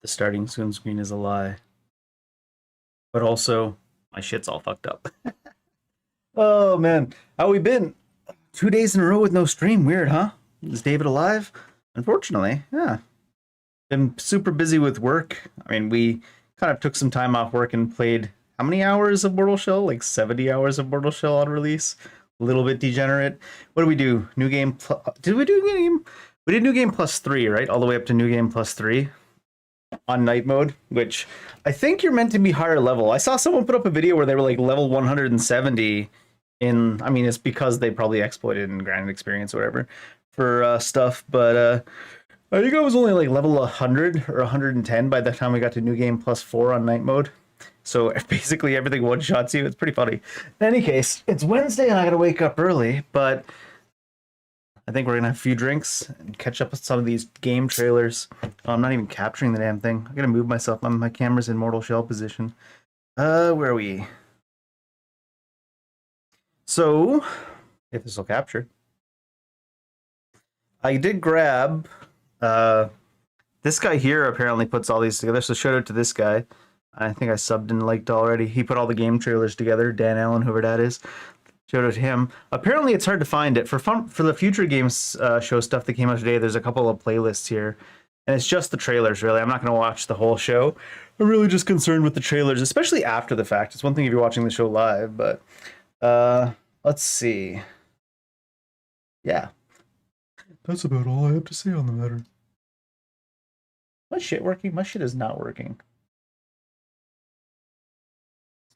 The starting soon screen is a lie. But also, my shit's all fucked up. Oh man, how we been? 2 days in a row with no stream. Weird, huh? Is David alive? Unfortunately, yeah. Been super busy with work. I mean, we kind of took some time off work and played how many hours of Mortal Shell? Like 70 hours of Mortal Shell on release. A little bit degenerate. What did we do? New game. Did we do new game? We did new game +3, right? All the way up to new game +3 on night mode, which I think you're meant to be higher level. I saw someone put up a video where they were like level 170 in, I mean, it's because they probably exploited in Granite Experience or whatever for stuff, but I think I was only like level 100 or 110 by the time we got to new game +4 on night mode. So basically everything one-shots you. It's pretty funny. In any case, it's Wednesday and I gotta wake up early, but I think we're gonna have a few drinks and catch up with some of these game trailers. Oh, I'm not even capturing the damn thing. I gotta move myself. My camera's in Mortal Shell position. Where are we? So, if this will capture. I did grab this guy here apparently puts all these together, so shout out to this guy. I think I subbed and liked already. He put all the game trailers together. Dan Allen, whoever that is. Shout out to him. Apparently, it's hard to find it. For the Future Games Show stuff that came out today, there's a couple of playlists here. And it's just the trailers, really. I'm not going to watch the whole show. I'm really just concerned with the trailers, especially after the fact. It's one thing if you're watching the show live, but let's see. Yeah. That's about all I have to say on the matter. My shit working? My shit is not working.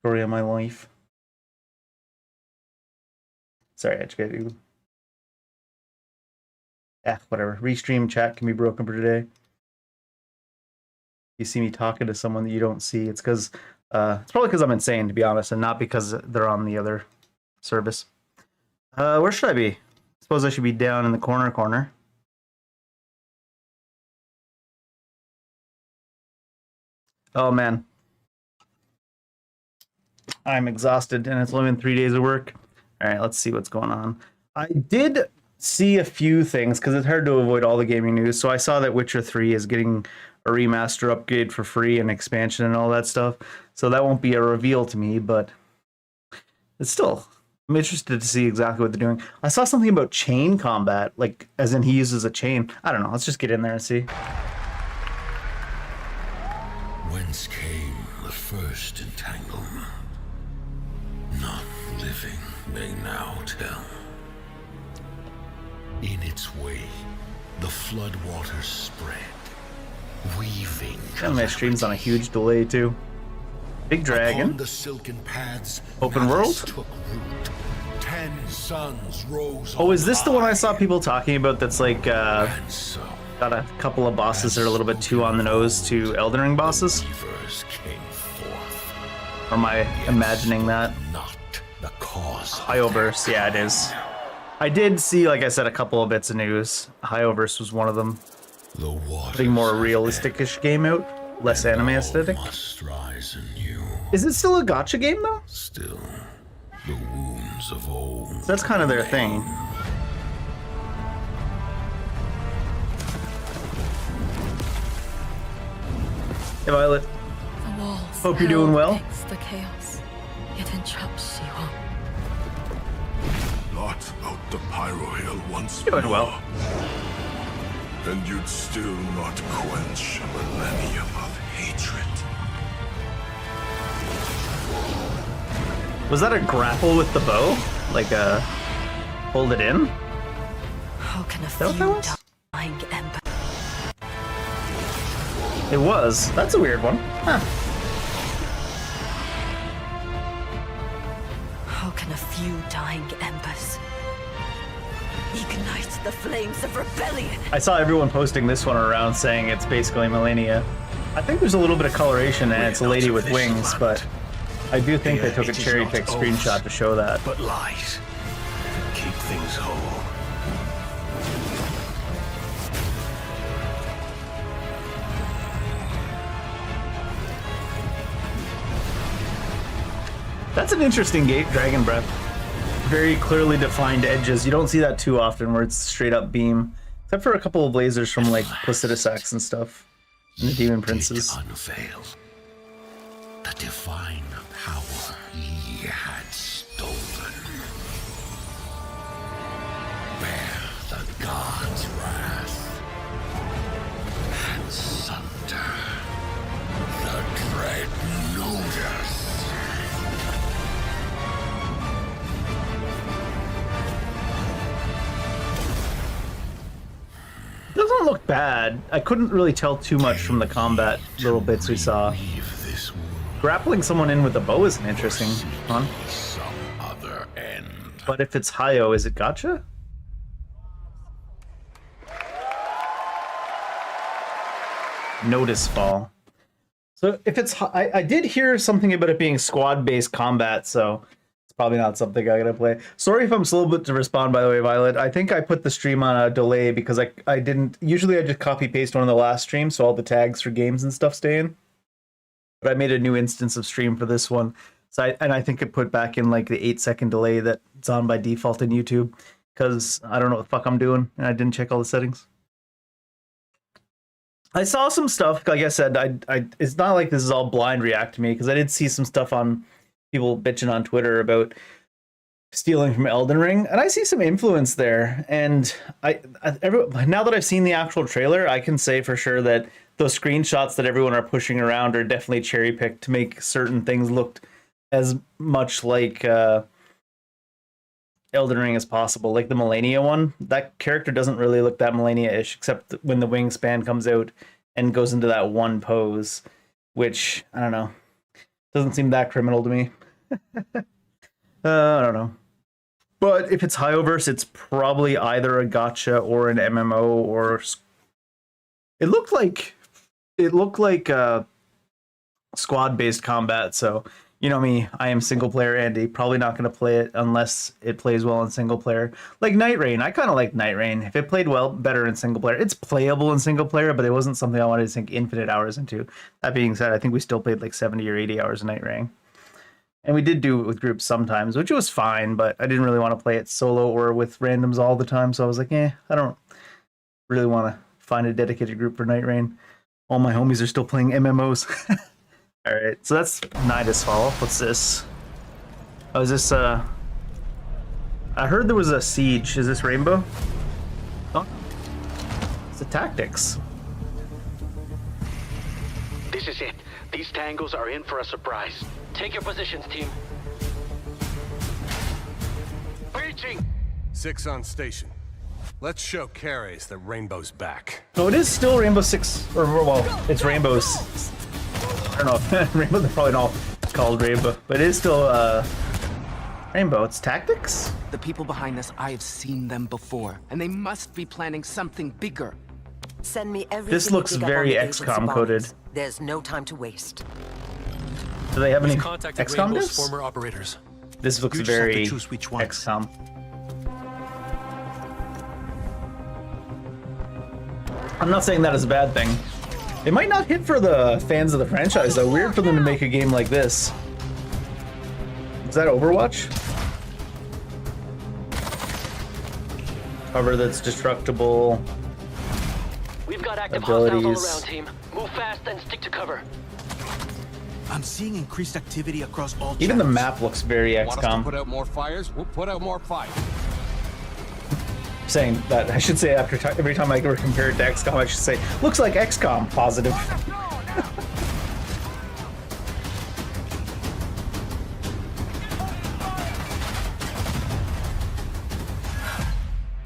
Story of my life. Sorry, I just got you. Whatever. Restream chat can be broken for today. You see me talking to someone that you don't see. It's because it's probably because I'm insane, to be honest, and not because they're on the other service. Where should I be? I suppose I should be down in the corner. Oh man. I'm exhausted and it's only been 3 days of work. All right, let's see what's going on. I did see a few things because it's hard to avoid all the gaming news. So I saw that Witcher 3 is getting a remaster upgrade for free and expansion and all that stuff. So that won't be a reveal to me, but it's still, I'm interested to see exactly what they're doing. I saw something about chain combat, like as in he uses a chain. I don't know. Let's just get in there and see. Whence came the first entanglement? None living may now tell. In its way, the flood waters spread, weaving. And my stream's on a huge delay too. Big dragon. Upon the silken paths, open world. Took root. 10 suns rose. Oh, is this the one I saw people talking about? That's like got a couple of bosses that are a little bit too on the nose to Elden Ring bosses. Or am I imagining that? Not the cause. Hyoverse, yeah, it is. I did see, like I said, a couple of bits of news. Hyoverse was one of them. The putting more realistic-ish game out, less anime aesthetic. Is it still a gacha game though? Still, the wounds of old. So that's kind of their thing. Hey Violet. Hope you're doing well. The chaos, yet entraps Shiva. Blot out the Pyro Hill once doing more, well. and you'd still not quench a millennium of hatred. Was that a grapple with the bow? Like hold it in? How can a that few dying ember? It was. That's a weird one. Huh. How can a few dying embers ignite the flames of rebellion? I saw everyone posting this one around saying it's basically Millennia. I think there's a little bit of coloration and it's a lady with wings, but I do think they took a cherry-picked screenshot to show that. But light. Keep things whole. That's an interesting gate, Dragon Breath. Very clearly defined edges. You don't see that too often where it's straight up beam. Except for a couple of lasers from like Placidusax and stuff. And the demon Did princes. unveil the divine power he had stolen. Bear the god's wrath and sunder the dread Ludus. Doesn't look bad. I couldn't really tell too much from the combat little bits we saw. Leave this world. Grappling someone in with a bow is an interesting one. Some other end. But if it's Hayo, is it gotcha? Notice fall. So if it's, I did hear something about it being squad-based combat, so it's probably not something I gotta play. Sorry if I'm slow bit to respond, by the way, Violet. I think I put the stream on a delay because I didn't, usually I just copy paste one of the last streams so all the tags for games and stuff stay in. But I made a new instance of stream for this one. So I think it put back in like the 8-second delay that's on by default in YouTube because I don't know what the fuck I'm doing and I didn't check all the settings. I saw some stuff, like I said, I it's not like this is all blind react to me because I did see some stuff on people bitching on Twitter about stealing from Elden Ring, and I see some influence there. And now that I've seen the actual trailer, I can say for sure that those screenshots that everyone are pushing around are definitely cherry picked to make certain things look as much like Elden Ring as possible. Like the Melania one, that character doesn't really look that Melania-ish, except when the wingspan comes out and goes into that one pose, which, I don't know, doesn't seem that criminal to me. I don't know. But if it's Hyoverse, it's probably either a gacha or an MMO, or it looked like squad-based combat, so you know me, I am single player Andy. Probably not going to play it unless it plays well in single player. Like Night Rain, I kind of like Night Rain. If it played well, better in single player. It's playable in single player, but it wasn't something I wanted to sink infinite hours into. That being said, I think we still played like 70 or 80 hours of Night Rain. And we did do it with groups sometimes, which was fine, but I didn't really want to play it solo or with randoms all the time, so I was like, I don't really want to find a dedicated group for Night Rain. All my homies are still playing MMOs. Alright, so that's Nidus Fall. What's this? Oh, is this, I heard there was a siege. Is this Rainbow? Oh. It's the tactics. This is it. These tangos are in for a surprise. Take your positions, team. Breaching! 6 on station. Let's show Caries that Rainbow's back. So it is still Rainbow Six, or well, it's Rainbow's. I don't know. Rainbow, they're probably not called Rainbow, but it is still Rainbow. It's tactics. The people behind this, I have seen them before, and they must be planning something bigger. Send me everything. This looks you dig up very on the agency XCOM coded. bombings. There's no time to waste. Do they have any Contacted XCOM Rainbow's discs? former operators. This looks You just have to very choose which one. XCOM. I'm not saying that is a bad thing. It might not hit for the fans of the franchise, though. Weird for them to make a game like this. Is that Overwatch? Cover that's destructible. We've got active hostiles all Abilities. around, team. Move fast and stick to cover. I'm seeing increased activity across all Even the channels. map looks very Want us to XCOM. put out more fires? We'll put out more fires. Saying that, I should say after every time I compare it to XCOM, I should say, looks like XCOM, positive.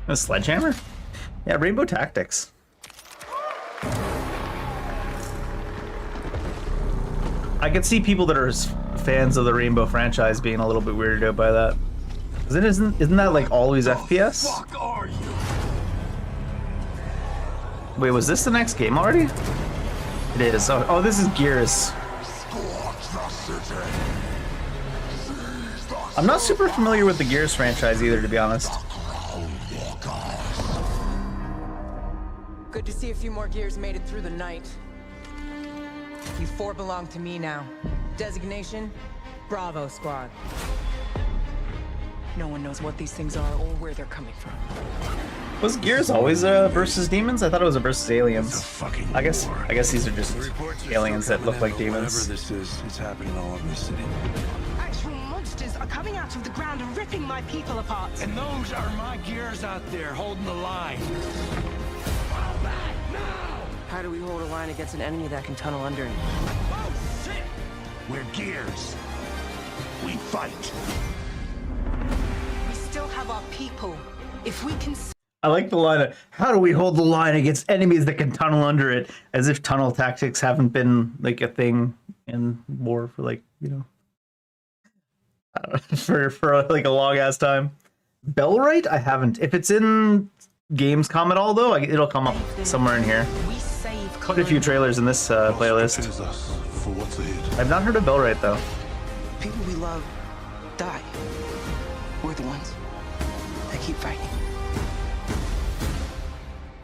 A sledgehammer? Yeah, Rainbow Tactics. I could see people that are fans of the Rainbow franchise being a little bit weirded out by that. 'Cause isn't that like always FPS? Fuck are you? Wait, was this the next game already? It is. Oh, this is Gears. I'm not super familiar with the Gears franchise either, to be honest. Good to see a few more Gears made it through the night. You 4 belong to me now. Designation, Bravo Squad. No one knows what these things are or where they're coming from. Was Gears always versus demons? I thought it was a versus aliens. Fucking I guess these are just reports are aliens that look like Whatever demons. this is, it's happening all over the city. Actual monsters are coming out of the ground and ripping my people apart. And those are my gears out there holding the line. How do we hold a line against an enemy that can tunnel under? Oh, shit! We're gears. We fight. We still have our people. If we can. I like the line of, how do we hold the line against enemies that can tunnel under it? As if tunnel tactics haven't been like a thing in war for like, you know, I don't know, for like a long ass time. Bellrite? I haven't. If it's in Gamescom at all though, it'll come up somewhere in here. We save Quite a few trailers in this playlist. Prepares us for what's ahead. I've not heard of Bellrite though. People we love die. We're the ones that keep fighting.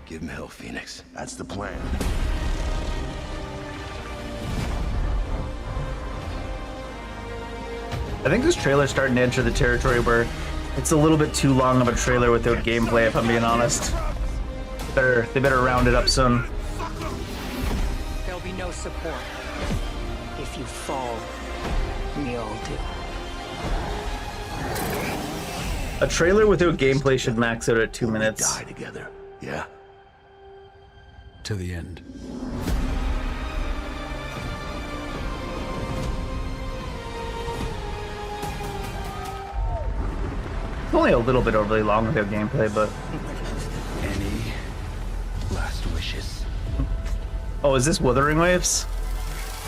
Give him hell, Phoenix. That's the plan. I think this trailer's starting to enter the territory where it's a little bit too long of a trailer without gameplay, if I'm being honest. They better round it up soon. There'll be no support. If you fall, we all do. A trailer without gameplay should max out at 2 minutes. Die together. Yeah. To the end. It's only a little bit overly long without gameplay, but... Any last wishes? Oh, is this Wuthering Waves?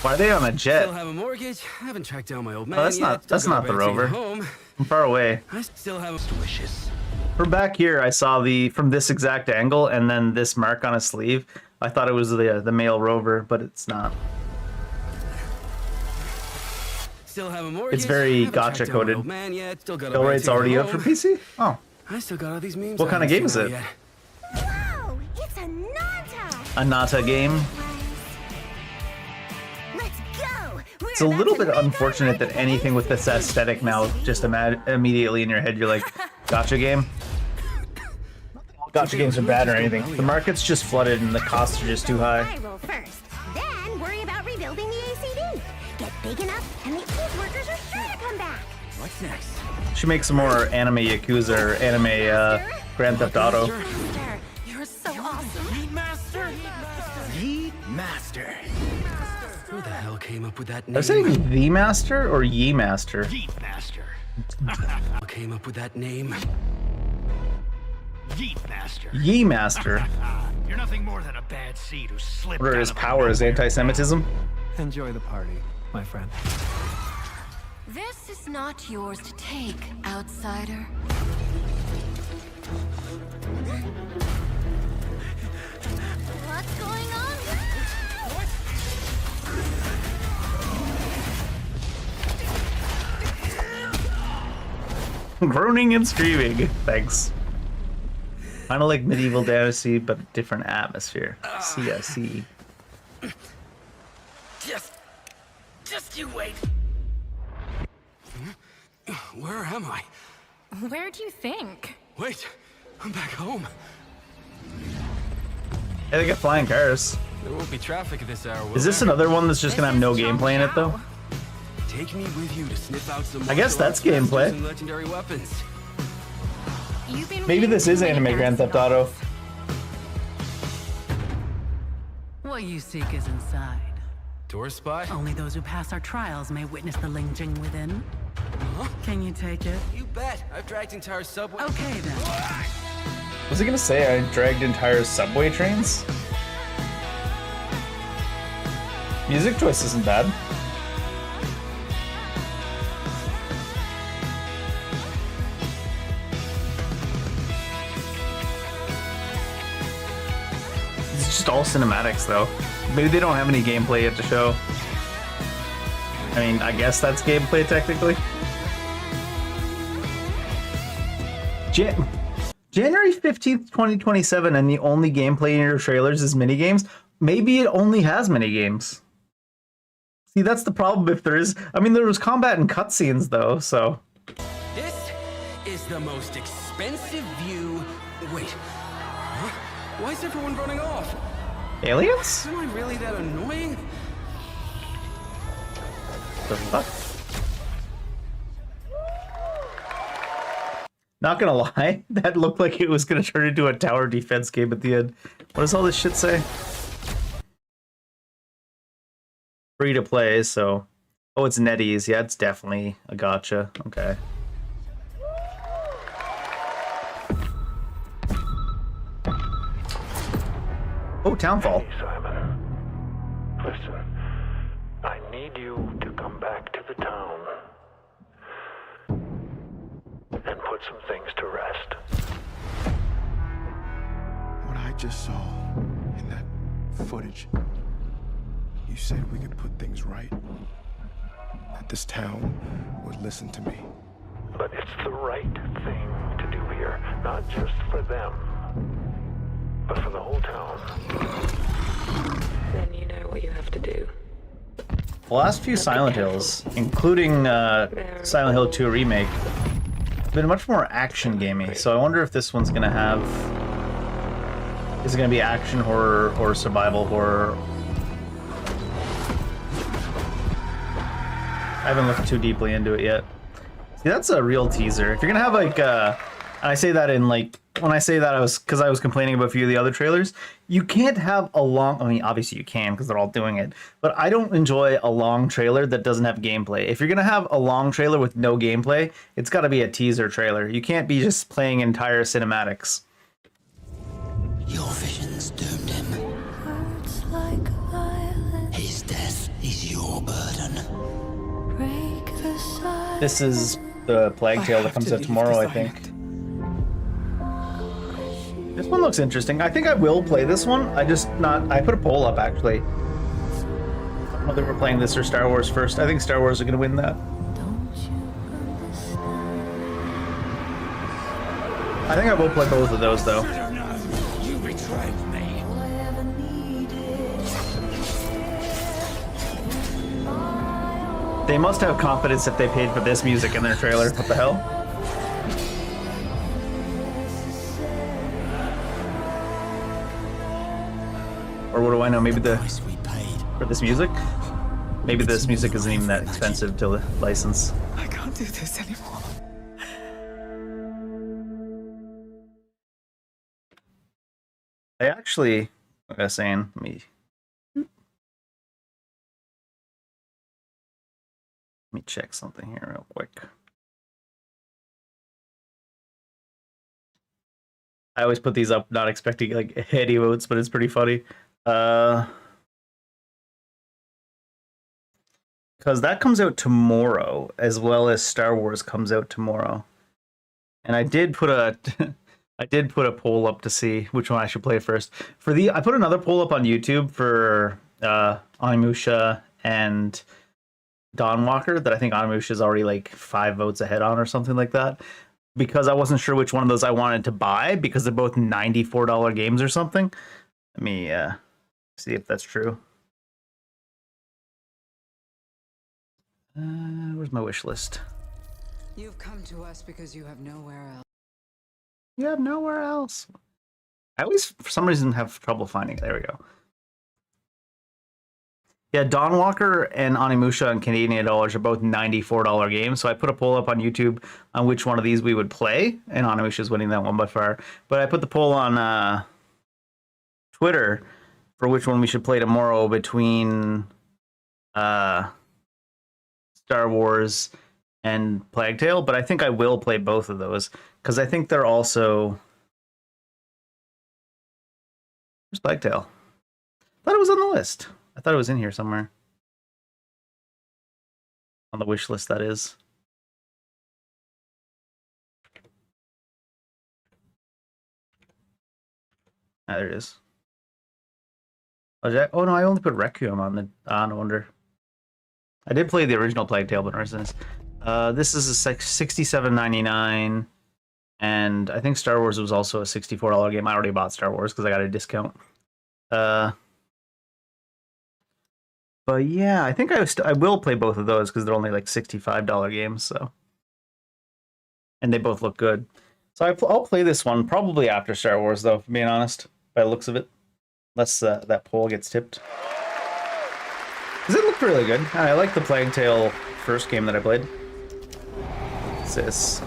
Why are they on a jet? Still have a mortgage. Haven't tracked down my old man. Oh, that's yet. not Still got the a rent to rover. get home. I'm far away. I still have Wishes. From back here, I saw from this exact angle, and then this mark on his sleeve. I thought it was the male rover, but it's not. Still have a mortgage. It's very Haven't tracked gacha down my coded. old man yet. Still got a Bellrite's rent to get already out for home. PC? Oh. I still got all these memes. What I kind of haven't game is figured it? out yet. Whoa, it's a Nata! A Nata game? Let's go! It's a little bit unfortunate that anything with this aesthetic now just immediately in your head you're like, gotcha game? Gotcha games are bad or anything. The market's just flooded and the costs are just too high. I roll first, then worry about rebuilding the ACD. Get big enough, and the old workers are sure to come back. What's next? Should make some more anime Yakuza or anime Grand Theft Auto. Master, you're so awesome. Yeet Master. Who the hell came up with that name? Are they saying the Master or Ye Master? Yeet Master. Who came up with that name? Yeet Master. Ye Master. You're nothing more than a bad seed who slipped What are out his of powers? nowhere. Anti-Semitism? Enjoy the party, my friend. This is not yours to take, outsider. What's going on? Groaning and screaming. Thanks. Kind of like Medieval Dynasty, but different atmosphere. CSC. Just you wait. Where am I? Where do you think? Wait, I'm back home. Hey, they got flying cars. There won't be traffic at this hour. will Is this there? another one that's just gonna have no gameplay in it though? Take me with you to sniff out some. I guess martial that's arts masters gameplay. and legendary weapons. You've been Maybe this is anime Grand Theft Auto. What you seek is inside. Tourist spot? Only those who pass our trials may witness the Lingjing within. Huh? Can you take it? You bet. I've dragged entire subway. Okay then. Was he gonna say I dragged entire subway trains? Music choice isn't bad. It's just all cinematics though. Maybe they don't have any gameplay yet to show. I mean, I guess that's gameplay technically. January 15th, 2027, and the only gameplay in your trailers is minigames? Maybe it only has minigames. See, that's the problem if there is... I mean, there was combat and cutscenes, though, so... This is the most expensive view. Wait, Why is everyone running off? Aliens? Am I really that annoying? The fuck? Not gonna lie, that looked like it was gonna turn into a tower defense game at the end. What does all this shit say? Free to play, so... Oh, it's NetEase. Yeah, it's definitely a gotcha. Okay. Oh, Townfall. Hey, Simon. Listen, I need you to come back to the town and put some things to rest. What I just saw in that footage, you said we could put things right. That this town would listen to me. But it's the right thing to do here, not just for them, but for the whole town. Then you know what you have to do. The last few Silent Hills, including Silent Hill 2 Remake, have been much more action gamey. So I wonder if this one's gonna have... Is it gonna be action horror or survival horror? I haven't looked too deeply into it yet. See, that's a real teaser. If you're gonna have like, and I say that in like, when I say that, I was complaining about a few of the other trailers. You can't have a long, I mean, obviously you can because they're all doing it, but I don't enjoy a long trailer that doesn't have gameplay. If you're gonna have a long trailer with no gameplay, it's gotta be a teaser trailer. You can't be just playing entire cinematics. Your visions doomed him. His death is your burden. This is the Plague Tale that comes out tomorrow, I think. This one looks interesting. I think I will play this one. I put a poll up, actually. I don't know if we're playing this or Star Wars first. I think Star Wars are going to win that. I think I will play both of those, though. You betrayed me. They must have confidence if they paid for this music in their trailer. What the hell? Or what do I know? Maybe for this music? Maybe this music isn't even that expensive to license. I can't do this anymore. I actually, like I was saying, let me check something here real quick. I always put these up not expecting like head emotes, but it's pretty funny. Because that comes out tomorrow, as well as Star Wars comes out tomorrow. And I did put a I did put a poll up to see which one I should play first. I put another poll up on YouTube for Onimusha and Dawnwalker that I think Onimusha is already like 5 votes ahead on or something like that, because I wasn't sure which one of those I wanted to buy because they're both $94 games or something. Let me see if that's true. Where's my wish list? You've come to us because you have nowhere else. You have nowhere else. I always, for some reason, have trouble finding it. There we go. Yeah, Dawnwalker and Onimusha in Canadian dollars are both $94 games. So I put a poll up on YouTube on which one of these we would play, and Onimusha's winning that one by far. But I put the poll on Twitter for which one we should play tomorrow between Star Wars and Plague Tale. But I think I will play both of those because I think they're also. Where's Plague Tale? I thought it was on the list. I thought it was in here somewhere. On the wish list, that is. Ah, there it is. Oh no, I only put Requiem on the... Ah, no wonder. I did play the original Plague Tale, but Resistance. This is a $67.99. And I think Star Wars was also a $64 game. I already bought Star Wars because I got a discount. But yeah, I think I will play both of those because they're only like $65 games. So, and they both look good. So I'll play this one probably after Star Wars, though, if I'm being honest. by the looks of it. Unless that poll gets tipped. Does it look really good? I like the Plague Tale first game that I played. What's this?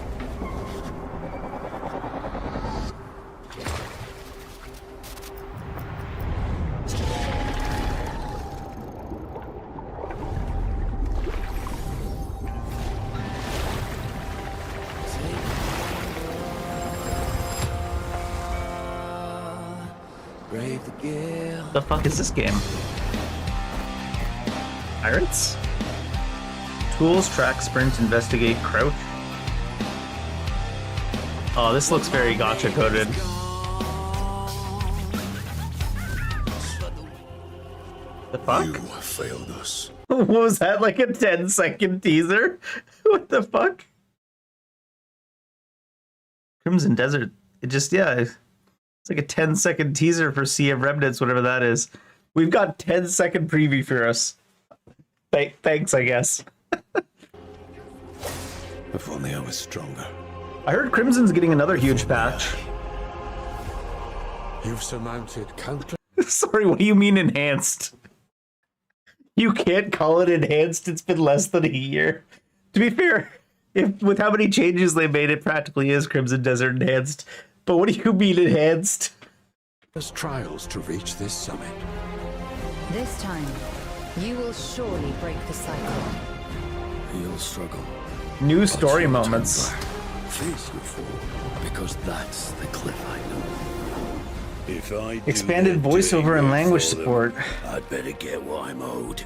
The fuck is this game? Pirates? Tools, track, sprint, investigate, crouch. Oh, this looks very gacha coded. The fuck? You have failed us. What was that? Like a 10-second teaser? What the fuck? Crimson Desert. It just, yeah. It's like a 10-second teaser for Sea of Remnants, whatever that is. We've got 10-second preview for us. Thanks, I guess. If only I was stronger. I heard Crimson's getting another huge patch. You've surmounted countless. Sorry, what do you mean enhanced? You can't call it enhanced. It's been less than a year. To be fair, with how many changes they made, it practically is Crimson Desert enhanced. But what do you mean enhanced? There's trials to reach this summit. This time, you will surely break the cycle. You'll struggle. New story moments. Face your fall, because that's the cliff I know. If I Expanded voiceover and language support. I'd better get what I'm owed.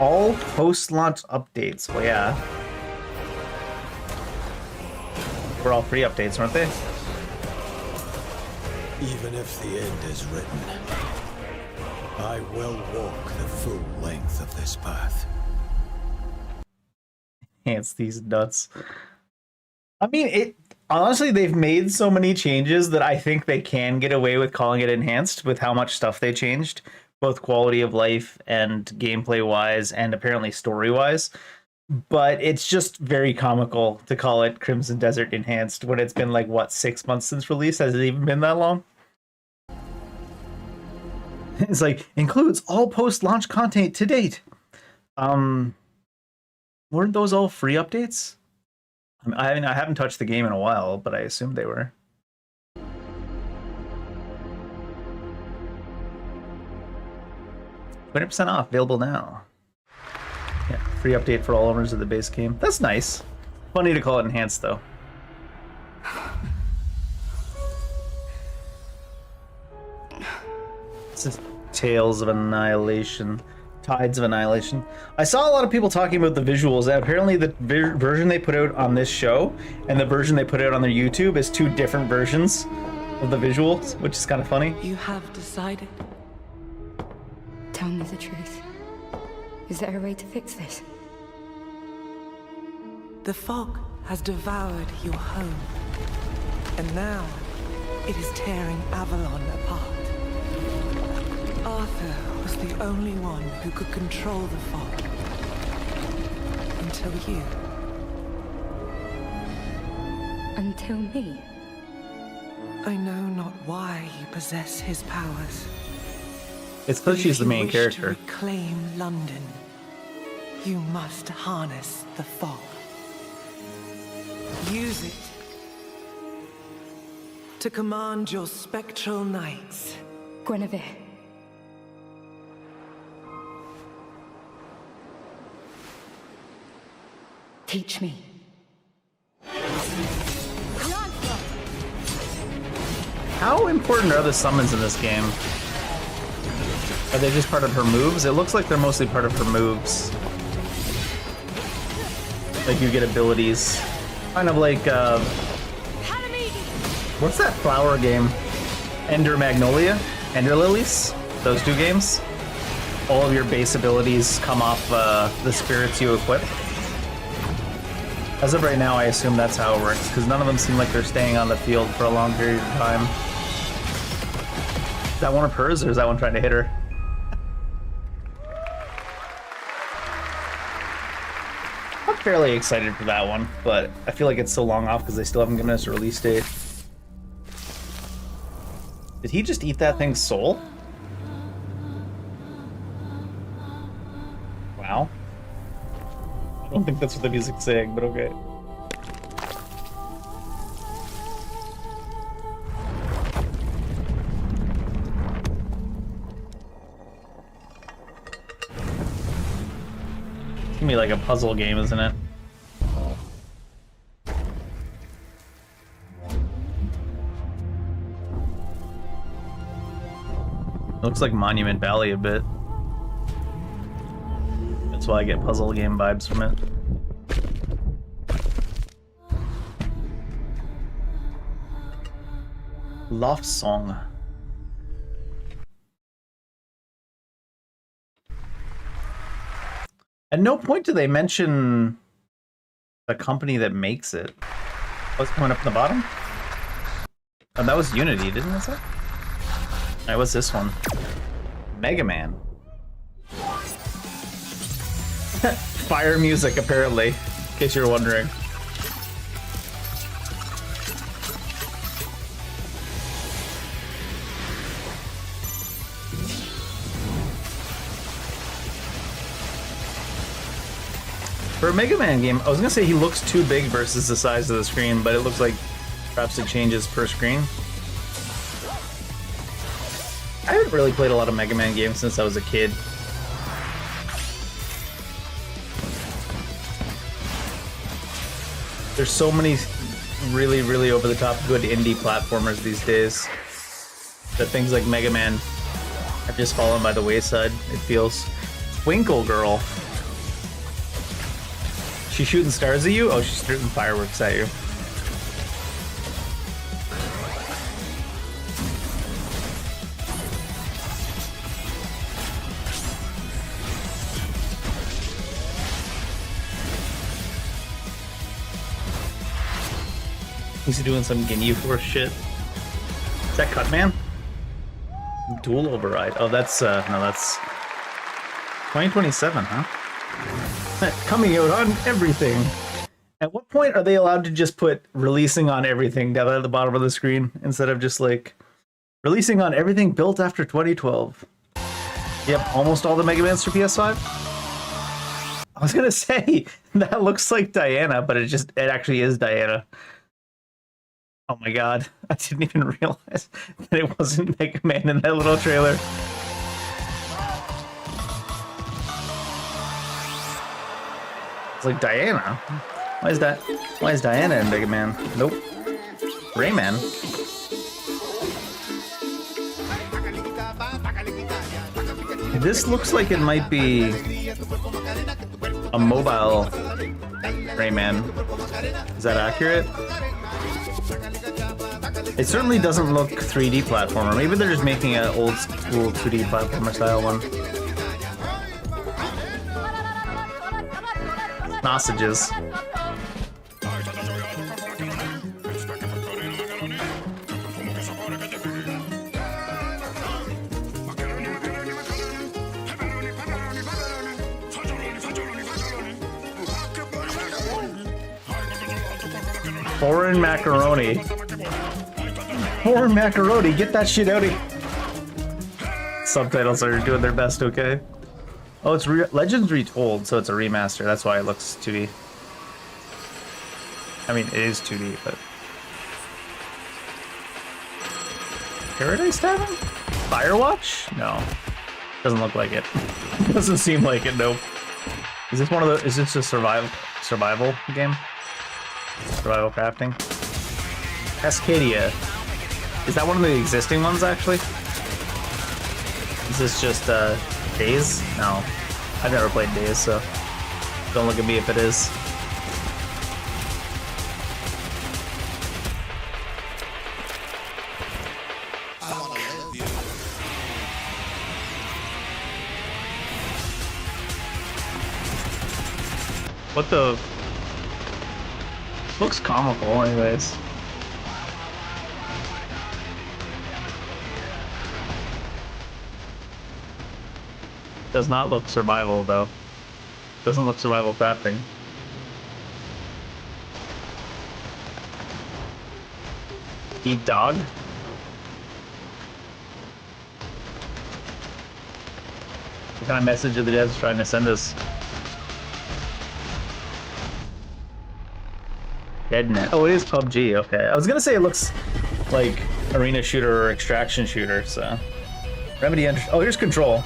All post-launch updates. Well, yeah. We're all free updates, aren't they? Even if the end is written, I will walk the full length of this path. Enhance these nuts. I mean, honestly, they've made so many changes that I think they can get away with calling it enhanced with how much stuff they changed, both quality of life and gameplay-wise and apparently story-wise. But it's just very comical to call it Crimson Desert Enhanced when it's been like, what, 6 months since release? Has it even been that long? It's like, includes all post-launch content to date. Weren't those all free updates? I mean, I haven't touched the game in a while, but I assumed they were. $20% off, available now. Yeah, free update for all owners of the base game. That's nice. Funny to call it enhanced, though. This is Tales of Annihilation. Tides of Annihilation. I saw a lot of people talking about the visuals. Apparently the version they put out on this show and the version they put out on their YouTube is two different versions of the visuals, which is kind of funny. You have decided. Tell me the truth. Is there a way to fix this? The fog has devoured your home, and now it is tearing Avalon apart. Arthur was the only one who could control the fog. Until you. Until me? I know not why you possess his powers. It's because she's the main character. To reclaim London, you must harness the fog. Use it to command your spectral knights. Guinevere. Teach me. How important are the summons in this game? Are they just part of her moves? It looks like they're mostly part of her moves. Like you get abilities. Kind of like, what's that flower game? Ender Magnolia? Ender Lilies? Those two games? All of your base abilities come off the spirits you equip. As of right now, I assume that's how it works, because none of them seem like they're staying on the field for a long period of time. Is that one of hers, or is that one trying to hit her? I'm fairly excited for that one, but I feel like it's so long off because they still haven't given us a release date. Did he just eat that thing's soul? Wow. I don't think that's what the music's saying, but okay. It's gonna be like a puzzle game, isn't it? Looks like Monument Valley a bit. That's why I get puzzle game vibes from it. Love Song. At no point do they mention the company that makes it. What's going up in the bottom? Oh, that was Unity, didn't it say? Alright, what's this one? Mega Man. Fire music, apparently, in case you're wondering. For a Mega Man game, I was gonna say he looks too big versus the size of the screen, but it looks like perhaps it changes per screen. I haven't really played a lot of Mega Man games since I was a kid. There's so many really, really over-the-top good indie platformers these days that things like Mega Man have just fallen by the wayside, it feels. Twinkle Girl. She's shooting stars at you? Oh, she's shooting fireworks at you. He's doing some Ginyu Force shit. Is that Cutman? Dual Override. Oh, that's, no, that's 2027, huh? Coming out on everything. At what point are they allowed to just put releasing on everything down at the bottom of the screen instead of just like releasing on everything built after 2012? Yep, almost all the Mega Mans for PS5. I was gonna say that looks like Diana, but it actually is Diana. Oh my god, I didn't even realize that it wasn't Mega Man in that little trailer. It's like Diana. Why is Diana in Mega Man? Nope. Rayman. This looks like it might be a mobile Rayman. Is that accurate? It certainly doesn't look 3D platformer. Maybe they're just making an old school 2D platformer style one. Sausages. Foreign macaroni. Foreign macaroni, get that shit out of here. Subtitles are doing their best, okay? Oh, it's Legends Retold, so it's a remaster. That's why it looks 2D. I mean, it is 2D, but... Paradise Tavern? Firewatch? No. Doesn't look like it. Doesn't seem like it, nope. Is this one of the... Is this a survival game? Survival crafting? Cascadia. Is that one of the existing ones, actually? Is this just, Days? No. I've never played Days, so don't look at me if it is. What the... Looks comical, anyways. Does not look survival, though. Doesn't look survival crafting. Eat dog? What kind of message are the devs trying to send us? Deadnet. Oh, it is PUBG. Okay. I was gonna say it looks like arena shooter or extraction shooter, so. Remedy. Oh, here's Control.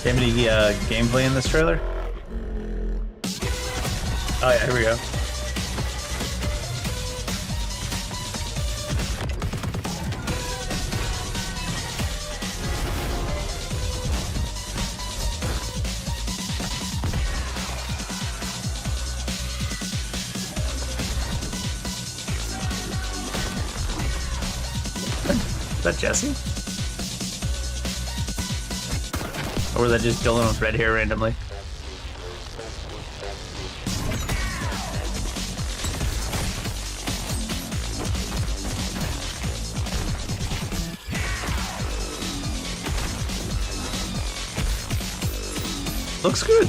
Any gameplay in this trailer? Oh yeah, here we go. Is that Jesse? Or was that just Dylan with red hair randomly? Looks good.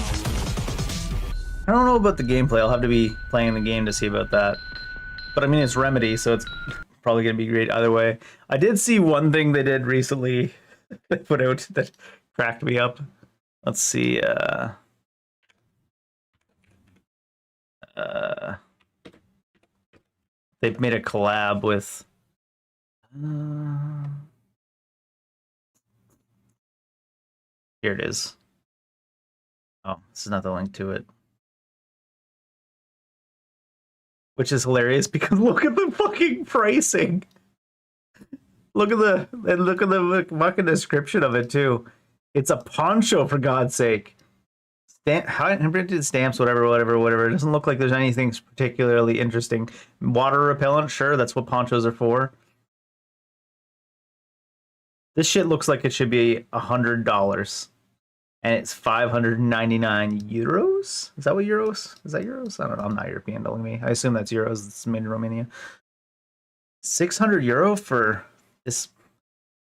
I don't know about the gameplay. I'll have to be playing the game to see about that. But I mean, it's Remedy, so it's probably going to be great either way. I did see one thing they did recently they put out that cracked me up. Let's see. They've made a collab with. Here it is. Oh, this is not the link to it. Which is hilarious because look at the fucking pricing. Look at the fucking description of it too. It's a poncho, for God's sake. Handprinted stamps, whatever. It doesn't look like there's anything particularly interesting. Water repellent, sure, that's what ponchos are for. This shit looks like it should be $100. And it's 599 euros? Is that what euros? Is that euros? I don't know. I'm not European, don't me. I assume that's euros. It's made in Romania. 600 euro for this.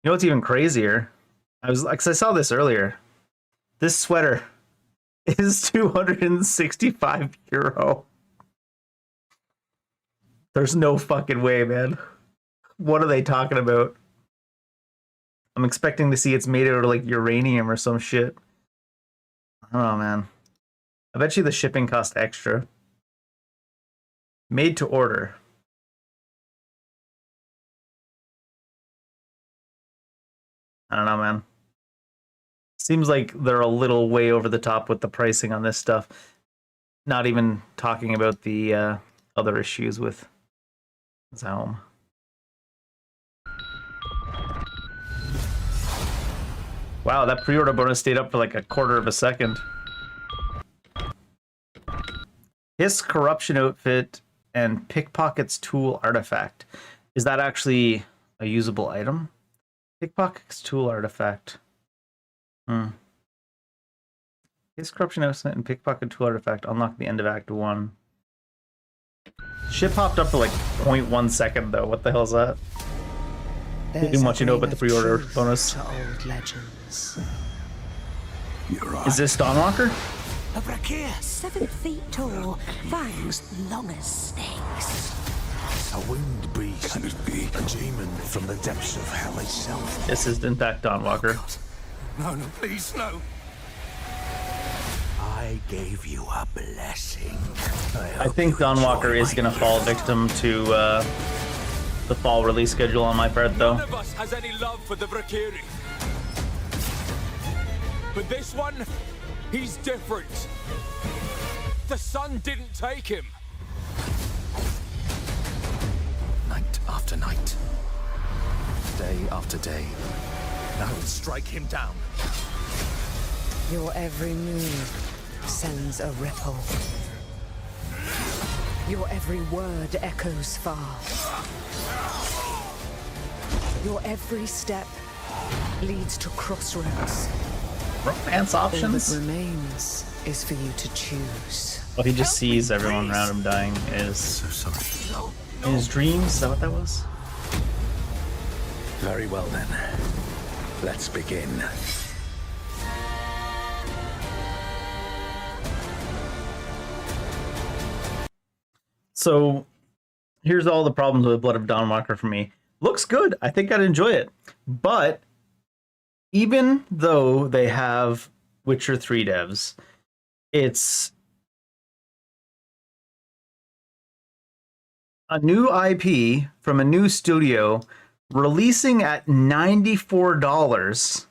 You know what's even crazier? I saw this earlier. This sweater is 265 euro. There's no fucking way, man. What are they talking about? I'm expecting to see it's made out of like uranium or some shit. I don't know, man. I bet you the shipping cost extra. Made to order. I don't know, man. Seems like they're a little way over the top with the pricing on this stuff. Not even talking about the other issues with Zaum. Wow, that pre-order bonus stayed up for like a quarter of a second. His corruption outfit and pickpocket's tool artifact. Is that actually a usable item? Pickpocket's tool artifact. His corruption outfit and pickpocket tool artifact unlock the end of Act 1. Shit popped up for like 0.1 second though. What the hell is that? Didn't want you to know about the pre-order bonus. Old legends. Is this Dawnwalker? A brachius. 7 feet tall, fangs long as snakes. A winged beast. Can it be? A demon from the depths of hell itself. This is in fact Dawnwalker. No, please, no. I gave you a blessing. I think Dawnwalker is going to fall victim to the fall release schedule on my part, though. None of us has any love for the Valkyrie. But this one, he's different. The sun didn't take him. Night after night. Day after day. Now strike him down. Your every move sends a ripple. Your every word echoes far. Your every step leads to crossroads. Romance options. All that remains is for you to choose. Oh, he just sees everyone around him dying. Is in his dreams? Is that what that was? Very well then. Let's begin. So here's all the problems with Blood of Dawnwalker for me. Looks good. I think I'd enjoy it. But even though they have Witcher 3 devs, it's a new IP from a new studio releasing at $94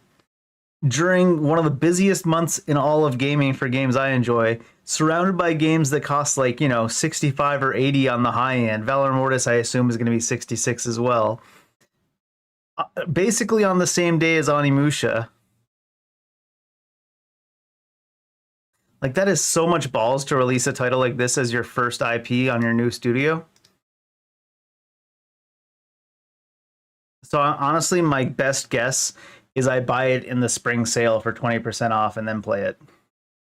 during one of the busiest months in all of gaming for games I enjoy, surrounded by games that cost like, you know, 65 or 80 on the high end. Valor Mortis, I assume, is going to be 66 as well. Basically on the same day as Onimusha. Like, that is so much balls to release a title like this as your first IP on your new studio. So honestly, my best guess is I buy it in the spring sale for 20% off and then play it.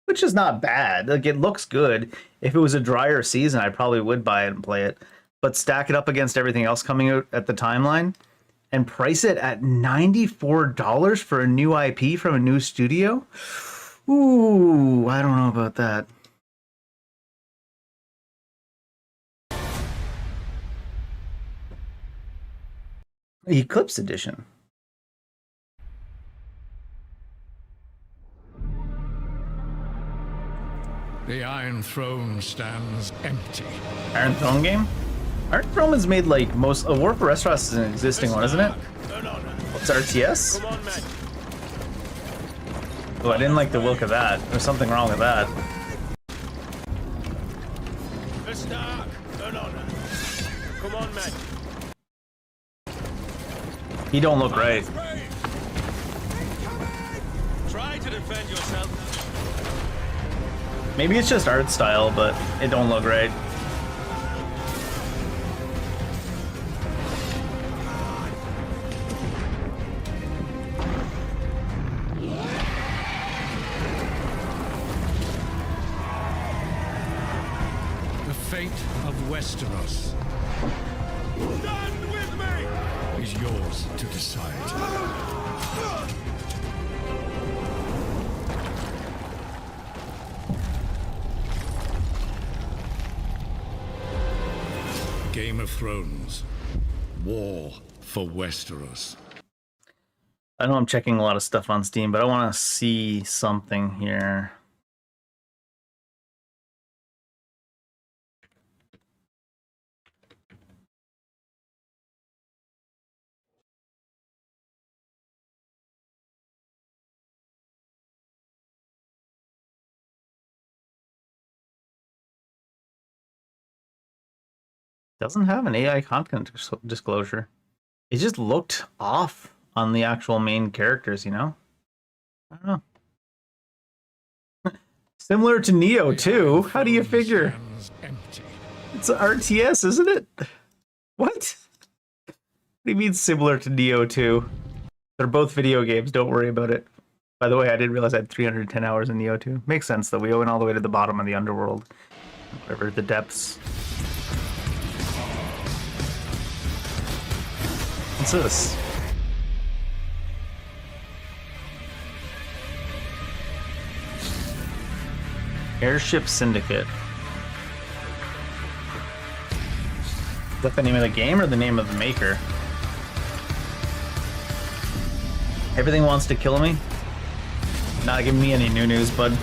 Which is not bad. Like, it looks good. If it was a drier season, I probably would buy it and play it. But stack it up against everything else coming out at the timeline and price it at $94 for a new IP from a new studio? Ooh, I don't know about that. Eclipse Edition. The Iron Throne stands empty. Iron Throne game? Iron Throne has made like most. War for Westeros is an existing one, isn't it? It's RTS? Oh, I didn't like the look of that. There's something wrong with that. Come on, man. He don't look right. Try to defend yourself. Maybe it's just art style, but it don't look right. The fate of Westeros is yours to decide. Game of Thrones. War for Westeros. I know I'm checking a lot of stuff on Steam, but I want to see something here. Doesn't have an AI content disclosure. It just looked off on the actual main characters, you know? I don't know. Similar to Neo too. How do you figure? It's an RTS, isn't it? What? What do you mean similar to Neo 2? They're both video games, don't worry about it. By the way, I didn't realize I had 310 hours in Neo 2. Makes sense though, we went all the way to the bottom of the underworld. Whatever, the depths. What's this? Airship Syndicate. Is that the name of the game or the name of the maker? Everything wants to kill me? Not giving me any new news, bud.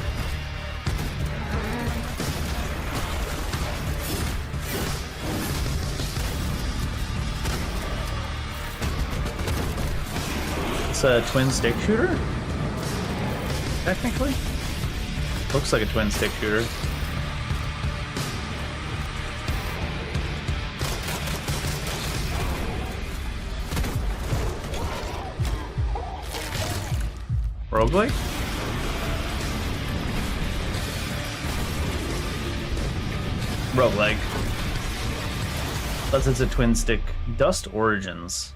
It's a twin stick shooter? Technically? Looks like a twin stick shooter. Roguelike? Roguelike. Plus it's a twin stick. Dust Origins.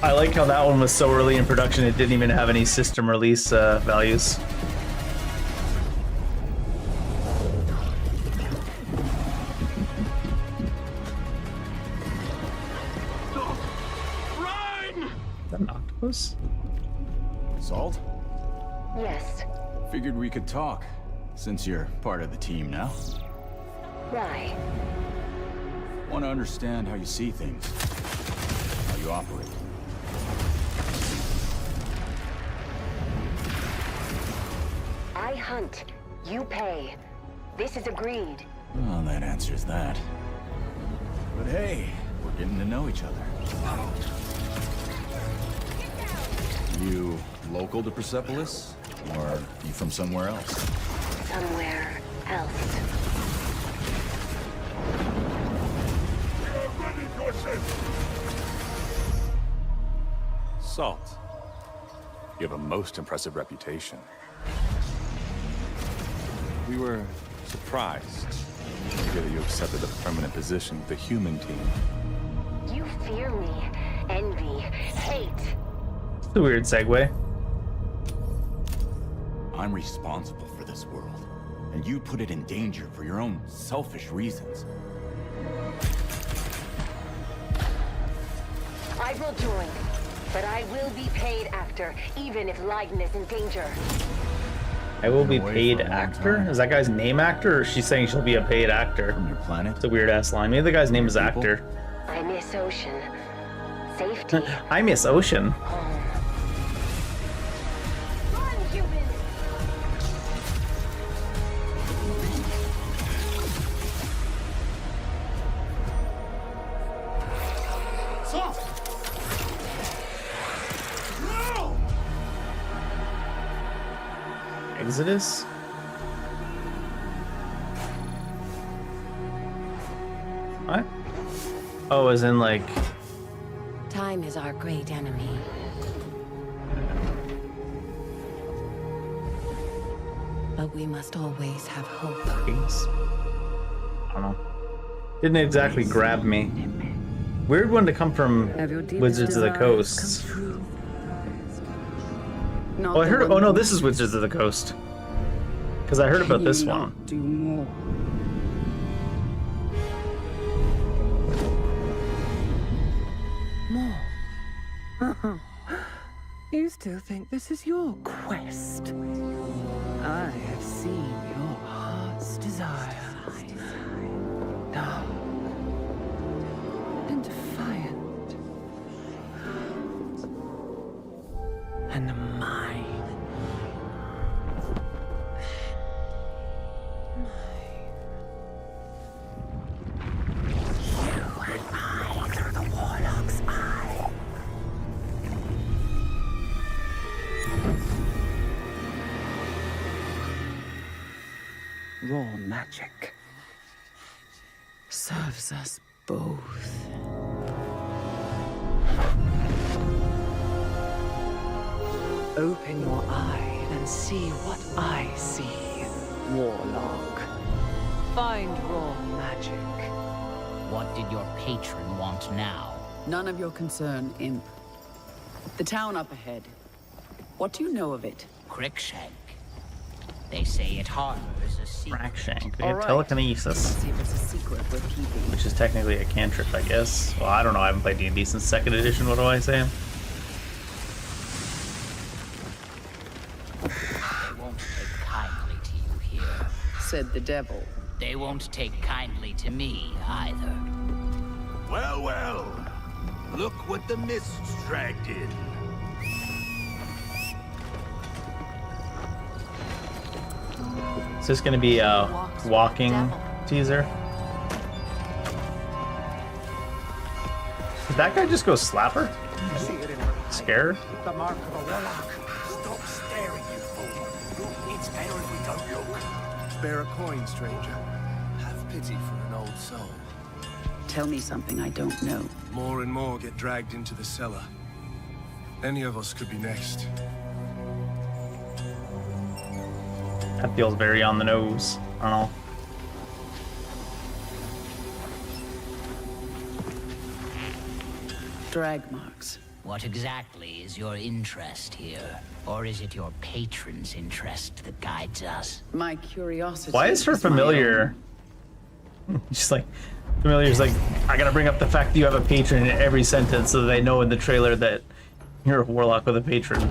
I like how that one was so early in production it didn't even have any system release values. Run! Is that an octopus? Salt? Yes. Figured we could talk, since you're part of the team now. Why? Want to understand how you see things, how you operate. I hunt. You pay. This is agreed. Well, that answers that. But hey, we're getting to know each other. You local to Persepolis? Or you from somewhere else? Somewhere else. Salt. You have a most impressive reputation. We were surprised to hear that you accepted a permanent position with the human team. You fear me, envy, hate. It's a weird segue. I'm responsible for this world, and you put it in danger for your own selfish reasons. I will join, but I will be paid after, even if Leiden is in danger. I will be paid actor? Is that guy's name actor, or is she saying she'll be a paid actor? From your planet? It's a weird ass line. Maybe the guy's name is actor. I miss ocean. Safety. I miss ocean. Run, human! Salt! No! Exodus? What? Oh, as in like... Time is our great enemy. But we must always have hope. I don't know. Didn't exactly grab me. Weird one to come from Wizards of the Coast. Oh, I heard. Oh no, this is Wizards of the Coast. Because I heard about this one. Do more. More. You still think this is your quest? I have seen your heart's desire. Dark and defiant. And mine. You and I through the Warlock's eye. Raw magic serves us both. Open your eye and see what I see, Warlock. Find raw magic. What did your patron want now? None of your concern, Imp. The town up ahead. What do you know of it? Crickshank. They say it harbors a secret. Crackshank. They have telekinesis. See if it's a secret we're keeping. Which is technically a cantrip, I guess. Well, I don't know. I haven't played D&D since 2nd edition. What do I say? They won't take kindly to you here. Said the devil. They won't take kindly to me either. Well, well. Look what the mists dragged in. Is this gonna be a walking teaser? Did that guy just go slap her? Scare her? The mark of a warlock. Stop staring, you fool. It's better if we don't look. Spare a coin, stranger. Have pity for an old soul. Tell me something I don't know. More and more get dragged into the cellar. Any of us could be next. That feels very on the nose. I don't know. Drag marks. What exactly is your interest here? Or is it your patron's interest that guides us? My curiosity. Why is her familiar? She's like, familiar's like, I gotta bring up the fact that you have a patron in every sentence so that they know in the trailer that you're a warlock with a patron.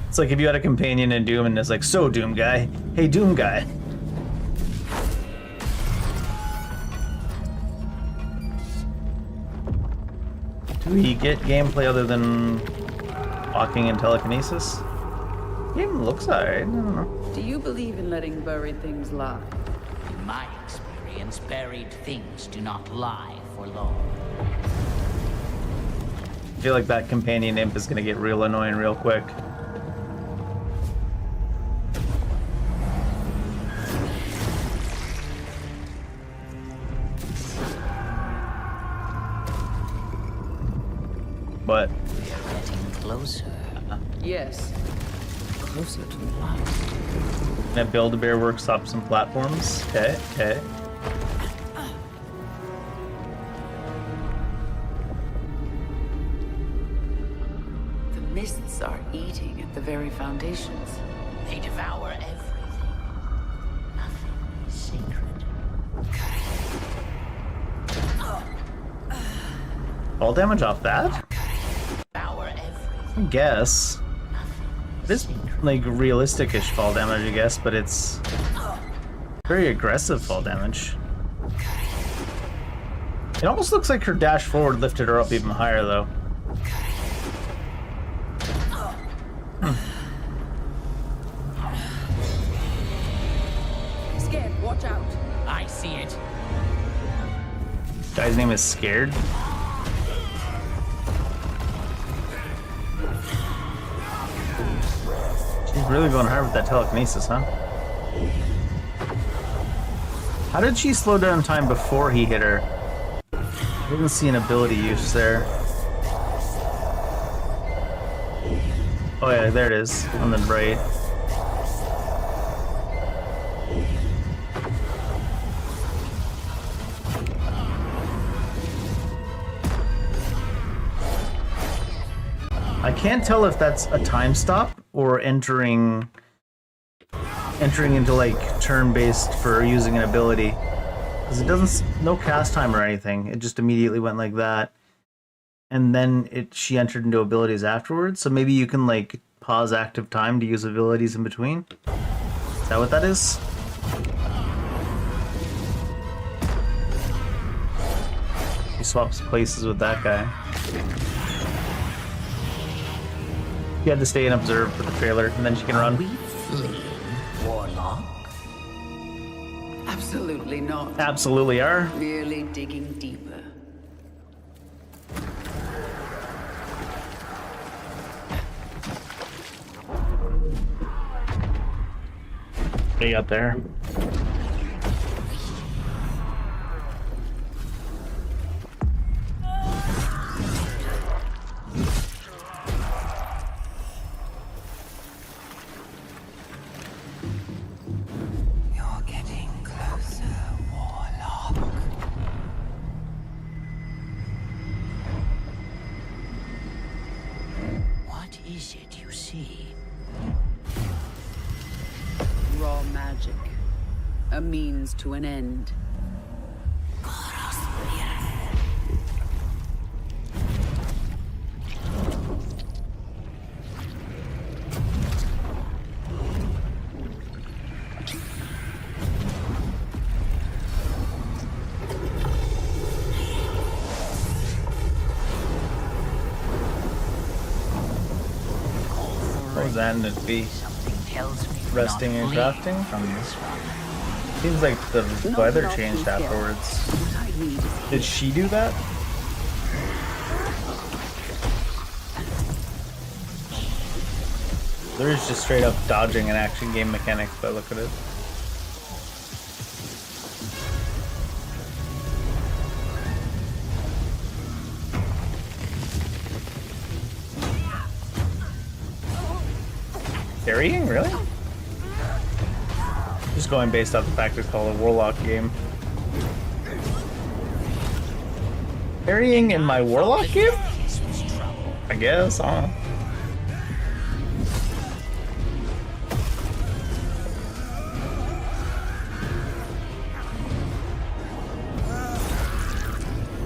It's like if you had a companion in Doom and it's like, so Doom guy, hey Doom guy. Do we get gameplay other than walking and telekinesis? Game looks alright, I don't know. Do you believe in letting buried things lie? In my experience, buried things do not lie for long. I feel like that companion imp is gonna get real annoying real quick. But we are getting closer. Yes. Closer to light. Gonna build a bear workshop some platforms. Okay, okay. The mists are eating at the very foundations. They devour everything. Nothing is sacred. Fall damage off that? Devour I guess. It is like realistic-ish fall damage, I guess, but it's very aggressive fall damage. It almost looks like her dash forward lifted her up even higher, though. Scared, watch out. I see it. Guy's name is Scared. She's really going hard with that telekinesis, huh? How did she slow down time before he hit her? I didn't see an ability use there. Oh yeah, there it is, on the right. I can't tell if that's a time stop or entering into like turn-based for using an ability, because it doesn't, no cast time or anything. It just immediately went like that, and then she entered into abilities afterwards. So maybe you can like pause active time to use abilities in between. Is that what that is? She swaps places with that guy. You had to stay and observe for the trailer, and then she can run. We flee, Warlock. Absolutely not. Absolutely are. Merely digging deeper. What you got there? A means to an end. What was that in the B? Resting and crafting? Seems like the weather changed afterwards. Did she do that? There's just straight up dodging and action game mechanics by the look at it. Carrying? Really? Just going based off the fact it's called a Warlock game. Parrying in my Warlock game? I guess, I don't know.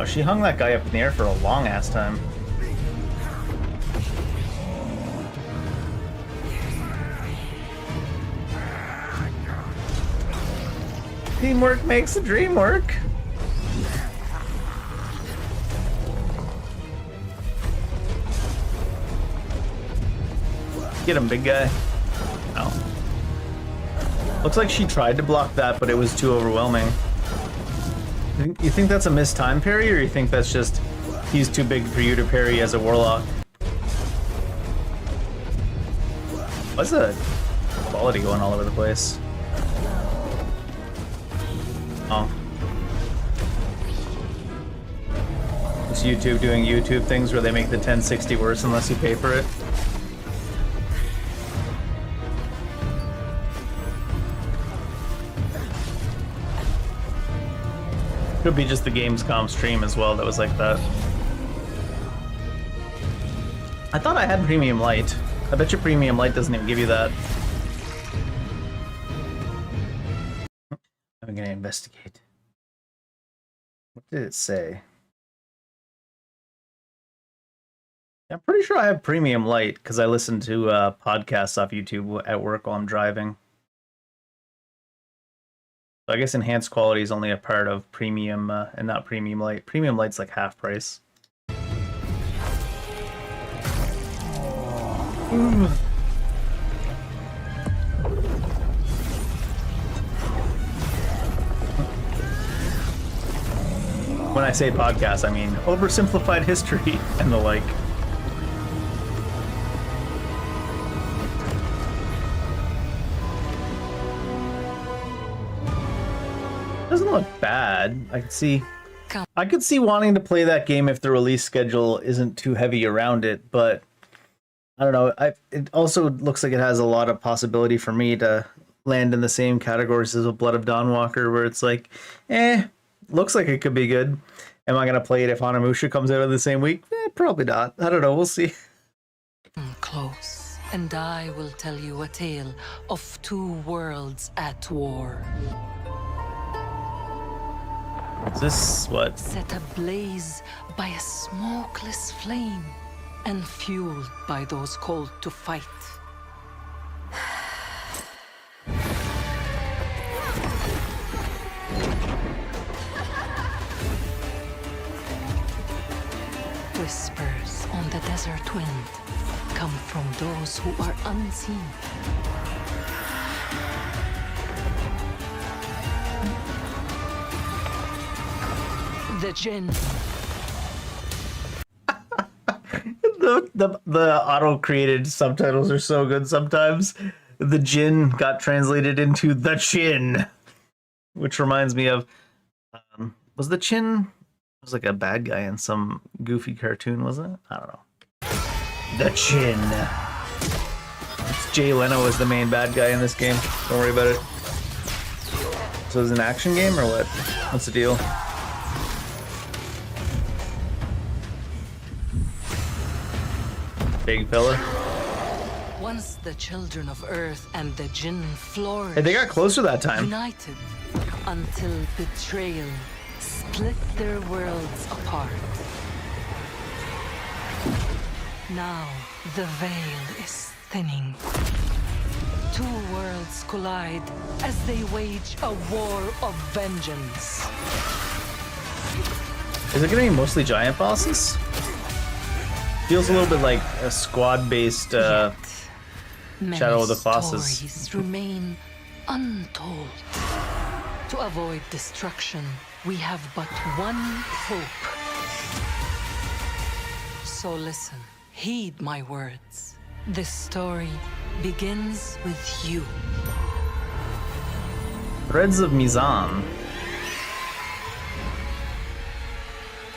Oh, she hung that guy up in the air for a long ass time. Teamwork makes the dream work. Get him, big guy. Oh. Looks like she tried to block that, but it was too overwhelming. You think that's a missed time parry, or you think that's just he's too big for you to parry as a Warlock? What's the quality going all over the place? Oh. It's YouTube doing YouTube things where they make the 1060 worse unless you pay for it. Could be just the Gamescom stream as well that was like that. I thought I had Premium Light. I bet you Premium Light doesn't even give you that. I'm gonna investigate. What did it say? I'm pretty sure I have Premium Light because I listen to podcasts off YouTube at work while I'm driving. So I guess enhanced quality is only a part of Premium and not Premium Light. Premium Light's like half price. Ooh. When I say podcast, I mean oversimplified history and the like. Doesn't look bad. I could see wanting to play that game if the release schedule isn't too heavy around it, but I don't know. It also looks like it has a lot of possibility for me to land in the same categories as a Blood of Dawnwalker, where it's like, looks like it could be good. Am I gonna play it if Hanamusha comes out in the same week? Probably not. I don't know. We'll see. Close, and I will tell you a tale of two worlds at war. Is this what? Set ablaze by a smokeless flame and fueled by those called to fight. Whispers on the desert wind come from those who are unseen. The Jinn. the auto-created subtitles are so good sometimes. The Jinn got translated into the Chin, which reminds me of was the Chin was like a bad guy in some goofy cartoon, wasn't it? I don't know. The Chin. It's Jay Leno as the main bad guy in this game. Don't worry about it. So is it an action game or what? What's the deal? Big fella. Once the children of Earth and the Jinn flourished. Hey, they got closer that time. United until betrayal split their worlds apart. Now the veil is thinning. Two worlds collide as they wage a war of vengeance. Is it gonna be mostly giant bosses? Feels a little bit like a squad-based Shadow of the Colossus. Stories remain untold. To avoid destruction, we have but one hope. So listen, heed my words. This story begins with you. Threads of Mizan.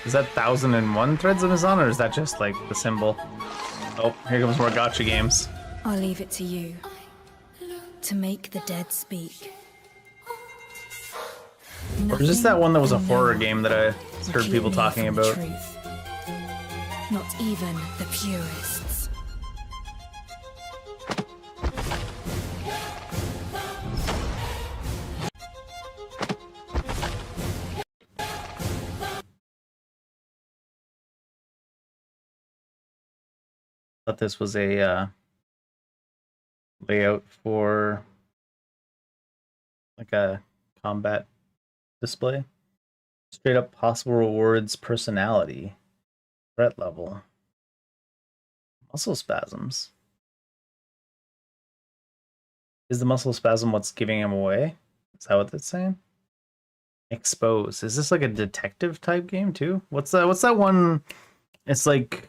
Is that 1001 Threads of Mizan, or is that just like the symbol? Oh, here comes more gacha games. I'll leave it to you to make the dead speak. Or is this that one that was a horror game that I heard people talking about? Not even the purists. Thought this was a layout for like a combat display. Straight up possible rewards, personality, threat level, muscle spasms. Is the muscle spasm what's giving him away? Is that what that's saying? Expose. Is this like a detective type game too? What's that one? It's like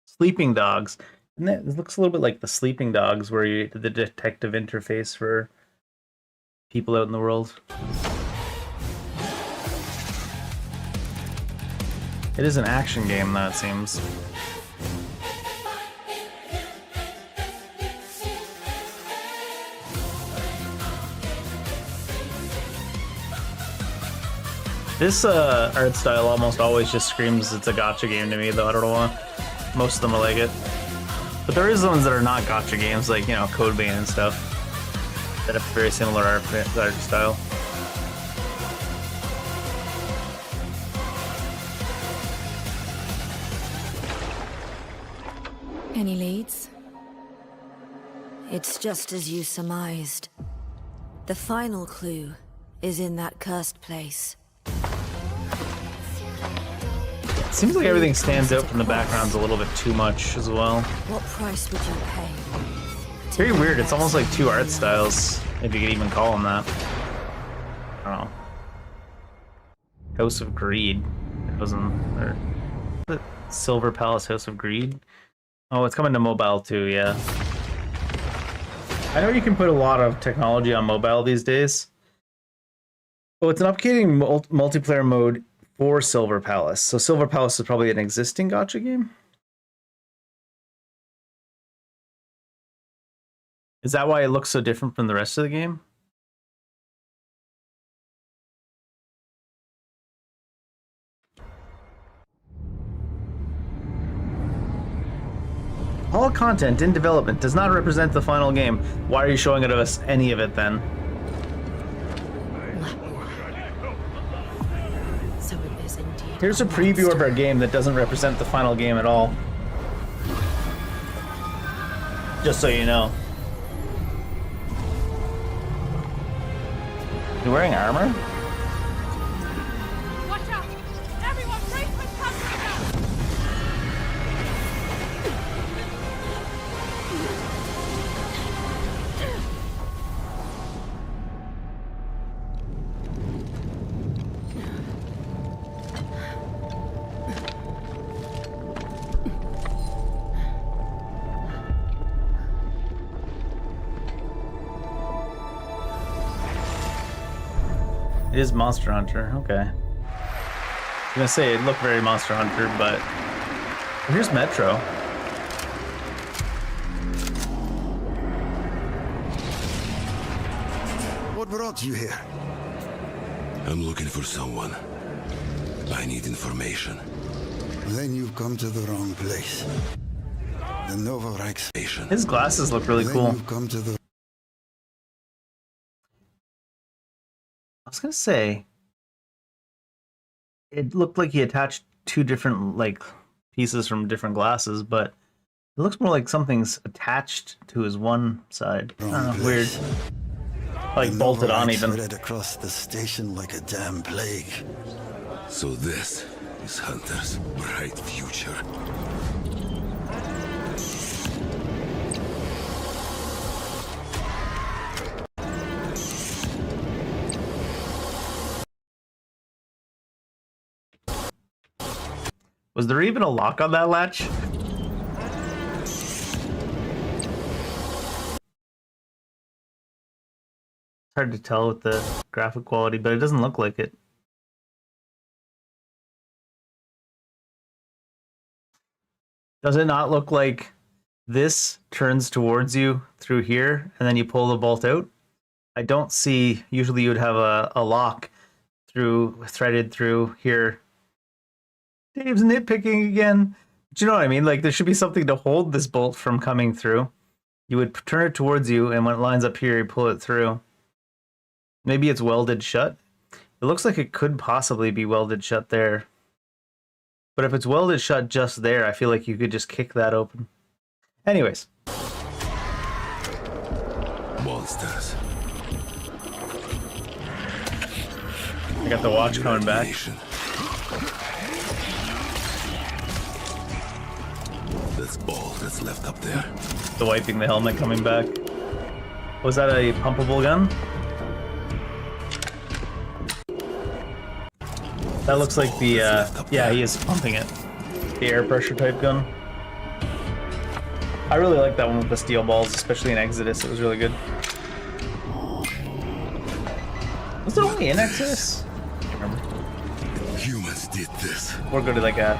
Sleeping Dogs. Isn't it? It looks a little bit like the Sleeping Dogs, where you the detective interface for people out in the world. It is an action game, though, it seems. This art style almost always just screams it's a gacha game to me, though. I don't know why. Most of them are like it. But there is ones that are not gacha games, like, you know, Code Vein and stuff, that have very similar art style. Any leads? It's just as you surmised. The final clue is in that cursed place. Seems like everything stands out from the backgrounds a little bit too much as well. What price would you pay? It's very weird. It's almost like two art styles, if you could even call them that. I don't know. House of Greed. It wasn't. Or, the Silver Palace House of Greed. Oh, it's coming to mobile too, yeah. I know you can put a lot of technology on mobile these days. Oh, it's an updating multiplayer mode for Silver Palace. So Silver Palace is probably an existing gacha game? Is that why it looks so different from the rest of the game? All content in development does not represent the final game. Why are you showing it us any of it then? So it is indeed. Here's a preview of our game that doesn't represent the final game at all. Just so you know. You wearing armor? Watch out! Everyone, brace for coming! It is Monster Hunter, okay. I was gonna say it looked very Monster Hunter, but here's Metro. What brought you here? I'm looking for someone. I need information. Then you've come to the wrong place. The Nova Reich station. His glasses look really cool. You've come to the... I was gonna say it looked like he attached two different like pieces from different glasses, but it looks more like something's attached to his one side. I don't know, weird. Like bolted on even. Spread across the station like a damn plague. So this is Hunter's bright future. Was there even a lock on that latch? It's hard to tell with the graphic quality, but it doesn't look like it. Does it not look like this turns towards you through here and then you pull the bolt out? I don't see. Usually, you'd have a lock threaded through here. Dave's nitpicking again. Do you know what I mean? Like, there should be something to hold this bolt from coming through. You would turn it towards you, and when it lines up here, you pull it through. Maybe it's welded shut. It looks like it could possibly be welded shut there. But if it's welded shut just there, I feel like you could just kick that open. Anyways. Monsters. I got the watch coming back. That's all that's left up there. The wiping the helmet coming back. Was that a pumpable gun? That looks like the, yeah, he is pumping it. The air pressure type gun. I really like that one with the steel balls, especially in Exodus. It was really good. Was it only in Exodus? I can't remember. Humans did this. We're good at like that.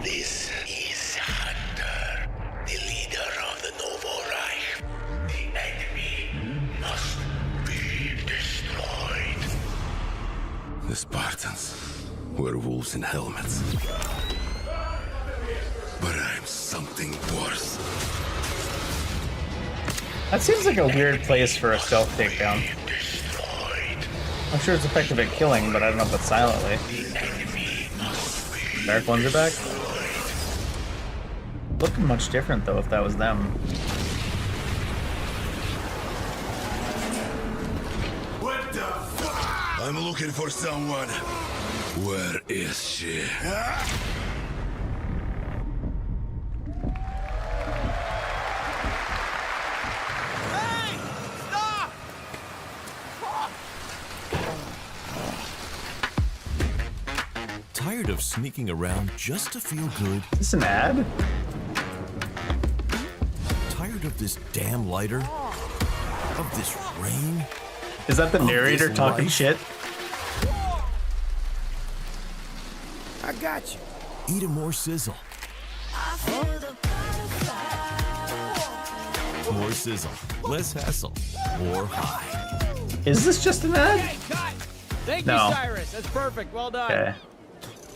This is Hunter, the leader of the Novo Reich. The enemy must be destroyed. The Spartans were wolves in helmets. But I'm something worse. That seems like a weird place for a stealth takedown. I'm sure it's effective at killing, but I don't know if it's silently. Dark ones are back. Looking much different though if that was them. What the fuck? I'm looking for someone. Where is she? Tired of sneaking around just to feel good? Is this an ad? Tired of this damn lighter? Of this rain? Is that the narrator talking shit? I got you. Eat a more sizzle. More sizzle, less hassle, more high. Is this just an ad? Thank No. you, Cyrus. That's perfect. Well done. Okay.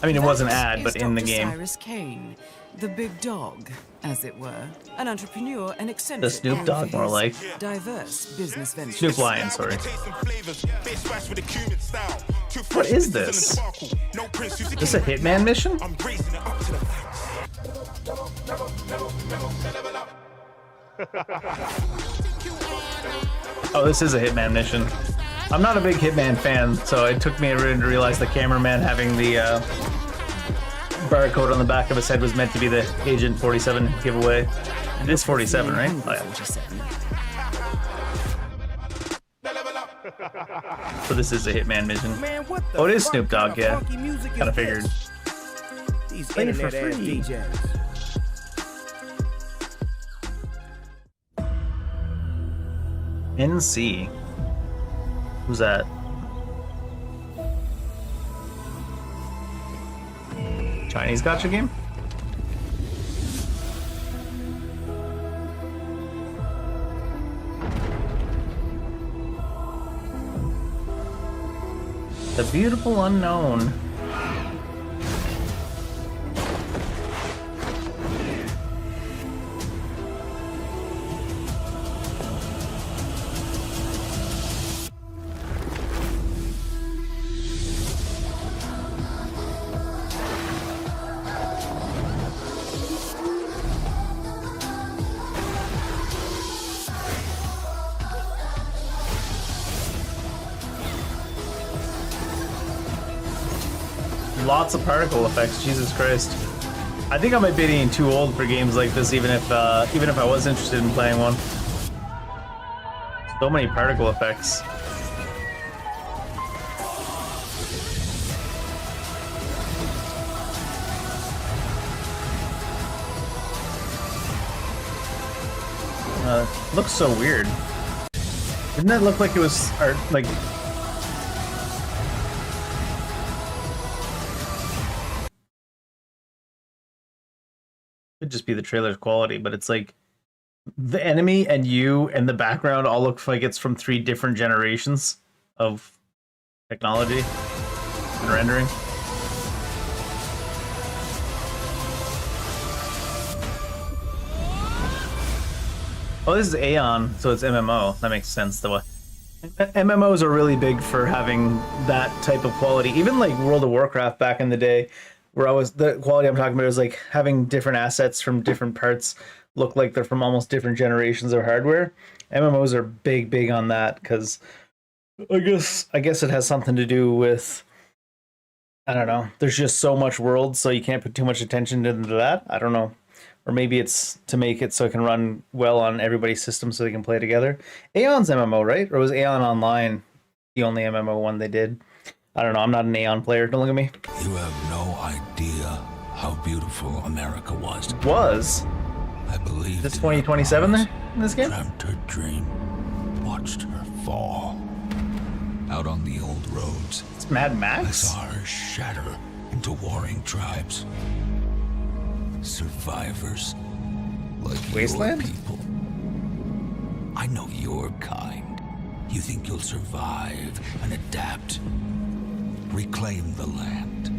I mean, it was an ad, but in the game. Cyrus Kane, the big dog, as it were, an entrepreneur and eccentric. The Snoop Dogg, more like. Diverse business ventures. Snoop Lion, sorry. What is this? Is this a Hitman mission? Oh, this is a Hitman mission. I'm not a big Hitman fan, so it took me a minute to realize the cameraman having the barcode on the back of his head was meant to be the Agent 47 giveaway. It is 47, right? Oh, yeah. So this is a Hitman mission. Oh, it is Snoop Dogg, yeah. Kind of figured. Play it for free. NC. Who's that? Chinese gacha game? The Beautiful Unknown. Lots of particle effects, Jesus Christ. I think I might be getting too old for games like this, even if I was interested in playing one. So many particle effects. Looks so weird. Didn't that look like it was, or like? It just be the trailer's quality, but it's like the enemy and you and the background all look like it's from 3 different generations of technology and rendering. Oh, this is Aeon, so it's MMO. That makes sense. MMOs are really big for having that type of quality. Even like World of Warcraft back in the day, where the quality I'm talking about is like having different assets from different parts look like they're from almost different generations of hardware. MMOs are big on that because I guess it has something to do with, I don't know, there's just so much world, so you can't put too much attention into that. I don't know. Or maybe it's to make it so it can run well on everybody's system so they can play together. Aeon's MMO, right? Or was Aeon Online the only MMO one they did? I don't know. I'm not an Aeon player. Don't look at me. You have no idea how beautiful America was. I believe. Is 2027 there in this game? Dreamt her dream, watched her fall. Out on the old roads. It's Mad Max? I saw her shatter into warring tribes. Survivors like Wasteland? Your people. I know your kind. You think you'll survive and adapt. Reclaim the land.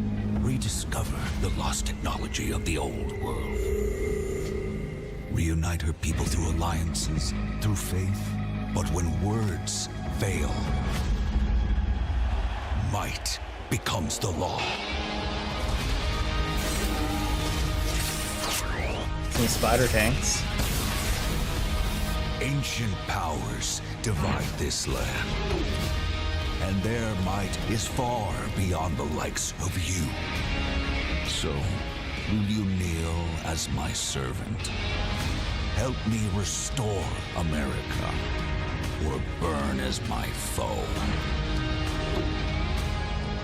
Rediscover the lost technology of the old world. Reunite her people through alliances, through faith. But when words fail, might becomes the law. Some spider tanks. Ancient powers divide this land, and their might is far beyond the likes of you. So, will you kneel as my servant? Help me restore America, or burn as my foe?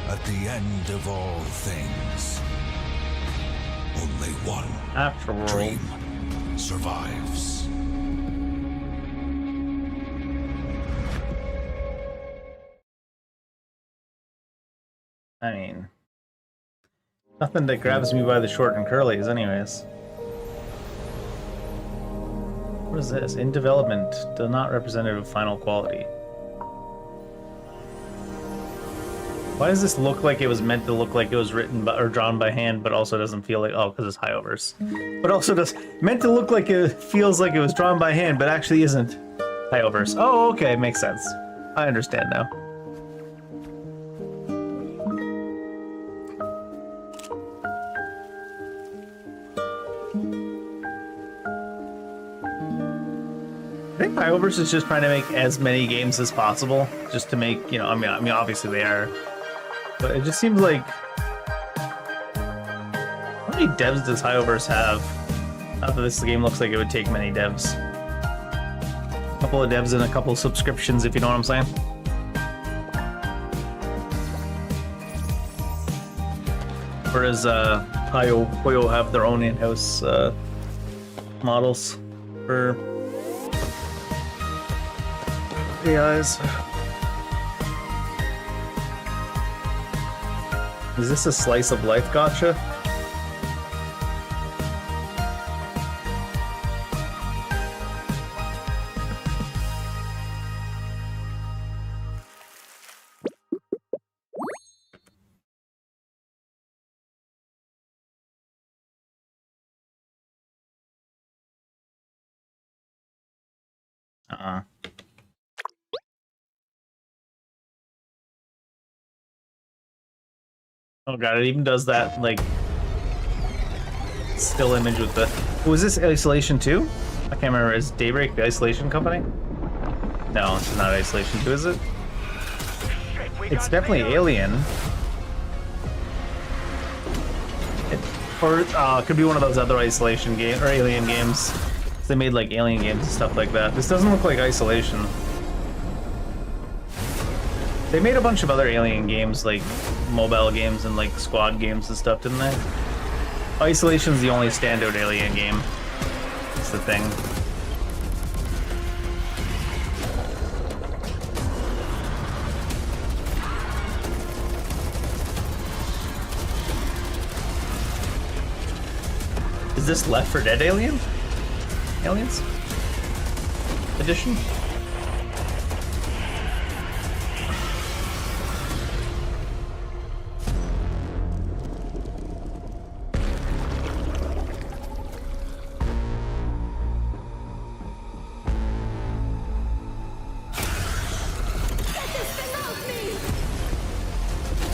At the end of all things, only one dream survives. I mean, nothing that grabs me by the short and curlies anyways. What is this? In development, does not representative of final quality. Why does this look like it was meant to look like it was written by, or drawn by hand, but also doesn't feel like, oh, because it's high overs. But also meant to look like it feels like it was drawn by hand, but actually isn't high overs. Oh, okay, makes sense. I understand now. I think high overs is just trying to make as many games as possible, just to make, you know, I mean, obviously they are. But it just seems like... How many devs does Highovers have? Not that this game looks like it would take many devs. A couple of devs and a couple of subscriptions, if you know what I'm saying. Whereas Hoyo have their own in-house models for AIs. Is this a slice of life gotcha? Oh god, it even does that, like, still image with the... Was this Isolation 2? I can't remember. Is Daybreak the Isolation company? No, it's not Isolation 2, is it? It's definitely Alien. It could be one of those other Isolation game or Alien games. They made like Alien games and stuff like that. This doesn't look like Isolation. They made a bunch of other Alien games, like mobile games and like squad games and stuff, didn't they? Isolation's the only standout Alien game. That's the thing. Is this Left 4 Dead Aliens edition?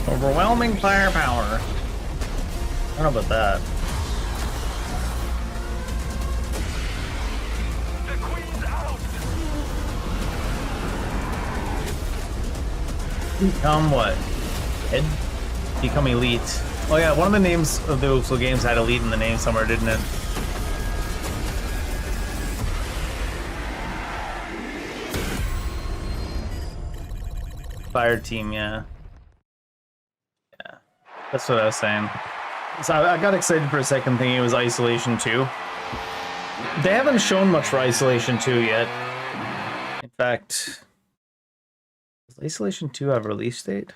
Overwhelming firepower. I don't know about that. Become what? Ed? Become elite. Oh yeah, one of the names of those games had elite in the name somewhere, didn't it? Fire team, yeah. Yeah. That's what I was saying. So I got excited for a second thinking it was Isolation 2. They haven't shown much for Isolation 2 yet. In fact, does Isolation 2 have a release date?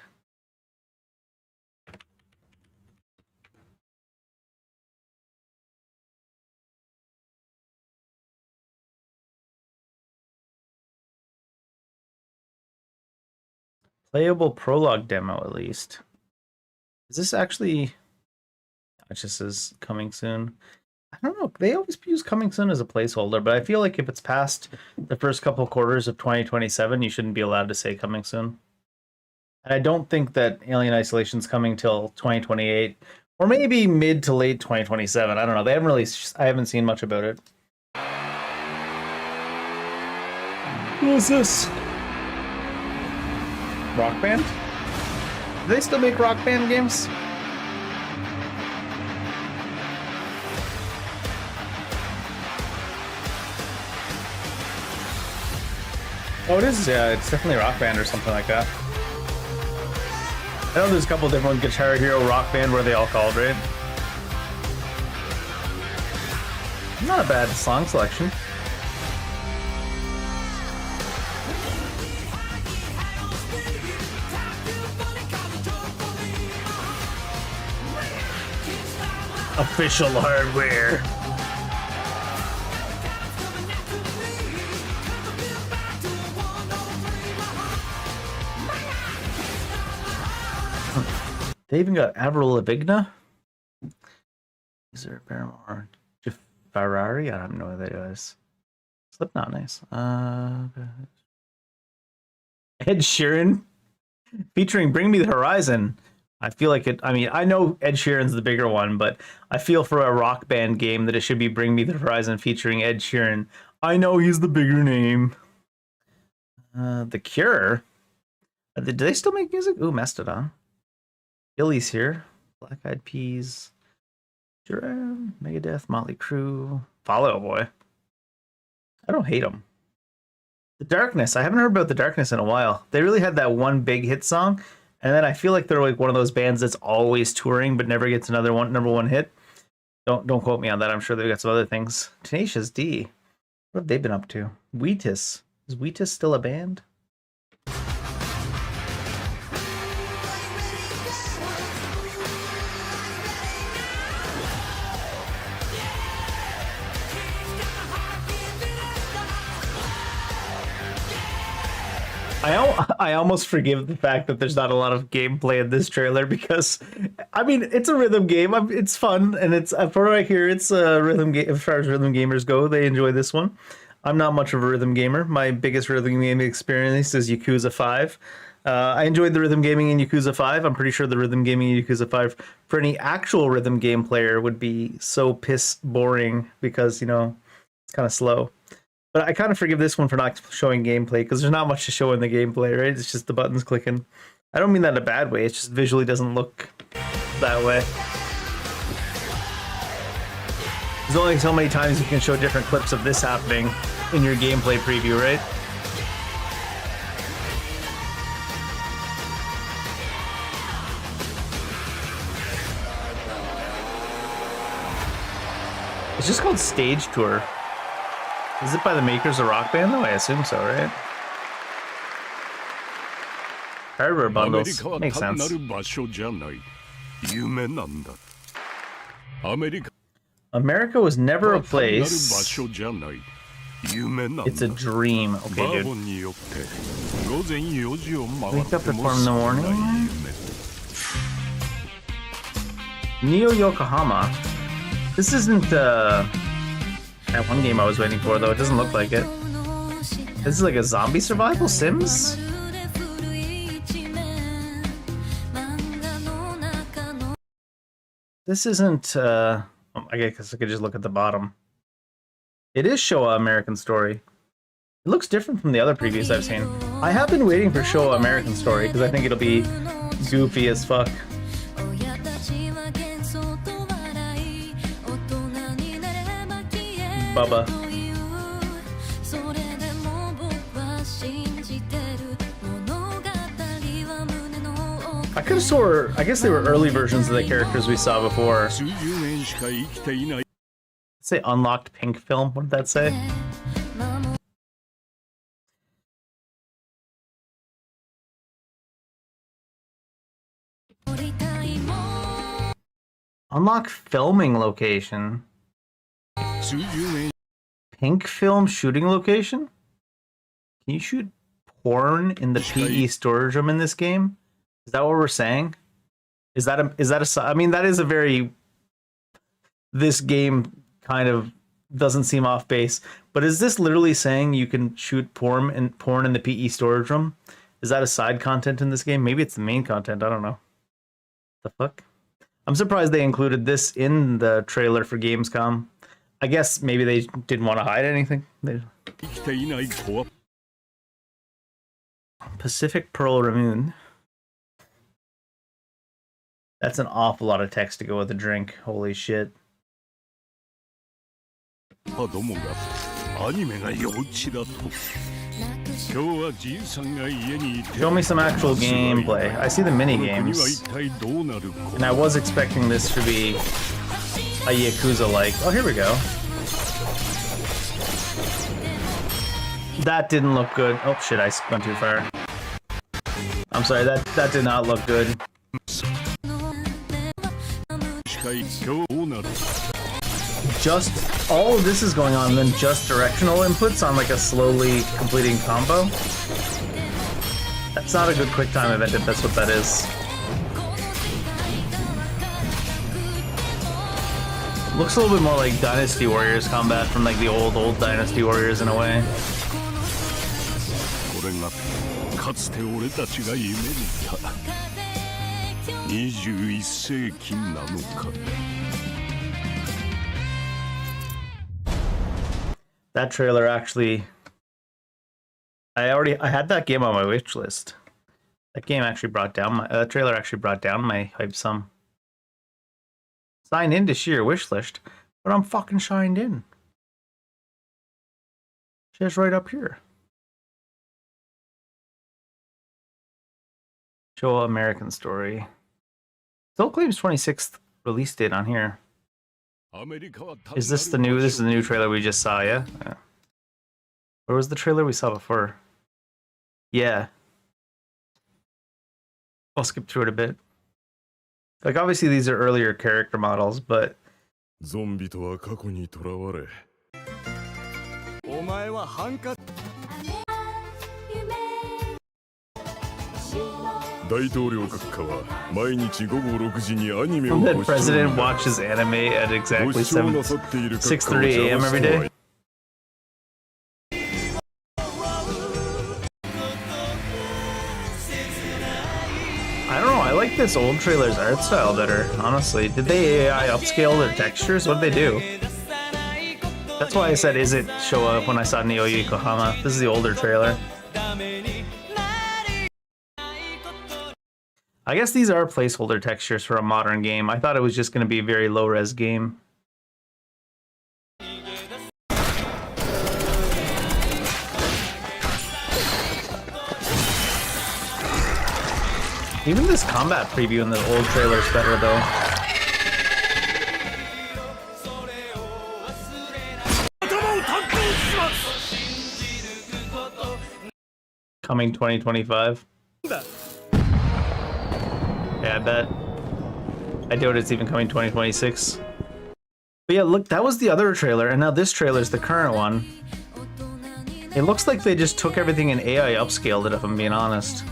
Playable prologue demo, at least. Is this actually... It just says coming soon. I don't know. They always use coming soon as a placeholder, but I feel like if it's past the first couple quarters of 2027, you shouldn't be allowed to say coming soon. And I don't think that Alien Isolation's coming till 2028, or maybe mid to late 2027. I don't know. They haven't really... I haven't seen much about it. Who is this? Rock Band? Do they still make Rock Band games? Oh, it is. Yeah, it's definitely Rock Band or something like that. I know there's a couple different Guitar Hero, Rock Band, where they all called, right? Not a bad song selection. Official hardware. They even got Avril Lavigne. Is there Paramore? Ferrari? I don't know what that is. Slipknot, nice. Ed Sheeran featuring Bring Me the Horizon. I feel like it. I mean, I know Ed Sheeran's the bigger one, but I feel for a Rock Band game that it should be Bring Me the Horizon featuring Ed Sheeran. I know he's the bigger name. The Cure. Do they still make music? Ooh, Mastodon. Billy's here. Black Eyed Peas. Duran, Megadeth, Motley Crue. Fall Out Boy. I don't hate them. The Darkness. I haven't heard about The Darkness in a while. They really had that one big hit song, and then I feel like they're like one of those bands that's always touring but never gets another number one hit. Don't quote me on that. I'm sure they've got some other things. Tenacious D. What have they been up to? Wheatus. Is Wheatus still a band? I almost forgive the fact that there's not a lot of gameplay in this trailer because, I mean, it's a rhythm game. It's fun, and it's, from what I hear, it's a rhythm game. As far as rhythm gamers go, they enjoy this one. I'm not much of a rhythm gamer. My biggest rhythm gaming experience is Yakuza 5. I enjoyed the rhythm gaming in Yakuza 5. I'm pretty sure the rhythm gaming in Yakuza 5 for any actual rhythm game player would be so piss boring because, you know, it's kind of slow. But I kind of forgive this one for not showing gameplay because there's not much to show in the gameplay, right? It's just the buttons clicking. I don't mean that in a bad way. It's just visually doesn't look that way. There's only so many times you can show different clips of this happening in your gameplay preview, right? It's just called Stage Tour. Is it by the makers of Rock Band though? I assume so, right? Hardware bundles. Makes sense. America was never a place. It's a dream. Okay, dude. Wake up to perform in the morning. Neo Yokohama. This isn't that one game I was waiting for, though. It doesn't look like it. This is like a zombie survival Sims? This isn't, I guess I could just look at the bottom. It is Showa American Story. It looks different from the other previews I've seen. I have been waiting for Showa American Story because I think it'll be goofy as fuck. Bubba. I could have swore, I guess they were early versions of the characters we saw before. Say unlocked pink film, what did that say? Unlock filming location. Pink film shooting location? Can you shoot porn in the PE storage room in this game? Is that what we're saying? Is that a I mean, that is a very, this game kind of doesn't seem off base, but is this literally saying you can shoot porn in the PE storage room? Is that a side content in this game? Maybe it's the main content, I don't know. The fuck? I'm surprised they included this in the trailer for Gamescom. I guess maybe they didn't want to hide anything. Pacific Pearl Ramune. That's an awful lot of text to go with a drink. Holy shit. Show me some actual gameplay. I see the mini games. And I was expecting this to be a Yakuza-like. Oh, here we go. That didn't look good. Oh shit, I went too far. I'm sorry, that did not look good. Just all of this is going on, and then just directional inputs on like a slowly completing combo. That's not a good quick time event if that's what that is. Looks a little bit more like Dynasty Warriors combat from like the old Dynasty Warriors in a way. That trailer actually, I had that game on my wish list. That game actually brought down my trailer actually brought down my hype some. Sign in to share your wish list, but I'm fucking signed in. Just right up here. Show American Story. Still claims 26th release date on here. Is this the new? This is the new trailer we just saw, yeah? Where was the trailer we saw before? Yeah. I'll skip through it a bit. Like, obviously these are earlier character models, but... 大統領閣下は毎日午後6時にアニメを The president watches anime at exactly 6:30 a.m. every day. I don't know, I like this old trailer's art style better, honestly. Did they AI upscale their textures? What did they do? That's why I said, is it show up when I saw Neo Yokohama? This is the older trailer. I guess these are placeholder textures for a modern game. I thought it was just going to be a very low-res game. Even this combat preview in the old trailer is better, though. Coming 2025. Yeah, I bet. I doubt it's even coming 2026. But yeah, look, that was the other trailer, and now this trailer is the current one. It looks like they just took everything and AI upscaled it, if I'm being honest.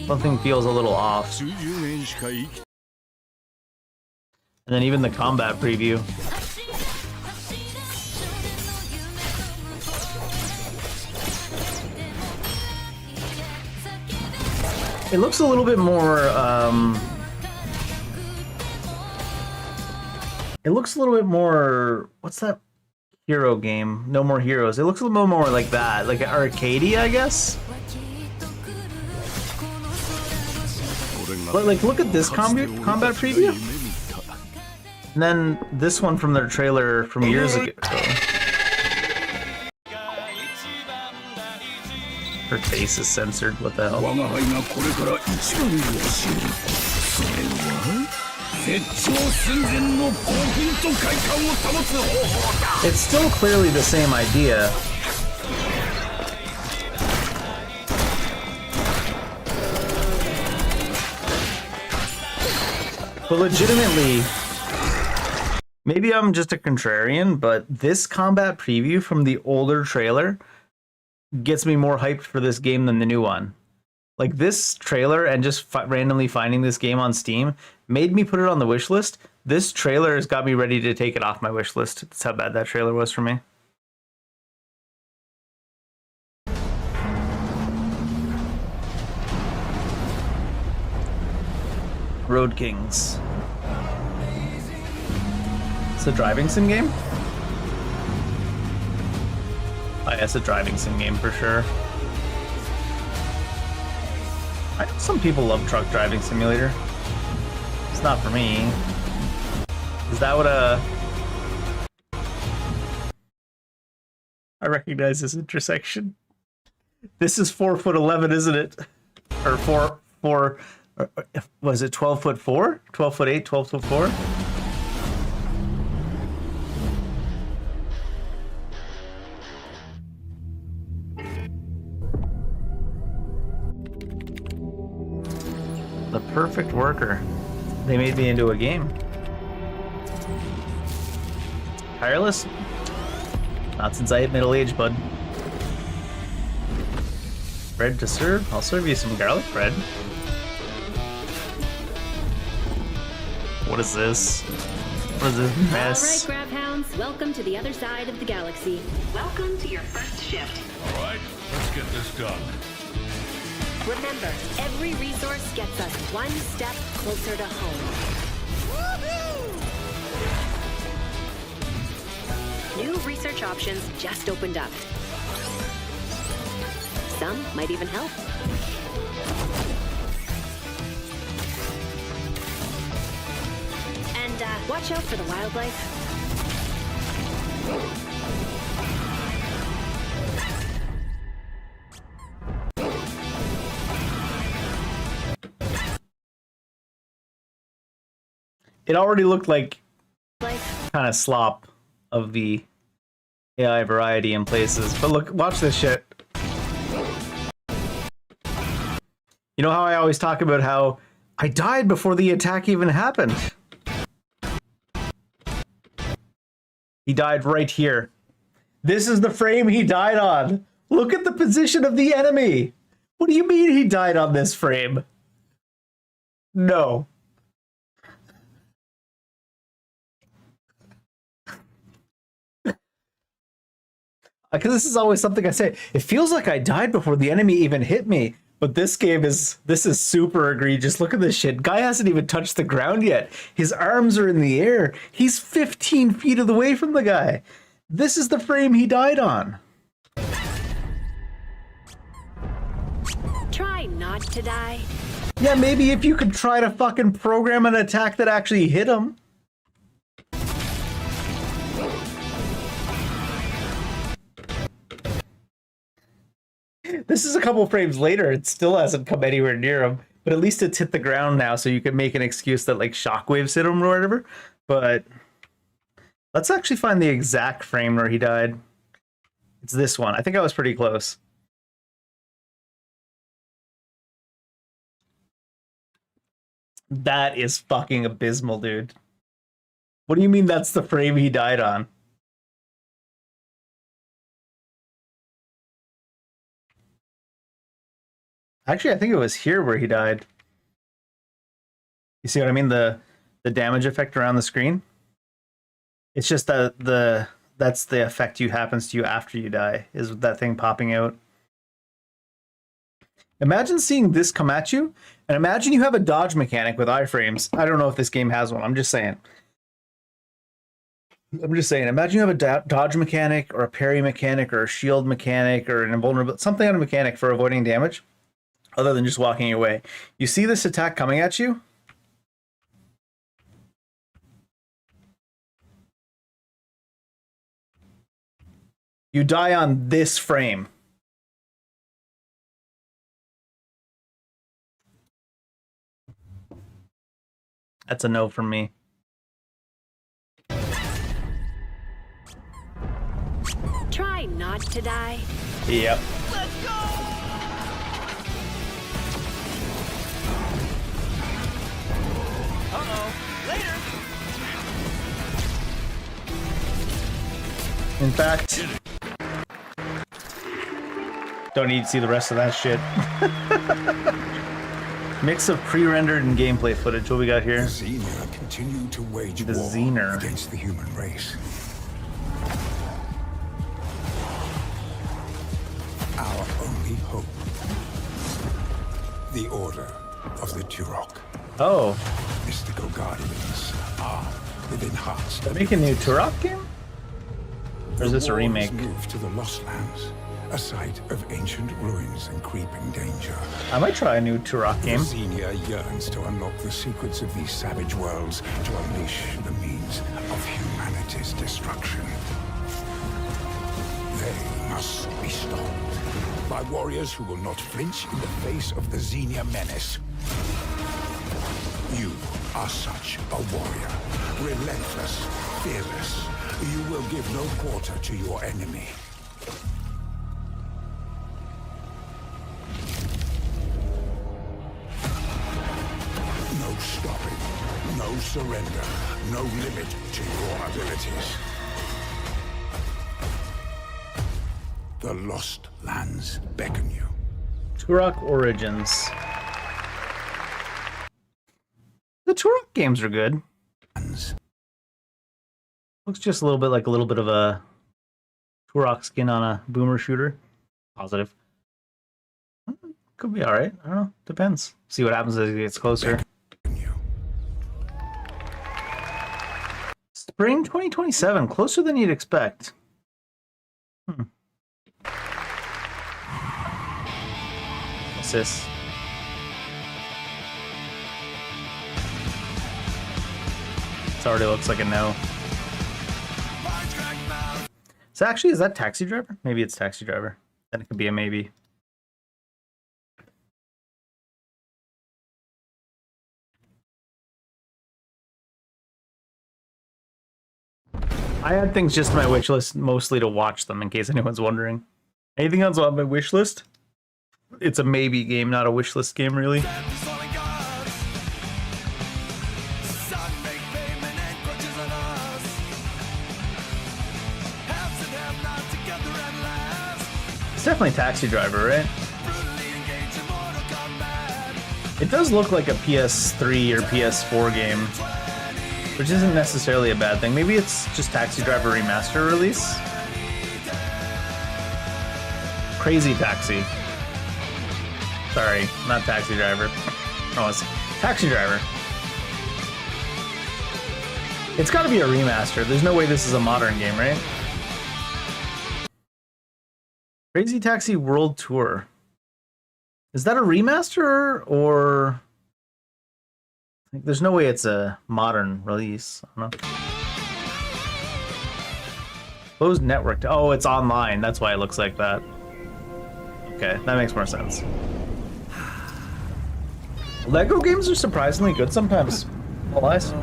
Something feels a little off. And then even the combat preview. It looks a little bit more, it looks a little bit more, what's that hero game? No More Heroes. It looks a little bit more like that, like arcadey, I guess? But like, look at this combat preview. And then this one from their trailer from years ago. Her face is censored, what the hell? It's still clearly the same idea. But legitimately, maybe I'm just a contrarian, but this combat preview from the older trailer gets me more hyped for this game than the new one. Like, this trailer and just randomly finding this game on Steam made me put it on the wish list. This trailer has got me ready to take it off my wish list. That's how bad that trailer was for me. Road Kings. It's a driving sim game? I guess a driving sim game for sure. I know some people love Truck Driving Simulator. It's not for me. Is that what I recognize this intersection. This is 4'11", isn't it? Or four. Was it 12'4"? 12'8", 12'4"? The perfect worker. They made me into a game. Tireless? Not since I hit middle age, bud. Bread to serve? I'll serve you some garlic bread. What is this? What is this mess? All right, Grabhounds, welcome to the other side of the galaxy. Welcome to your first shift. All right, let's get this done. Remember, every resource gets us one step closer to home. New research options just opened up. Some might even help. And watch out for the wildlife. It already looked like kind of slop of the AI variety in places. But look, watch this shit. You know how I always talk about how I died before the attack even happened? He died right here. This is the frame he died on. Look at the position of the enemy. What do you mean he died on this frame? No. Because this is always something I say. It feels like I died before the enemy even hit me. But this game is, this is super egregious. Look at this shit. Guy hasn't even touched the ground yet. His arms are in the air. He's 15 feet away from the guy. This is the frame he died on. Try not to die. Yeah, maybe if you could try to fucking program an attack that actually hit him. This is a couple frames later. It still hasn't come anywhere near him. But at least it's hit the ground now, so you can make an excuse that, like, shockwaves hit him or whatever. But let's actually find the exact frame where he died. It's this one. I think I was pretty close. That is fucking abysmal, dude. What do you mean that's the frame he died on? Actually, I think it was here where he died. You see what I mean? The damage effect around the screen? It's just that that's the effect happens to you after you die, is that thing popping out. Imagine seeing this come at you, and imagine you have a dodge mechanic with iframes. I don't know if this game has one. I'm just saying. Imagine you have a dodge mechanic, or a parry mechanic, or a shield mechanic, or an invulnerable, something on a mechanic for avoiding damage, other than just walking away. You see this attack coming at you? You die on this frame. That's a no from me. Try not to die. Yep. Let's go! Uh-oh. Later! In fact, don't need to see the rest of that shit. Mix of pre-rendered and gameplay footage. What we got here? The Xenia continue to wage the war Xener against the human race. Our only hope. The Order of the Turok. Oh. Mystical guardians are within hearts. Did they make a new Turok game? Or is this a remake? Move to the Lost Lands, a site of ancient ruins and creeping danger. I might try a new Turok game. The Xenia yearns to unlock the secrets of these savage worlds to unleash the means of humanity's destruction. They must be stopped by warriors who will not flinch in the face of the Xenia menace. You are such a warrior, relentless, fearless. You will give no quarter to your enemy. No stopping, no surrender, no limit to your abilities. The Lost Lands beckon you. Turok Origins. The Turok games are good. Looks just a little bit like a little bit of a Turok skin on a boomer shooter. Positive. Could be alright. I don't know. Depends. See what happens as it gets closer. Spring 2027. Closer than you'd expect. What's this? It already looks like a no. So actually, is that Taxi Driver? Maybe it's Taxi Driver. Then it could be a maybe. I add things just to my wish list mostly to watch them, in case anyone's wondering. Anything else on my wish list? It's a maybe game, not a wish list game, really. It's definitely Taxi Driver, right? It does look like a PS3 or PS4 game, which isn't necessarily a bad thing. Maybe it's just Taxi Driver Remaster release. Crazy Taxi. Sorry, not Taxi Driver. Oh, it's Taxi Driver. It's gotta be a remaster. There's no way this is a modern game, right? Crazy Taxi World Tour. Is that a remaster or... Like, there's no way it's a modern release. I don't know. Closed network. Oh, it's online. That's why it looks like that. Okay, that makes more sense. Lego games are surprisingly good sometimes. No lies.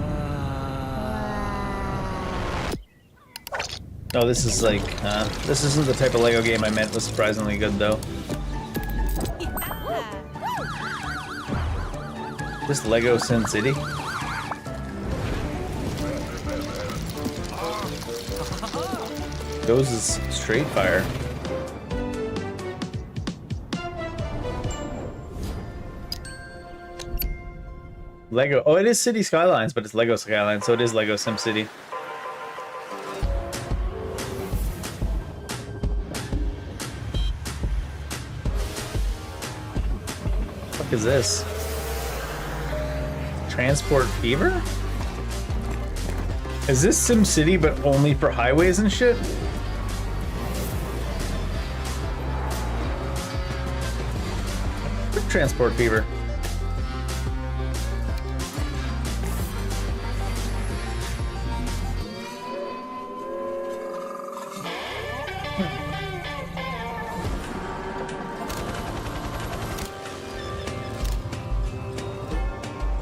Oh, this is like, this isn't the type of Lego game I meant was surprisingly good, though. This Lego Sin City? Those is straight fire. Lego. Oh, it is City Skylines, but it's Lego Skylines, so it is Lego SimCity. What the fuck is this? Transport Fever? Is this SimCity but only for highways and shit? Transport Fever.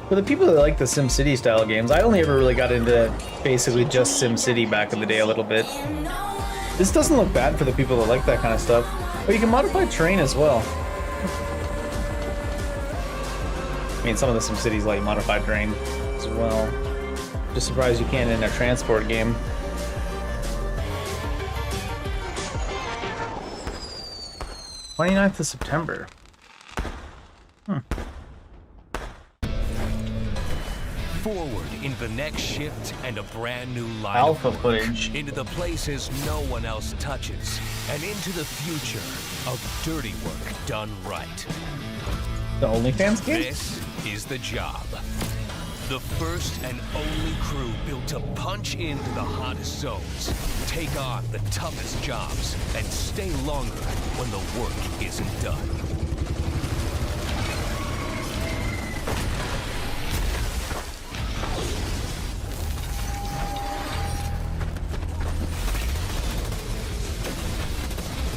For the people that like the SimCity style games, I only ever really got into basically just SimCity back in the day a little bit. This doesn't look bad for the people that like that kind of stuff. But you can modify terrain as well. I mean, some of the SimCities let you modify terrain as well. Just surprised you can't in a transport game. "29th of September. Forward into the next shift and a brand new line Alpha of work, footage. into the places no one else touches, and into the future of dirty work done right. The OnlyFans game? This is the job. The first and only crew built to punch into the hottest zones, take on the toughest jobs, and stay longer when the work isn't done.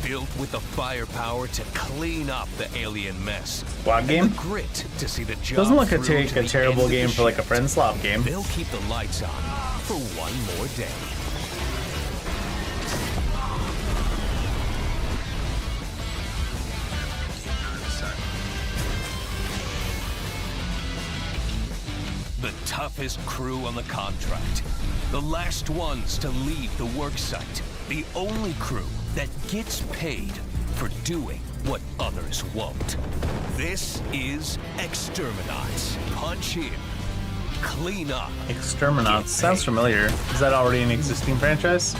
Built with the firepower to clean up the alien mess. Squad game? And the grit to see the job Doesn't look through to a the terrible end of game the for like a shift. friend slop game. They'll keep the lights on for one more day. The toughest crew on the contract. The last ones to leave the work site. The only crew that gets paid for doing what others won't. This is Exterminats. Punch in. Clean up. Exterminats. Sounds familiar. Is that already an existing franchise?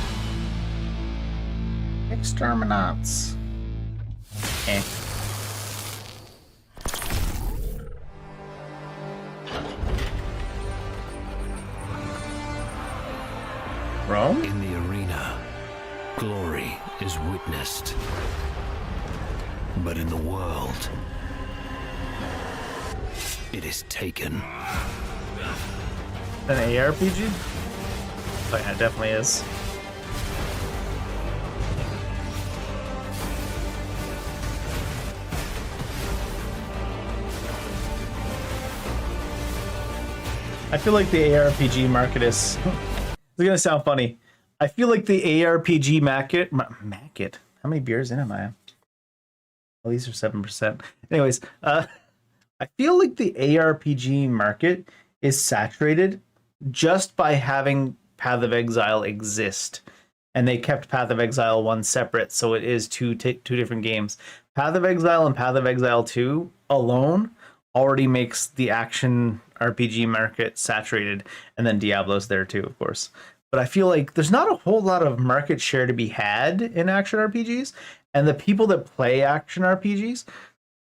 Exterminats. Eh. Rome? In the arena, glory is witnessed. But in the world, it is taken. An ARPG? Oh yeah, it definitely is. I feel like the ARPG market is... It's gonna sound funny. I feel like the ARPG market... How many beers in am I? Well, these are 7%. Anyways, I feel like the ARPG market is saturated just by having Path of Exile exist. And they kept Path of Exile 1 separate, so it is two different games. Path of Exile and Path of Exile 2 alone already makes the action RPG market saturated, and then Diablo's there too, of course. But I feel like there's not a whole lot of market share to be had in action RPGs, and the people that play action RPGs,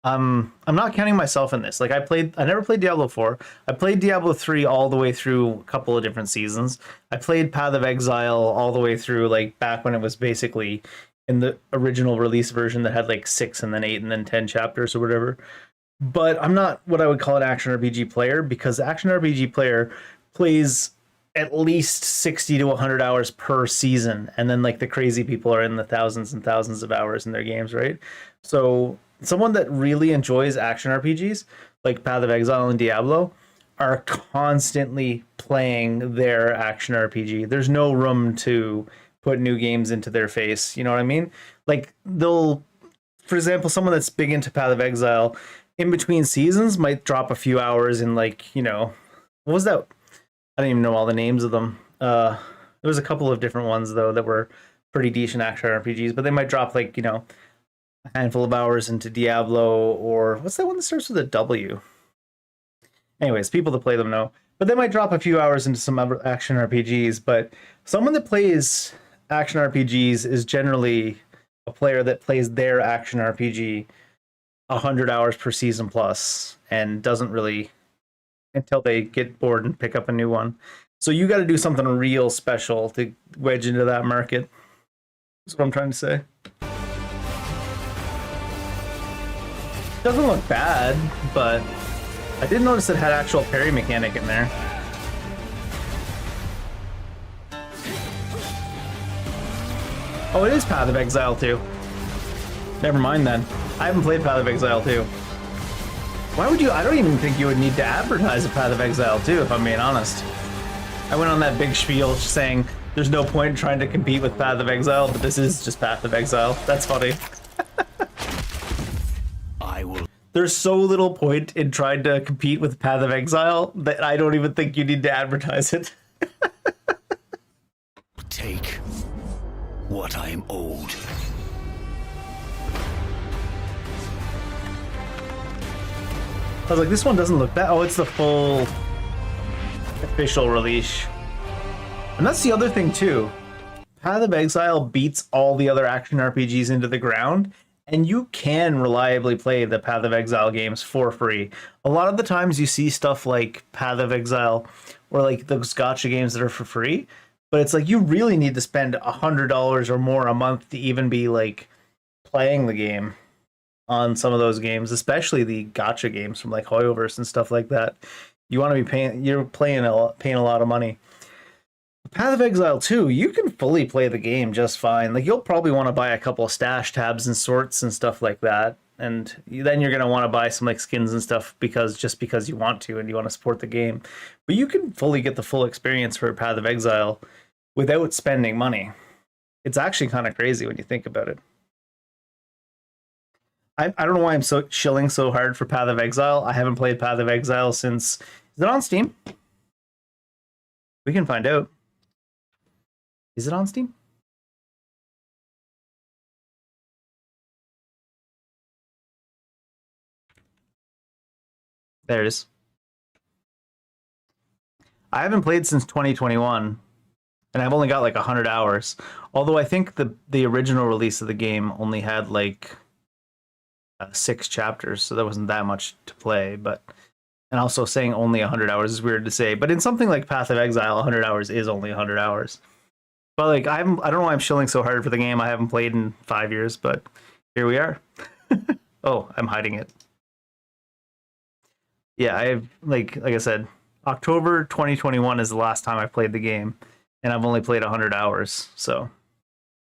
I'm not counting myself in this. Like I never played Diablo 4. I played Diablo 3 all the way through a couple of different seasons. I played Path of Exile all the way through, like back when it was basically in the original release version that had like 6 and then 8 and then 10 chapters or whatever. But I'm not what I would call an action RPG player, because the action RPG player plays at least 60 to 100 hours per season, and then like the crazy people are in the thousands and thousands of hours in their games, right? So someone that really enjoys action RPGs like Path of Exile and Diablo are constantly playing their action RPG. There's no room to put new games into their face, you know what I mean? Like they'll, for example, someone that's big into Path of Exile in between seasons might drop a few hours in, like, you know, what was that? I don't even know all the names of them. There was a couple of different ones though that were pretty decent action RPGs, but they might drop like, you know, a handful of hours into Diablo, or what's that one that starts with a W? Anyways, people that play them know. But they might drop a few hours into some other action RPGs, but someone that plays action RPGs is generally a player that plays their action RPG 100 hours per season plus, and doesn't really until they get bored and pick up a new one. So you got to do something real special to wedge into that market. That's what I'm trying to say. Doesn't look bad, but I did notice it had actual parry mechanic in there. Oh, it is Path of Exile 2. Never mind then. I haven't played Path of Exile 2. Why would you? I don't even think you would need to advertise a Path of Exile 2, if I'm being honest. I went on that big spiel saying there's no point in trying to compete with Path of Exile, but this is just Path of Exile. That's funny. There's so little point in trying to compete with Path of Exile that I don't even think you need to advertise it. Take what I am owed. I was like, this one doesn't look bad. Oh, it's the full official release. And that's the other thing too. Path of Exile beats all the other action RPGs into the ground, and you can reliably play the Path of Exile games for free. A lot of the times you see stuff like Path of Exile or like those gacha games that are for free, but it's like you really need to spend $100 or more a month to even be like playing the game on some of those games, especially the gacha games from like Hoyoverse and stuff like that. You want to be paying, you're paying a lot of money. Path of Exile 2, you can fully play the game just fine. Like, you'll probably want to buy a couple of stash tabs and sorts and stuff like that, and then you're going to want to buy some like skins and stuff because you want to and you want to support the game. But you can fully get the full experience for Path of Exile without spending money. It's actually kind of crazy when you think about it. I don't know why I'm so shilling so hard for Path of Exile. I haven't played Path of Exile since... Is it on Steam? We can find out. Is it on Steam? There it is. I haven't played since 2021, and I've only got like 100 hours. Although I think the original release of the game only had like 6 chapters, so there wasn't that much to play. But and also saying only 100 hours is weird to say. But in something like Path of Exile, 100 hours is only 100 hours. But like I don't know why I'm shilling so hard for the game. I haven't played in 5 years, but here we are. Oh, I'm hiding it. Yeah, I've like I said, October 2021 is the last time I played the game, and I've only played 100 hours. So,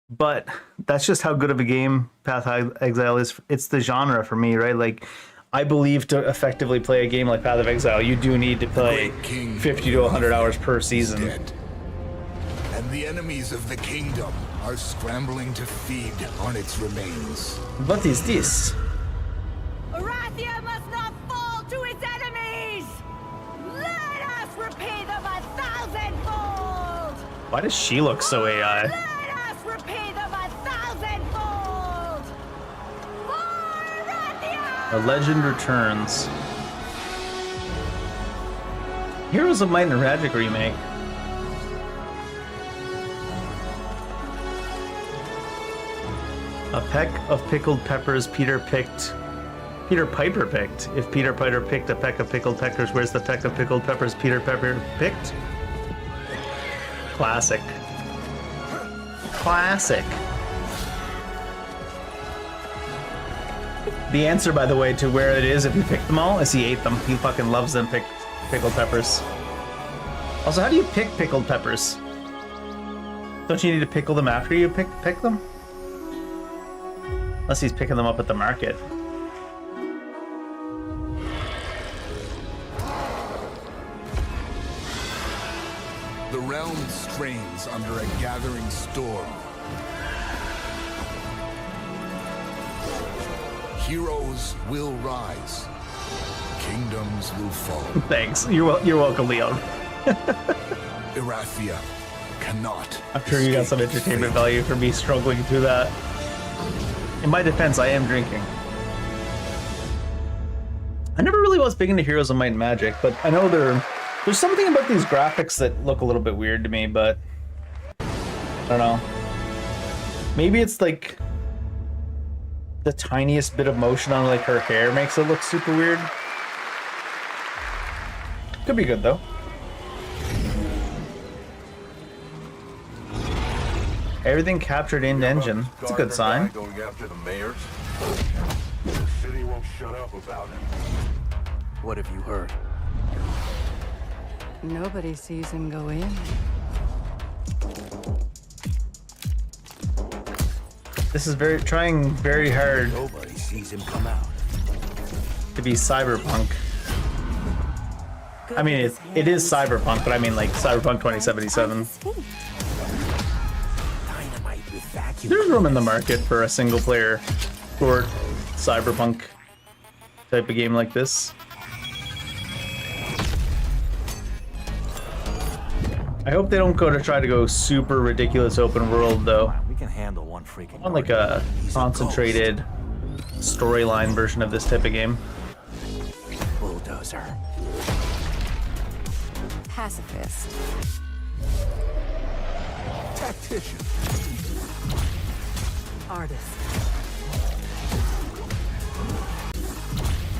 but that's just how good of a game Path of Exile is. It's the genre for me, right? Like, I believe to effectively play a game like Path of Exile, you do need to play 50 to 100 hours per season. And the enemies of the kingdom are scrambling to feed on its remains. What is this? Arathia must not fall to its enemies! Let us repay them 1,000-fold! Why does she look so AI? Let us repay them 1,000-fold! For Arathia! A legend returns. Heroes of Might and Magic remake. A peck of pickled peppers Peter Piper picked. If Peter Piper picked a peck of pickled peppers, where's the peck of pickled peppers Peter Piper picked? Classic. Classic. The answer, by the way, to where it is if you pick them all is he ate them. He fucking loves them pickled peppers. Also, how do you pick pickled peppers? Don't you need to pickle them after you pick them? Unless he's picking them up at the market. The realm strains under a gathering storm. Heroes will rise. Kingdoms will fall. Thanks. You're welcome, Leon. Arathia, cannot. I'm sure you got some entertainment value for me struggling through that. In my defense, I am drinking. I never really was big into Heroes of Might and Magic, but I know there's something about these graphics that look a little bit weird to me, but I don't know. Maybe it's like the tiniest bit of motion on like her hair makes it look super weird. Could be good though. Everything captured in engine. That's a good sign. Going after the mayors. The city won't shut up about it. What have you heard? Nobody sees him go in. This is trying very hard. Nobody sees him come out. To be cyberpunk. I mean, it is cyberpunk, but I mean like Cyberpunk 2077. There's room in the market for a single player short cyberpunk type of game like this. I hope they don't try to go super ridiculous open world though. We can handle one freaking. I want like a concentrated storyline version of this type of game. Bulldozer. Pacifist. Tactician. Artist.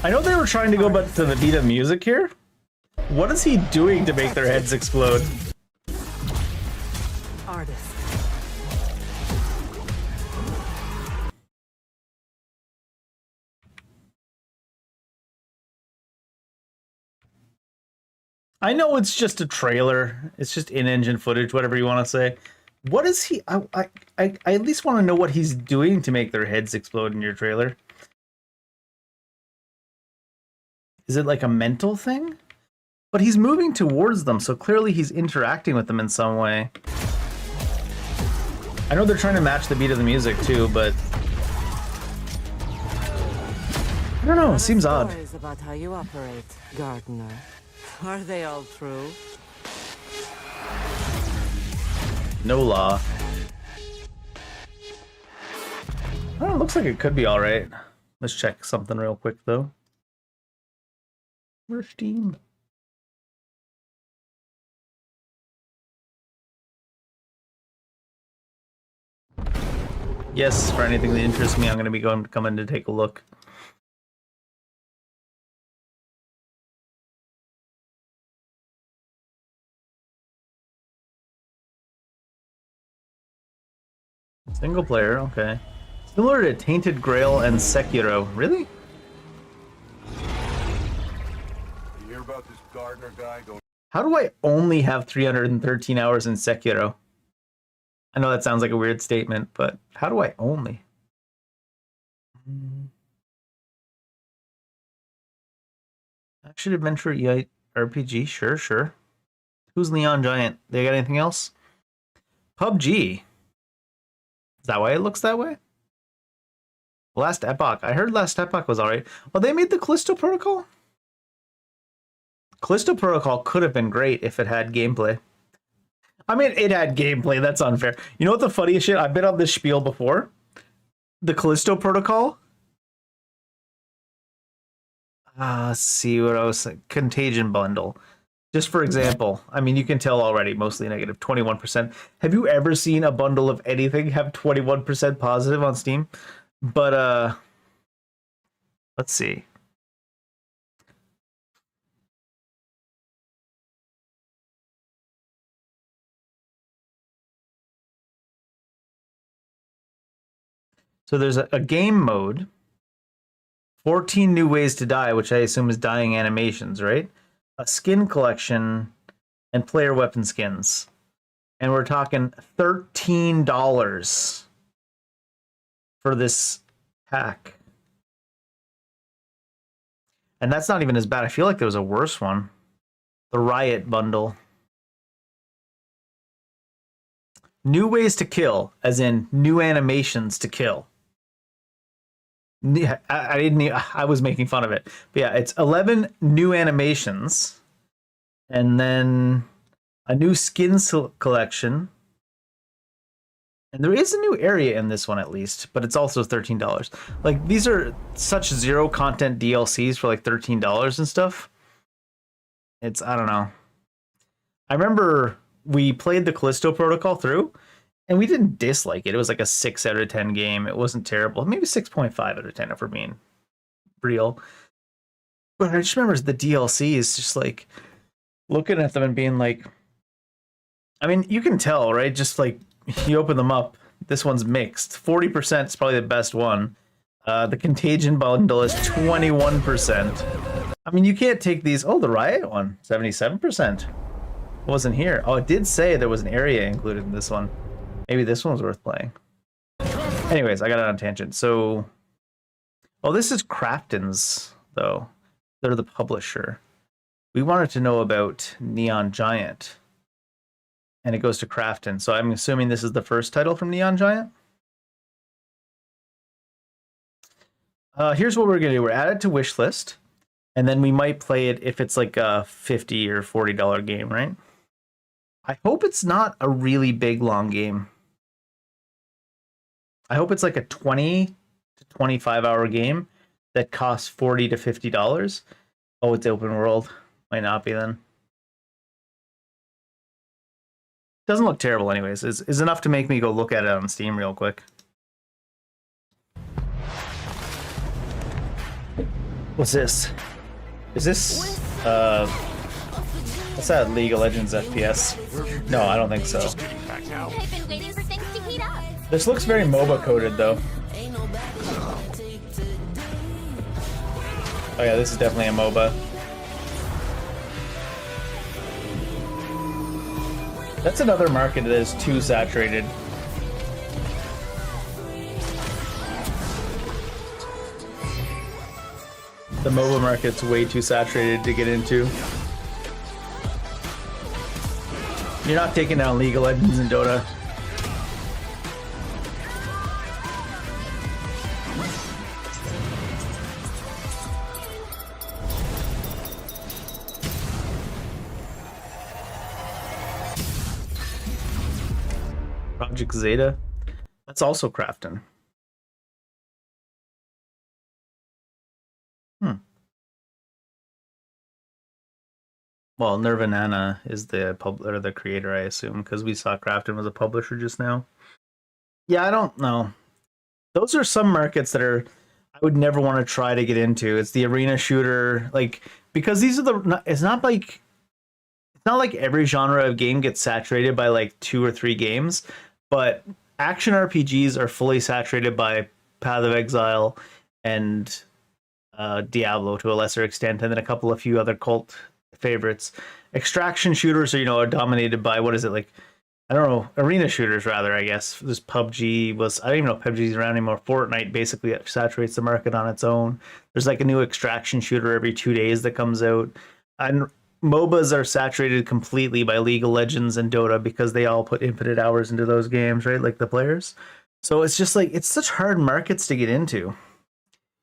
I know they were trying to go back to the beat of music here. What is he doing to make their heads explode? Artist. I know it's just a trailer. It's just in-engine footage, whatever you want to say. What is he? I at least want to know what he's doing to make their heads explode in your trailer. Is it like a mental thing? But he's moving towards them, so clearly he's interacting with them in some way. I know they're trying to match the beat of the music too, but I don't know. It seems odd. Stories about how you operate, Gardener. Are they all true? No law. Oh, it looks like it could be all right. Let's check something real quick though. Where's Steam? Yes, for anything that interests me, I'm going to be coming to take a look. Single player, okay. Similar to Tainted Grail and Sekiro. Really? You hear about this Gardner guy going? How do I only have 313 hours in Sekiro? I know that sounds like a weird statement, but how do I only? Action Adventure EI RPG, sure. Who's Leon Giant? They got anything else? PUBG. Is that why it looks that way? Last Epoch. I heard Last Epoch was alright. Well, they made the Callisto Protocol? Callisto Protocol could have been great if it had gameplay. I mean, it had gameplay. That's unfair. You know what the funniest shit? I've been on this spiel before. The Callisto Protocol. Let's see what I was saying. Contagion bundle. Just for example, I mean, you can tell already, mostly negative, 21%. Have you ever seen a bundle of anything have 21% positive on Steam? But, let's see. So there's a game mode, 14 new ways to die, which I assume is dying animations, right? A skin collection, and player weapon skins. And we're talking $13 for this pack. And that's not even as bad. I feel like there was a worse one. The Riot bundle. New ways to kill, as in new animations to kill. Yeah, I was making fun of it. But yeah, it's 11 new animations. And then a new skins collection. And there is a new area in this one at least, but it's also $13. Like, these are such zero content DLCs for like $13 and stuff. It's, I don't know. I remember we played the Callisto Protocol through, and we didn't dislike it. It was like a 6 out of 10 game. It wasn't terrible. Maybe 6.5 out of 10 if we're being real. But I just remember the DLC is just like looking at them and being like, I mean, you can tell, right? Just like you open them up, this one's mixed. 40% is probably the best one. The Contagion bundle is 21%. I mean, you can't take these. Oh, the Riot one, 77%. Wasn't here. Oh, it did say there was an area included in this one. Maybe this one's worth playing. Anyways, I got it on a tangent. So, oh, this is Krafton's, though. They're the publisher. We wanted to know about Neon Giant. And it goes to Krafton. So I'm assuming this is the first title from Neon Giant. Here's what we're going to do. We're add it to wish list. And then we might play it if it's like a $50 or $40 game, right? I hope it's not a really big, long game. I hope it's like a 20 to 25 hour game that costs $40 to $50. Oh, it's open world. Might not be then. Doesn't look terrible anyways. Is enough to make me go look at it on Steam real quick. What's this? Is this what's that League of Legends FPS? No, I don't think so. I've been waiting for things to heat up. This looks very MOBA coded though. Oh yeah, this is definitely a MOBA. That's another market that is too saturated. The MOBA market's way too saturated to get into. You're not taking down League of Legends and Dota. Project Zeta. That's also Krafton. Well, Nirvanana is the the creator, I assume, because we saw Krafton was a publisher just now. Yeah, I don't know. Those are some markets that are I would never want to try to get into. It's the arena shooter, like, because these are the. It's not like every genre of game gets saturated by like 2 or 3 games, but action RPGs are fully saturated by Path of Exile and Diablo to a lesser extent, and then a few other cult favorites. Extraction shooters are dominated by, what is it, like, I don't know, arena shooters rather, I guess. This PUBG was, I don't even know if PUBG's around anymore. Fortnite basically saturates the market on its own. There's like a new extraction shooter every 2 days that comes out. And MOBAs are saturated completely by League of Legends and Dota because they all put infinite hours into those games, right? Like the players. So it's just like, it's such hard markets to get into.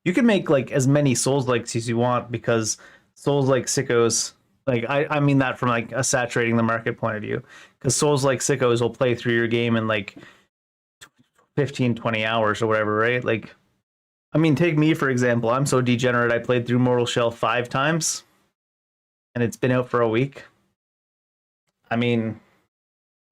You can make like as many Souls-likes as you want because Souls-like sickos, like I mean that from like a saturating the market point of view, because Souls-like sickos will play through your game in like 15, 20 hours or whatever, right? Like, I mean, take me for example. I'm so degenerate. I played through Mortal Shell 5 times and it's been out for a week. I mean,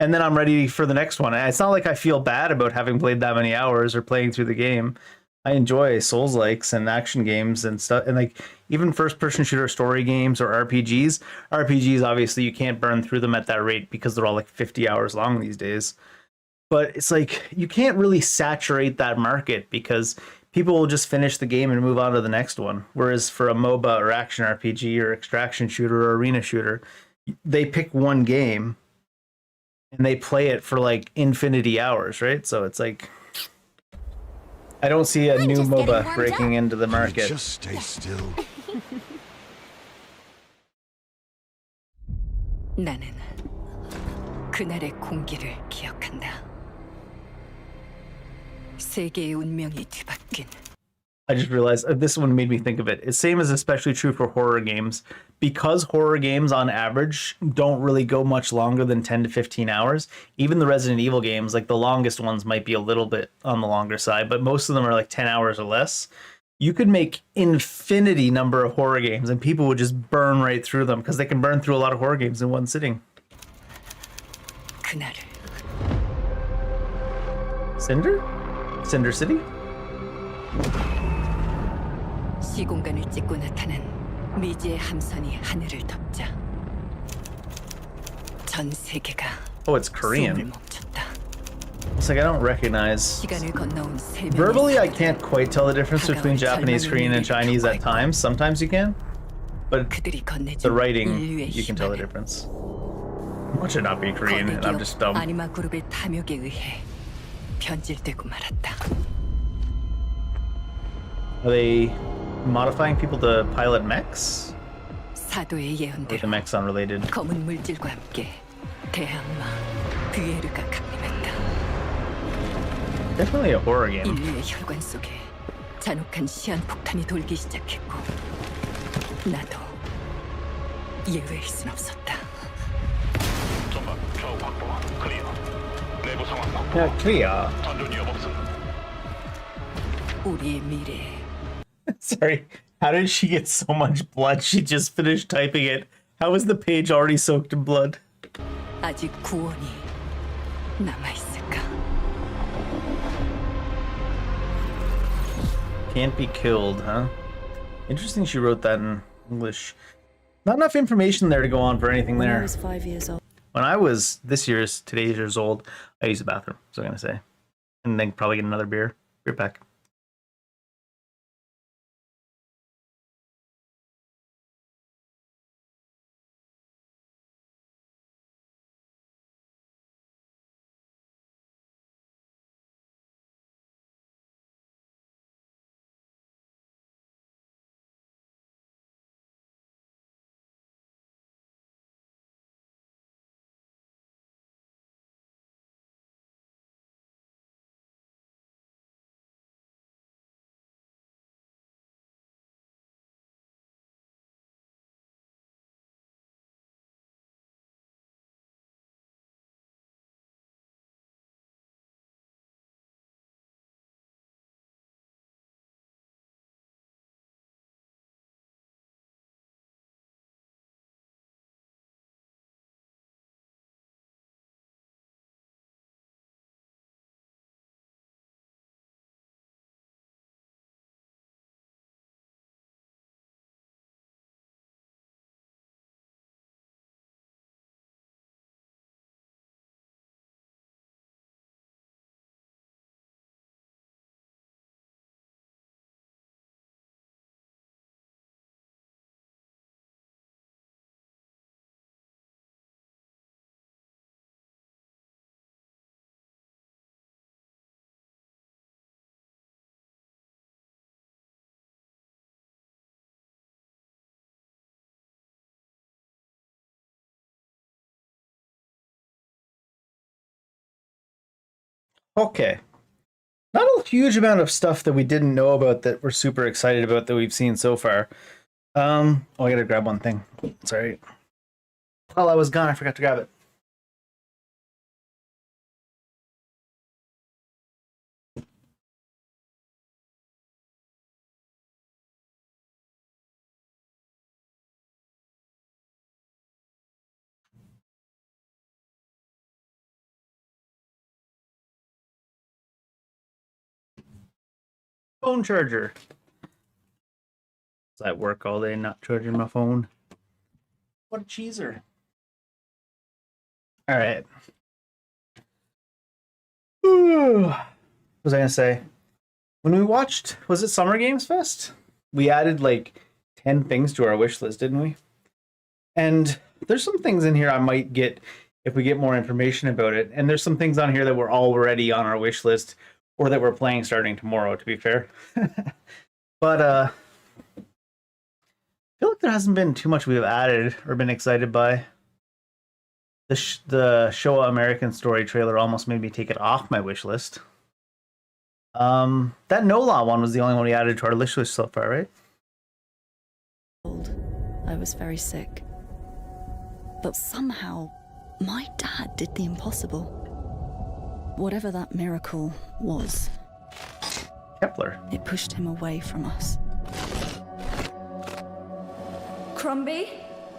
and then I'm ready for the next one. It's not like I feel bad about having played that many hours or playing through the game. I enjoy Souls-likes and action games and stuff, and like even first-person shooter story games or RPGs. RPGs, obviously, you can't burn through them at that rate because they're all like 50 hours long these days. But it's like you can't really saturate that market because people will just finish the game and move on to the next one. Whereas for a MOBA or action RPG or extraction shooter or arena shooter, they pick one game and they play it for like infinity hours, right? So it's like, I don't see a new MOBA breaking into the market. Just stay still. 나는 그날의 공기를 기억한다. 세계의 운명이 뒤바뀐. I just realized this one made me think of it. It's same is especially true for horror games. Because horror games on average don't really go much longer than 10 to 15 hours. Even the Resident Evil games, like the longest ones might be a little bit on the longer side, but most of them are like 10 hours or less. You could make infinity number of horror games and people would just burn right through them because they can burn through a lot of horror games in one sitting. 그날을 Cinder? Cinder City? 시공간을 찍고 나타난 미지의 함선이 하늘을 덮자 전 세계가 Oh, it's Korean. 숨을 멈췄다. It's like I don't recognize. 시간을 건너온 세 명의 Verbally, I can't quite tell the difference between Japanese, Korean, and Chinese at times. Sometimes you can, but the writing, you can tell the difference. What should not be Korean, and I'm just dumb. 아니마 그룹의 탐욕에 의해 변질되고 말았다. Are they modifying people to pilot mechs? 사도의 Or the 예언대로 mechs unrelated? 검은 물질과 함께 대항마 비에르가 강림했다. Definitely a horror game. 인류의 혈관 속에 잔혹한 시한폭탄이 돌기 시작했고 나도 예외일 순 없었다. 전방 좌우 확보 클리어. 내부 상황 확보. Yeah, clear. 전전 위협 없음. 우리의 미래. Sorry, how did she get so much blood? She just finished typing it. How is the page already soaked in blood? 아직 구원이 남아 있을까? Can't be killed, huh? Interesting she wrote that in English. Not enough information there to go on for anything When there. I was 5 years old. When I was today's years old, I used the bathroom, so I'm gonna say. And then probably get another beer. Beer pack. Okay. Not a huge amount of stuff that we didn't know about that we're super excited about that we've seen so far. Oh, I gotta grab one thing. Sorry. While I was gone, I forgot to grab it. Phone charger. I work all day not charging my phone. What a cheeser. All right. What was I gonna say? When we watched, was it Summer Games Fest? We added like 10 things to our wish list, didn't we? And there's some things in here I might get if we get more information about it. And there's some things on here that were already on our wish list or that we're playing starting tomorrow, to be fair. But I feel like there hasn't been too much we've added or been excited by. The Showa American Story trailer almost made me take it off my wish list. That No-Law one was the only one we added to our wish list so far, right? I was very sick. But somehow, my dad did the impossible. Whatever that miracle was. Kepler. It pushed him away from us. Crumby,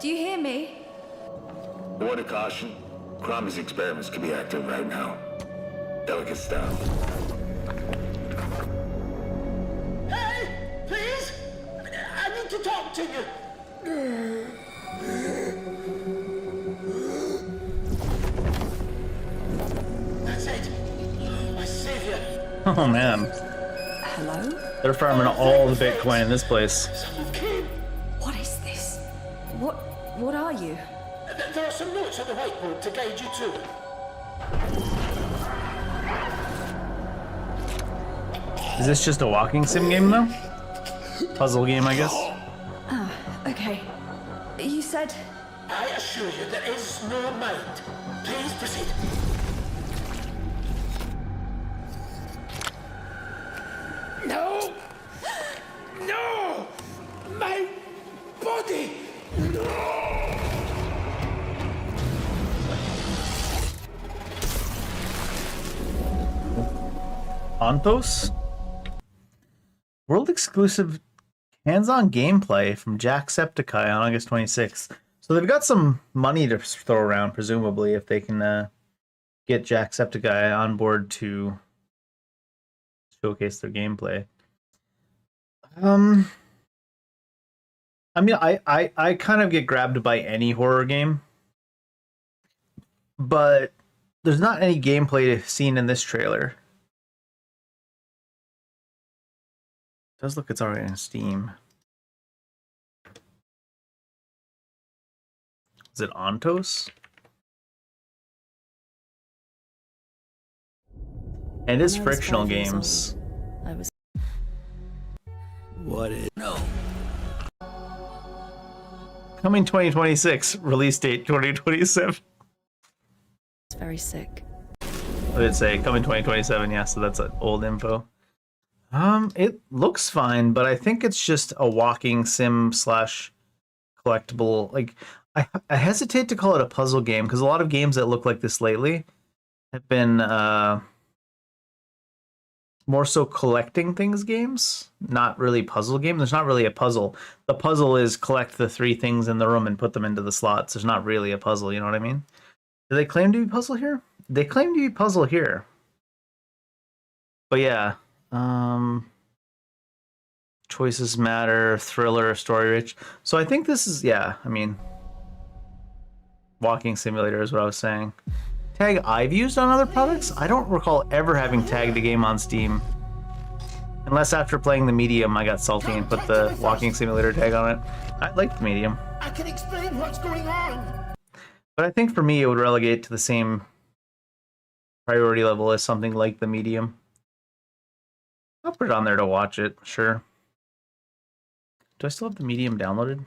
do you hear me? A word of caution. Crombie's experiments can be active right now. Delicate stuff. Hey! Please! I need to talk to you! That's it! My savior! Oh man. Hello? They're farming all the Bitcoin in this place. What is this? What are you? There are some notes on the whiteboard to guide you to it. Is this just a walking sim game though? Puzzle game, I guess. Ah, okay. You said... I assure you there is no mind. Please proceed. No! No! My body! No! Ontos? World exclusive hands-on gameplay from Jacksepticeye on August 26th. So they've got some money to throw around, presumably, if they can get Jacksepticeye on board to showcase their gameplay. I mean, I kind of get grabbed by any horror game, but there's not any gameplay seen in this trailer. It does look it's already in Steam. Is it Ontos? And it is Frictional Games. I was... What is... No. Coming 2026, release date 2027. It's very sick. What did it say? Coming 2027, yeah, so that's old info. It looks fine, but I think it's just a walking sim slash collectible. Like, I hesitate to call it a puzzle game because a lot of games that look like this lately have been more so collecting things games, not really puzzle game. There's not really a puzzle. The puzzle is collect the 3 things in the room and put them into the slots. There's not really a puzzle, you know what I mean? Do they claim to be puzzle here? They claim to be puzzle here. But yeah, choices matter, thriller, story rich. So I think this is, yeah, I mean, walking simulator is what I was saying. Tag I've used on other products? I don't recall ever having tagged a game on Steam. Unless after playing the Medium, I got salty and put the walking simulator tag on it. I like the Medium. I can explain what's going on. But I think for me, it would relegate to the same priority level as something like the Medium. I'll put it on there to watch it, sure. Do I still have the Medium downloaded?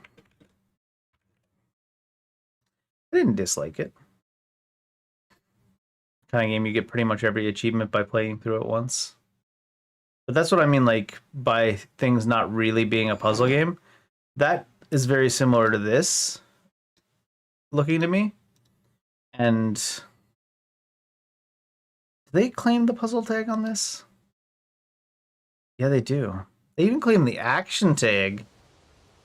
I didn't dislike it. Kind of game you get pretty much every achievement by playing through it once. But that's what I mean, like, by things not really being a puzzle game. That is very similar to this, looking to me. And do they claim the puzzle tag on this? Yeah, they do. They even claim the action tag.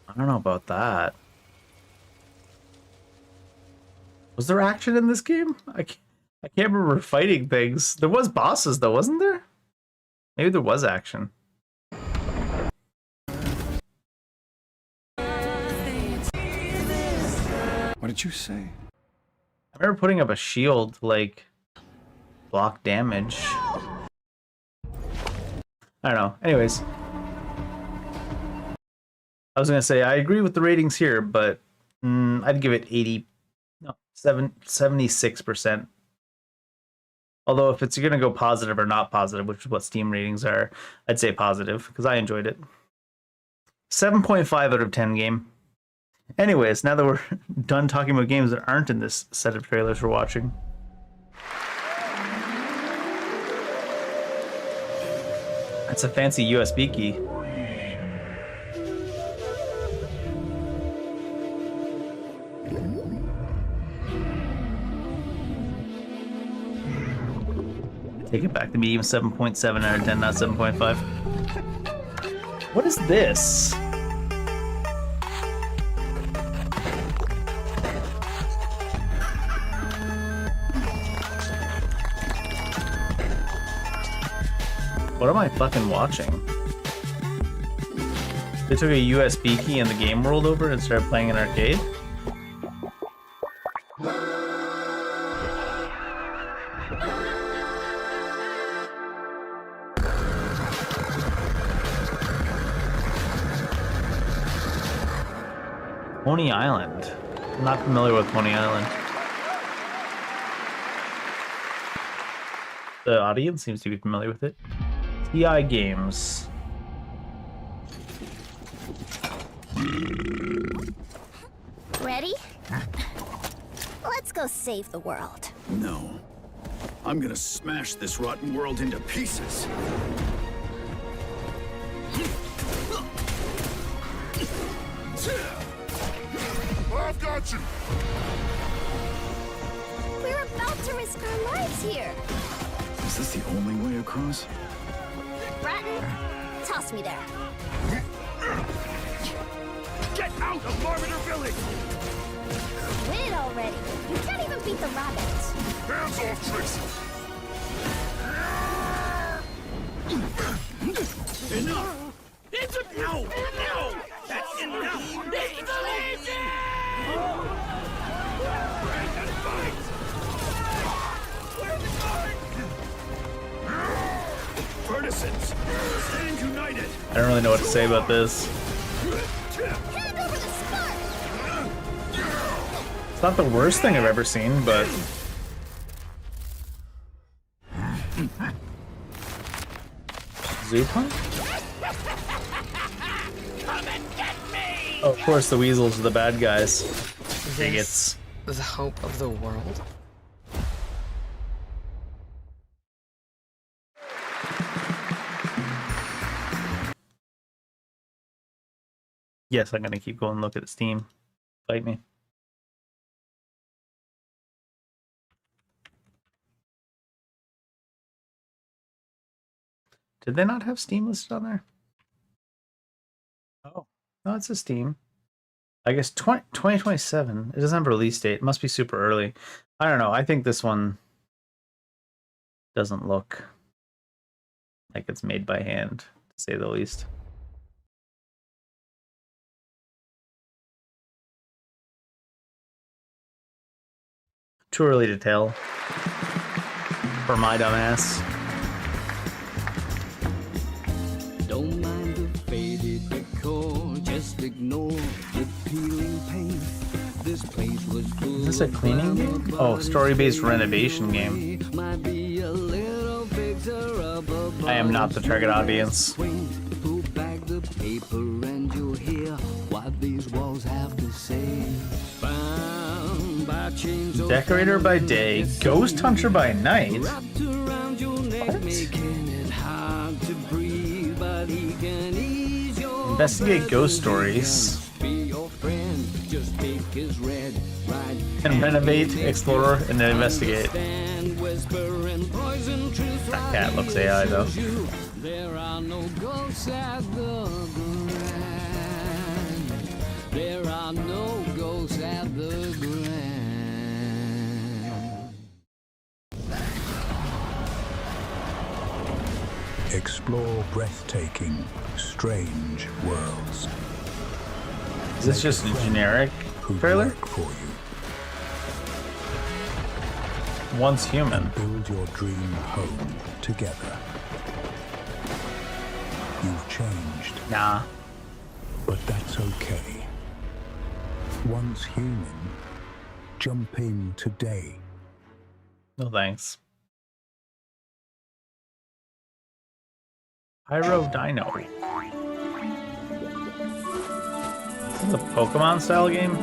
I don't know about that. Was there action in this game? I can't remember fighting things. There was bosses, though, wasn't there? Maybe there was action. What did you say? I remember putting up a shield to, like, block damage. I don't know. Anyways. I was going to say, I agree with the ratings here, but I'd give it 76%. Although if it's going to go positive or not positive, which is what Steam ratings are, I'd say positive, because I enjoyed it. 7.5 out of 10 game. Anyways, now that we're done talking about games that aren't in this set of trailers we're watching. That's a fancy USB key. Take it back to medium 7.7 out of 10, not 7.5. What is this? What am I fucking watching? They took a USB key and the game rolled over and started playing an arcade? Pony Island. I'm not familiar with Pony Island. The audience seems to be familiar with it. TI Games. Ready? Let's go save the world. No. I'm gonna smash this rotten world into pieces. I've got you! We're about to risk our lives here. Is this the only way across? Bratton, toss me there. Get out of Marviter Village! Quit already. You can't even beat the rabbit. Hands off, Tracy! Enough! It's a no! No! That's enough! It's lazy! Where are the guards? Partisans, stand united! I don't really know what to say about this. Hand over the spark! It's not the worst thing I've ever seen, but... Zoopunk? Come and get me! Oh, of course, the weasels are the bad guys. Bigots. The hope of the world? Yes, I'm gonna keep going and look at Steam. Fight me. Did they not have Steam listed on there? Oh, no, it's a Steam. I guess 2027. It doesn't have a release date. It must be super early. I don't know. I think this one doesn't look like it's made by hand, to say the least. Too early to tell. For my dumbass. Don't mind the faded decor, just ignore the peeling paint. This place was full. Is this a cleaning game? Oh, story-based renovation game. Might be a little fixer up above. I am not the target audience. Pull back the paper and you'll hear what these walls have to say. Bound by chains of Decorator by day, ghost hunter by night. wrapped around your neck, making it hard to breathe, but he can ease your Investigate ghost stories. be your friend. Just take his red right And renovate, explore, and then investigate. stand, whisper and poison truth. That cat looks AI though. There are no ghosts at the Grand. There are no ghosts at the Grand. Explore breathtaking, strange worlds. Is this just a generic trailer? For you. Once human. Build your dream home together. You've changed. Nah. But that's okay. Once human, jump in today. No thanks. Pyro Dino. This is a Pokemon style game?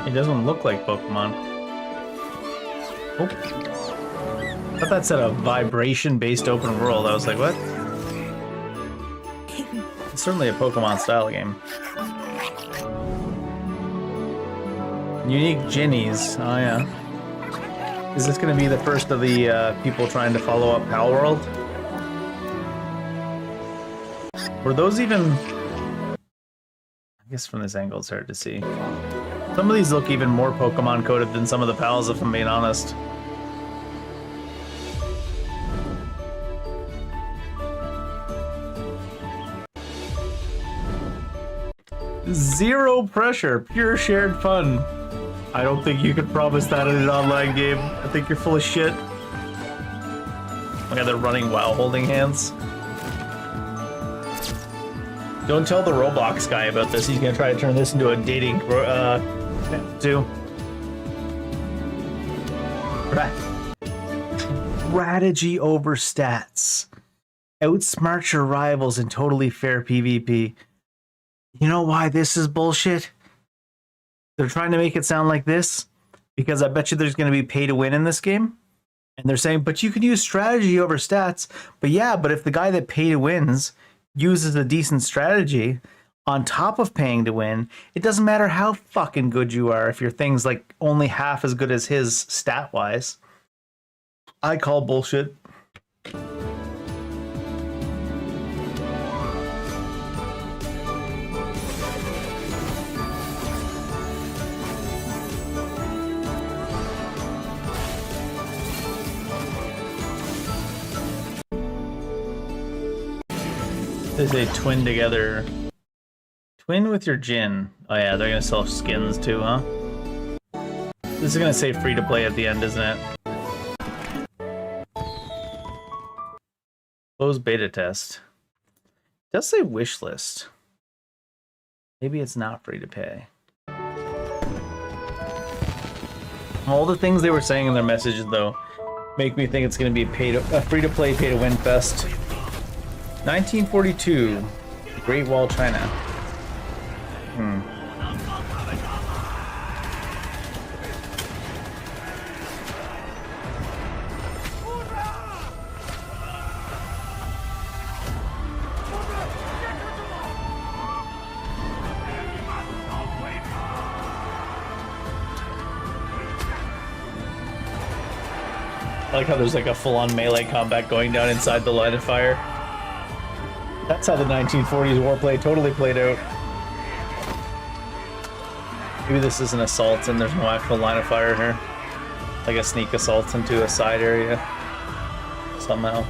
It doesn't look like Pokemon. Oh. I thought that said a vibration-based open world. I was like, what? It's certainly a Pokemon style game. Unique Ginnies. Oh yeah. Is this going to be the first of the people trying to follow up Pal World? Were those even... I guess from this angle it's hard to see. Some of these look even more Pokemon coded than some of the pals, if I'm being honest. Zero pressure, pure shared fun. I don't think you could promise that in an online game. I think you're full of shit. Look at they're running while holding hands. Don't tell the Roblox guy about this. He's gonna try to turn this into a dating too. Strategy over stats. Outsmart your rivals in totally fair PvP. You know why this is bullshit? They're trying to make it sound like this because I bet you there's going to be pay to win in this game. And they're saying, but you can use strategy over stats. But yeah, but if the guy that pay to wins uses a decent strategy on top of paying to win, it doesn't matter how fucking good you are if your thing's like only half as good as his stat-wise. I call bullshit. There's a twin together. Twin with your Jin. Oh yeah, they're gonna sell skins too, huh? This is gonna say free to play at the end, isn't it? Close beta test. It does say wish list. Maybe it's not free to pay. All the things they were saying in their messages though make me think it's gonna be a free to play, pay to win fest. 1942, Great Wall, China. I like how there's like a full-on melee combat going down inside the line of fire. That's how the 1940s warplay totally played out. Maybe this is an assault and there's no actual line of fire here. Like a sneak assault into a side area. Somehow.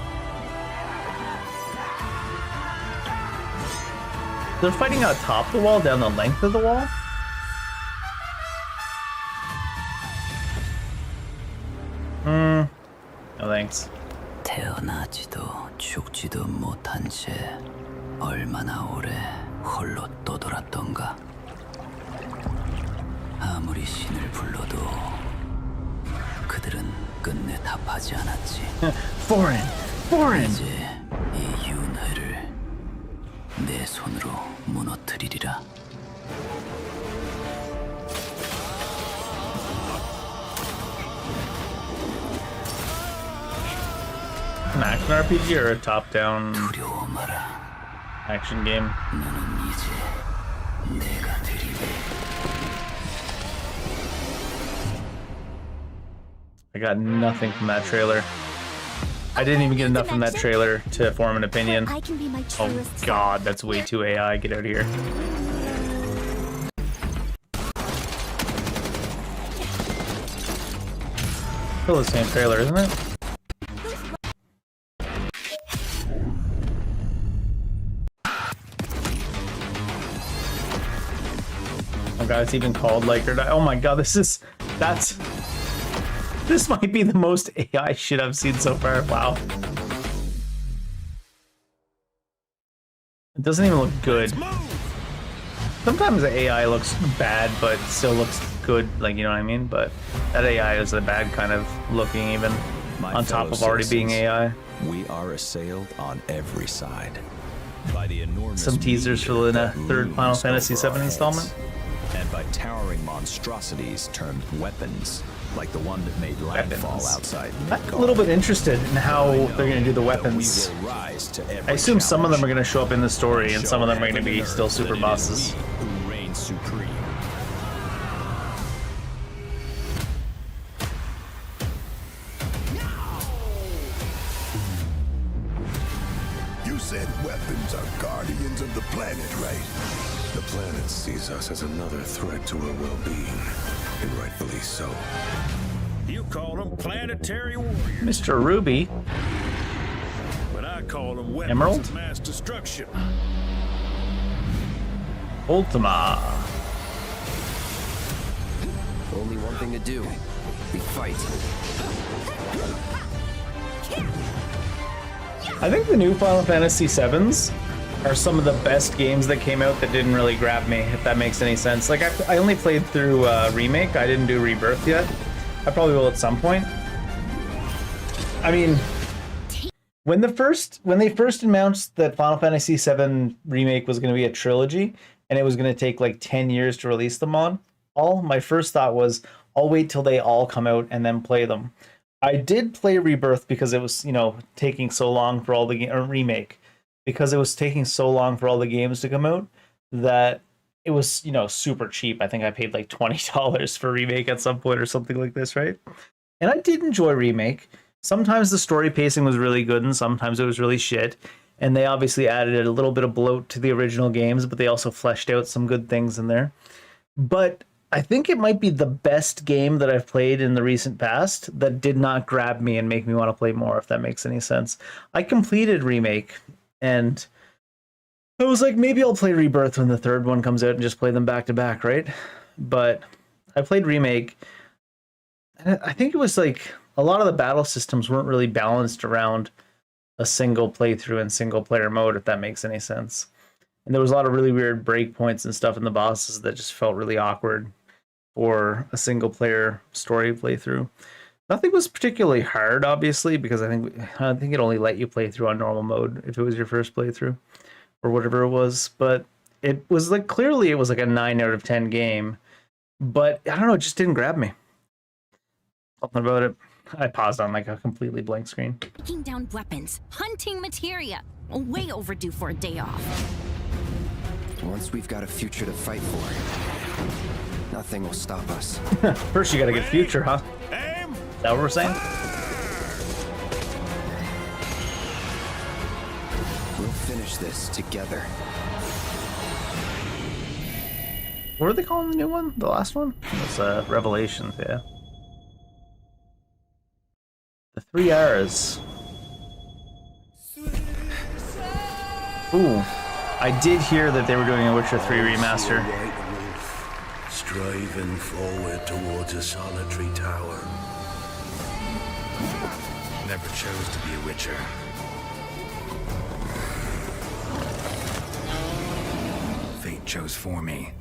They're fighting atop the wall, down the length of the wall? No thanks. 태어나지도 죽지도 못한 채 얼마나 오래 홀로 떠돌았던가. 아무리 신을 불러도 그들은 끝내 답하지 않았지. Foreign. 이제 이 윤회를 내 손으로 무너뜨리리라. An action RPG or a top-down action game? I got nothing from that trailer. I didn't even get enough from that trailer to form an opinion. Oh god, that's way too AI. Get out of here. Still the same trailer, isn't it? Oh god, it's even called like or not. Oh my god, this might be the most AI shit I've seen so far. Wow. It doesn't even look good. Sometimes the AI looks bad, but still looks good, like, you know what I mean? But that AI is a bad kind of looking even, on top of already being AI. We are assailed on every side by the enormous some teasers for the third Final Fantasy VII installment. and by towering monstrosities termed weapons, like the one that made landfall outside. I'm a little bit interested in how they're going to do the weapons. I assume some of them are going to show up in the story, and some of them are going to be still super bosses. Who reign supreme. You said weapons are guardians of the planet, right? The planet sees us as another threat to her well-being, and rightfully so. You call them planetary warriors. Mr. Ruby. But I call them weapons Emerald? of mass destruction. Ultima. Only one thing to do. We fight. I think the new Final Fantasy VIIs are some of the best games that came out that didn't really grab me, if that makes any sense. Like, I only played through Remake. I didn't do Rebirth yet. I probably will at some point. I mean, when they first announced that Final Fantasy VII Remake was going to be a trilogy, and it was going to take like 10 years to release them all, my first thought was, I'll wait till they all come out and then play them. I did play Rebirth because it was, taking so long for all the Remake, because it was taking so long for all the games to come out that it was, super cheap. I think I paid like $20 for Remake at some point or something like this, right? And I did enjoy Remake. Sometimes the story pacing was really good and sometimes it was really shit. And they obviously added a little bit of bloat to the original games, but they also fleshed out some good things in there. But I think it might be the best game that I've played in the recent past that did not grab me and make me want to play more, if that makes any sense. I completed Remake, and I was like, maybe I'll play Rebirth when the third one comes out and just play them back to back, right? But I played Remake, and I think it was like a lot of the battle systems weren't really balanced around a single playthrough and single player mode, if that makes any sense. And there was a lot of really weird breakpoints and stuff in the bosses that just felt really awkward for a single player story playthrough. Nothing was particularly hard, obviously, because I think it only let you play through on normal mode if it was your first playthrough or whatever it was. But it was like, clearly it was like a 9 out of 10 game, but I don't know, it just didn't grab me. Something about it. I paused on like a completely blank screen. Breaking down weapons, hunting materia. Way overdue for a day off. Once we've got a future to fight for, nothing will stop us. First you gotta get future, huh? Is that what we're saying? We'll finish this together. What are they calling the new one? The last one? It was Revelations, yeah. The 3 R's. Ooh. I did hear that they were doing a Witcher 3 remaster. Striving forward towards a solitary tower. Never chose to be a Witcher. Fate chose for me.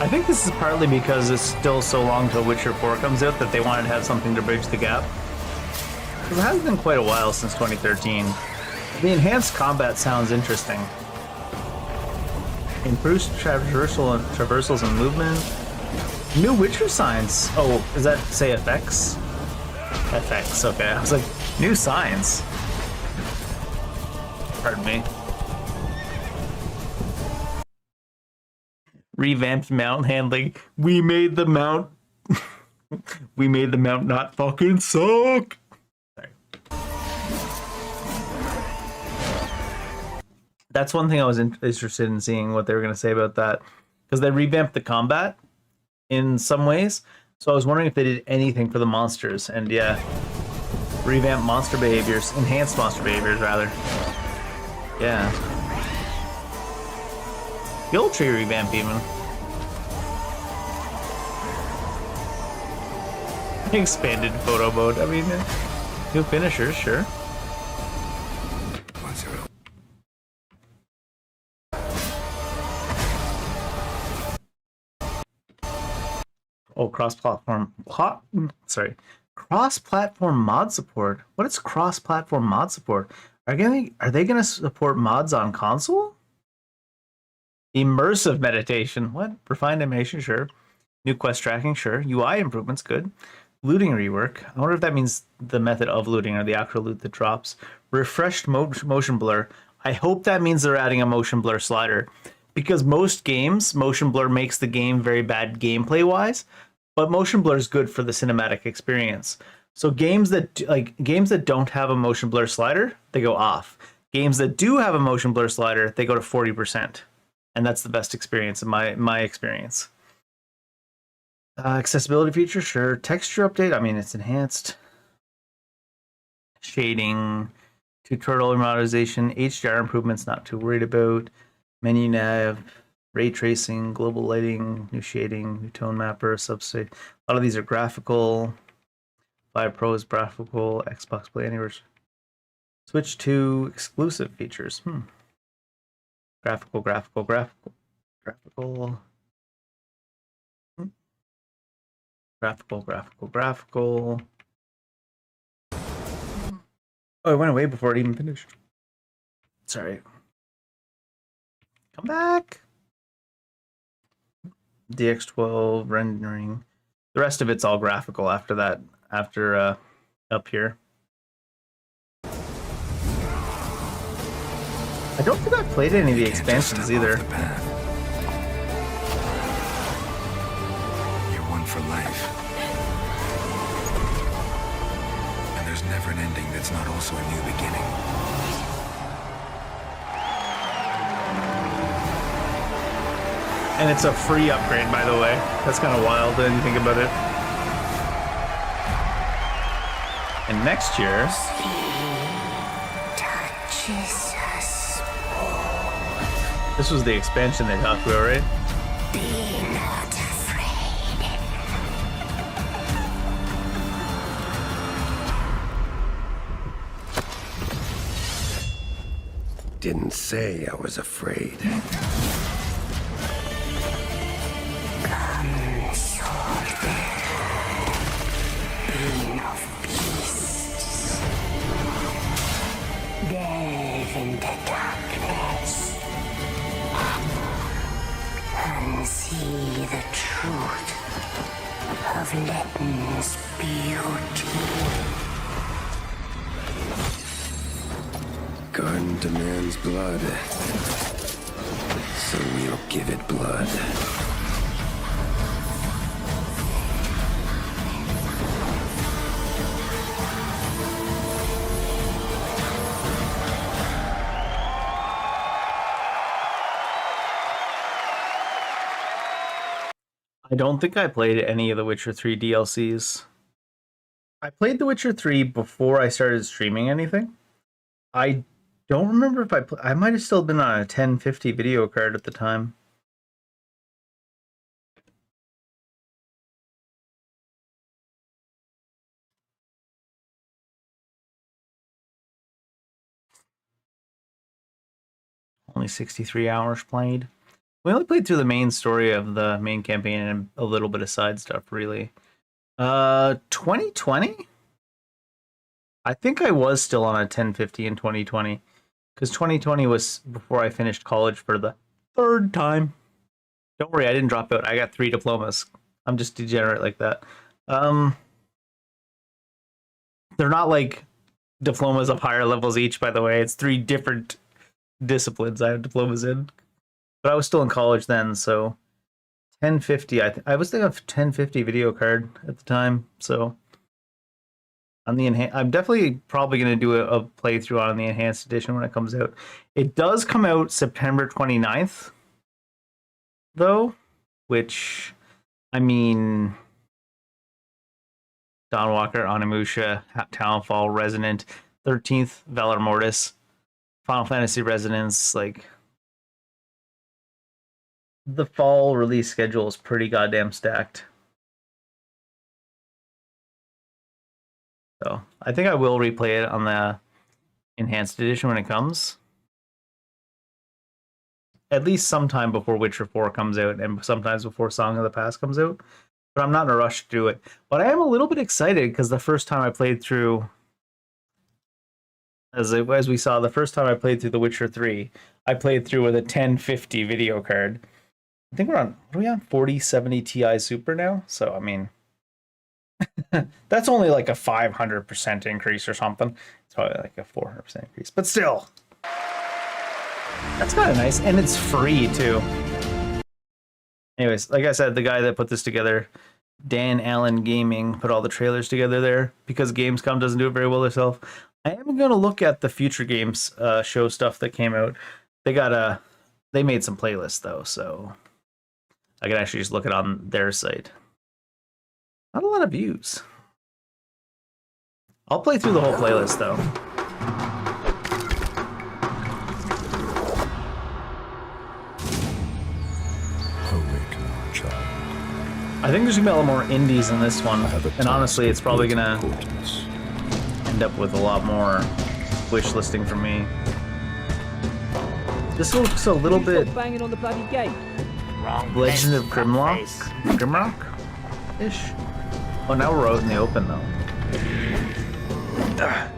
I think this is partly because it's still so long till Witcher 4 comes out that they wanted to have something to bridge the gap. Because it has been quite a while since 2013. The enhanced combat sounds interesting. Improved traversals and movement. New Witcher signs. Oh, does that say effects? FX, okay. I was like, new signs. Pardon me. Revamped mount handling. We made the mount. We made the mount not fucking suck. Sorry. That's one thing I was interested in seeing what they were going to say about that, because they revamped the combat in some ways. So I was wondering if they did anything for the monsters, and yeah, revamped monster behaviors, enhanced monster behaviors rather. Yeah. Guild tree revamp even. Expanded photo mode. I mean, new finishers, sure. Oh, cross-platform. Cross-platform mod support. What is cross-platform mod support? Are they gonna support mods on console? Immersive meditation. What? Refined animation, sure. New quest tracking, sure. UI improvements, good. Looting rework. I wonder if that means the method of looting or the actual loot that drops. Refreshed motion blur. I hope that means they're adding a motion blur slider, because most games, motion blur makes the game very bad gameplay wise, but motion blur is good for the cinematic experience. So games that don't have a motion blur slider, they go off. Games that do have a motion blur slider, they go to 40%, and that's the best experience in my experience. Accessibility feature, sure. Texture update, I mean, it's enhanced. Shading, tutorial modernization, HDR improvements, not too worried about. Menu nav, ray tracing, global lighting, new shading, new tone mapper, substrate. A lot of these are graphical. 5 Pro is graphical. Xbox Play Anywhere. Switch to exclusive features. Graphical. Graphical. Oh, it went away before it even finished. Sorry. Come back. DX12 rendering. The rest of it's all graphical after that. After up here. I don't think I've played any of the expansions either. You're one for life. And there's never an ending that's not also a new beginning. And it's a free upgrade, by the way. That's kind of wild when you think about it. And next year... This was the expansion they talked about, right? Be not afraid. Didn't say I was afraid. Come, soldier. Being of beasts. Delve into darkness. And see the truth of Letton's beauty. Garden demands blood, so we'll give it blood. I don't think I played any of the Witcher 3 DLCs. I played The Witcher 3 before I started streaming anything. I don't remember if I might have still been on a 1050 video card at the time. Only 63 hours played. We only played through the main story of the main campaign and a little bit of side stuff, really. 2020? I think I was still on a 1050 in 2020. Because 2020 was before I finished college for the third time. Don't worry, I didn't drop out. I got 3 diplomas. I'm just degenerate like that. They're not like diplomas of higher levels each, by the way. It's 3 different disciplines I have diplomas in. But I was still in college then, so 1050. I was thinking of 1050 video card at the time, so on the I'm definitely probably going to do a playthrough on the enhanced edition when it comes out. It does come out September 29th, though, which, I mean, Dawnwalker, Onimusha, Townfall, Resonant, 13th, Valor Mortis, Final Fantasy Resonance, like, the fall release schedule is pretty goddamn stacked. So I think I will replay it on the enhanced edition when it comes. At least sometime before Witcher 4 comes out, and sometimes before Song of the Past comes out. but I'm not in a rush to do it. But I am a little bit excited because the first time I played through, as we saw, the first time I played through The Witcher 3, I played through with a 1050 video card. I think we're on, what are we on? 4070 Ti Super now? So, I mean, that's only like a 500% increase or something. It's probably like a 400% increase, but still, that's kind of nice, and it's free too. Anyways, like I said, the guy that put this together, Dan Allen Gaming, put all the trailers together there because Gamescom doesn't do it very well themselves. I am going to look at the Future Games show stuff that came out. They made some playlists though, so I can actually just look it on their site. Not a lot of views. I'll play through the whole playlist though. I think there's gonna be a lot more indies in this one, and honestly, it's probably gonna end up with a lot more wish listing for me. This looks a little bit banging on the bloody gate. Legend of Grimrock-ish. Oh, now we're out in the open though. Sorry.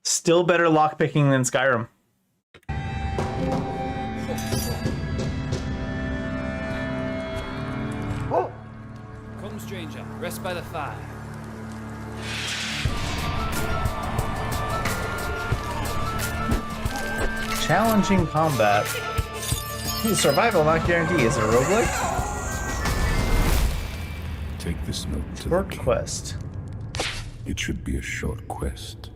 Still better lockpicking than Skyrim. Come, stranger, rest by the fire. Challenging combat. Survival not guaranteed. Is it a roguelike? Take this note to Short the king. quest. It should be a short quest.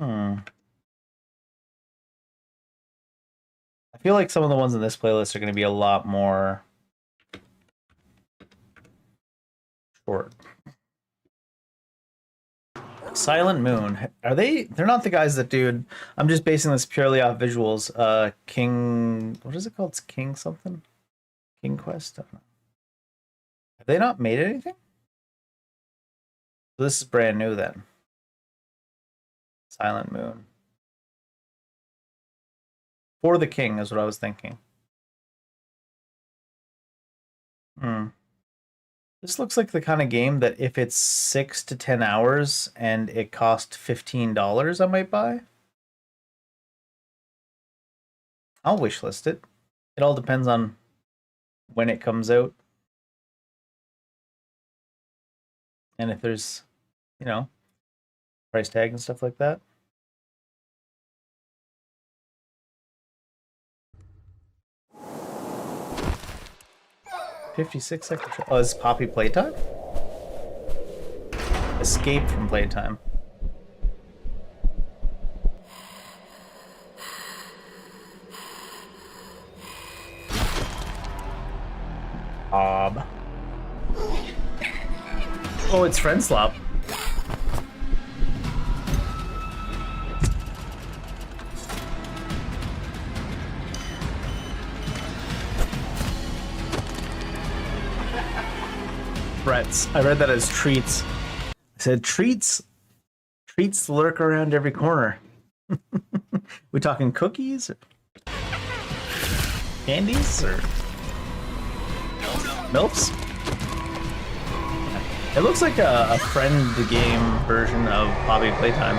I feel like some of the ones in this playlist are going to be a lot more short. Silent Moon. Are they? They're not the guys that do. I'm just basing this purely off visuals. King. What is it called? It's King something? King Quest? I don't know. Have they not made anything? So this is brand new then. Silent Moon. For the King is what I was thinking. This looks like the kind of game that if it's 6 to 10 hours and it costs $15, I might buy. I'll wishlist it. It all depends on when it comes out. And if there's, you know, price tag and stuff like that. $56. Oh, this is Poppy playtime? Escape from playtime. Bob. Oh, it's Friend Slop. Threats. I read that as treats. I said treats. Treats lurk around every corner. We talking cookies? Or candies? Or milks? It looks like a friend game version of Poppy Playtime.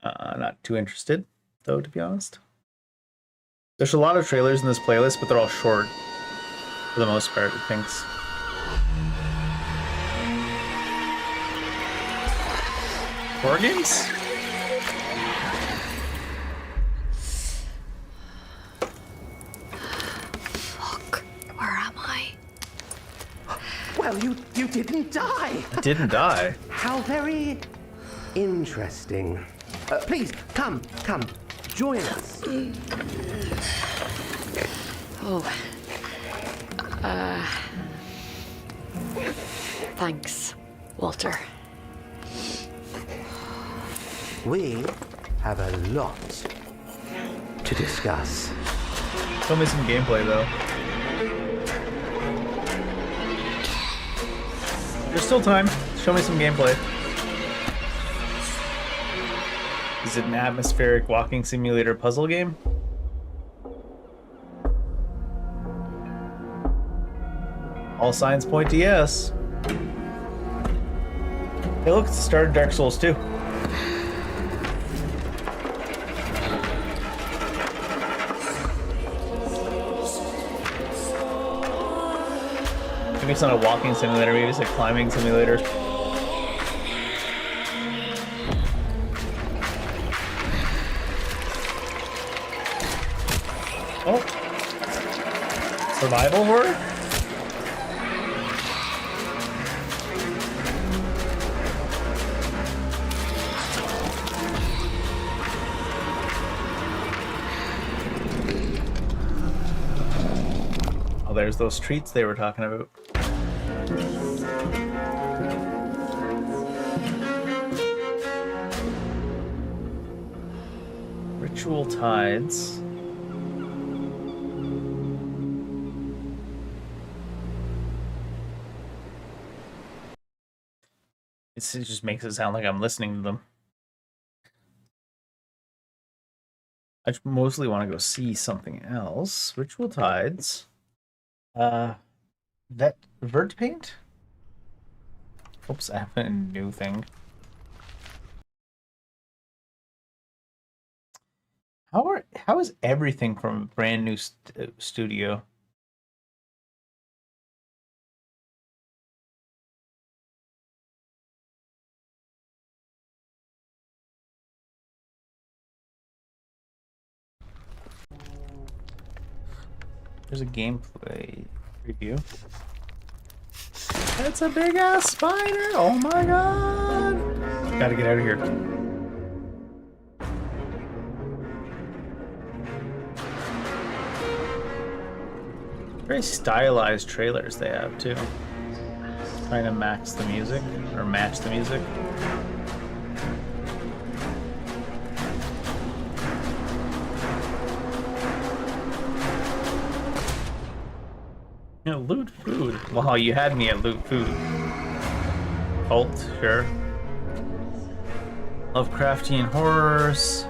Not too interested, though, to be honest. There's a lot of trailers in this playlist, but they're all short for the most part, it thinks. Horror games? Fuck, where am I? Well, you didn't die. I didn't die. How very interesting. Please, come, join us. Oh. Thanks, Walter. We have a lot to discuss. Show me some gameplay, though. There's still time. Show me some gameplay. Is it an atmospheric walking simulator puzzle game? All signs point to yes. Hey, look, it's the start of Dark Souls 2. Maybe it's not a walking simulator, maybe it's a climbing simulator. Oh. Survival horror? Oh, there's those treats they were talking about. Ritual tides. It just makes it sound like I'm listening to them. I mostly want to go see something else. Ritual tides. That vert paint? Oops, I have a new thing. How is everything from a brand new studio? There's a gameplay preview. It's a big ass spider! Oh my god! Gotta get out of here. Very stylized trailers they have too. Trying to match the music. You know, loot food. Wow, you had me at loot food. Cult, sure. Lovecraftian horrors.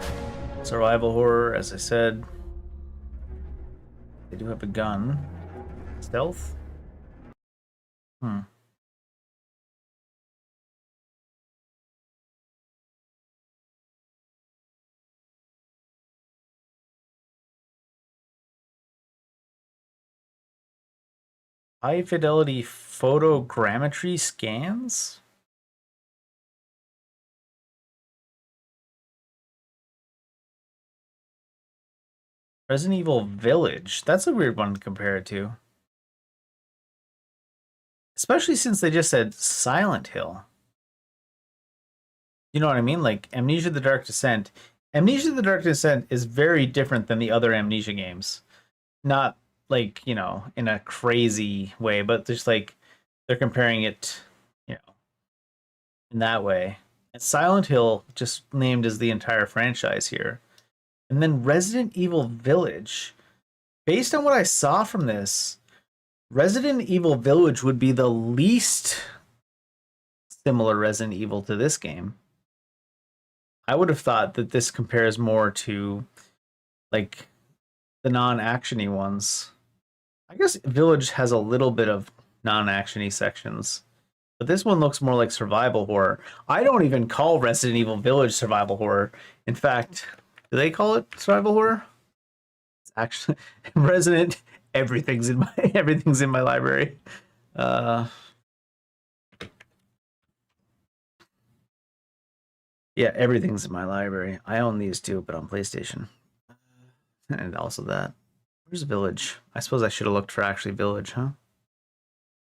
Survival horror, as I said. They do have a gun. Stealth? High fidelity photogrammetry scans? Resident Evil Village. That's a weird one to compare it to. Especially since they just said Silent Hill. You know what I mean? Like Amnesia the Dark Descent. Amnesia the Dark Descent is very different than the other Amnesia games. Not like, you know, in a crazy way, but just like they're comparing it, you know, in that way. And Silent Hill just named as the entire franchise here. And then Resident Evil Village. Based on what I saw from this, Resident Evil Village would be the least similar Resident Evil to this game. I would have thought that this compares more to like the non-actiony ones. I guess Village has a little bit of non-actiony sections, but this one looks more like survival horror. I don't even call Resident Evil Village survival horror. In fact, do they call it survival horror? It's actually Resident. Everything's in my library. Yeah, everything's in my library. I own these too, but on PlayStation. And also that. Where's Village? I suppose I should have looked for actually Village, huh?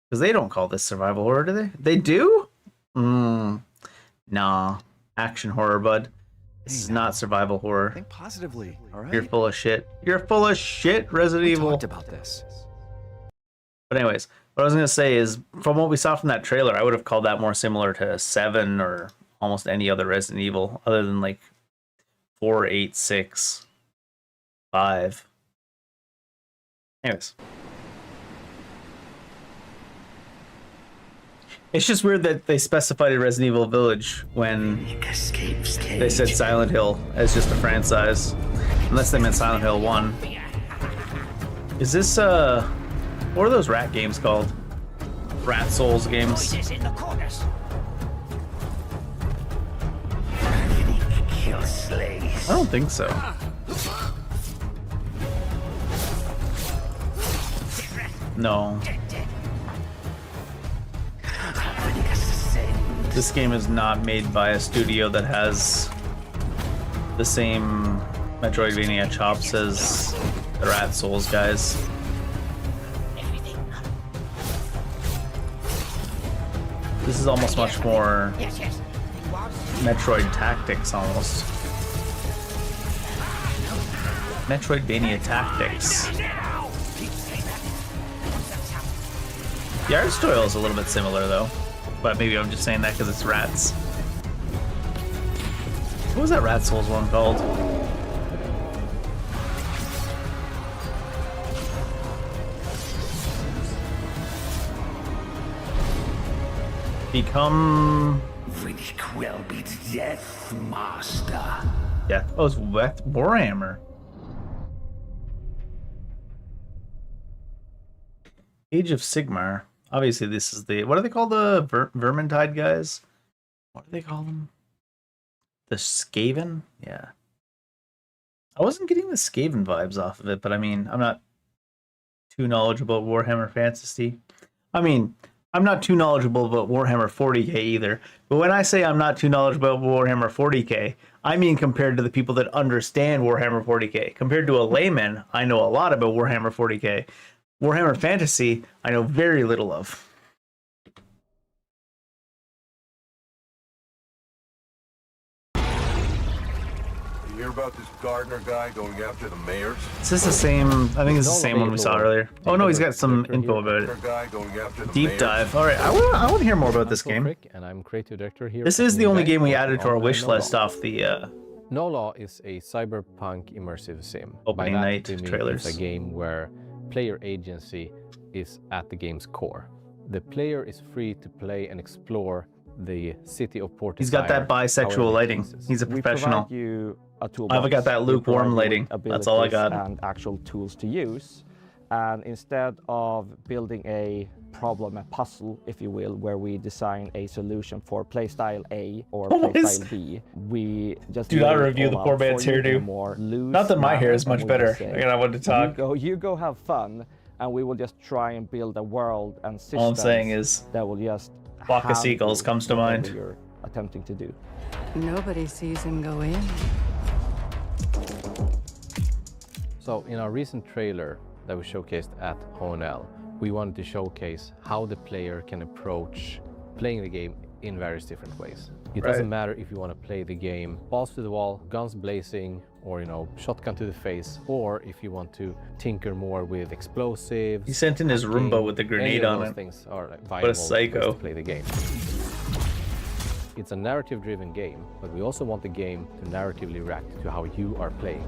Because they don't call this survival horror, do they? They do? Nah. Action horror, bud. This is not survival horror. Think positively, all right? You're full of shit. You're full of shit, Resident Evil. We talked about this. But anyways, what I was going to say is, from what we saw from that trailer, I would have called that more similar to 7 or almost any other Resident Evil other than like 4, 8, 6, 5. Anyways. It's just weird that they specified a Resident Evil Village when they said Silent Hill as just a franchise. Unless they meant Silent Hill 1. Is this, what are those rat games called? Rat Souls games? I don't think so. No. This game is not made by a studio that has the same Metroidvania chops as the Rat Souls guys. This is almost much more Metroid Tactics, almost. Metroidvania Tactics. The art style is a little bit similar, though. But maybe I'm just saying that because it's rats. What was that Rat Souls one called? Become... Which will be Death Master. Yeah, oh, it's Warhammer. Age of Sigmar. Obviously, this is the... What do they call the Vermintide guys? What do they call them? The Skaven? Yeah. I wasn't getting the Skaven vibes off of it, but I mean, I'm not too knowledgeable about Warhammer Fantasy. I mean, I'm not too knowledgeable about Warhammer 40k either. But when I say I'm not too knowledgeable about Warhammer 40k, I mean compared to the people that understand Warhammer 40k. Compared to a layman, I know a lot about Warhammer 40k. Warhammer Fantasy, I know very little of. You hear about this Gardner guy going after the mayors? Is this the same? I think it's the same one we saw earlier. Oh no, he's got some info about it. Deep dive. All right, I want to hear more about this game. And I'm creative director here. This is the only game we added to our wish list off the No Law is a cyberpunk immersive sim. Opening night trailers. It's a game where player agency is at the game's core. The player is free to play and explore the city of Port. He's got that bisexual lighting. He's a professional. I've got that lukewarm lighting. That's all I got. And actual tools to use. And instead of building a problem, a puzzle, if you will, where we design a solution for playstyle A or playstyle B, we just do not review the poor man's hairdo. Not that my hair is much better. Again, I wanted to talk. You go have fun, and we will just try and build a world and systems. All I'm saying is that will just flock of seagulls comes to mind. You're attempting to do. Nobody sees him go in. So in our recent trailer that we showcased at Honel, we wanted to showcase how the player can approach playing the game in various different ways. It doesn't matter if you want to play the game balls to the wall, guns blazing, or shotgun to the face, or if you want to tinker more with explosives. He sent in his Roomba with the grenade on it. Things are What a psycho. to play the game. It's a narrative-driven game, but we also want the game to narratively react to how you are playing.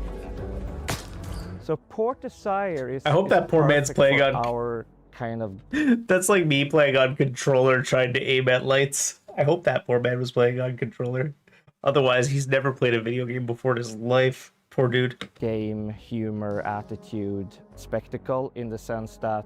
So Port Desire is. I hope that poor man's playing on our kind of. That's like me playing on controller trying to aim at lights. I hope that poor man was playing on controller. Otherwise, he's never played a video game before in his life. Poor dude. Game, humor, attitude, spectacle, in the sense that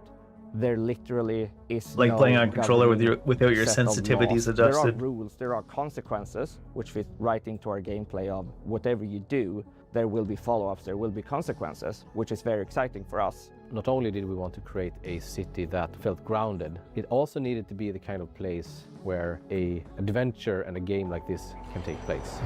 there literally is like no playing on controller without your sensitivities adjusted. There are rules, there are consequences, which fit right into our gameplay of whatever you do, there will be follow-ups, there will be consequences, which is very exciting for us. Not only did we want to create a city that felt grounded, it also needed to be the kind of place where an adventure and a game like this can take place.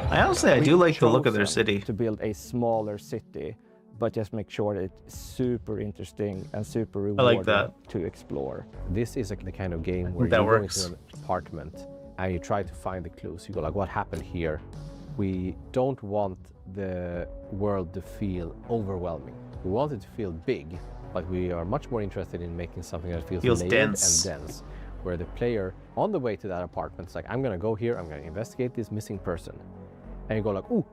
I do like the look of their city. To build a smaller city, but just make sure that it's super interesting and super rewarding to explore. This is the kind of game where you go into an apartment and you try to find the clues. You go like, what happened here? We don't want the world to feel overwhelming. We want it to feel big, but we are much more interested in making something that feels layered dense. and dense, where the player on the way to that apartment is like, I'm gonna go here, I'm gonna investigate this missing person. And you go like, ooh,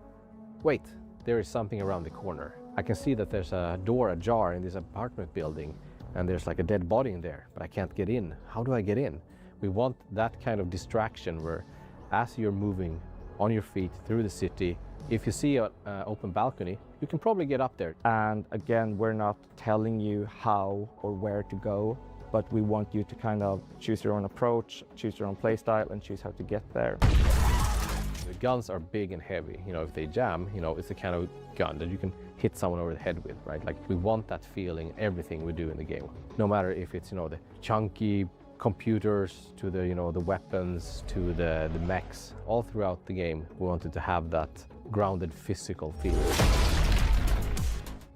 wait, there is something around the corner. I can see that there's a door ajar in this apartment building and there's like a dead body in there, but I can't get in. How do I get in? We want that kind of distraction where as you're moving on your feet through the city, if you see an open balcony, you can probably get up there. And again, we're not telling you how or where to go, but we want you to kind of choose your own approach, choose your own playstyle, and choose how to get there. The guns are big and heavy. You know, if they jam, you know, it's the kind of gun that you can hit someone over the head with, right? Like, we want that feeling in everything we do in the game. No matter if it's, you know, the chunky computers to the, you know, the weapons to the mechs. All throughout the game, we wanted to have that grounded physical feel.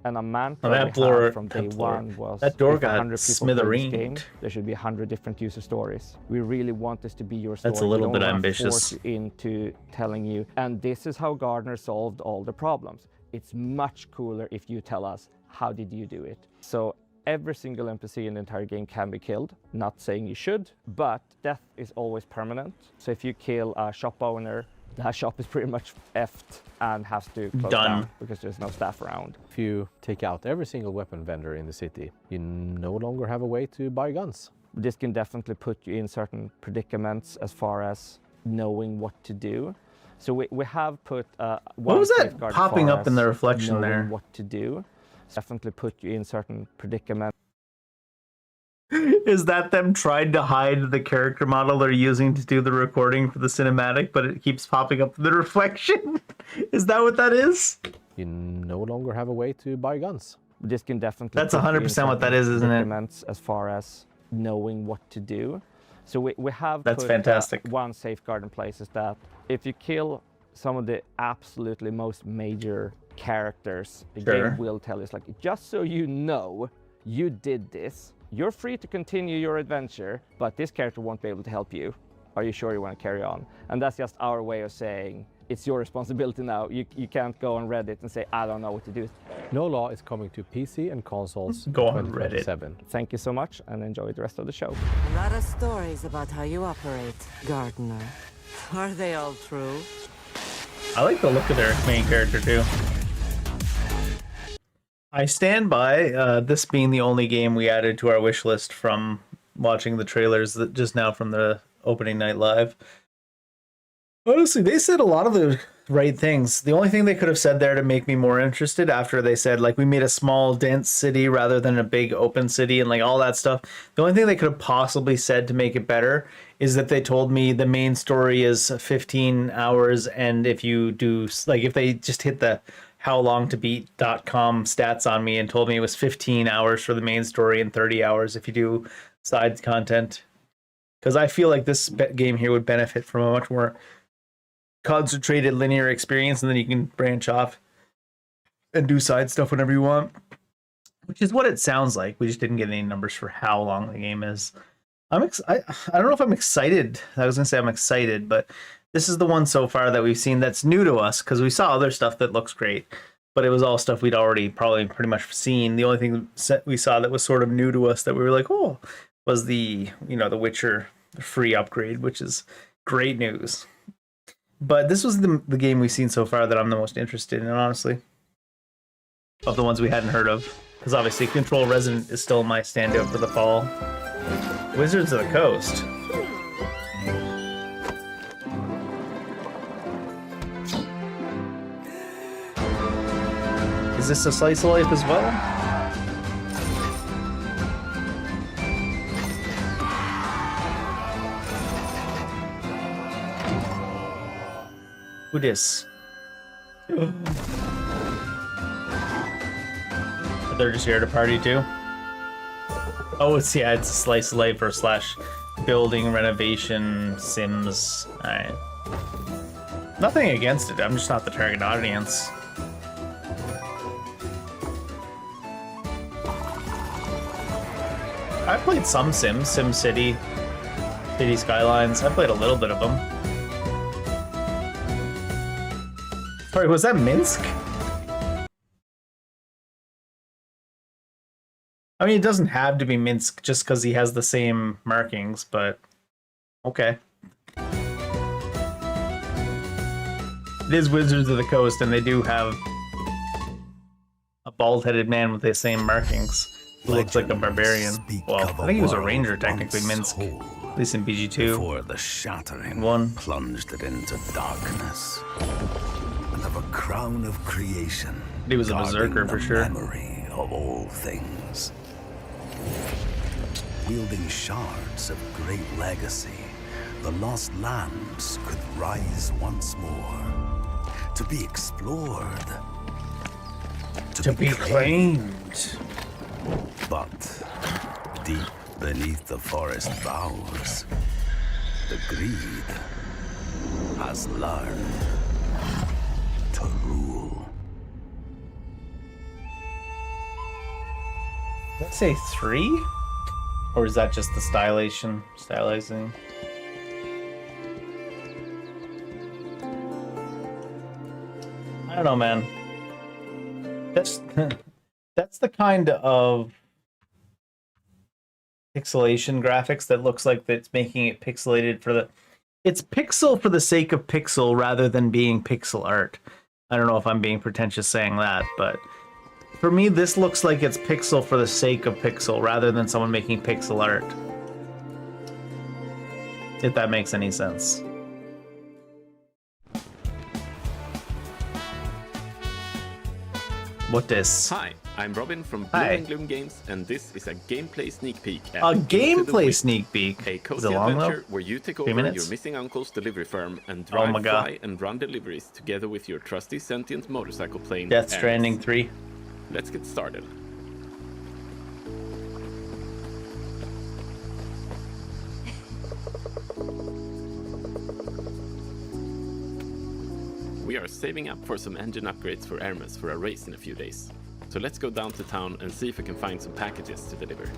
And a mantra from day one was, that door if 100 got people play this game, smithereened. there should be 100 different user stories. We really want this to be your story. That's a little We bit don't wanna ambitious. force you into telling you, and this is how Gardner solved all the problems. It's much cooler if you tell us, how did you do it? So every single NPC in the entire game can be killed. Not saying you should, but death is always permanent. So if you kill a shop owner, that shop is pretty much effed and has to close down because there's no staff around. If you take out every single weapon vendor in the city, you no longer have a way to buy guns. This can definitely put you in certain predicaments as far as knowing what to do. So we have put What was that popping up in the reflection there? What to do. Definitely put you in certain predicaments. Is that them trying to hide the character model they're using to do the recording for the cinematic, but it keeps popping up in the reflection? Is that what that is? You no longer have a way to buy guns. This can definitely. That's 100% what that is, isn't it? As far as knowing what to do. So we have That's put, fantastic. One safeguard in place is that if you kill some of the absolutely most major characters, the game will tell you, it's like, just so you know, you did this. You're free to continue your adventure, but this character won't be able to help you. Are you sure you want to carry on? And that's just our way of saying, it's your responsibility now. You can't go on Reddit and say, I don't know what to do. No Law is coming to PC and consoles Go on 2027. Thank you so much, and enjoy the rest of the show. A lot of stories about how you operate, Gardner. Are they all true? I like the look of their main character too. I stand by this being the only game we added to our wish list from watching the trailers that just now from the opening night live. Honestly, they said a lot of the right things. The only thing they could have said there to make me more interested after they said, like, we made a small, dense city rather than a big open city and like all that stuff. The only thing they could have possibly said to make it better is that they told me the main story is 15 hours. And if you do, like, if they just hit the howlongtobeat.com stats on me and told me it was 15 hours for the main story and 30 hours if you do side content. Because I feel like this game here would benefit from a much more concentrated linear experience, and then you can branch off and do side stuff whenever you want, which is what it sounds like. We just didn't get any numbers for how long the game is. I don't know if I'm excited. I was gonna say I'm excited, but this is the one so far that we've seen that's new to us, because we saw other stuff that looks great, but it was all stuff we'd already probably pretty much seen. The only thing we saw that was sort of new to us that we were like, oh, was the, you know, the Witcher free upgrade, which is great news. But this was the game we've seen so far that I'm the most interested in, honestly, of the ones we hadn't heard of. Because obviously Control Resident is still my standout for the fall. Wizards of the Coast. Is this a slice of life as well? Who dis? They're just here to party too? Oh, it's, yeah, it's a slice of life or slash building renovation sims. Alright. Nothing against it, I'm just not the target audience. I played some Sims, SimCity, City Skylines. I played a little bit of them. Sorry, was that Minsk? I mean, it doesn't have to be Minsk just because he has the same markings, but okay. It is Wizards of the Coast, and they do have a bald-headed man with the same markings who looks like a barbarian. Well, I think he was a ranger, technically, Minsk. At least in BG2. Before the shattering 1 plunged it into darkness. And of a crown of creation. He was a berserker for sure. Memory of all things. Wielding shards of great legacy, the lost lands could rise once more. To be explored. To be claimed. But deep beneath the forest boughs, the greed has learned to rule. Did I say 3? Or is that just the stylizing? I don't know, man. That's the kind of pixelation graphics that looks like it's making it pixelated for the... It's pixel for the sake of pixel rather than being pixel art. I don't know if I'm being pretentious saying that, but for me, this looks like it's pixel for the sake of pixel rather than someone making pixel art. If that makes any sense. What is? Hi, I'm Robin from Bloom and Gloom Games, and this is a gameplay sneak peek. At A gameplay sneak peek? A Is cozy it long adventure though? where you take 3 over minutes? your missing uncle's delivery firm and Oh drive, my God. fly, and run deliveries together with your trusty sentient motorcycle plane. Death Ares. Stranding 3. Let's get started. We are saving up for some engine upgrades for Hermes for a race in a few days. So let's go down to town and see if we can find some packages to deliver.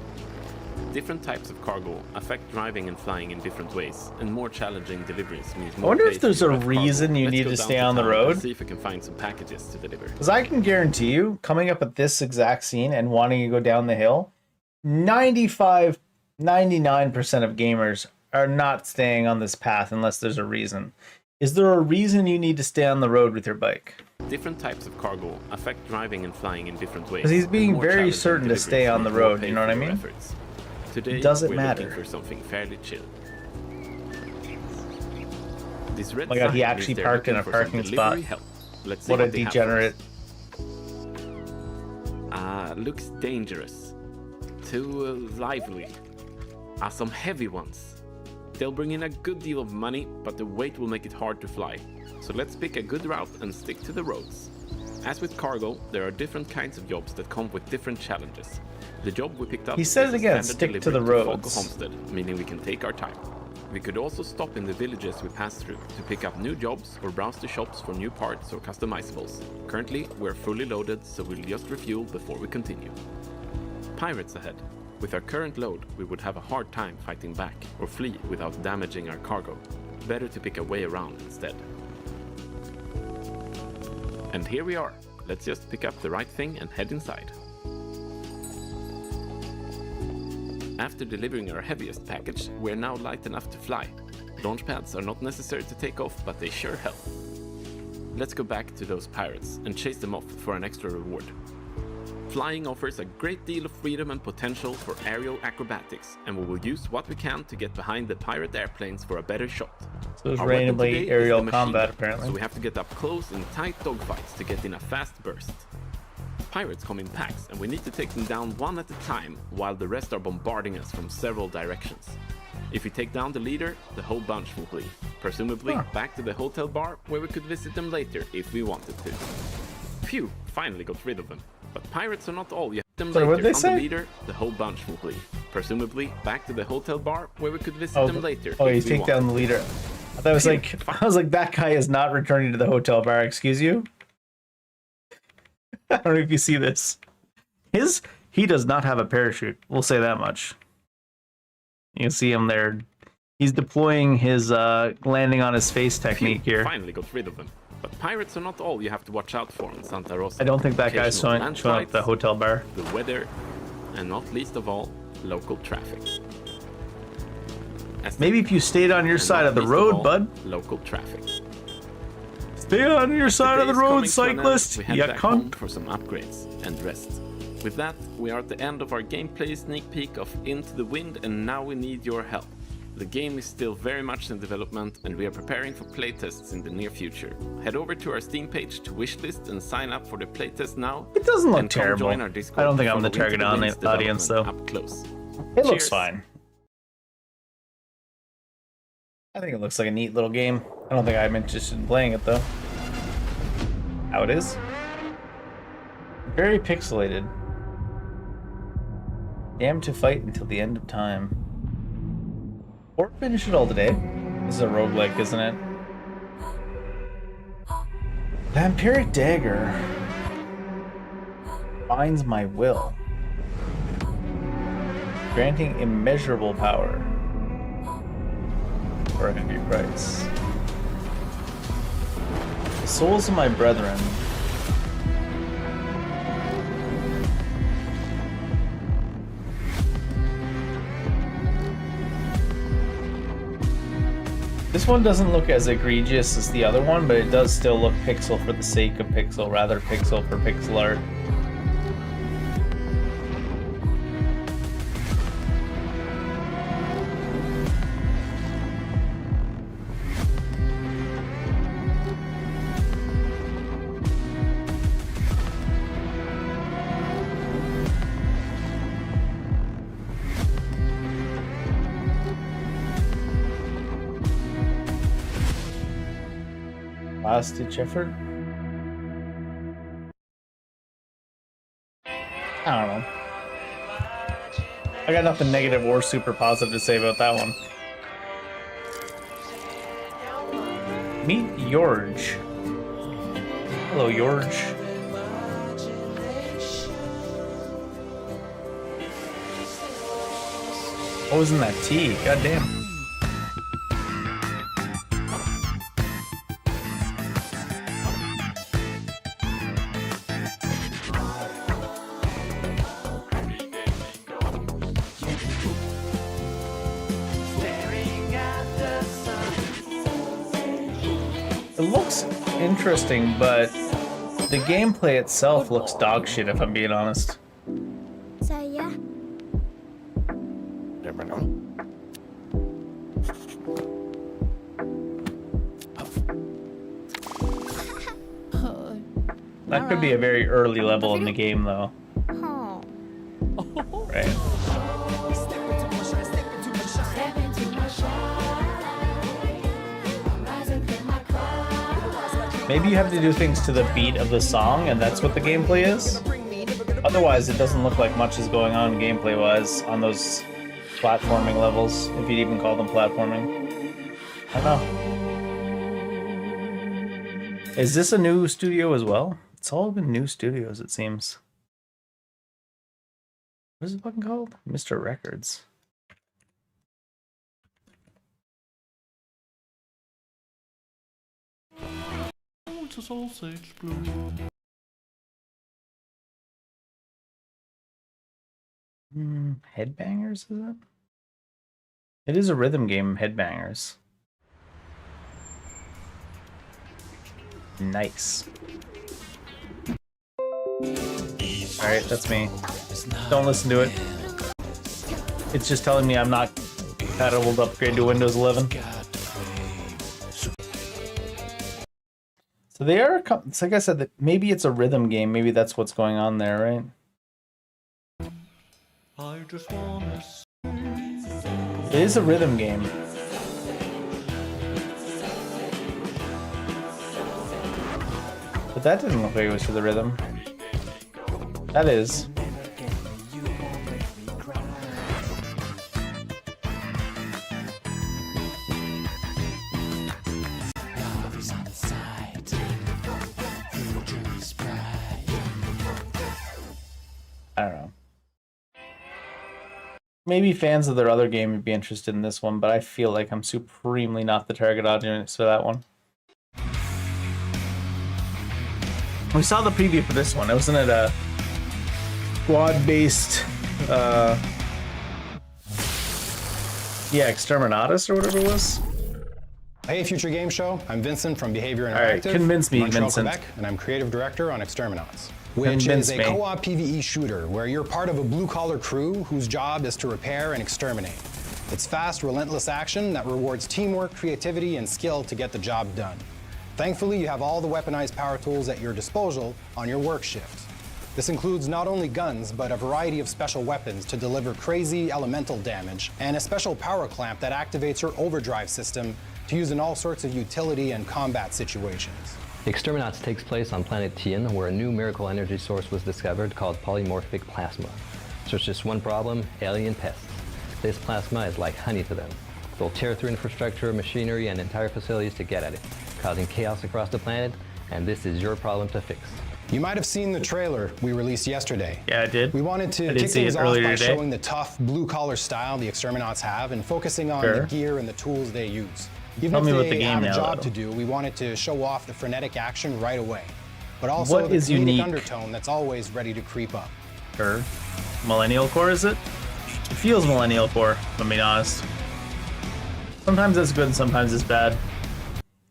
Different types of cargo affect driving and flying in different ways, and more challenging deliveries means more. I wonder if days there's to a drive reason cargo. you Let's need go to down stay on the town road. and see if we can find some packages to deliver. Because I can guarantee you, coming up at this exact scene and wanting to go down the hill, 99% of gamers are not staying on this path unless there's a reason. Is there a reason you need to stay on the road with your bike? Different types of cargo affect driving and flying in different ways. Because he's and being more very challenging certain to stay deliveries on the means more road, pay you know what I for your mean? efforts. Today, Doesn't we're matter. looking for something fairly chill. This red Oh my God, he sign actually means they're parked in looking a for some parking delivery spot. help. Let's see What a they have for degenerate. us. Looks dangerous. Too lively. Some heavy ones. They'll bring in a good deal of money, but the weight will make it hard to fly. So let's pick a good route and stick to the roads. As with cargo, there are different kinds of jobs that come with different challenges. The job we picked up He says is a again, standard stick to the delivery roads. Falco Homestead, meaning we can take our time. We could also stop in the villages we pass through to pick up new jobs or browse the shops for new parts or customizables. Currently, we're fully loaded, so we'll just refuel before we continue. Pirates ahead. With our current load, we would have a hard time fighting back or flee without damaging our cargo. Better to pick a way around instead. And here we are. Let's just pick up the right thing and head inside. After delivering our heaviest package, we're now light enough to fly. Launch pads are not necessary to take off, but they sure help. Let's go back to those pirates and chase them off for an extra reward. Flying offers a great deal of freedom and potential for aerial acrobatics, and we will use what we can to get behind the pirate airplanes for a better shot. So there's Our weapon randomly today is aerial the machine combat, gun, apparently. So we have to get up close in tight dogfights to get in a fast burst. Pirates come in packs, and we need to take them down one at a time, while the rest are bombarding us from several directions. If we take down the leader, the whole bunch will flee, presumably back to the hotel bar, where we could visit them later if we wanted to. Phew, finally got rid of them. But pirates are not all. You have them Sorry, later. what'd they On say? the leader, the whole bunch will flee, presumably back to the hotel bar, where we could visit Oh, them later. oh, if you we take wanted down the leader. I was like, that guy is not returning to the hotel bar. Excuse you. I don't know if you see this. He does not have a parachute. We'll say that much. You can see him there. He's deploying his landing on his face technique here. Finally got rid of them. But pirates are not all you have to watch out for in Santa Rosa. I don't think that guy's Occasional showing up at the landslides, hotel bar. The weather, And not least of all, local traffic. Maybe if you stayed on your side of the road, bud. Local traffic. Stay on your side of the road, cyclist. We head Yeah, back home cunt. for some upgrades and rest. With that, we are at the end of our gameplay sneak peek of Into the Wind, and now we need your help. The game is still very much in development, and we are preparing for playtests in the near future. Head over to our Steam page to wishlist and sign up for the playtest now. It doesn't look and come terrible. join our Discord I don't think to I'm the follow Into target Wind's audience, though. development up close. It looks Cheers. fine. I think it looks like a neat little game. I don't think I'm interested in playing it, though. How it is? Very pixelated. Damned to fight until the end of time. Or finish it all today. This is a roguelike, isn't it? Vampiric Dagger binds my will, granting immeasurable power for a heavy price. The souls of my brethren. This one doesn't look as egregious as the other one, but it does still look pixel for the sake of pixel, rather pixel for pixel art. Last ditch effort? I don't know. I got nothing negative or super positive to say about that one. Meet Yorge. Hello, Yorge. What was in that tea? God damn. It looks interesting, but the gameplay itself looks dog shit, if I'm being honest. Saya. That could be a very early level in the game, though. Right. Maybe you have to do things to the beat of the song, and that's what the gameplay is. Otherwise, it doesn't look like much is going on gameplay-wise on those platforming levels, if you'd even call them platforming. I don't know. Is this a new studio as well? It's all been new studios, it seems. What is it fucking called? Mr. Records. Headbangers, is it? It is a rhythm game, Headbangers. Nice. Alright, that's me. Don't listen to it. It's just telling me I'm not compatible to upgrade to Windows 11. So they are, it's like I said, that maybe it's a rhythm game. Maybe that's what's going on there, right? It is a rhythm game. But that didn't look like it was for the rhythm. That is. I don't know. Maybe fans of their other game would be interested in this one, but I feel like I'm supremely not the target audience for that one. We saw the preview for this one. Wasn't it a squad-based Yeah, Exterminatus or whatever it was. Hey, Future Games Show. I'm Vincent from Behavior Interactive. All right, convince me, Montreal, Vincent. Quebec, and I'm creative director on Exterminats, which is a co-op PvE shooter where you're part of a blue-collar crew whose job is to repair and exterminate. It's fast, relentless action that rewards teamwork, creativity, and skill to get the job done. Thankfully, you have all the weaponized power tools at your disposal on your work shift. This includes not only guns, but a variety of special weapons to deliver crazy elemental damage, and a special power clamp that activates your overdrive system to use in all sorts of utility and combat situations. Exterminats takes place on planet Tien, where a new miracle energy source was discovered called polymorphic plasma. So there's just one problem: alien pests. This plasma is like honey to them. They'll tear through infrastructure, machinery, and entire facilities to get at it, causing chaos across the planet, and this is your problem to fix. You might have seen the trailer we released yesterday. Yeah, I did. We wanted to kick things off by showing the tough, blue-collar style the Exterminats have and focusing on the gear and the tools they use. Even if they have a job to do, we wanted to show off the frenetic action right away, but also the comedic undertone that's always ready to creep up. Sure. Millennial Core, is it? It feels Millennial Core, if I'm being honest. Sometimes it's good and sometimes it's bad.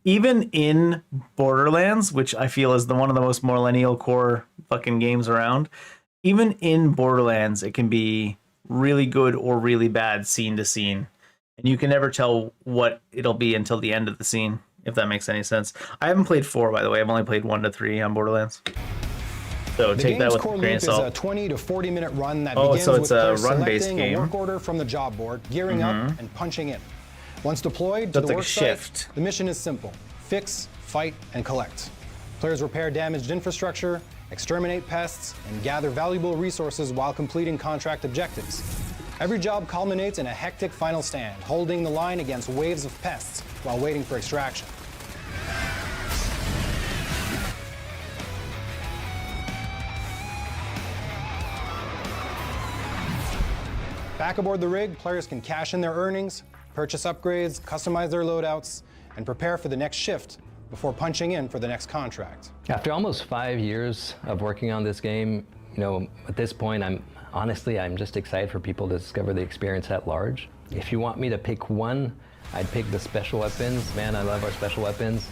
Even in Borderlands, which I feel is one of the most Millennial Core fucking games around, even in Borderlands, it can be really good or really bad scene to scene. And you can never tell what it'll be until the end of the scene, if that makes any sense. I haven't played 4, by the way. I've only played 1 to 3 on Borderlands. So take that with a grain of salt. The game's core loop is a 20 to 40 minute run that begins with players selecting a work order from the job board, gearing up, and punching in. Once deployed to the work site, the mission is simple: fix, fight, and collect. Players repair damaged infrastructure, exterminate pests, and gather valuable resources while completing contract objectives. Every job culminates in a hectic final stand, holding the line against waves of pests while waiting for extraction. Back aboard the rig, players can cash in their earnings, purchase upgrades, customize their loadouts, and prepare for the next shift before punching in for the next contract. After almost 5 years of working on this game, at this point, I'm just excited for people to discover the experience at large. If you want me to pick one, I'd pick the special weapons. Man, I love our special weapons.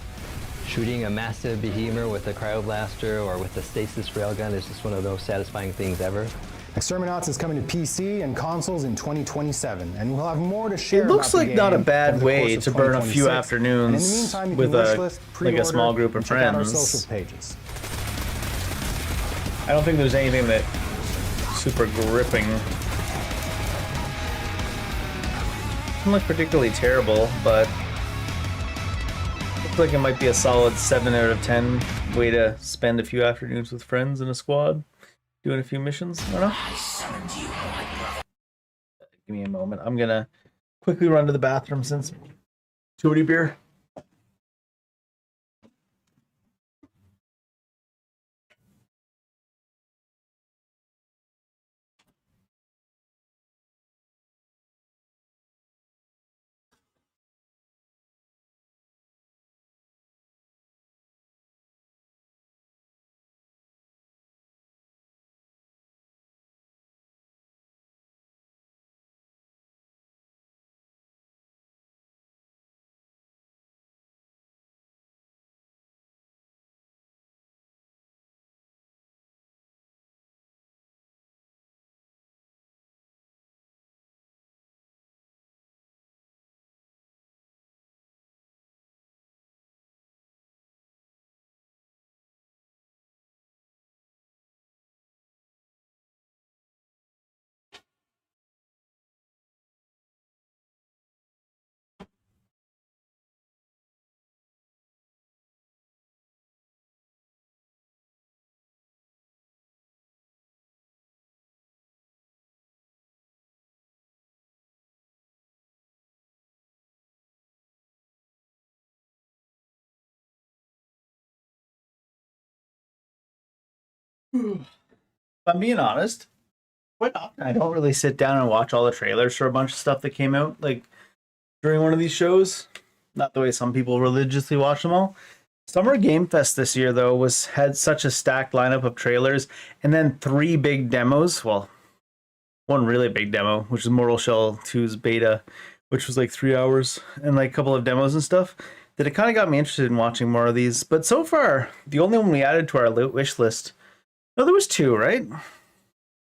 Shooting a massive behemoth with a cryoblaster or with a stasis railgun is just one of those satisfying things ever. Exterminats is coming to PC and consoles in 2027, and we'll have more to share. It looks like not a bad way to burn a few 2026. afternoons with a small group of friends. Our social pages. I don't think there's anything that super gripping. Doesn't look particularly terrible, but looks like it might be a solid 7 out of 10 way to spend a few afternoons with friends in a squad. Doing a few missions. I don't know. Give me a moment. I'm gonna quickly run to the bathroom since too many beer. If I'm being honest, quite often I don't really sit down and watch all the trailers for a bunch of stuff that came out like during one of these shows. Not the way some people religiously watch them all. Summer Game Fest this year though had such a stacked lineup of trailers and then 3 big demos. Well, one really big demo, which is Mortal Shell 2's beta, which was like 3 hours, and like a couple of demos and stuff, that it kind of got me interested in watching more of these. But so far, the only one we added to our wish list, no, there was 2, right?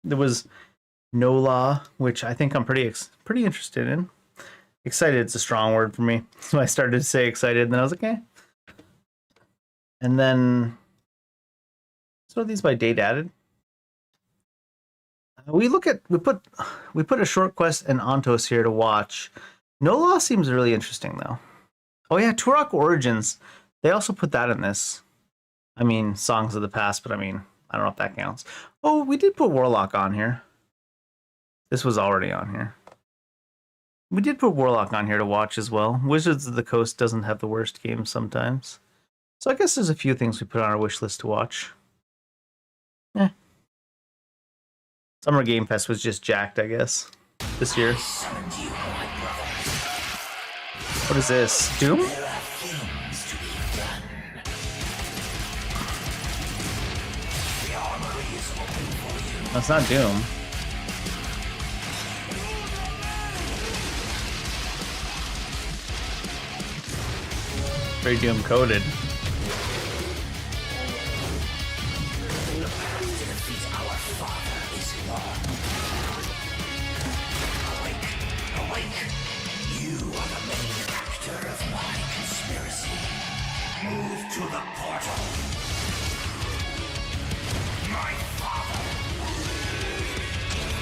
There was No Law, which I think I'm pretty interested in. Excited, it's a strong word for me. So I started to say excited, and then I was like, eh. And then, so are these by date added? We put a short quest and Ontos here to watch. No Law seems really interesting though. Oh yeah, Turok Origins. They also put that in this. I mean, Songs of the Past, but I mean, I don't know if that counts. Oh, we did put Warlock on here. This was already on here. We did put Warlock on here to watch as well. Wizards of the Coast doesn't have the worst games sometimes. So I guess there's a few things we put on our wish list to watch. Eh. Summer Game Fest was just jacked, I guess, this year. What is this? Doom? That's not Doom. Very Doom coded. To the portal.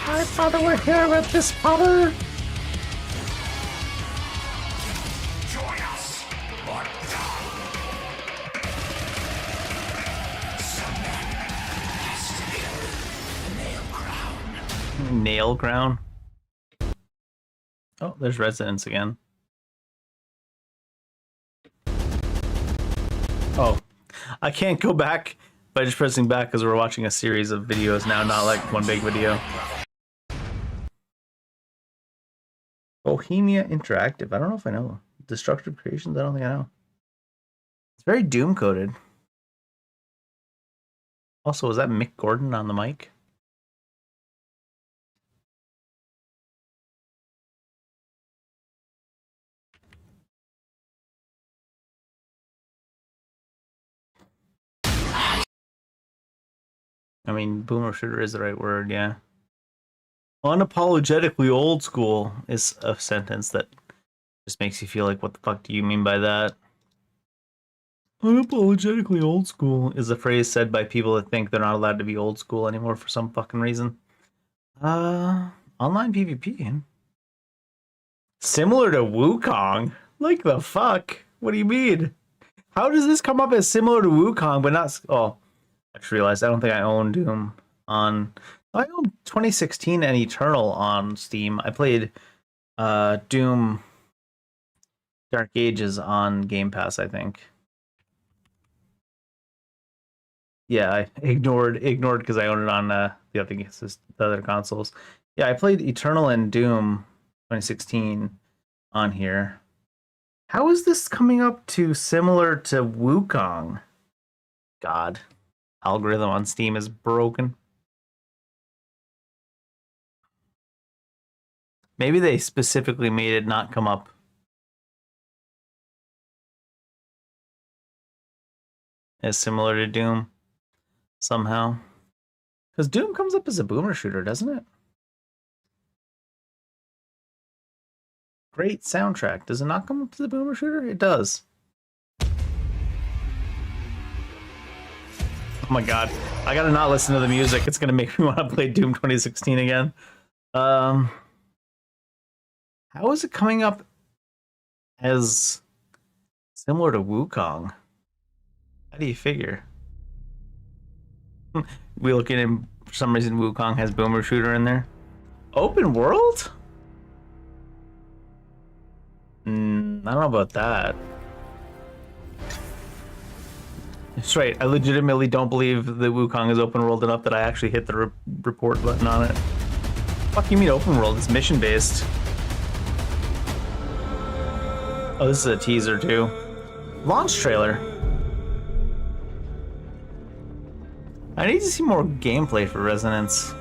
My father were here with this power. Join us or die. Some man has to kill the Nail Crown. Nail Crown? Oh, there's Residence again. Oh, I can't go back by just pressing back because we're watching a series of videos now, not like one big video. Bohemia Interactive. I don't know if I know. Destructive Creations? I don't think I know. It's very Doom coded. Also, was that Mick Gordon on the mic? I mean, boomer shooter is the right word, yeah. Unapologetically old school is a sentence that just makes you feel like, what the fuck do you mean by that? Unapologetically old school is a phrase said by people that think they're not allowed to be old school anymore for some fucking reason. Online PvP. Similar to Wukong? Like the fuck? What do you mean? How does this come up as similar to Wukong, but not... Oh. I just realized I don't think I own Doom on... I own 2016 and Eternal on Steam. I played Doom Dark Ages on Game Pass, I think. Yeah, I ignored because I own it on the other consoles. Yeah, I played Eternal and Doom 2016 on here. How is this coming up to similar to Wukong? God. Algorithm on Steam is broken. Maybe they specifically made it not come up. As similar to Doom somehow. Because Doom comes up as a boomer shooter, doesn't it? Great soundtrack. Does it not come up to the boomer shooter? It does. Oh my god, I gotta not listen to the music. It's gonna make me want to play Doom 2016 again. How is it coming up as similar to Wukong? How do you figure? We looking in, for some reason Wukong has boomer shooter in there. Open world? I don't know about that. That's right. I legitimately don't believe that Wukong is open world enough that I actually hit the report button on it. Fuck you mean open world? It's mission based. Oh, this is a teaser too. Launch trailer. I need to see more gameplay for Resonance.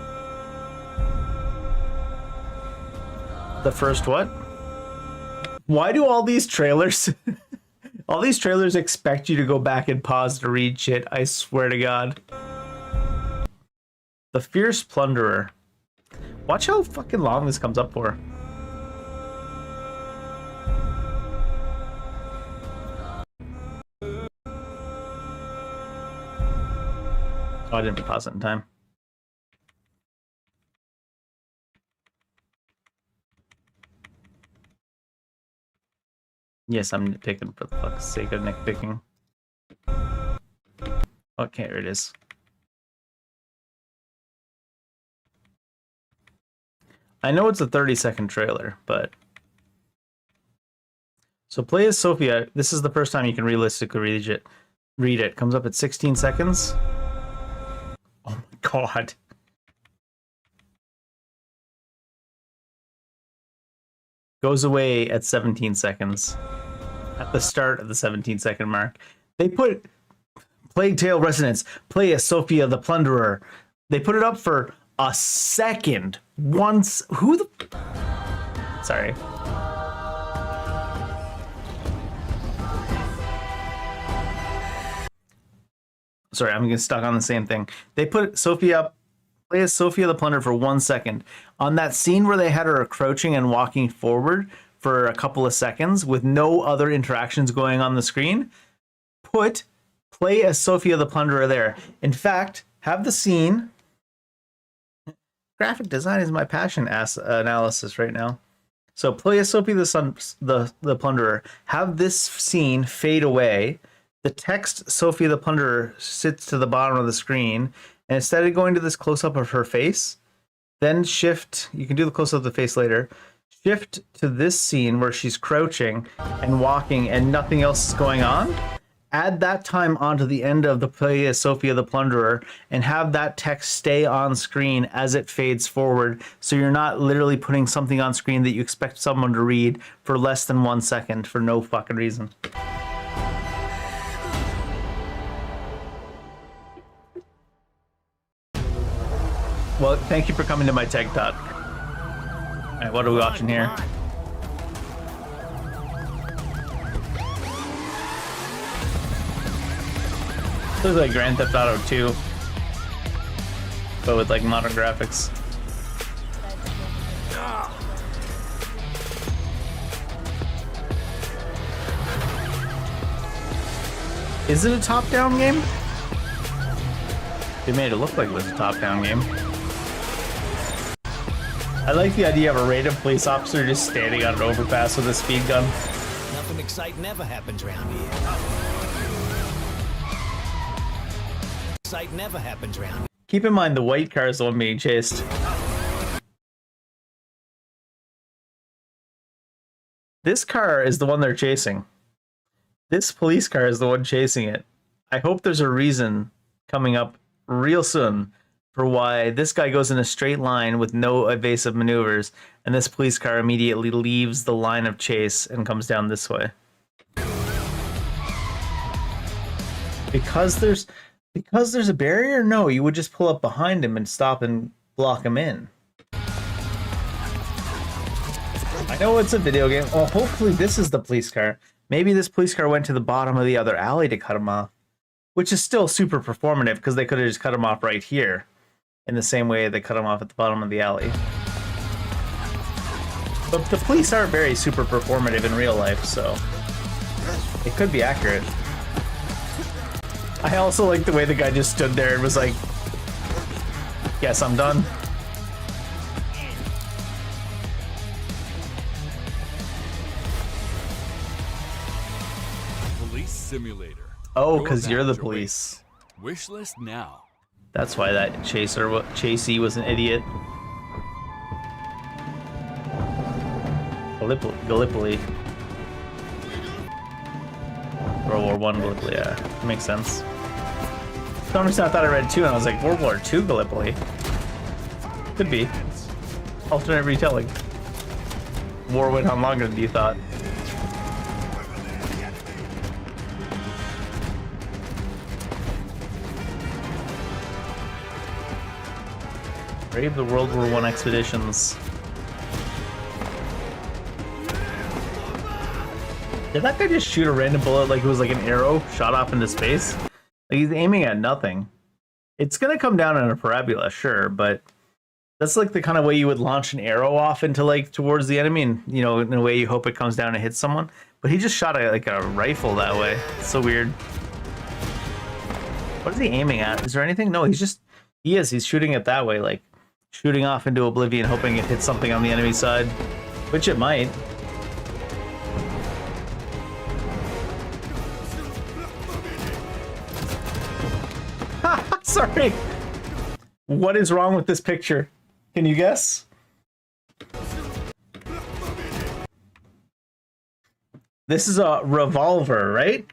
The first what? Why do all these trailers... all these trailers expect you to go back and pause to read shit? I swear to God. The Fierce Plunderer. Watch how fucking long this comes up for. Oh, I didn't pause it in time. Yes, I'm nitpicking for the fuck's sake of nitpicking. Okay, here it is. I know it's a 30-second trailer, but... So play as Sophia. This is the first time you can realistically read it. Comes up at 16 seconds. Oh my god. Goes away at 17 seconds. At the start of the 17-second mark. They put Plague Tale Resonance, play as Sophia the Plunderer. They put it up for a second. Once. Who the... Sorry. Sorry, I'm getting stuck on the same thing. They put Sophia up, play as Sophia the Plunderer for 1 second. On that scene where they had her crouching and walking forward for a couple of seconds with no other interactions going on the screen, put play as Sophia the Plunderer there. In fact, have the scene... Graphic design is my passion analysis right now. So play as Sophia the Plunderer. Have this scene fade away. The text Sophia the Plunderer sits to the bottom of the screen, and instead of going to this close-up of her face, then shift, you can do the close-up of the face later, shift to this scene where she's crouching and walking and nothing else is going on. Add that time onto the end of the play as Sophia the Plunderer and have that text stay on screen as it fades forward, so you're not literally putting something on screen that you expect someone to read for less than 1 second for no fucking reason. Well, thank you for coming to my tech talk. Alright, what are we watching here? This is like Grand Theft Auto 2, but with like modern graphics. Is it a top-down game? They made it look like it was a top-down game. I like the idea of a random police officer just standing on an overpass with a speed gun. Nothing exciting ever happens around here. Exciting never happens around here. Keep in mind the white car is the one being chased. This car is the one they're chasing. This police car is the one chasing it. I hope there's a reason coming up real soon for why this guy goes in a straight line with no evasive maneuvers, and this police car immediately leaves the line of chase and comes down this way. Because there's a barrier? No, you would just pull up behind him and stop and block him in. I know it's a video game. Well, hopefully this is the police car. Maybe this police car went to the bottom of the other alley to cut him off, which is still super performative because they could have just cut him off right here in the same way they cut him off at the bottom of the alley. But the police are very super performative in real life, so it could be accurate. I also like the way the guy just stood there and was like, "Guess I'm done." Police simulator. Oh, because you're the police. Wish list now. That's why that chasee was an idiot. Gallipoli. World War I Gallipoli, yeah. That makes sense. For some reason I thought I read 2 and I was like, World War II Gallipoli. Could be. Alternate retelling. War went on longer than you thought. Brave the World War I expeditions. Did that guy just shoot a random bullet like it was like an arrow shot off into space? Like he's aiming at nothing. It's gonna come down in a parabola, sure, but that's like the kind of way you would launch an arrow off into like towards the enemy, and you know, in a way you hope it comes down and hits someone. But he just shot like a rifle that way. It's so weird. What is he aiming at? Is there anything? No, he's shooting it that way, like shooting off into oblivion, hoping it hits something on the enemy side, which it might. Sorry. What is wrong with this picture? Can you guess? This is a revolver, right?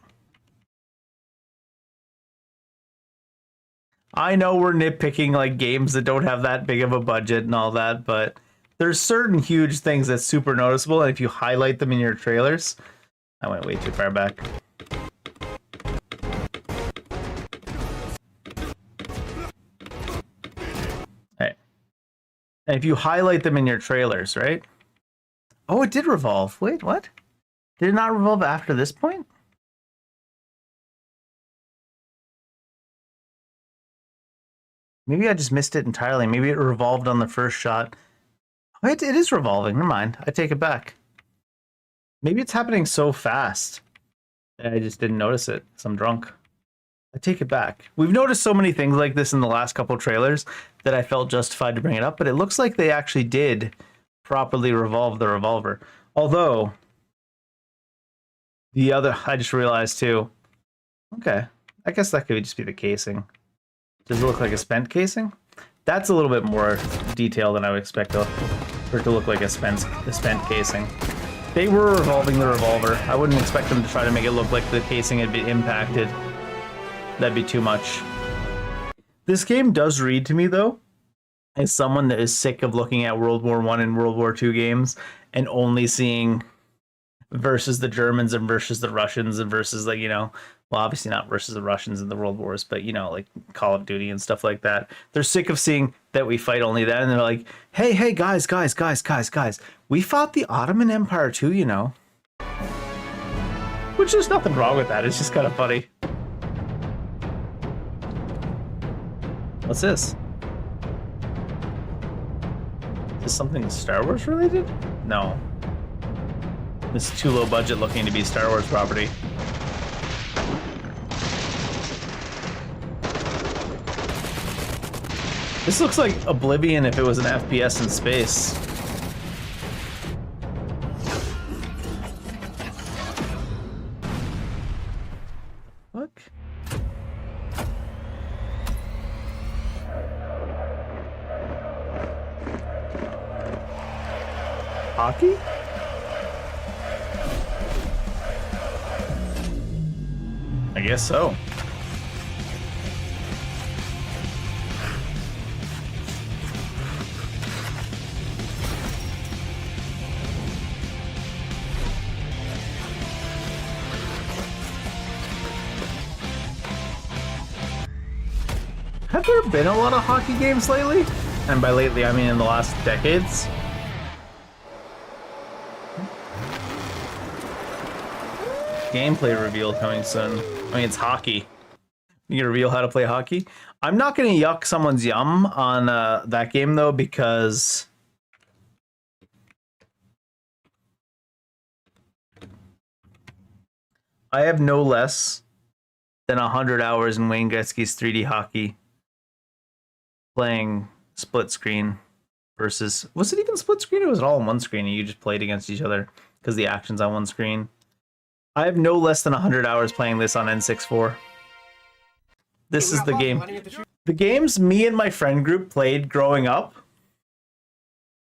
I know we're nitpicking like games that don't have that big of a budget and all that, but there's certain huge things that's super noticeable, and if you highlight them in your trailers... I went way too far back. And if you highlight them in your trailers, right? Oh, it did revolve. Wait, what? Did it not revolve after this point? Maybe I just missed it entirely. Maybe it revolved on the first shot. Oh, it is revolving. Never mind. I take it back. Maybe it's happening so fast that I just didn't notice it because I'm drunk. I take it back. We've noticed so many things like this in the last couple trailers that I felt justified to bring it up, but it looks like they actually did properly revolve the revolver. Although, the other, I just realized too, okay, I guess that could just be the casing. Does it look like a spent casing? That's a little bit more detail than I would expect for it to look like a spent casing. They were revolving the revolver. I wouldn't expect them to try to make it look like the casing had been impacted. That'd be too much. This game does read to me, though, as someone that is sick of looking at World War I and World War II games and only seeing versus the Germans and versus the Russians and versus, like, you know, well, obviously not versus the Russians in the World Wars, but, you know, like Call of Duty and stuff like that. They're sick of seeing that we fight only that, and they're like, hey, guys, we fought the Ottoman Empire too, you know. Which there's nothing wrong with that. It's just kind of funny. What's this? Is this something Star Wars related? No. This is too low budget looking to be Star Wars property. This looks like Oblivion if it was an FPS in space. Look. Hockey? I guess so. Have there been a lot of hockey games lately? And by lately, I mean in the last decades. Gameplay reveal coming soon. I mean, it's hockey. You can reveal how to play hockey. I'm not going to yuck someone's yum on that game, though, because I have no less than 100 hours in Wayne Gretzky's 3D hockey playing split screen versus... Was it even split screen, or was it all on one screen and you just played against each other because the action's on one screen? I have no less than 100 hours playing this on N64. This is the game. The games me and my friend group played growing up,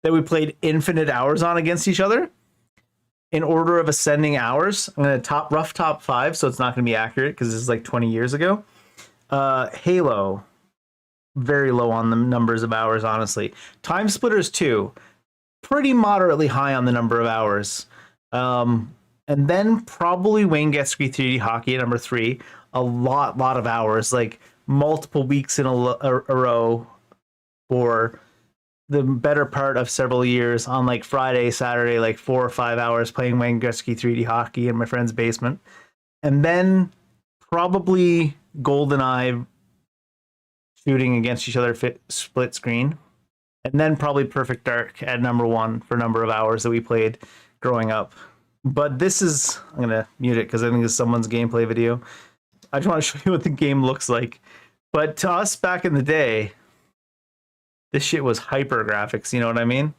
that we played infinite hours on against each other, in order of ascending hours. I'm going to rough top 5, so it's not going to be accurate because this is like 20 years ago. Halo, very low on the numbers of hours, honestly. Time Splitters 2, pretty moderately high on the number of hours. And then probably Wayne Gretzky 3D Hockey at number 3, a lot of hours, like multiple weeks in a row for the better part of several years on like Friday, Saturday, like 4 or 5 hours playing Wayne Gretzky 3D hockey in my friend's basement. And then probably GoldenEye shooting against each other split screen. And then probably Perfect Dark at #1 for a number of hours that we played growing up. But this is, I'm going to mute it because I think it's someone's gameplay video. I just want to show you what the game looks like. But to us back in the day, this shit was hyper graphics, you know what I mean?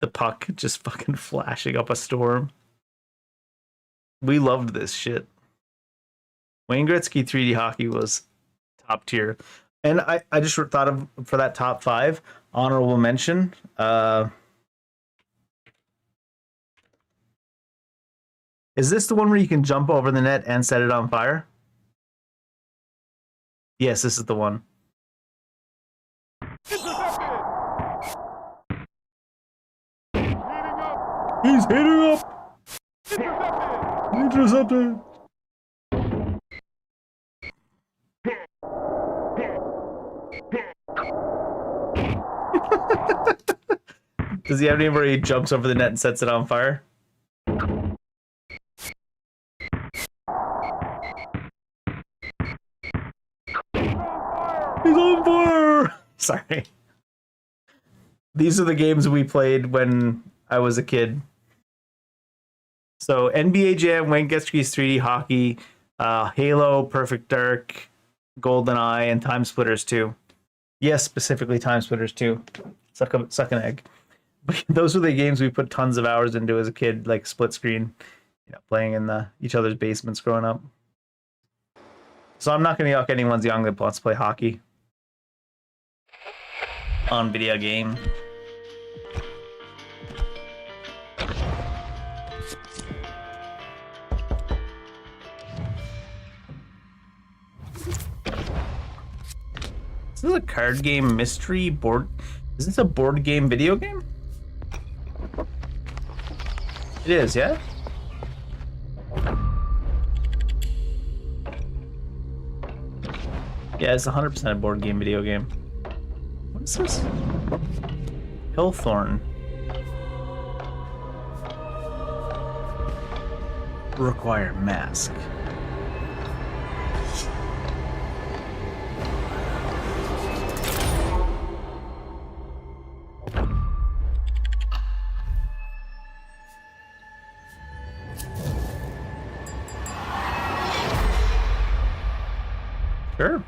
The puck just fucking flashing up a storm. We loved this shit. Wayne Gretzky 3D hockey was top tier. And I just thought of, for that top 5, honorable mention. Is this the one where you can jump over the net and set it on fire? Yes, this is the one. He's hitting up! Intercepted! Does he have any where he jumps over the net and sets it on fire? He's on fire! Sorry. These are the games we played when I was a kid. So NBA Jam, Wayne Gretzky's 3D hockey, Halo, Perfect Dark, GoldenEye, and Time Splitters 2. Yes, specifically Time Splitters 2. Suck an egg. But those were the games we put tons of hours into as a kid, like split screen, you know, playing in each other's basements growing up. So I'm not going to yuck anyone's young that wants to play hockey on video game. This is a card game mystery board. Is this a board game video game? It is, yeah? Yeah, it's 100% a board game video game. What is this? Hillthorn. Require mask. Sure.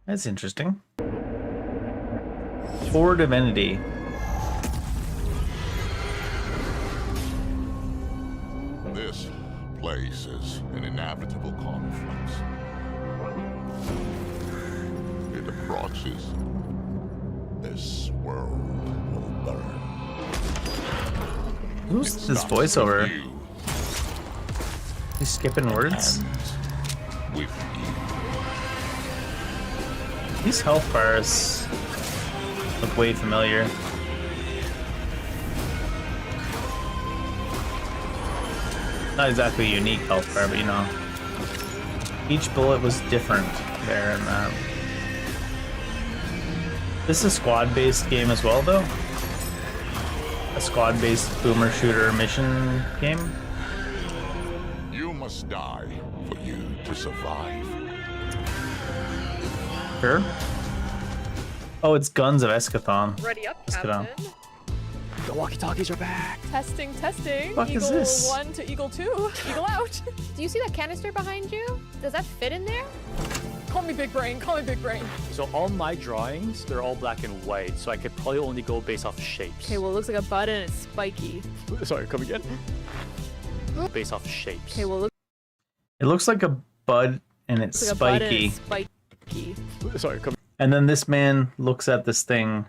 That's interesting. For Divinity. This place is an inevitable confluence. It approaches. This world will burn. Who's this voiceover? He's skipping words? With These health bars look way familiar. Not exactly a unique health bar, but you know, each bullet was different there in that. This is a squad-based game as well, though. A squad-based boomer shooter mission game. You must die for you to survive. Sure. Oh, it's Guns of Eschaton. Ready up, Eschaton. Captain. The walkie-talkies are back. Testing, testing. Fuck Eagle is this? 1 to Eagle 2. Eagle out. Do you see that canister behind you? Does that fit in there? Call me big brain, call me big brain. So all my drawings, they're all black and white, so I could probably only go based off shapes. Okay, well, it looks like a bud and it's spiky. Sorry, come again? Based off shapes. Okay, well, It looks like a bud and it's looks like a bud and spiky. it's spiky. Sorry, come. And then this man looks at this thing.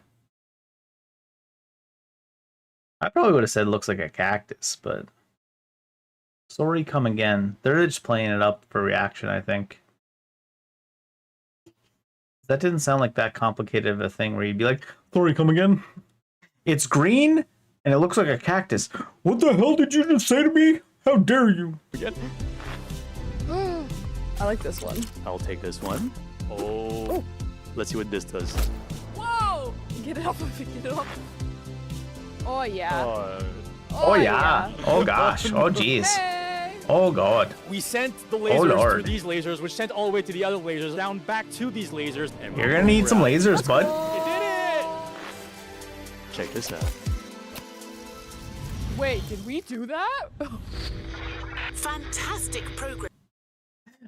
I probably would have said looks like a cactus, but sorry, come again. They're just playing it up for reaction, I think. That didn't sound like that complicated of a thing where you'd be like, sorry, come again. It's green and it looks like a cactus. What the hell did you just say to me? How dare you? Again? I like this one. I'll take this one. Oh. Let's see what this does. Whoa! Get it off of it, get it off. Oh, yeah. Oh yeah. Oh gosh. Oh jeez. Hey. Oh god. We sent the lasers through these lasers, which sent all the way to the other lasers, down back to these lasers. And You're gonna need some lasers, bud. You did it! Check this out. Wait, did we do that? Fantastic progress.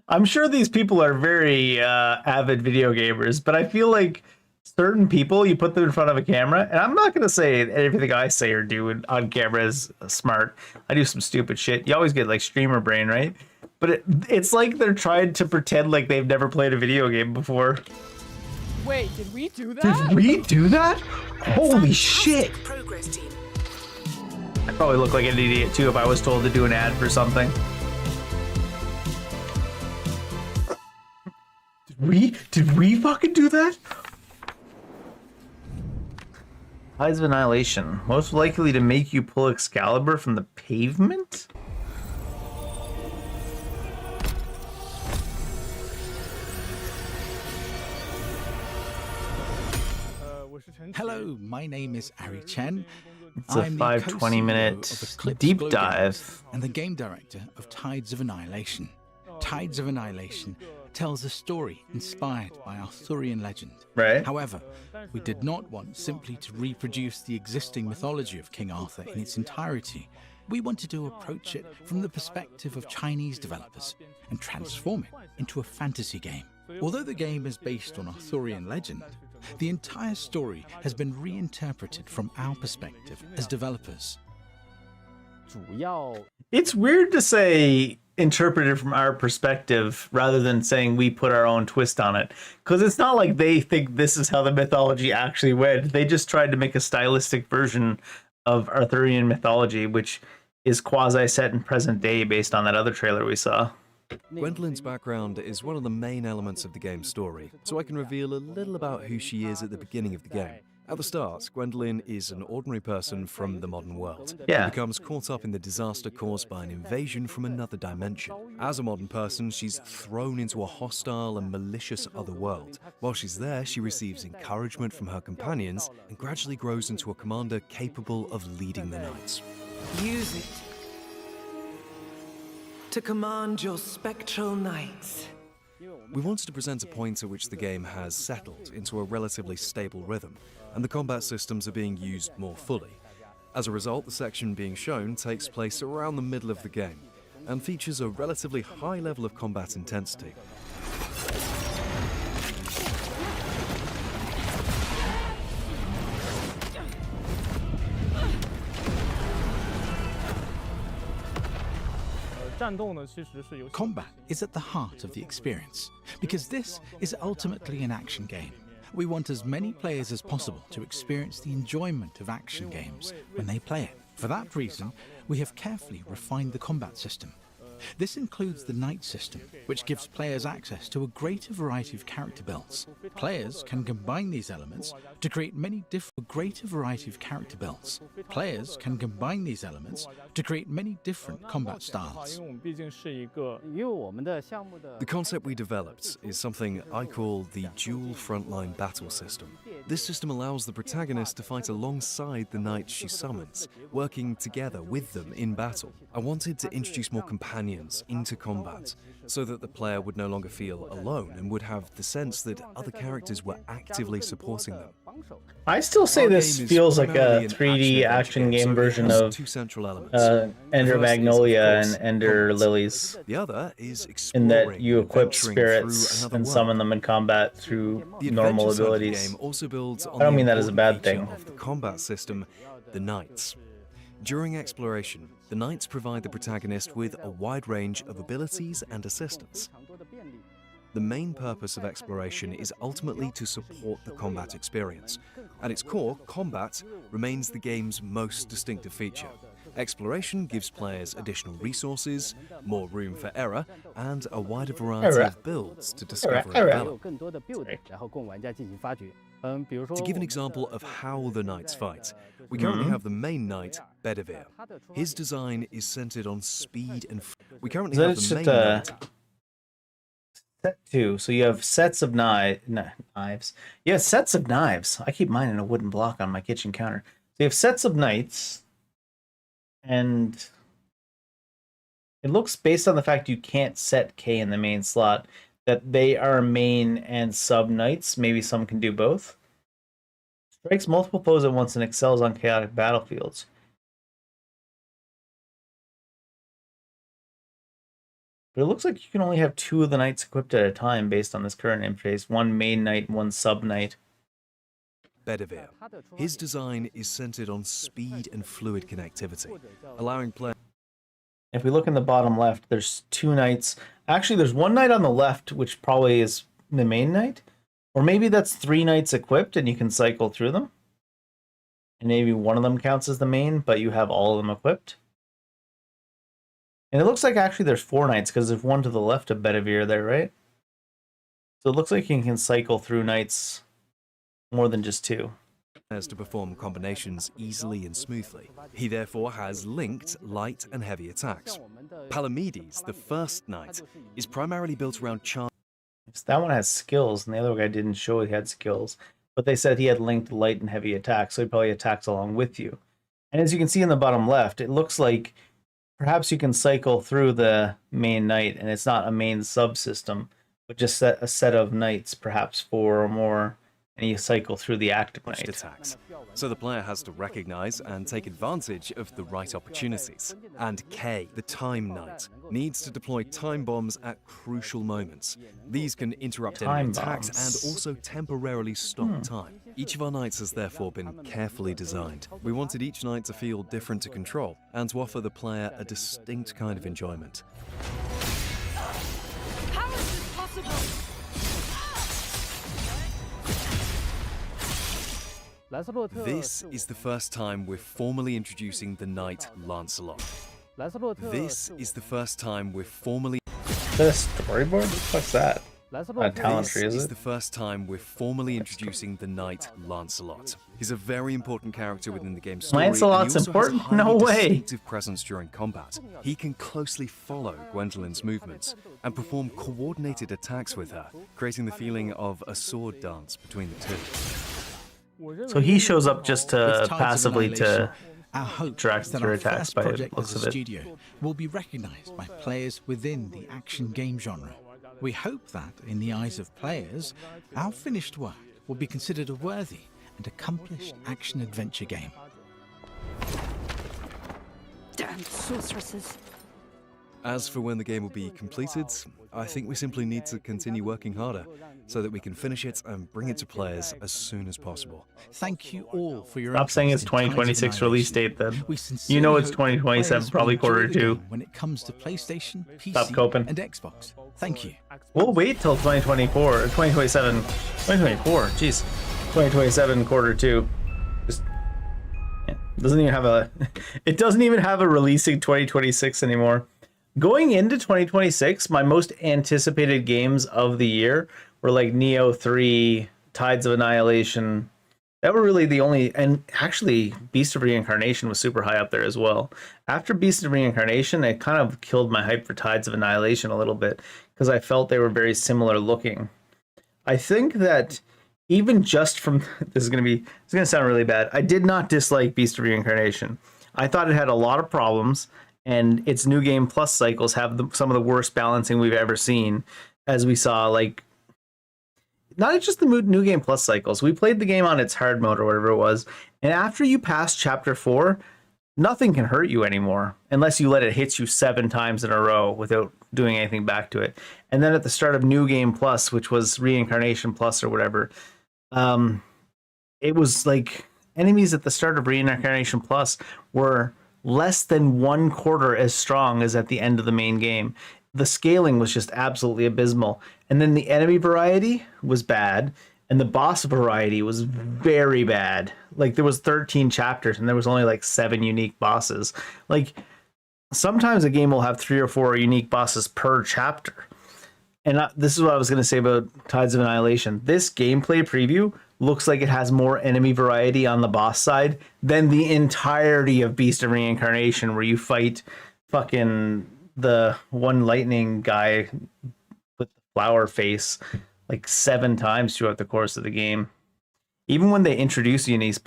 I'm sure these people are very avid video gamers, but I feel like certain people, you put them in front of a camera, and I'm not going to say everything I say or do on camera is smart. I do some stupid shit. You always get like streamer brain, right? But it's like they're trying to pretend like they've never played a video game before. Wait, did we do that? Did we do that? Holy shit! Progress team. I'd probably look like an idiot too if I was told to do an ad for something. Did we fucking do that? Tides of Annihilation. Most likely to make you pull Excalibur from the pavement? Hello, my name is Ari Chen. It's a 5-20-minute deep dive. And the game director of Tides of Annihilation. Tides of Annihilation tells a story inspired by Arthurian legend. Right. However, we did not want simply to reproduce the existing mythology of King Arthur in its entirety. We wanted to approach it from the perspective of Chinese developers and transform it into a fantasy game. Although the game is based on Arthurian legend, the entire story has been reinterpreted from our perspective as developers. It's weird to say interpreted from our perspective rather than saying we put our own twist on it, because it's not like they think this is how the mythology actually went. They just tried to make a stylistic version of Arthurian mythology, which is quasi set in present day based on that other trailer we saw. Gwendolyn's background is one of the main elements of the game's story, so I can reveal a little about who she is at the beginning of the game. At the start, Gwendolyn is an ordinary person from the modern world. Yeah. Who becomes caught up in the disaster caused by an invasion from another dimension. As a modern person, she's thrown into a hostile and malicious other world. While she's there, she receives encouragement from her companions and gradually grows into a commander capable of leading the knights. Use it to command your spectral knights. We wanted to present a point at which the game has settled into a relatively stable rhythm, and the combat systems are being used more fully. As a result, the section being shown takes place around the middle of the game, and features a relatively high level of combat intensity. Combat is at the heart of the experience, because this is ultimately an action game. We want as many players as possible to experience the enjoyment of action games when they play it. For that reason, we have carefully refined the combat system. This includes the Knight system, which gives players access to a greater variety of character builds. Players can combine these elements to create many different combat styles. The concept we developed is something I call the dual frontline battle system. This system allows the protagonist to fight alongside the knights she summons, working together with them in battle. I wanted to introduce more companions into combat, so that the player would no longer feel alone and would have the sense that other characters were actively supporting them. I still say this feels like a 3D action game version of two central elements. Ender Magnolia and Ender Lilies. The other is in that you equip spirits and summon them in combat through normal abilities. Game also builds on I don't mean that as a bad thing. Of the combat system, the knights. During exploration, the knights provide the protagonist with a wide range of abilities and assistance. The main purpose of exploration is ultimately to support the combat experience. At its core, combat remains the game's most distinctive feature. Exploration gives players additional resources, more room for error, and a wider variety of builds to discover and develop. To give an example of how the knights fight, we currently have the main knight, Bedivere. His design is centered on speed and... We currently have the main knight... Set 2. So you have sets of knives. You have sets of knives. I keep mine in a wooden block on my kitchen counter. So you have sets of knights, and it looks, based on the fact you can't set K in the main slot, that they are main and sub knights. Maybe some can do both. Strikes multiple foes at once and excels on chaotic battlefields. But it looks like you can only have 2 of the knights equipped at a time based on this current interface. 1 main knight, 1 sub knight. Bedivere. His design is centered on speed and fluid connectivity, allowing players... If we look in the bottom left, there's 2 knights. Actually, there's 1 knight on the left, which probably is the main knight. Or maybe that's 3 knights equipped and you can cycle through them. And maybe one of them counts as the main, but you have all of them equipped. And it looks like actually there's 4 knights, because there's 1 to the left of Bedivere there, right? So it looks like you can cycle through knights more than just 2. To perform combinations easily and smoothly. He therefore has linked light and heavy attacks. Palamedes, the first knight, is primarily built around charm. So that one has skills, and the other guy didn't show he had skills. But they said he had linked light and heavy attacks, so he probably attacks along with you. And as you can see in the bottom left, it looks like perhaps you can cycle through the main knight, and it's not a main subsystem, but just a set of knights, perhaps 4 or more, and you cycle through the active knight. Attacks. So the player has to recognize and take advantage of the right opportunities. And K, the time knight, needs to deploy time bombs at crucial moments. These can interrupt enemy attacks and also temporarily stop time. Each of our knights has therefore been carefully designed. We wanted each knight to feel different to control and to offer the player a distinct kind of enjoyment. How is this possible? This is the first time we're formally introducing the knight Lancelot. This is the first time we're formally... Is that a storyboard? What the fuck's that? Not a talent tree, is This it? is the first time we're formally introducing the knight Lancelot. He's a very important character within the game's story. Lancelot's and he also important? has a No highly way. distinctive presence during combat. He can closely follow Gwendolyn's movements and perform coordinated attacks with her, creating the feeling of a sword dance between the two. So he shows up just to With Tides of passively to Annihilation, our hope direct is that through our attacks first by the project looks as of a it. studio will be recognized by players within the action game genre. We hope that, in the eyes of players, our finished work will be considered a worthy and accomplished action-adventure game. Damn sorceresses. As for when the game will be completed, I think we simply need to continue working harder so that we can finish it and bring it to players as soon as possible. Thank you all for your Stop saying it's interest in Tides of 2026 release date then. We You sincerely know it's hope that 2027, players probably will enjoy quarter the 2. game when it comes to PlayStation, Stop PC, coping. and Xbox. Thank you. We'll wait till 2024, or 2027, 2024, jeez. 2027 quarter 2. Just, yeah, doesn't even have a, it doesn't even have a releasing 2026 anymore. Going into 2026, my most anticipated games of the year were like Neo 3, Tides of Annihilation. That were really the only, and actually Beast of Reincarnation was super high up there as well. After Beast of Reincarnation, it kind of killed my hype for Tides of Annihilation a little bit because I felt they were very similar looking. I think that even just from, this is going to sound really bad. I did not dislike Beast of Reincarnation. I thought it had a lot of problems, and its New Game Plus cycles have some of the worst balancing we've ever seen, as we saw, like, not just the New Game Plus cycles. We played the game on its hard mode or whatever it was, and after you pass Chapter 4, nothing can hurt you anymore, unless you let it hit you 7 times in a row without doing anything back to it. And then at the start of New Game Plus, which was Reincarnation Plus or whatever, it was like enemies at the start of Reincarnation Plus were less than 1/4 as strong as at the end of the main game. The scaling was just absolutely abysmal. And then the enemy variety was bad, and the boss variety was very bad. Like, there was 13 chapters, and there was only like 7 unique bosses. Like, sometimes a game will have 3 or 4 unique bosses per chapter. And this is what I was going to say about Tides of Annihilation. This gameplay preview looks like it has more enemy variety on the boss side than the entirety of Beast of Reincarnation, where you fight fucking the one lightning guy with the flower face like 7 times throughout the course of the game. Even when they introduce a unique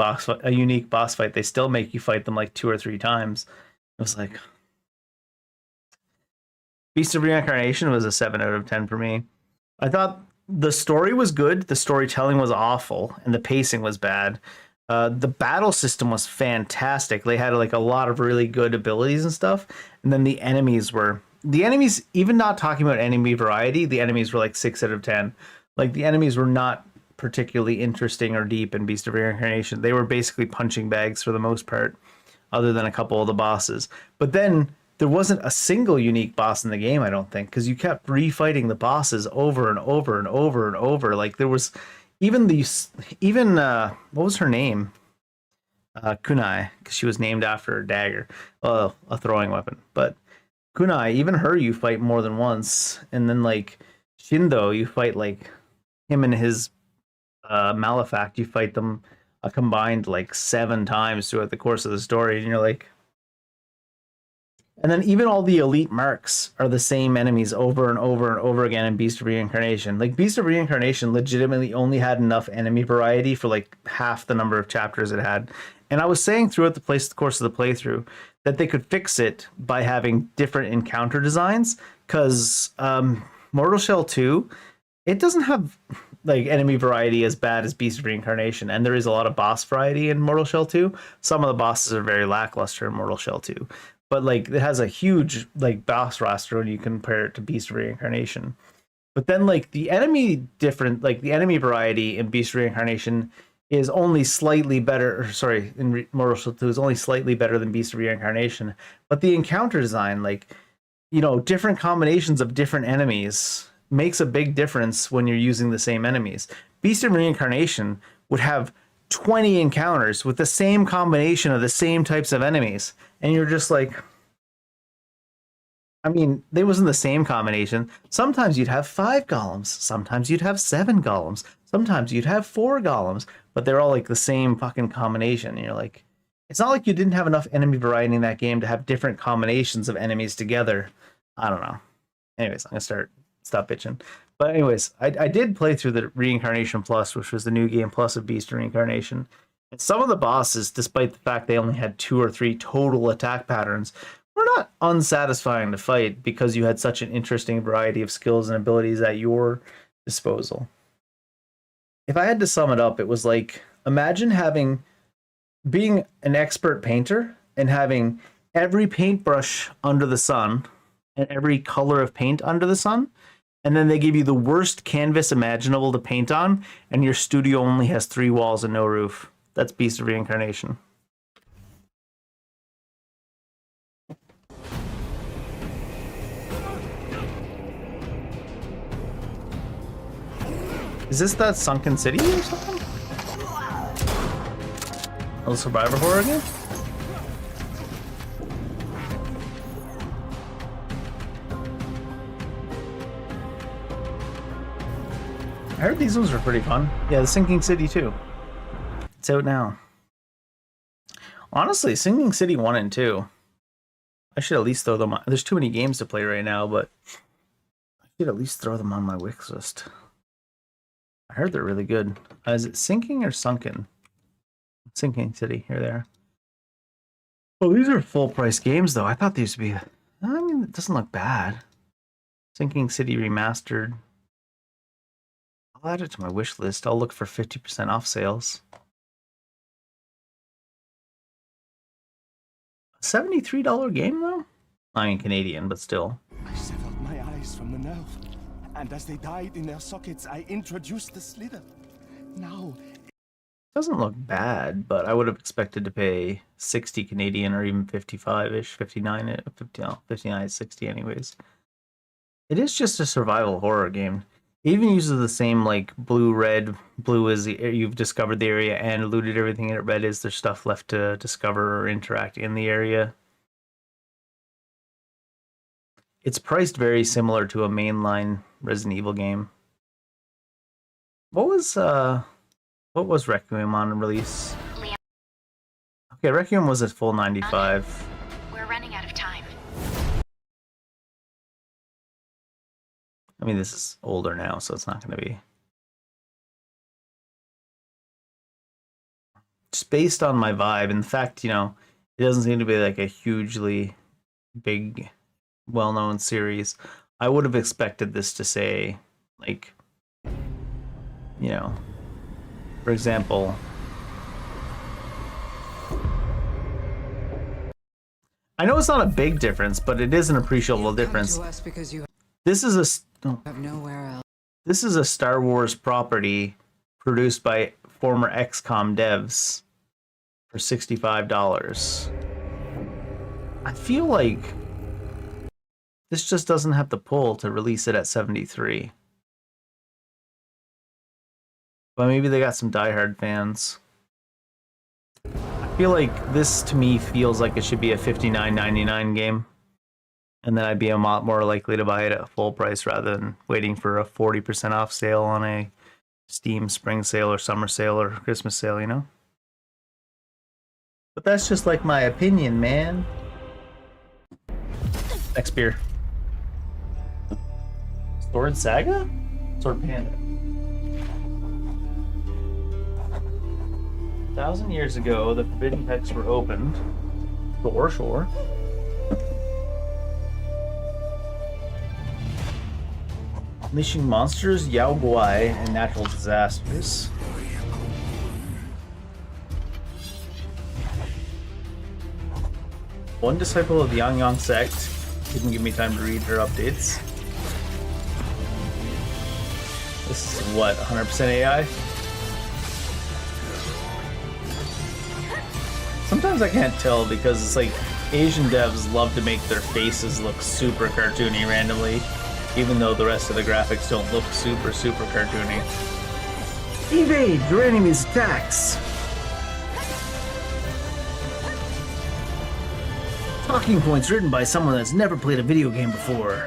boss fight, they still make you fight them like 2 or 3 times. It was like Beast of Reincarnation was a 7 out of 10 for me. I thought the story was good, the storytelling was awful, and the pacing was bad. The battle system was fantastic. They had like a lot of really good abilities and stuff. And then the enemies, even not talking about enemy variety, the enemies were like 6 out of 10. Like the enemies were not particularly interesting or deep in Beast of Reincarnation. They were basically punching bags for the most part, other than a couple of the bosses. But then there wasn't a single unique boss in the game, I don't think, because you kept refighting the bosses over and over and over and over. Like there was even what was her name? Kunai, because she was named after a dagger, a throwing weapon. But Kunai, even her, you fight more than once, and then like Shindo, you fight like him and his Malefact, you fight them a combined like 7 times throughout the course of the story, and you're like. And then even all the elite marks are the same enemies over and over and over again in Beast of Reincarnation. Like Beast of Reincarnation legitimately only had enough enemy variety for like half the number of chapters it had. And I was saying throughout the course of the playthrough that they could fix it by having different encounter designs, because Mortal Shell 2, it doesn't have like enemy variety as bad as Beast of Reincarnation, and there is a lot of boss variety in Mortal Shell 2. Some of the bosses are very lackluster in Mortal Shell 2. But like it has a huge like boss roster when you compare it to Beast of Reincarnation. But then like the enemy variety in Beast of Reincarnation is only slightly better. In Mortal Shell 2 is only slightly better than Beast of Reincarnation. But the encounter design, like, you know, different combinations of different enemies makes a big difference when you're using the same enemies. Beast of Reincarnation would have 20 encounters with the same combination of the same types of enemies, and you're just like, I mean, they wasn't the same combination. Sometimes you'd have 5 golems, sometimes you'd have 7 golems, sometimes you'd have 4 golems, but they're all like the same fucking combination. And you're like, it's not like you didn't have enough enemy variety in that game to have different combinations of enemies together. I don't know. Anyways, I'm gonna stop bitching. But anyways, I did play through the Reincarnation Plus, which was the new game plus of Beast Reincarnation. And some of the bosses, despite the fact they only had 2 or 3 total attack patterns, were not unsatisfying to fight because you had such an interesting variety of skills and abilities at your disposal. If I had to sum it up, it was like, imagine being an expert painter and having every paintbrush under the sun and every color of paint under the sun, and then they give you the worst canvas imaginable to paint on, and your studio only has 3 walls and no roof. That's Beast of Reincarnation. Is this that sunken city or something? A little survivor horror again? I heard these ones were pretty fun. Yeah, the Sinking City too. It's out now. Honestly, Sinking City 1 and 2. I should at least throw them on. There's too many games to play right now, but I should at least throw them on my wish list. I heard they're really good. Is it Sinking or Sunken? Sinking City. Here they are. Oh, these are full price games though. I thought these would be. I mean, it doesn't look bad. Sinking City Remastered. I'll add it to my wish list. I'll look for 50% off sales. A $73 game though? I mean Canadian, but still. I severed my eyes from the nerve, and as they died in their sockets, I introduced the slither. Now... Doesn't look bad, but I would have expected to pay 60 Canadian or even 55-ish, 59, 59, 60 anyways. It is just a survival horror game. It even uses the same like blue-red. Blue is you've discovered the area and looted everything, and red is there's stuff left to discover or interact in the area. It's priced very similar to a mainline Resident Evil game. What was Requiem on release? Okay, Requiem was at full 95. We're running out of time. I mean, this is older now, so it's not going to be. Just based on my vibe and the fact, you know, it doesn't seem to be like a hugely big, well-known series. I would have expected this to say, like, you know, for example, I know it's not a big difference, but it is an appreciable difference. This is this is a Star Wars property produced by former XCOM devs for $65. I feel like this just doesn't have the pull to release it at 73. But maybe they got some diehard fans. I feel like this to me feels like it should be a $59.99 game. And then I'd be a lot more likely to buy it at full price rather than waiting for a 40% off sale on a Steam spring sale or summer sale or Christmas sale, you know? But that's just like my opinion, man. Next beer. Sword Saga? Sword Panda. 1,000 years ago, the forbidden texts were opened. Sure. Unleashing monsters, Yao Guai, and natural disasters. One disciple of the Yang Yang sect didn't give me time to read her updates. This is what, 100% AI? Sometimes I can't tell because it's like Asian devs love to make their faces look super cartoony randomly, even though the rest of the graphics don't look super cartoony. Evade your enemy's attacks! Talking points written by someone that's never played a video game before.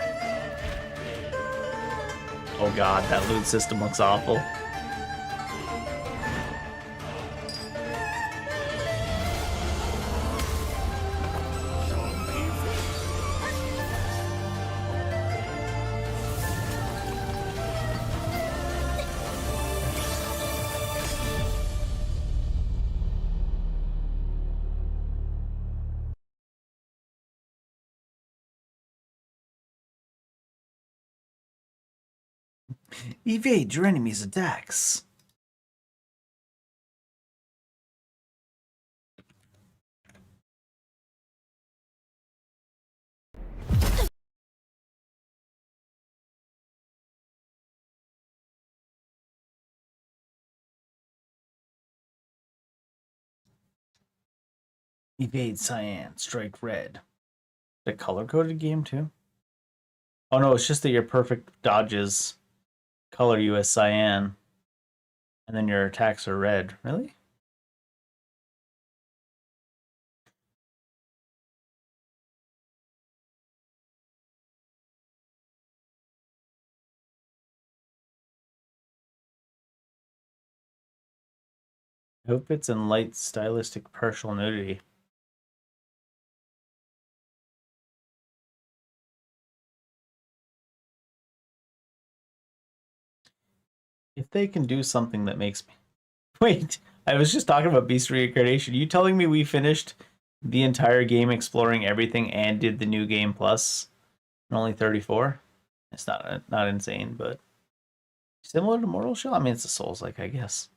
Oh god, that loot system looks awful. Evade your enemy's attacks. Evade cyan, strike red. The color-coded game too? Oh no, it's just that your perfect dodges color you as cyan, and then your attacks are red. Really? I hope it's in light stylistic partial nudity. If they can do something that makes me... Wait, I was just talking about Beast Reincarnation. You telling me we finished the entire game exploring everything and did the new game plus in only 34? It's not insane, but similar to Mortal Shell? I mean, it's a Souls-like, I guess.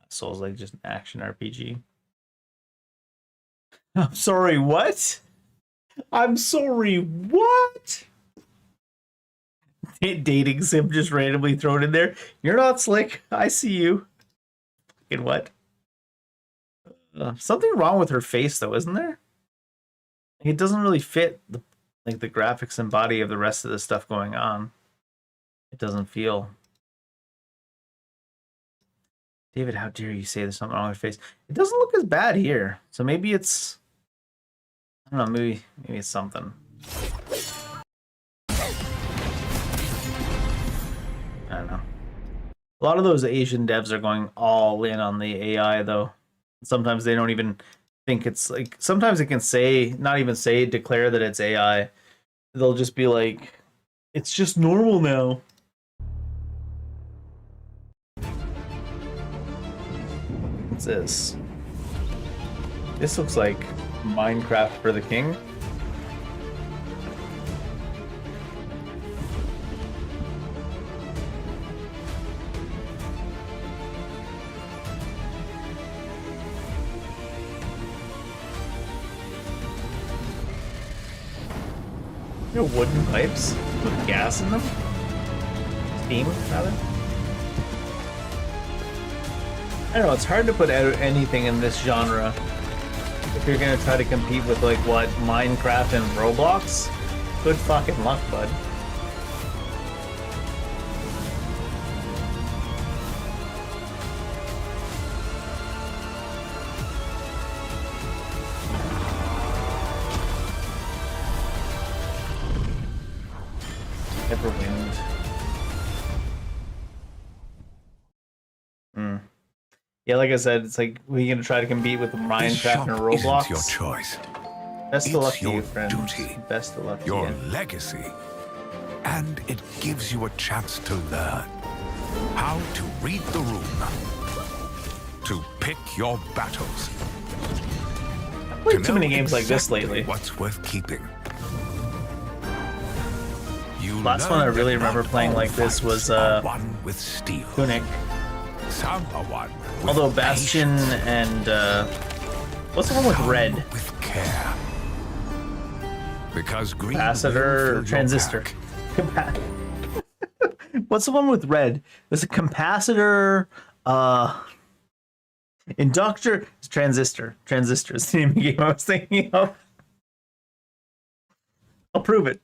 Souls-like, just an action RPG. I'm sorry, what? I'm sorry, what? Dating sim just randomly thrown in there. You're not slick. I see you. Fucking what? Something wrong with her face, though, isn't there? It doesn't really fit the graphics and body of the rest of the stuff going on. It doesn't feel. David, how dare you say there's something wrong with her face? It doesn't look as bad here. So maybe it's... I don't know, maybe it's something. I don't know. A lot of those Asian devs are going all in on the AI, though. Sometimes they don't even think it's like... Sometimes it can say, not even say, declare that it's AI. They'll just be like, It's just normal now. What's this? This looks like Minecraft for the king. You know, wooden pipes with gas in them? Steam, rather? I don't know, it's hard to put out anything in this genre if you're gonna try to compete with, like, what, Minecraft and Roblox? Good fucking luck, bud. Everwind. Yeah, like I said, it's like we're gonna try to compete with Minecraft and Roblox. Isn't your choice. Best of luck to your you, friends. duty, Best of luck to your you. legacy, and it gives you a chance to learn how to read the room, to pick your battles. I've played too many games like this lately. What's worth keeping? Last one I really remember playing like this was one with steel. Tunic. Some are one with Although Bastion and what's the one with red? With care. Because green capacitor transistor. What's the one with red? There's a capacitor inductor transistor. Transistor is the name of the game I was thinking of. I'll prove it.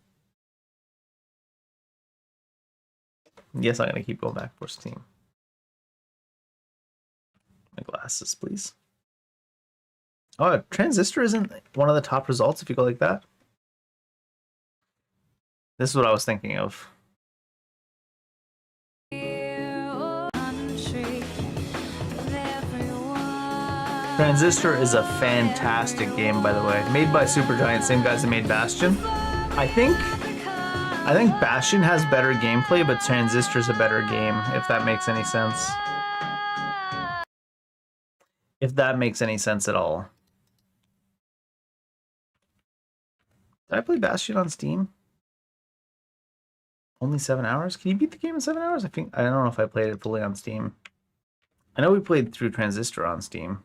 Yes, I'm gonna keep going back for Steam. My glasses, please. Oh, transistor isn't one of the top results if you go like that. This is what I was thinking of. Transistor is a fantastic game, by the way. Made by Supergiant, same guys that made Bastion. I think Bastion has better gameplay, but Transistor's a better game, if that makes any sense. If that makes any sense at all. Did I play Bastion on Steam? Only 7 hours? Can you beat the game in 7 hours? I don't know if I played it fully on Steam. I know we played through Transistor on Steam.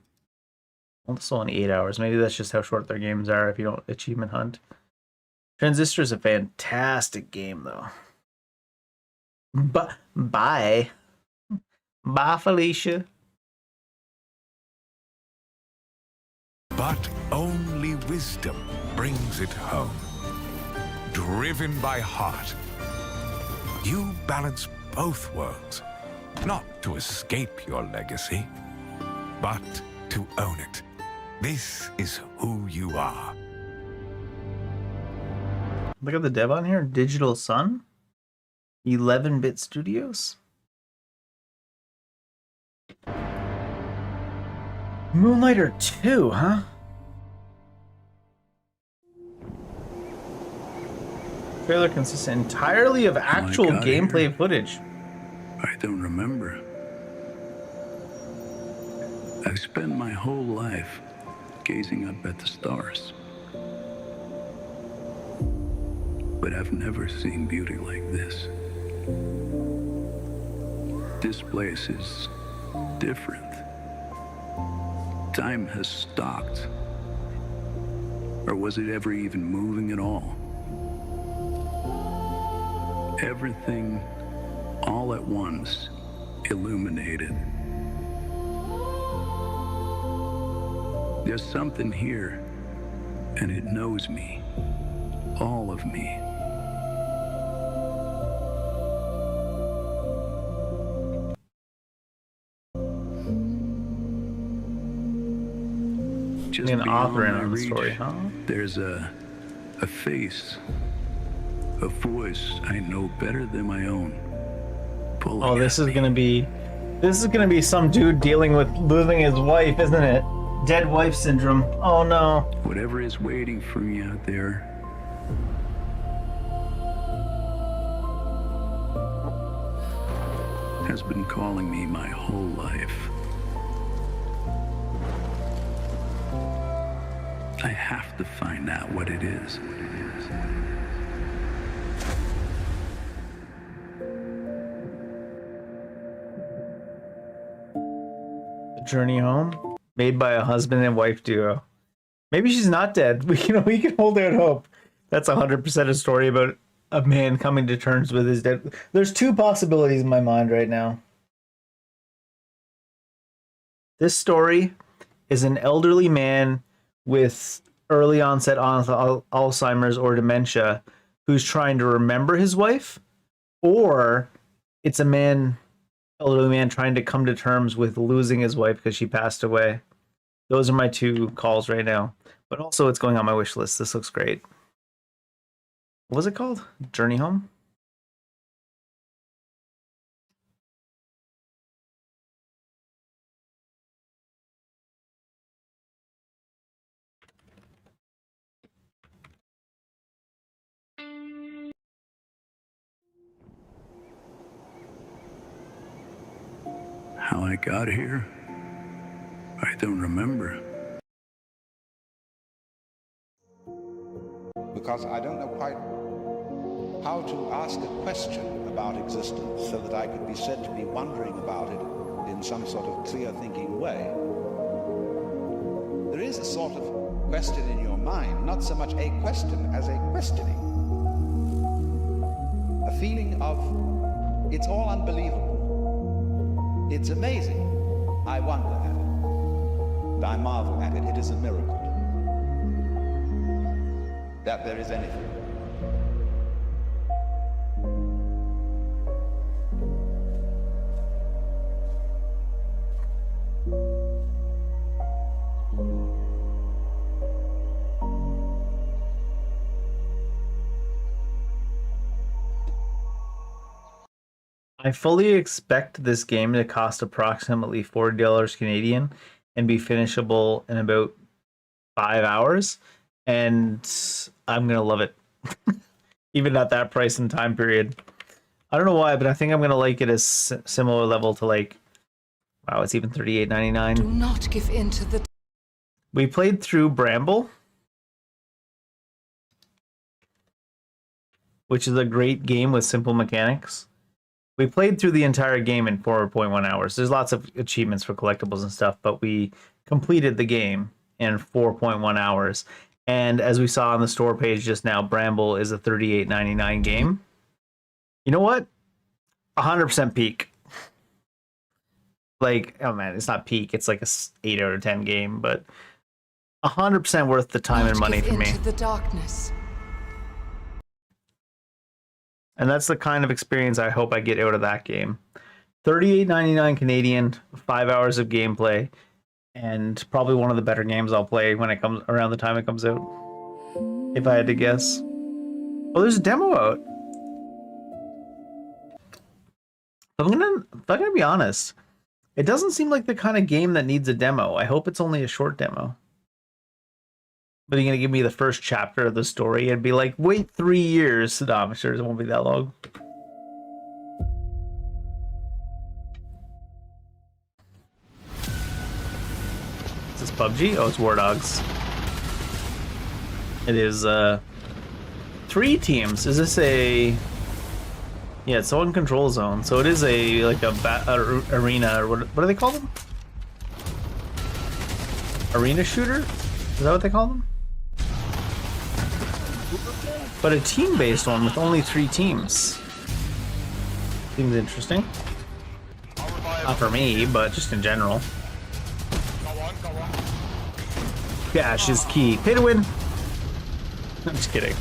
Also only 8 hours. Maybe that's just how short their games are if you don't achievement hunt. Transistor is a fantastic game, though. Bye. Bye, Felicia. But only wisdom brings it home. Driven by heart, you balance both worlds, not to escape your legacy, but to own it. This is who you are. Look at the dev on here. Digital Sun. 11-bit Studios. Moonlighter 2, huh? Trailer consists entirely of actual gameplay footage. I don't remember. I've spent my whole life gazing up at the stars. But I've never seen beauty like this. This place is different. Time has stopped. Or was it ever even moving at all? Everything, all at once, illuminated. There's something here, and it knows me. All of me. Just an author in beyond on my the story, reach, huh? There's a face, a voice I know better than my own. Oh, this is gonna be some dude dealing with losing his wife, isn't it? Dead wife syndrome. Oh no. Whatever is waiting for me out there, has been calling me my whole life. I have to find out what it is. The Journey Home, made by a husband and wife duo. Maybe she's not dead. We can hold out hope. That's 100% a story about a man coming to terms with his death. There's two possibilities in my mind right now. This story is an elderly man with early onset Alzheimer's or dementia who's trying to remember his wife, or it's a elderly man trying to come to terms with losing his wife because she passed away. Those are my two calls right now. But also it's going on my wish list. This looks great. What was it called? Journey Home? How I got here, I don't remember. Because I don't know quite how to ask a question about existence so that I could be said to be wondering about it in some sort of clear-thinking way. There is a sort of question in your mind, not so much a question as a questioning. A feeling of, it's all unbelievable. It's amazing. I wonder at it. And I marvel at it. It is a miracle that there is anything. I fully expect this game to cost approximately $40 Canadian and be finishable in about 5 hours, and I'm gonna love it. Even at that price and time period. I don't know why, but I think I'm gonna like it as similar level to, like, wow, it's even $38.99. Do not give in to the... We played through Bramble, which is a great game with simple mechanics. We played through the entire game in 4.1 hours. There's lots of achievements for collectibles and stuff, but we completed the game in 4.1 hours. And as we saw on the store page just now, Bramble is a $38.99 game. You know what? 100% peak. Like, oh man, it's not peak. It's like a 8 out of 10 game, but 100% worth the time and money for me. Into the darkness. And that's the kind of experience I hope I get out of that game. $38.99 Canadian, 5 hours of gameplay, and probably one of the better games I'll play when it comes around the time it comes out. If I had to guess. Oh, there's a demo out. I'm gonna be honest. It doesn't seem like the kind of game that needs a demo. I hope it's only a short demo. But you're going to give me the first chapter of the story and be like, wait 3 years. No, I'm sure it won't be that long. Is this PUBG? Oh, it's War Dogs. It is 3 teams. Is this a... Yeah, it's one control zone. So it is a arena, or what do they call them? Arena shooter? Is that what they call them? But a team-based one with only 3 teams. Seems interesting. Not for me, but just in general. Cash is key. Pay to win. I'm just kidding.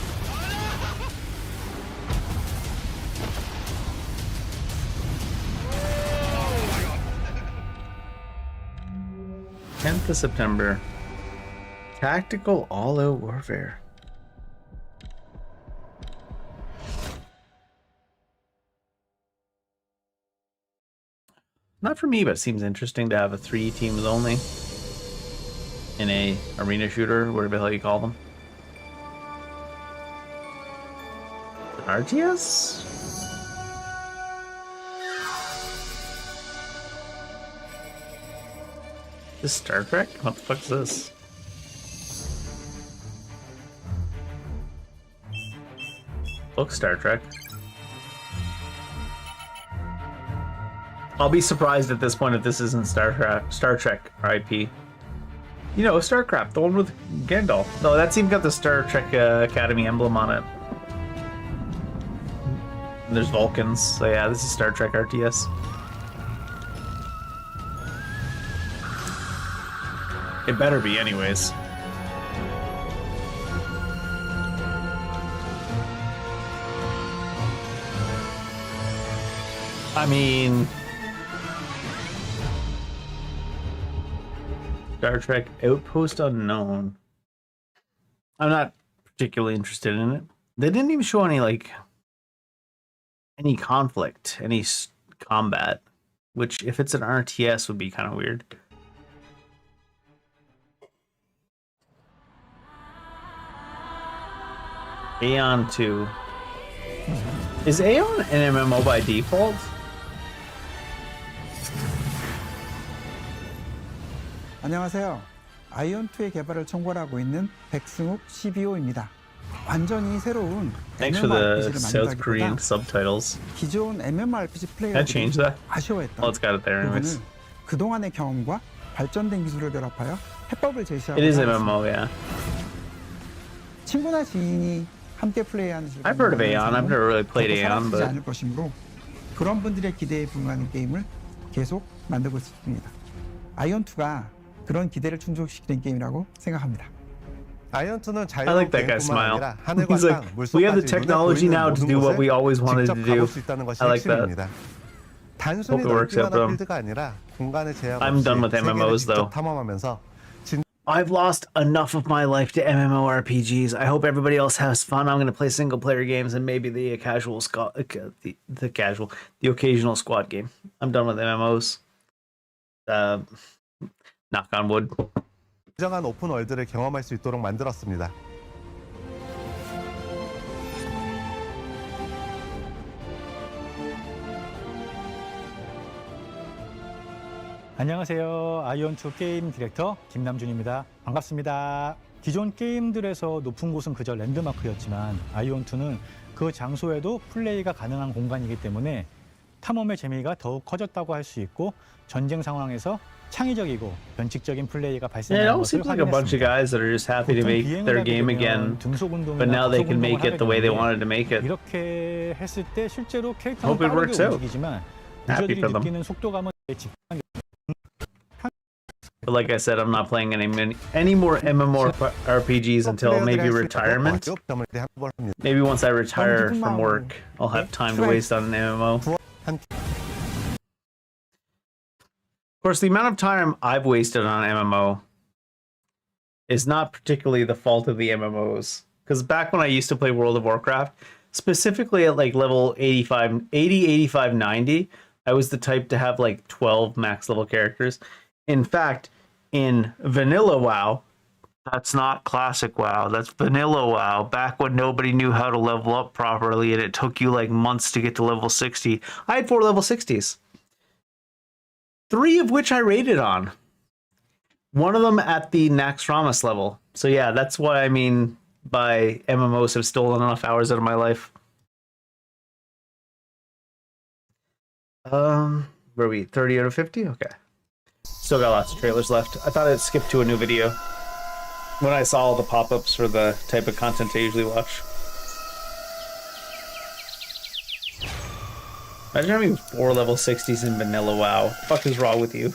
th of September. Tactical all-out warfare. Not for me, but it seems interesting to have a 3 teams only in a arena shooter, whatever the hell you call them. RTS? This Star Trek? What the fuck is this? Looks Star Trek. I'll be surprised at this point if this isn't Star Trek IP. You know, StarCraft, the one with Gandalf. No, that's even got the Star Trek Academy emblem on it. And there's Vulcans, so yeah, this is Star Trek RTS. It better be, anyways. I mean, Star Trek Outpost Unknown. I'm not particularly interested in it. They didn't even show any, like, any conflict, any combat, which, if it's an RTS, would be kind of weird. Aeon 2. Is Aeon an MMO by default? 안녕하세요. 아이온2의 개발을 총괄하고 있는 백승욱 CBO입니다. 완전히 새로운 Thanks for the MMORPG를 South Korean 만들기보다 subtitles. 기존 MMORPG Can I change that? 플레이어들이 아쉬워했던 Oh, it's got it there anyways. 부분을 그동안의 경험과 발전된 기술을 결합하여 해법을 제시하고 It is MMO, yeah. 친구나 지인이 함께 플레이하는 I've heard of Aeon. I've never really played Aeon, 사라지지 but 않을 것이므로 그런 분들의 기대에 부응하는 게임을 계속 만들고 있습니다. 아이온2가 그런 기대를 충족시키는 게임이라고 생각합니다. I like that guy's smile. He's like, we have the technology now to do what we always wanted to do. I like that. Hope it works out for them. I'm done with MMOs though. I've lost enough of my life to MMORPGs. I hope everybody else has fun. I'm going to play single player games and maybe the occasional squad game. I'm done with MMOs. Knock on wood. 진정한 오픈 월드를 경험할 수 있도록 만들었습니다. 안녕하세요. 아이온2 게임 디렉터 김남준입니다. 반갑습니다. 기존 게임들에서 높은 곳은 그저 랜드마크였지만 아이온2는 그 장소에도 플레이가 가능한 공간이기 때문에 탐험의 재미가 더욱 커졌다고 할 수 있고 전쟁 상황에서 창의적이고 변칙적인 플레이가 발생하는 것을 seems like a bunch of guys that are just happy to make their game again, but now they can make it the way they wanted to make it. 이렇게 했을 때 실제로 캐릭터는 Hope it works 빠르게 out. 움직이지만 Happy 유저들이 for them. 느끼는 속도감은 But like I said, I'm not playing any more MMORPGs until maybe retirement. Maybe once I retire from work, I'll have time to waste on an MMO. Of course, the amount of time I've wasted on MMO is not particularly the fault of the MMOs. Because back when I used to play World of Warcraft, specifically at like level 80, 85, 90, I was the type to have like 12 max level characters. In fact, in Vanilla WoW, that's not Classic WoW, that's Vanilla WoW, back when nobody knew how to level up properly and it took you like months to get to level 60. I had 4 level 60s. 3 of which I rated on. One of them at the Naxxramas level. So yeah, that's what I mean by MMOs have stolen enough hours out of my life. Where are we? 30 out of 50? Okay. Still got lots of trailers left. I thought I'd skip to a new video when I saw all the pop-ups for the type of content I usually watch. Imagine having 4 level 60s in vanilla WoW. What the fuck is wrong with you?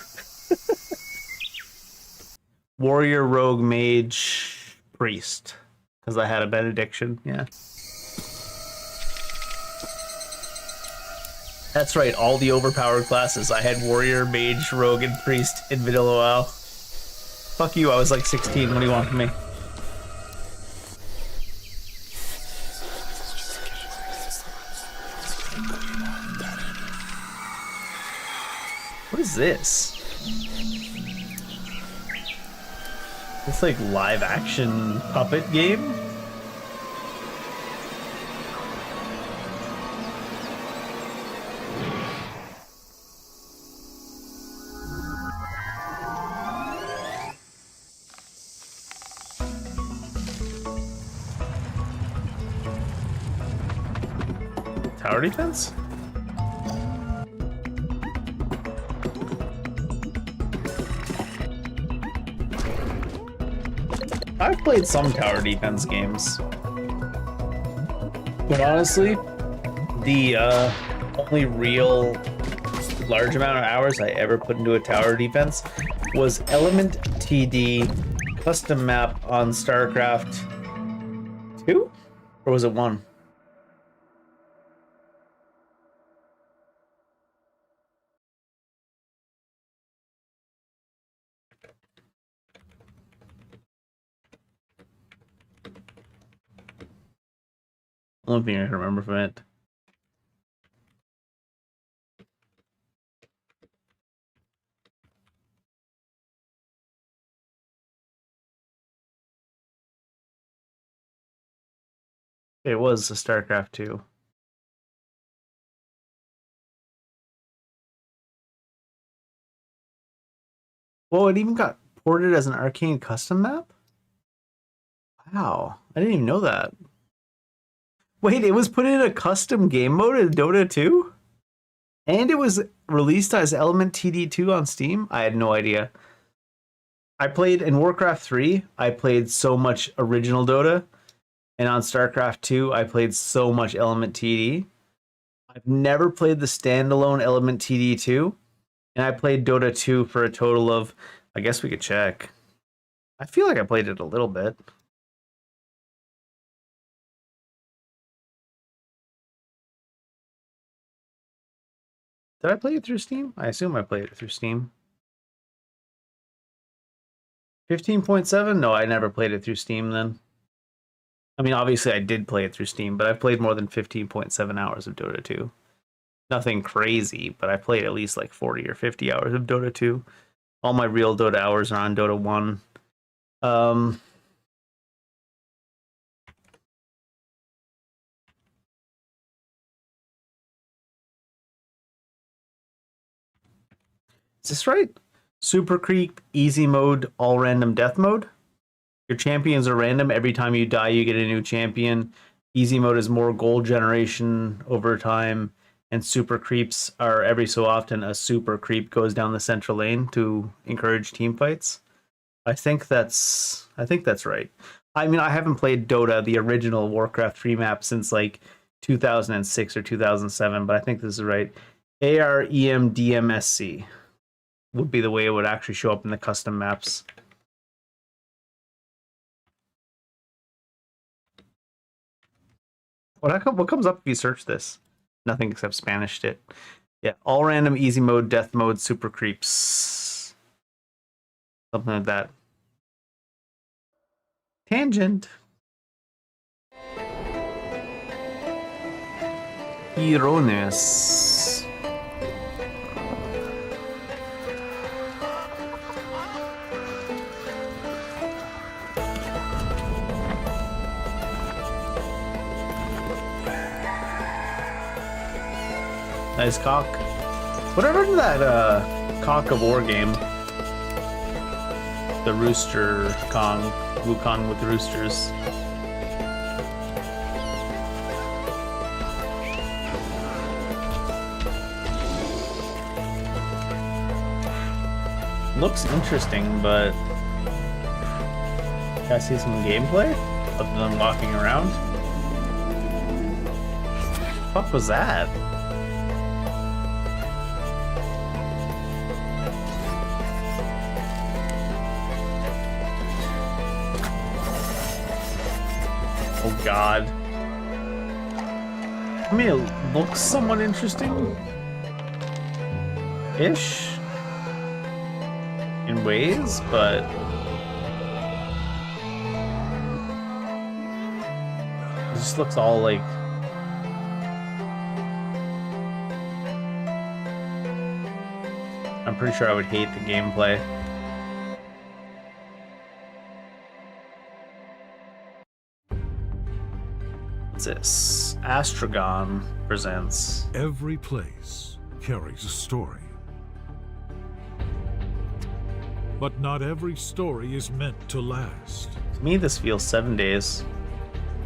Warrior, rogue, mage, priest. Because I had a benediction, yeah. That's right, all the overpowered classes. I had warrior, mage, rogue, and priest in vanilla WoW. Fuck you, I was like 16. What do you want from me? What is this? It's like live action puppet game? tower defense? I've played some tower defense games. But honestly, the only real large amount of hours I ever put into a tower defense was Element TD custom map on StarCraft 2? Or was it 1? Only thing I can remember from it. It was a StarCraft 2. Whoa, it even got ported as an Arcane custom map? Wow, I didn't even know that. Wait, it was put in a custom game mode in Dota 2? And it was released as Element TD2 on Steam? I had no idea. I played in Warcraft 3, I played so much original Dota. And on StarCraft 2, I played so much Element TD. I've never played the standalone Element TD2. And I played Dota 2 for a total of, I guess we could check. I feel like I played it a little bit. Did I play it through Steam? I assume I played it through Steam. 15.7? No, I never played it through Steam then. I mean, obviously I did play it through Steam, but I've played more than 15.7 hours of Dota 2. Nothing crazy, but I played at least like 40 or 50 hours of Dota 2. All my real Dota hours are on Dota 1. Is this right? Super Creep, easy mode, all random death mode. Your champions are random. Every time you die, you get a new champion. Easy mode is more gold generation over time. And super creeps are every so often a super creep goes down the central lane to encourage team fights. I think that's right. I mean, I haven't played Dota, the original Warcraft 3 map, since like 2006 or 2007, but I think this is right. AREMDMSC would be the way it would actually show up in the custom maps. What comes up if you search this? Nothing except Spanish shit. Yeah, all random, easy mode, death mode, super creeps. Something like that. Tangent. Ironis. Nice cock. Whatever to that cock of war game. The Rooster Kong. Wukong with roosters. Looks interesting, but can I see some gameplay other than walking around? What the fuck was that? Oh god. I mean, it looks somewhat interesting. Ish. In ways, but it just looks all like I'm pretty sure I would hate the gameplay. What's this? Astragon presents. Every place carries a story. But not every story is meant to last. To me, this feels 7 days.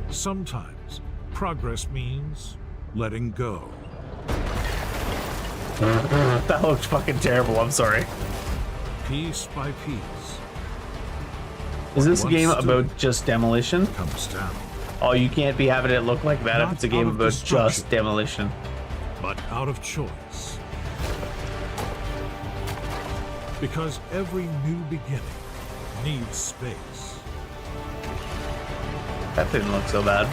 Sometimes progress means letting go. That looked fucking terrible, I'm sorry. Piece by piece. Is this a Once game stood about just demolition? Comes down. Oh, you can't be having it look like that if Not it's a game out of about destruction. just demolition. But out of choice. Because every new beginning needs space. That didn't look so bad.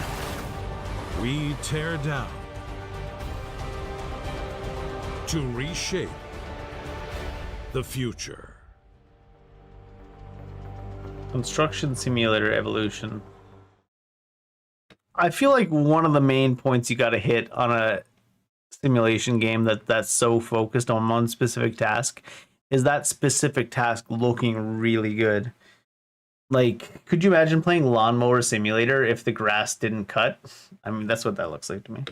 We tear down to reshape the future. Construction Simulator Evolution. I feel like one of the main points you got to hit on a simulation game that's so focused on one specific task is that specific task looking really good. Like, could you imagine playing Lawnmower Simulator if the grass didn't cut? I mean, that's what that looks like to me.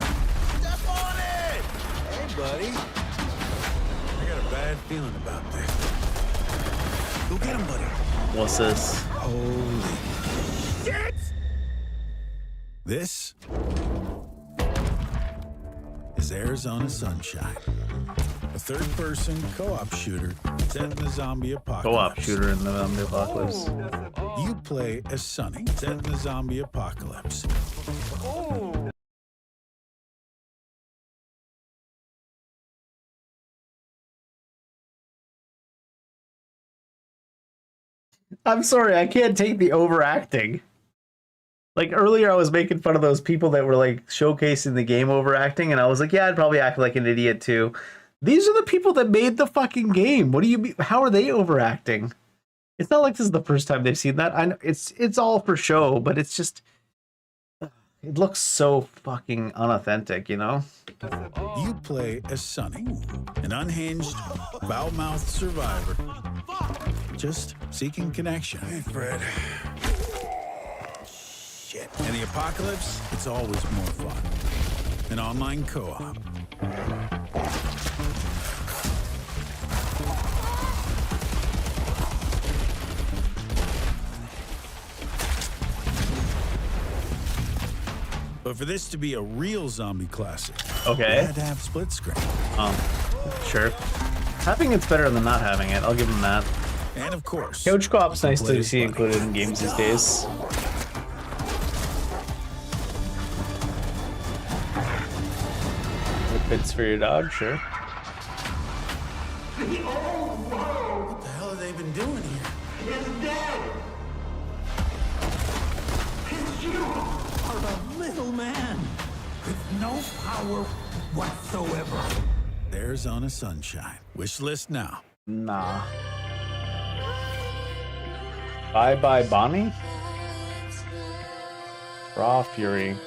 Step on it! Hey, buddy. I got a bad feeling about this. Go get him, buddy. What's this? Holy shit! This is Arizona Sunshine, a third-person co-op shooter set in the zombie apocalypse. Co-op shooter in the zombie apocalypse. You play as Sonny, set in the zombie apocalypse. I'm sorry, I can't take the overacting. Like earlier I was making fun of those people that were like showcasing the game overacting, and I was like, yeah, I'd probably act like an idiot too. These are the people that made the fucking game. What do you mean? How are they overacting? It's not like this is the first time they've seen that. I know it's all for show, but it's just it looks so fucking unauthentic, you know? You play as Sonny, an unhinged, foul-mouthed survivor, just seeking connection. Hey, Fred. Shit. In the apocalypse, it's always more fun. An online co-op. But for this to be a real zombie classic, Okay. you had to have split screen. Sure. Having it's better than not having it. I'll give them that. And of course, Couch co-op's nice to see included in games these days. Bits for your dog, sure. What the hell have they been doing here? It's dead! You are a little man with no power whatsoever. There's Arizona Sunshine. Wish list now. Nah. Bye-bye, Bonnie? Raw Fury.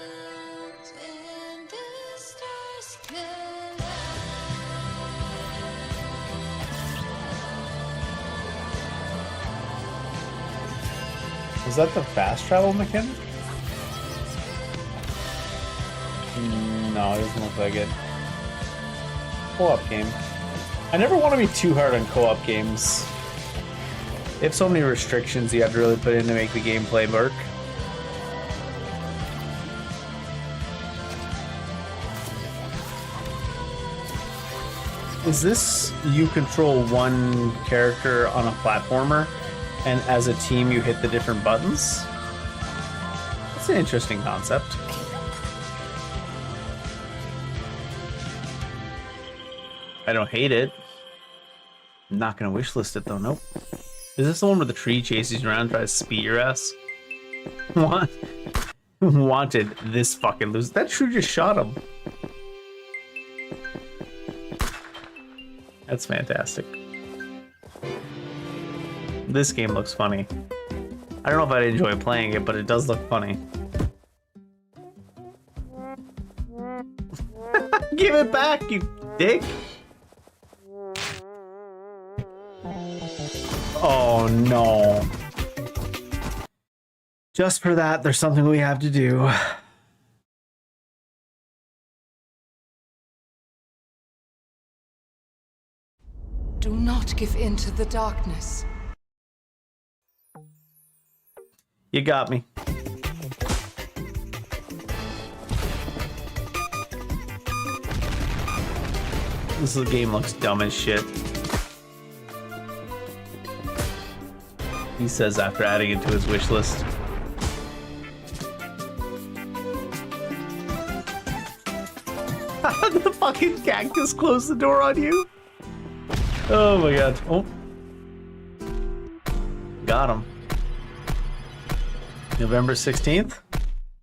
Is that the fast travel mechanic? No, it doesn't look like it. Co-op game. I never want to be too hard on co-op games. They have so many restrictions you have to really put in to make the gameplay work. Is this you control one character on a platformer, and as a team you hit the different buttons? That's an interesting concept. I don't hate it. I'm not gonna wishlist it though, nope. Is this the one where the tree chases you around and tries to speed your ass? What? Wanted this fucking loser. That tree just shot him. That's fantastic. This game looks funny. I don't know if I'd enjoy playing it, but it does look funny. Give it back, you dick! Oh no. Just for that, there's something we have to do. Do not give in to the darkness. You got me. This game looks dumb as shit. He says after adding it to his wish list. The fucking cactus closed the door on you. Oh my god. Oh. Got him. November 16th?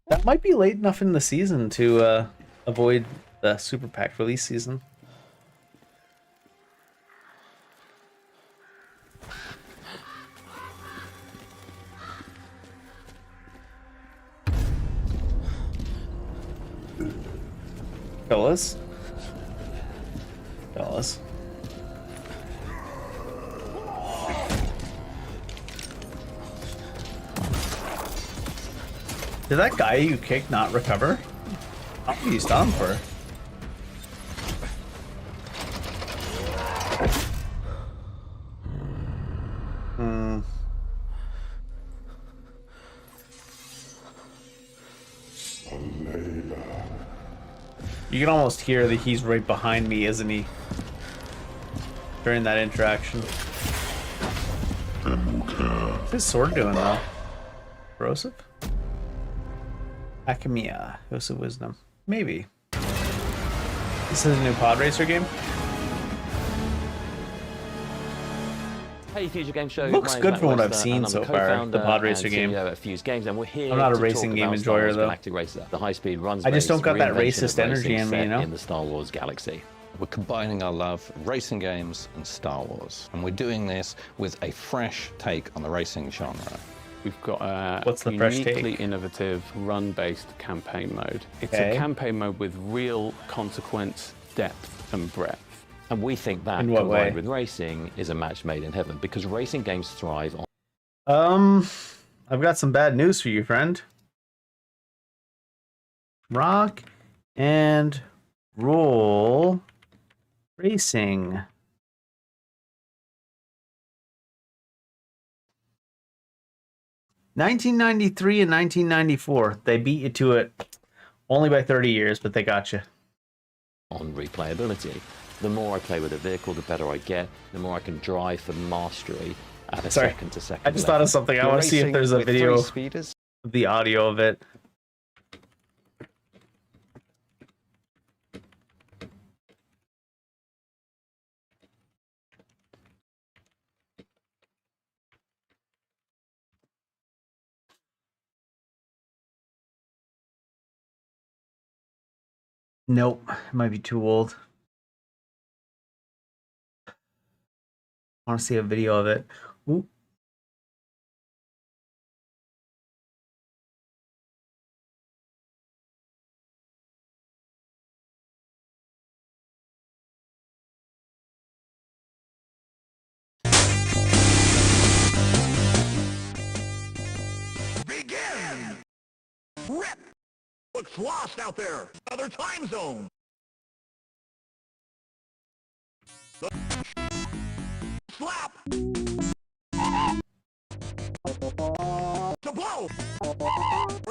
That might be late enough in the season to avoid the Super Pack release season. Fellas. Did that guy you kicked not recover? How long are you stunned for? You can almost hear that he's right behind me, isn't he? During that interaction. What's his sword doing though? Corrosive? Akamiya, House of Wisdom. Maybe. This is a new pod racer game? Hey, Future Games Show. Looks good from what I've seen so far, the pod racer game. At Fuse Games, and we're here I'm not a to racing talk game about enjoyer Star Wars though. Galactic Racer, the high-speed runs I just don't got that reinvention racist of energy racing in me, set you know? in the Star Wars galaxy. We're combining our love for racing games and Star Wars, and we're doing this with a fresh take on the racing genre. We've got a What's the fresh uniquely take? innovative run-based campaign mode. It's Okay. a campaign mode with real consequence, depth, and breadth. And we think that, In what combined way? with racing, is a match made in heaven, because racing games thrive on... I've got some bad news for you, friend. Rock and roll racing. (1993 and 1994). They beat you to it only by 30 years, but they got you. on replayability. The more I play with a vehicle, the better I get. The more I can drive for mastery at a second to second. I just thought of something. I want to see if there's a video of the audio of it. Nope, it might be too old. I want to see a video of it. Ooh. Begin! Rip! Looks lost out there. Other time zone. Slap! To blow!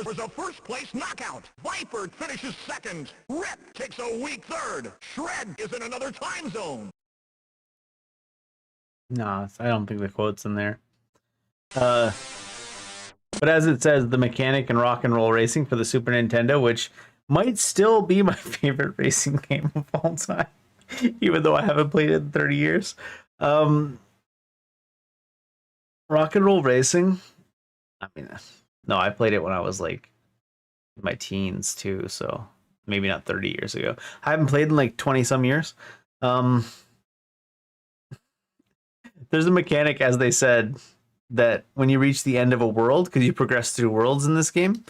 Was a first place knockout. Viper finishes second. Rip takes a weak third. Shred is in another time zone. No, I don't think the quote's in there. But as it says, the mechanic and rock and roll racing for the Super Nintendo, which might still be my favorite racing game of all time, even though I haven't played it in 30 years. Rock and roll racing. I mean, no, I played it when I was like in my teens too, so maybe not 30 years ago. I haven't played in like 20 some years. There's a mechanic, as they said, that when you reach the end of a world, because you progress through worlds in this game,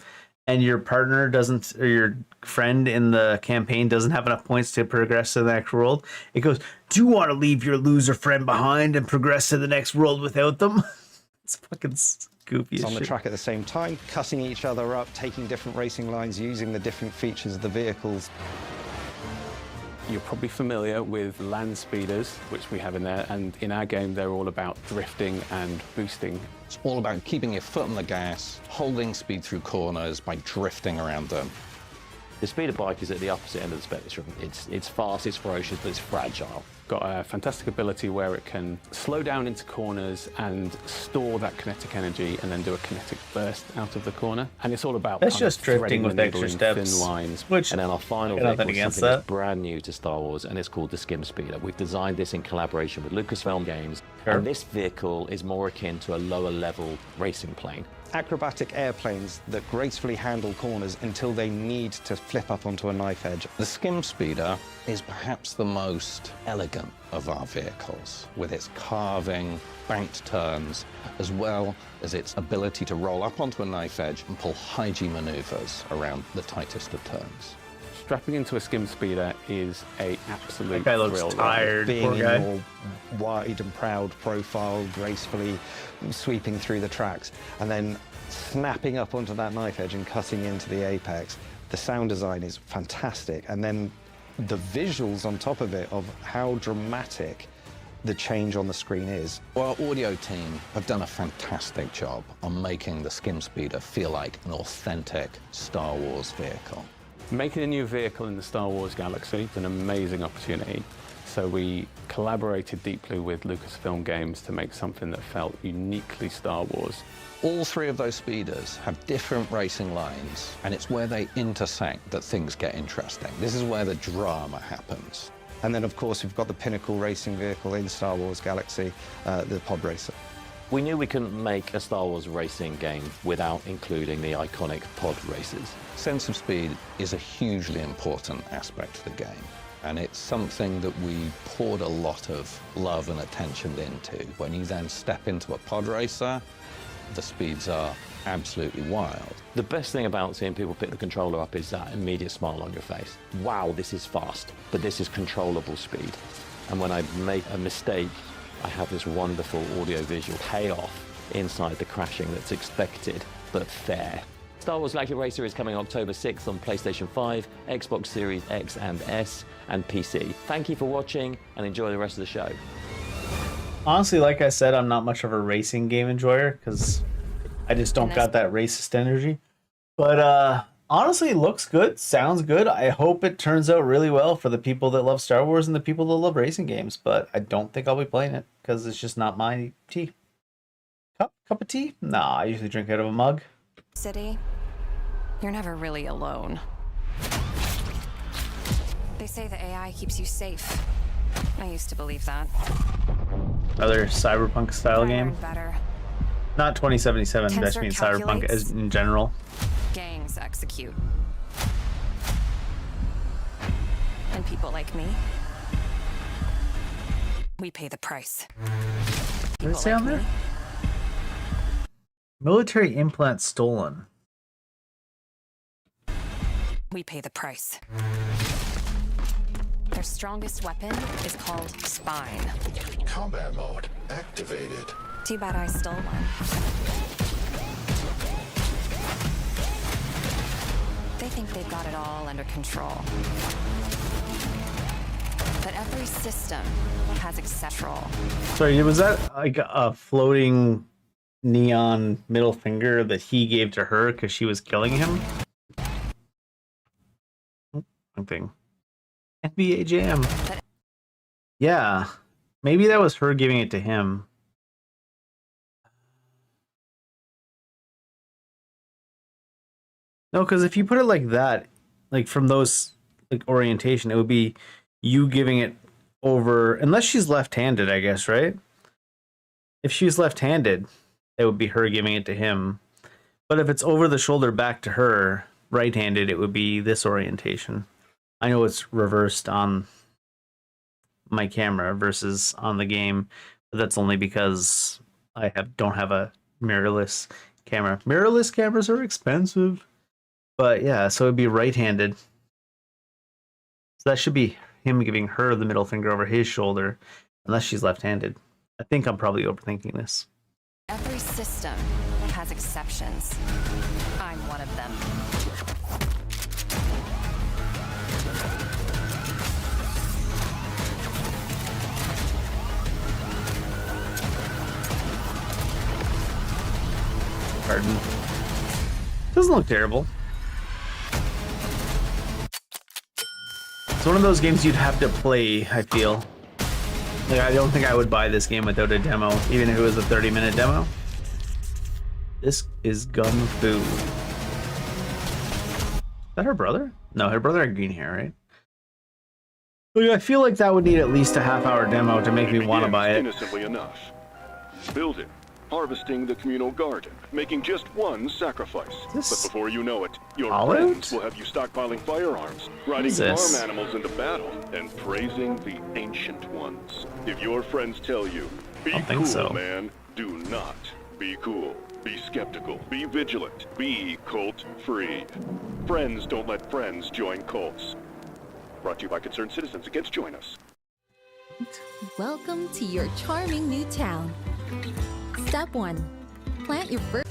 and your partner doesn't, or your friend in the campaign doesn't have enough points to progress to the next world, it goes, do you want to leave your loser friend behind and progress to the next world without them? It's fucking goofy as on the shit. track at the same time, cutting each other up, taking different racing lines, using the different features of the vehicles. You're probably familiar with land speeders, which we have in there, and in our game they're all about drifting and boosting. It's all about keeping your foot on the gas, holding speed through corners by drifting around them. The speeder bike is at the opposite end of the spectrum. It's fast, it's ferocious, but it's fragile. Got a fantastic ability where it can slow down into corners and store that kinetic energy and then do a kinetic burst out of the corner. And it's all about That's just drifting with extra steps, thin lines. And then our final vehicle is against something that's that. brand new to Star Wars, and it's called the Skim Speeder. We've designed this in collaboration with Lucasfilm Games, and this vehicle is more akin to a lower level racing plane. Acrobatic airplanes that gracefully handle corners until they need to flip up onto a knife edge. The Skim Speeder is perhaps the most elegant of our vehicles, with its carving, banked turns, as well as its ability to roll up onto a knife edge and pull high G maneuvers around the tightest of turns. Strapping into a Skim Speeder is a absolute That guy looks thrill. tired. Being Poor in guy. your wide and proud profile, gracefully sweeping through the tracks, and then snapping up onto that knife edge and cutting into the apex. The sound design is fantastic, and then the visuals on top of it of how dramatic the change on the screen is. Our audio team have done a fantastic job on making the Skim Speeder feel like an authentic Star Wars vehicle. Making a new vehicle in the Star Wars galaxy is an amazing opportunity. So we collaborated deeply with Lucasfilm Games to make something that felt uniquely Star Wars. All three of those speeders have different racing lines, and it's where they intersect that things get interesting. This is where the drama happens. And then, of course, we've got the pinnacle racing vehicle in Star Wars Galaxy, the Pod Racer. We knew we couldn't make a Star Wars racing game without including the iconic pod races. Sense of speed is a hugely important aspect of the game, and it's something that we poured a lot of love and attention into. When you then step into a pod racer, the speeds are absolutely wild. The best thing about seeing people pick the controller up is that immediate smile on your face. Wow, this is fast, but this is controllable speed. And when I make a mistake, I have this wonderful audio-visual payoff inside the crashing that's expected, but fair. Star Wars Galactic Racer is coming October 6th on PlayStation 5, Xbox Series X and S, and PC. Thank you for watching, and enjoy the rest of the show. Honestly, like I said, I'm not much of a racing game enjoyer because I just don't got that racist energy. But honestly, it looks good, sounds good. I hope it turns out really well for the people that love Star Wars and the people that love racing games. But I don't think I'll be playing it because it's just not my tea. Cup of tea? Nah, I usually drink out of a mug. City, you're never really alone. They say the AI keeps you safe. I used to believe that. Another cyberpunk style game. Better. Not 2077, I just mean cyberpunk as in general. Gangs execute. And people like me, we pay the price. What does it say on there? Military implant stolen. We pay the price. Their strongest weapon is called Spine. Combat mode activated. Too bad I stole one. They think they've got it all under control. But every system has exception. Sorry, was that like a floating neon middle finger that he gave to her because she was killing him? Wrong thing. NBA Jam. Yeah, maybe that was her giving it to him. No, because if you put it like that, like from those like orientation, it would be you giving it over, unless she's left-handed, I guess, right? If she's left-handed, it would be her giving it to him. But if it's over the shoulder back to her, right-handed, it would be this orientation. I know it's reversed on my camera versus on the game, but that's only because I don't have a mirrorless camera. Mirrorless cameras are expensive. But yeah, so it'd be right-handed. So that should be him giving her the middle finger over his shoulder, unless she's left-handed. I think I'm probably overthinking this. Every system has exceptions. I'm one of them. Pardon. Doesn't look terrible. It's one of those games you'd have to play, I feel. Like, I don't think I would buy this game without a demo, even if it was a 30-minute demo. This is Gun Fu. Is that her brother? No, her brother had green hair, right? Like, I feel like that would need at least a half-hour demo to make me want to buy it. Innocently enough. Building, harvesting the communal garden, making just one sacrifice. But before you know it, your friends will have you stockpiling firearms, riding farm animals into battle, and praising the ancient ones. If your friends tell you, be cool, man, do not be cool. Be skeptical, be vigilant, be cult-free. Friends don't let friends join cults. Brought to you by Concerned Citizens Against Join Us. Welcome to your charming new town. Step 1. Plant your first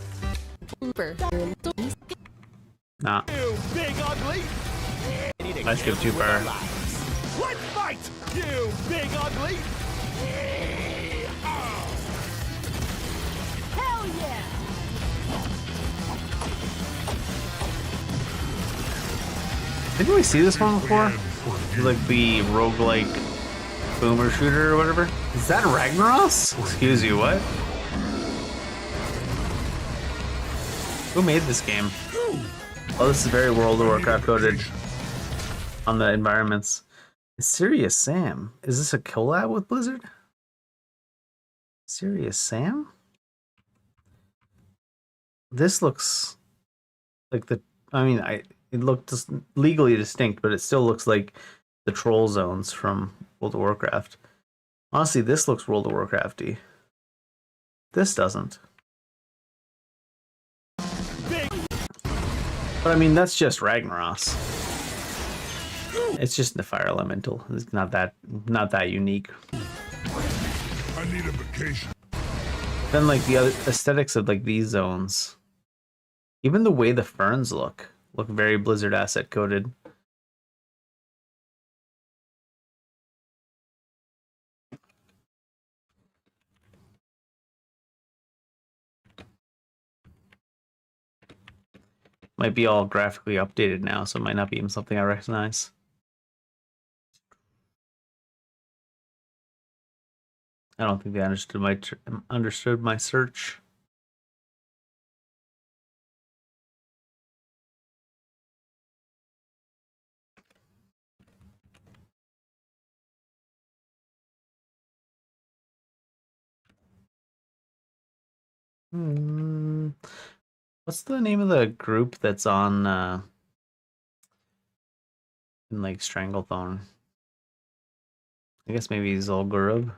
Nah. You big ugly! Let's give 2 power. Let's fight! You big ugly! Hell yeah! Didn't we see this one before? Like the roguelike boomer shooter or whatever? Is that Ragnaros? Excuse you, what? Who made this game? Oh, this is very World of Warcraft coded on the environments. Serious Sam? Is this a collab with Blizzard? Serious Sam? This looks like the... I mean, it looked just legally distinct, but it still looks like the troll zones from World of Warcraft. Honestly, this looks World of Warcraft-y. This doesn't. But I mean, that's just Ragnaros. It's just the fire elemental. It's not that unique. I need a vacation. Then like the other aesthetics of like these zones, even the way the ferns look very Blizzard asset coded. Might be all graphically updated now, so it might not be even something I recognize. I don't think they understood my search. What's the name of the group that's on in like Stranglethorn? I guess maybe Zul'Gurub.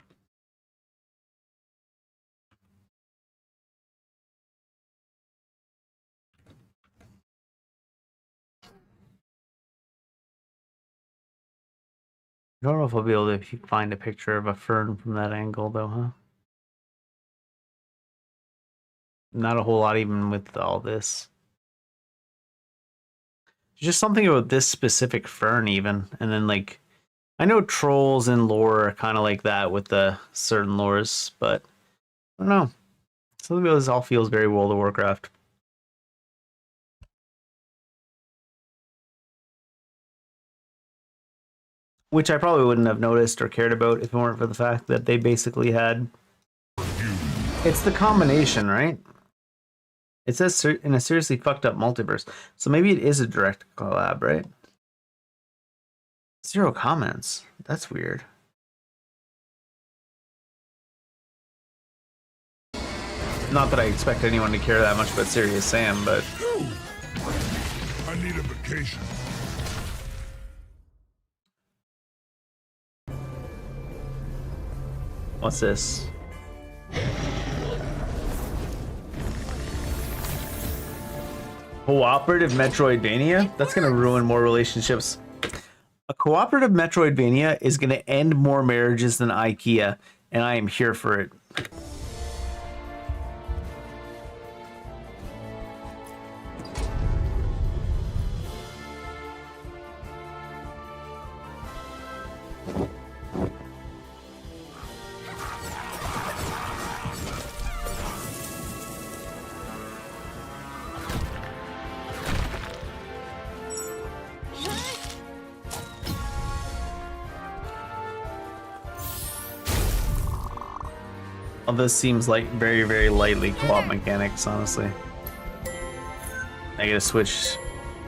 I don't know if I'll be able to find a picture of a fern from that angle though, huh? Not a whole lot even with all this. Just something about this specific fern even. And then like, I know trolls in lore are kind of like that with the certain lores, but I don't know. Something about this all feels very World of Warcraft. Which I probably wouldn't have noticed or cared about if it weren't for the fact that they basically had... It's the combination, right? It says in a seriously fucked up multiverse. So maybe it is a direct collab, right? 0 comments. That's weird. Not that I expect anyone to care that much about Serious Sam, but... I need a vacation. What's this? Cooperative Metroidvania? That's gonna ruin more relationships. A cooperative Metroidvania is gonna end more marriages than IKEA, and I am here for it. All this seems like very, very lightly co-op mechanics, honestly. I gotta switch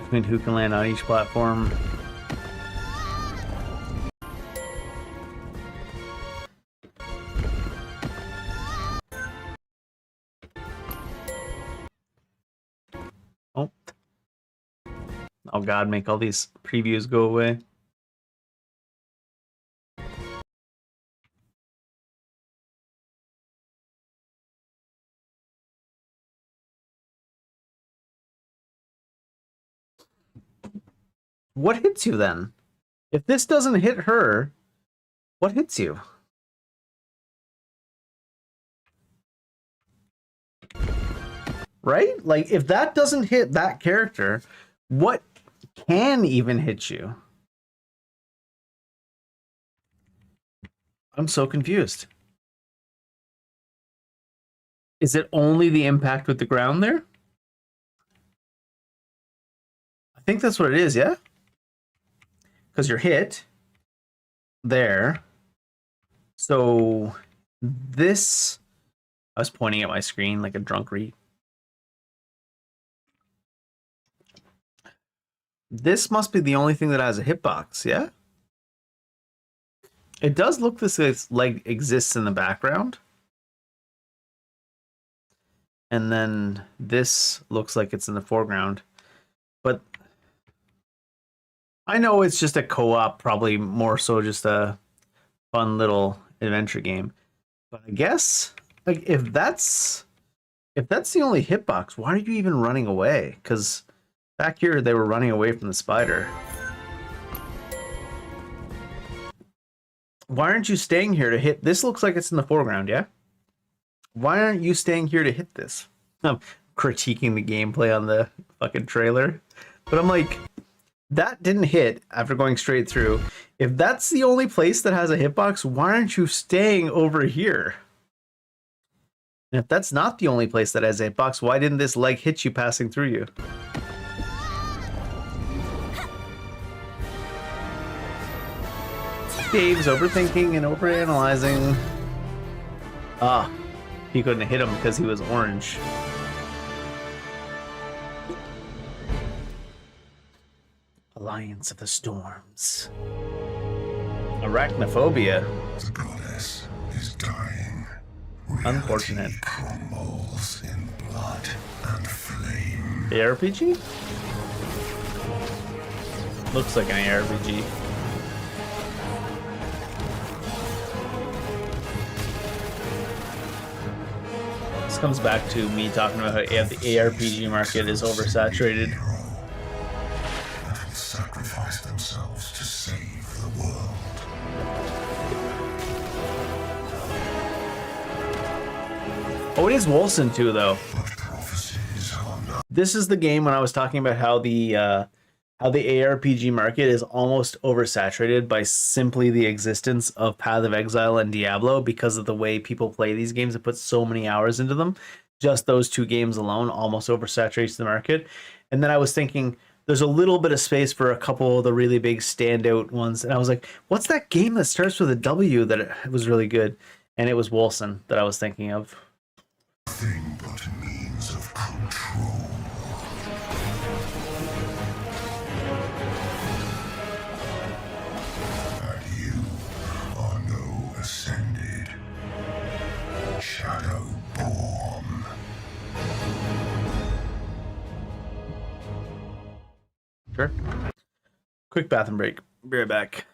between who can land on each platform. Oh. Oh god, make all these previews go away. What hits you then? If this doesn't hit her, what hits you? Right? Like, if that doesn't hit that character, what can even hit you? I'm so confused. Is it only the impact with the ground there? I think that's what it is, yeah? Because you're hit there. So this... I was pointing at my screen like a drunk read. This must be the only thing that has a hitbox, yeah? It does look this like exists in the background. And then this looks like it's in the foreground. But I know it's just a co-op, probably more so just a fun little adventure game. But I guess like if that's the only hitbox, why are you even running away? Because back here they were running away from the spider. Why aren't you staying here to hit? This looks like it's in the foreground, yeah? Why aren't you staying here to hit this? I'm critiquing the gameplay on the fucking trailer. But I'm like, that didn't hit after going straight through. If that's the only place that has a hitbox, why aren't you staying over here? And if that's not the only place that has a hitbox, why didn't this leg hit you passing through you? Dave's overthinking and overanalyzing. Ah, he couldn't hit him because he was orange. Alliance of the Storms. Arachnophobia. The goddess is dying. Unfortunate. Crumbles in blood and flame. ARPG? Looks like an ARPG. This comes back to me talking about how the ARPG market is oversaturated. Sacrifice themselves to save the world. Oh, it is Wolcen too, though. This is the game when I was talking about how the ARPG market is almost oversaturated by simply the existence of Path of Exile and Diablo because of the way people play these games and put so many hours into them. Just those two games alone almost oversaturates the market. And then I was thinking, there's a little bit of space for a couple of the really big standout ones. And I was like, what's that game that starts with a W that it was really good? And it was Wolcen that I was thinking of. Nothing but means of control. And you are no ascended. Shadowborn. Sure. Quick bathroom break. Be right back.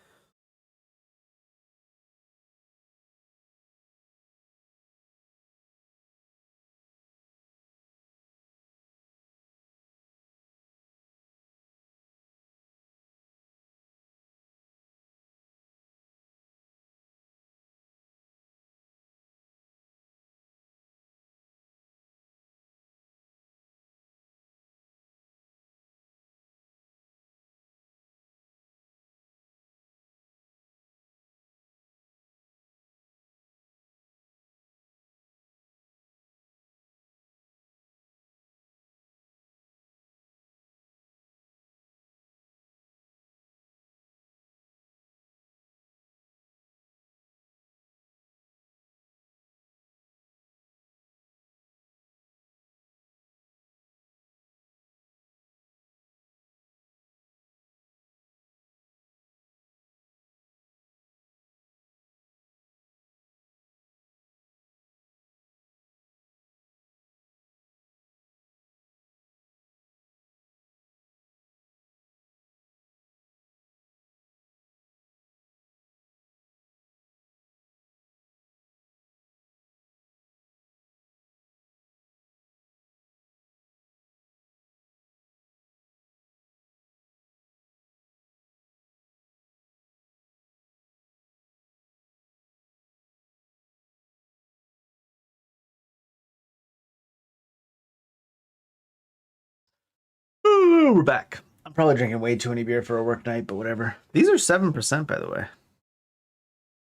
Oh, we're back. I'm probably drinking way too many beer for a work night, but whatever. These are 7%, by the way. I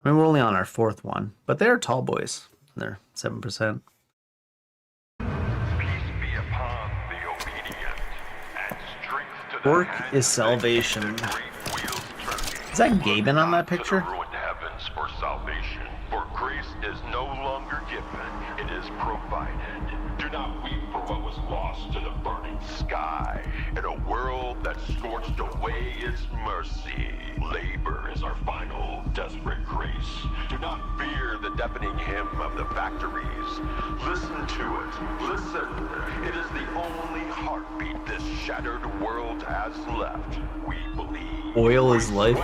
mean, we're only on our 4th one, but they're tall boys. They're 7%. Work is salvation. Is that Gaben on that picture? Heavens for salvation, for grace is no longer given, it is provided. Do not weep for what was lost to the burning sky. In a world that scorched away its mercy, labor is our final desperate grace. Do not fear the deafening hymn of the factories. Listen to it, listen. It is the only heartbeat this shattered world has left. We believe. Oil is life.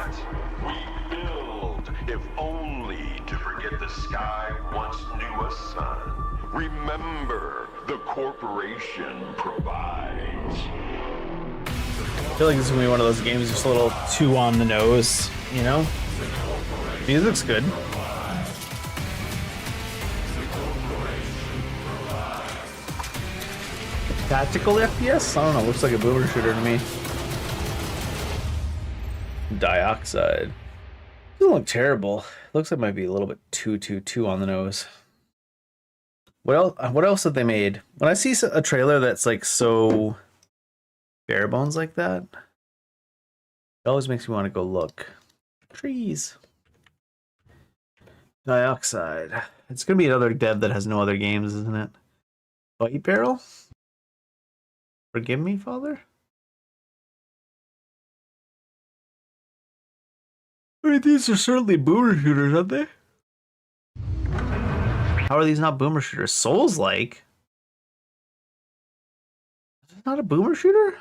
We build, if only to forget the sky once knew a sun. Remember, the corporation provides. I feel like this is gonna be one of those games just a little too on the nose, you know? Music's good. Tactical FPS? I don't know, looks like a boomer shooter to me. Dioxide. Doesn't look terrible. Looks like it might be a little bit too on the nose. What else have they made? When I see a trailer that's like so bare bones like that, it always makes me want to go look. Trees. Dioxide. It's gonna be another dev that has no other games, isn't it? White Barrel? Forgive me, Father? I mean, these are certainly boomer shooters, aren't they? How are these not boomer shooters? Souls-like? Is this not a boomer shooter?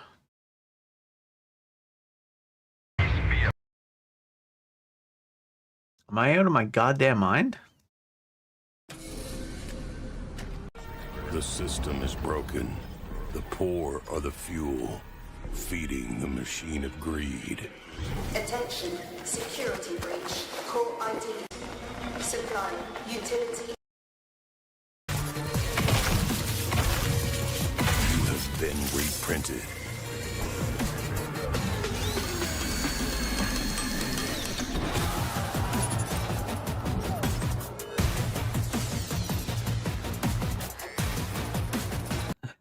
Am I out of my goddamn mind? The system is broken. The poor are the fuel, feeding the machine of greed. Attention, security breach. Core ID. Supply, utility. You have been reprinted.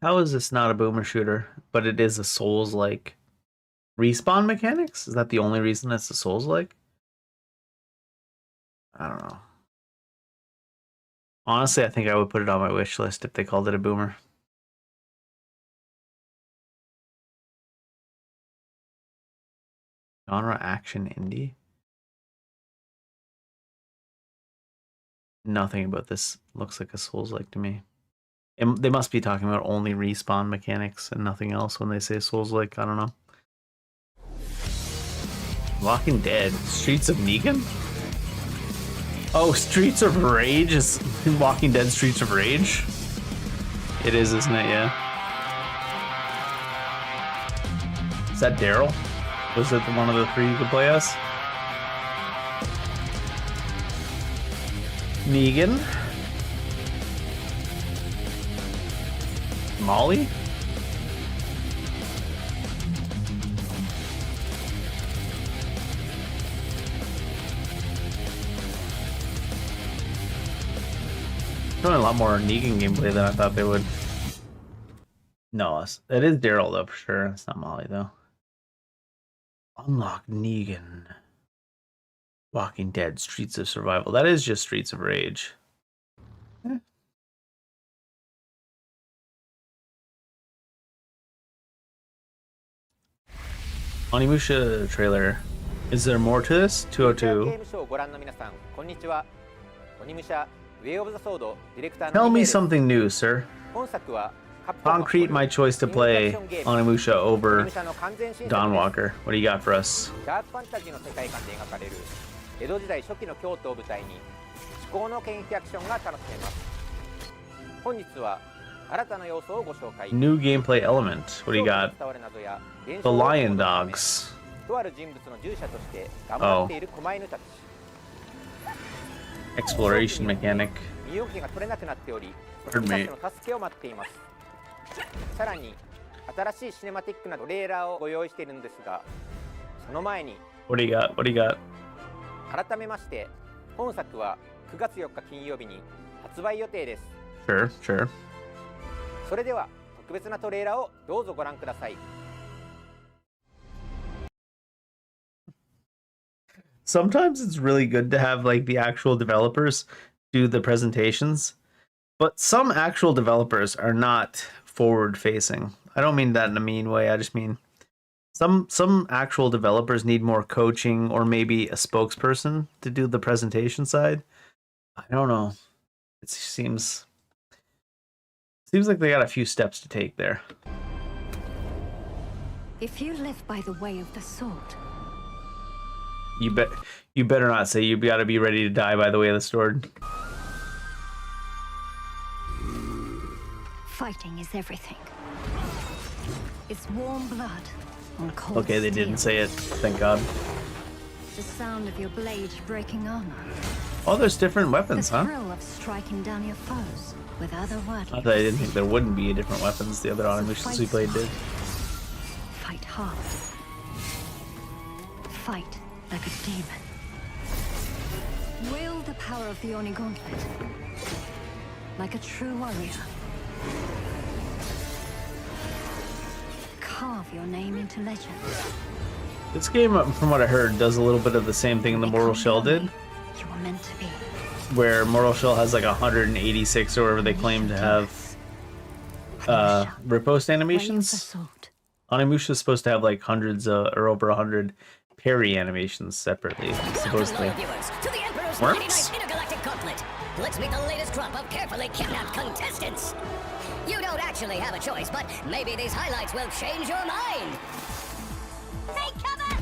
How is this not a boomer shooter, but it is a Souls-like? Respawn mechanics? Is that the only reason it's a Souls-like? I don't know. Honestly, I think I would put it on my wish list if they called it a boomer. Genre action indie? Nothing about this looks like a Souls-like to me. They must be talking about only respawn mechanics and nothing else when they say Souls-like. I don't know. Walking Dead. Streets of Negan? Oh, Streets of Rage is Walking Dead Streets of Rage? It is, isn't it? Yeah. Is that Daryl? Was it one of the 3 you could play as? Negan? Molly? Showing a lot more Negan gameplay than I thought they would. No, it is Daryl though for sure. It's not Molly though. Unlock Negan. Walking Dead, Streets of Survival. That is just Streets of Rage. Eh. Onimusha trailer. Is there more to this? 202. Tell me something new, sir. Concrete my choice to play Onimusha over Dawnwalker. What do you got for us? New gameplay element. What do you got? The Lion Dogs. Oh. Exploration mechanic. Pardon me. 新しいシネマティックなトレーラーをご用意しているのですが、その前に What do you got? What do you got? 改めまして本作は9月4日金曜日に発売予定です。 Sure, sure. それでは特別なトレーラーをどうぞご覧ください。 Sometimes it's really good to have like the actual developers do the presentations, but some actual developers are not forward facing. I don't mean that in a mean way. I just mean some actual developers need more coaching or maybe a spokesperson to do the presentation side. I don't know. It seems like they got a few steps to take there. If you live by the way of the sword, You better not say you gotta be ready to die by the way of the sword. fighting is everything. It's warm blood on cold Okay, they steel. didn't say it. Thank God. The sound of your blade breaking armor. Oh, there's different weapons, The huh? thrill of striking down your foes with otherworldly. I thought I didn't think there wouldn't be different weapons. The other animations we played did. Fight hard. Fight like a demon. Wield the power of the Oni Gauntlet. Like a true warrior. Carve your name into legend. This game, from what I heard, does a little bit of the same thing the Mortal Shell did. You were meant to be. Where Mortal Shell has like 186 or whatever they claim to have riposte animations. Onimusha is supposed to have like hundreds or over 100 parry animations separately, supposedly. Worms? Intergalactic Gauntlet. Let's meet the latest crop of carefully kidnapped contestants. You don't actually have a choice, but maybe these highlights will change your mind. Take cover!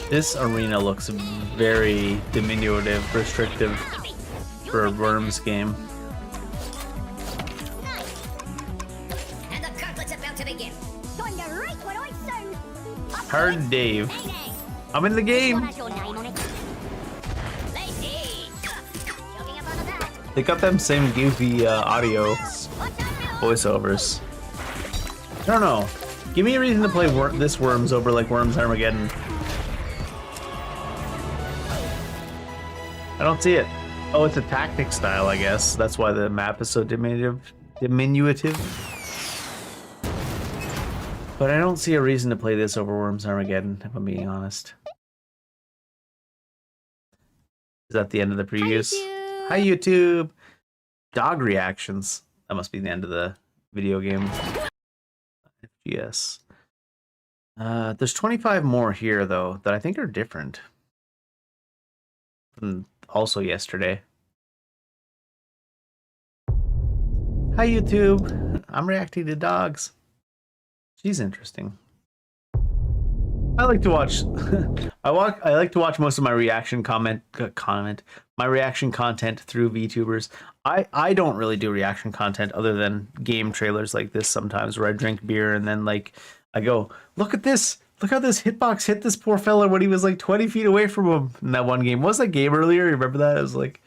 This arena looks very diminutive, restrictive for a Worms game. And the gauntlet's about to begin. Time to race when I sound. Hard Dave. I'm in the game. They got them same goofy audio voiceovers. I don't know. Give me a reason to play this Worms over like Worms Armageddon. I don't see it. Oh, it's a tactic style, I guess. That's why the map is so diminutive. But I don't see a reason to play this over Worms Armageddon, if I'm being honest. Is that the end of the previews? Hi, YouTube! Dog reactions. That must be the end of the video game. FGS. There's 25 more here, though, that I think are different from also yesterday. Hi, YouTube! I'm reacting to dogs. She's interesting. I like to watch. I like to watch most of my reaction content through VTubers. I don't really do reaction content other than game trailers like this sometimes, where I drink beer and then like I go, look at this, look how this hitbox hit this poor fella when he was like 20 feet away from him in that one game. What was that game earlier? You remember that? I was like,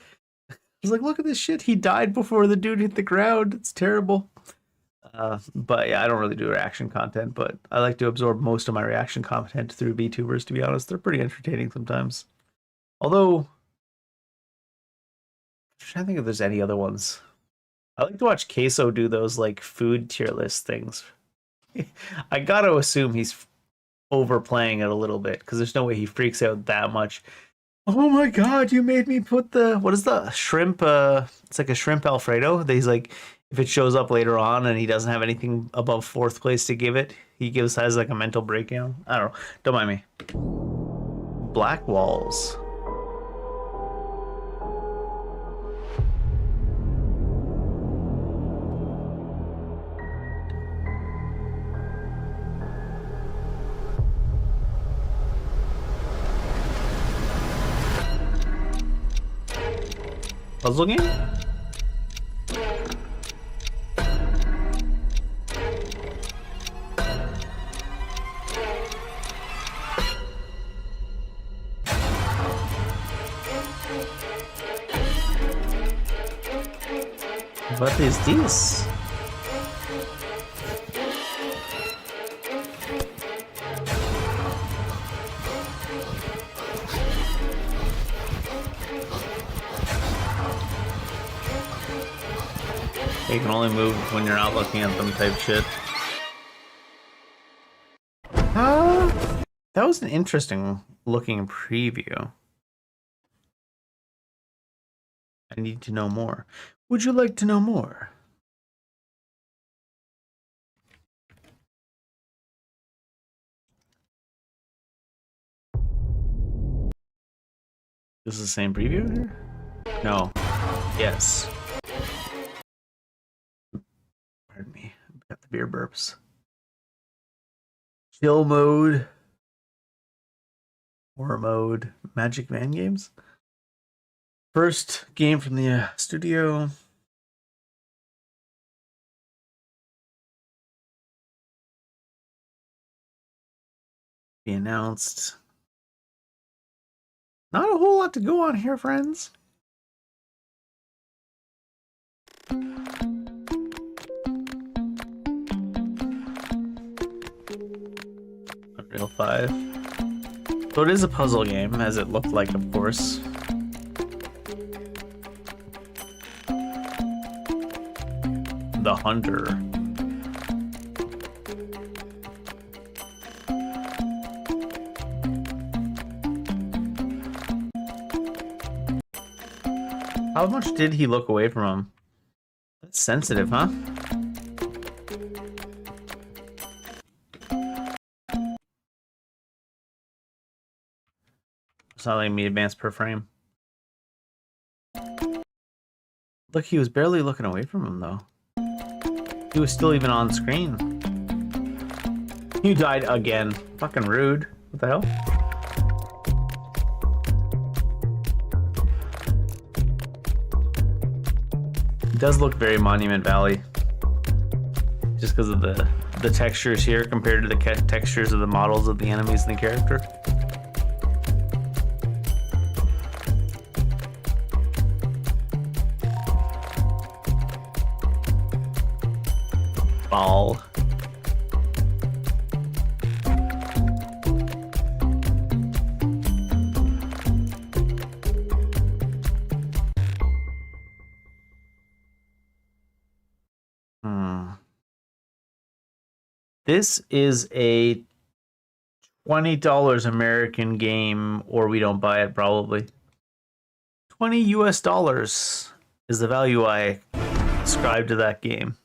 look at this shit. He died before the dude hit the ground. It's terrible. But yeah, I don't really do reaction content, but I like to absorb most of my reaction content through VTubers, to be honest. They're pretty entertaining sometimes. Although, I'm trying to think if there's any other ones. I like to watch Queso do those like food tier list things. I gotta assume he's overplaying it a little bit, because there's no way he freaks out that much. Oh my god, you made me put the, what is the shrimp, it's like a shrimp Alfredo. He's like, if it shows up later on and he doesn't have anything above 4th place to give it, has like a mental breakdown. I don't know. Don't mind me. Black Walls. Puzzle game? What is this? They can only move when you're not looking at them type shit. That was an interesting looking preview. I need to know more. Would you like to know more? This is the same preview here? No. Yes. Pardon me. I've got the beer burps. Chill mode. Horror mode. Magic Man games. First game from the studio. Be announced. Not a whole lot to go on here, friends. Unreal 5. So it is a puzzle game, as it looked like, of course. The Hunter. How much did he look away from him? That's sensitive, huh? It's not letting me advance per frame. Look, he was barely looking away from him, though. He was still even on screen. You died again. Fucking rude. What the hell? It does look very Monument Valley. Just because of the textures here compared to the textures of the models of the enemies and the character. Ball. This is a $20 American game, or we don't buy it probably. $20 US is the value I ascribe to that game.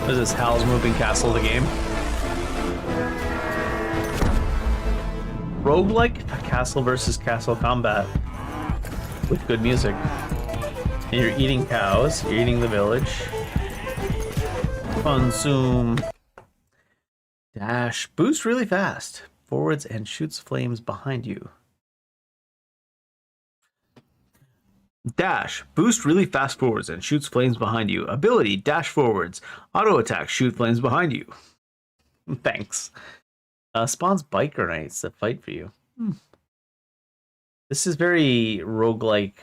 What is this, Hal's Moving Castle, the game? Roguelike castle versus castle combat with good music. And you're eating cows, you're eating the village. Consume. Dash. Boost really fast. Forwards and shoots flames behind you. Dash. Boost really fast forwards and shoots flames behind you. Ability. Dash forwards. Auto attack. Shoot flames behind you. Thanks. Spawns biker knights that fight for you. This is very roguelike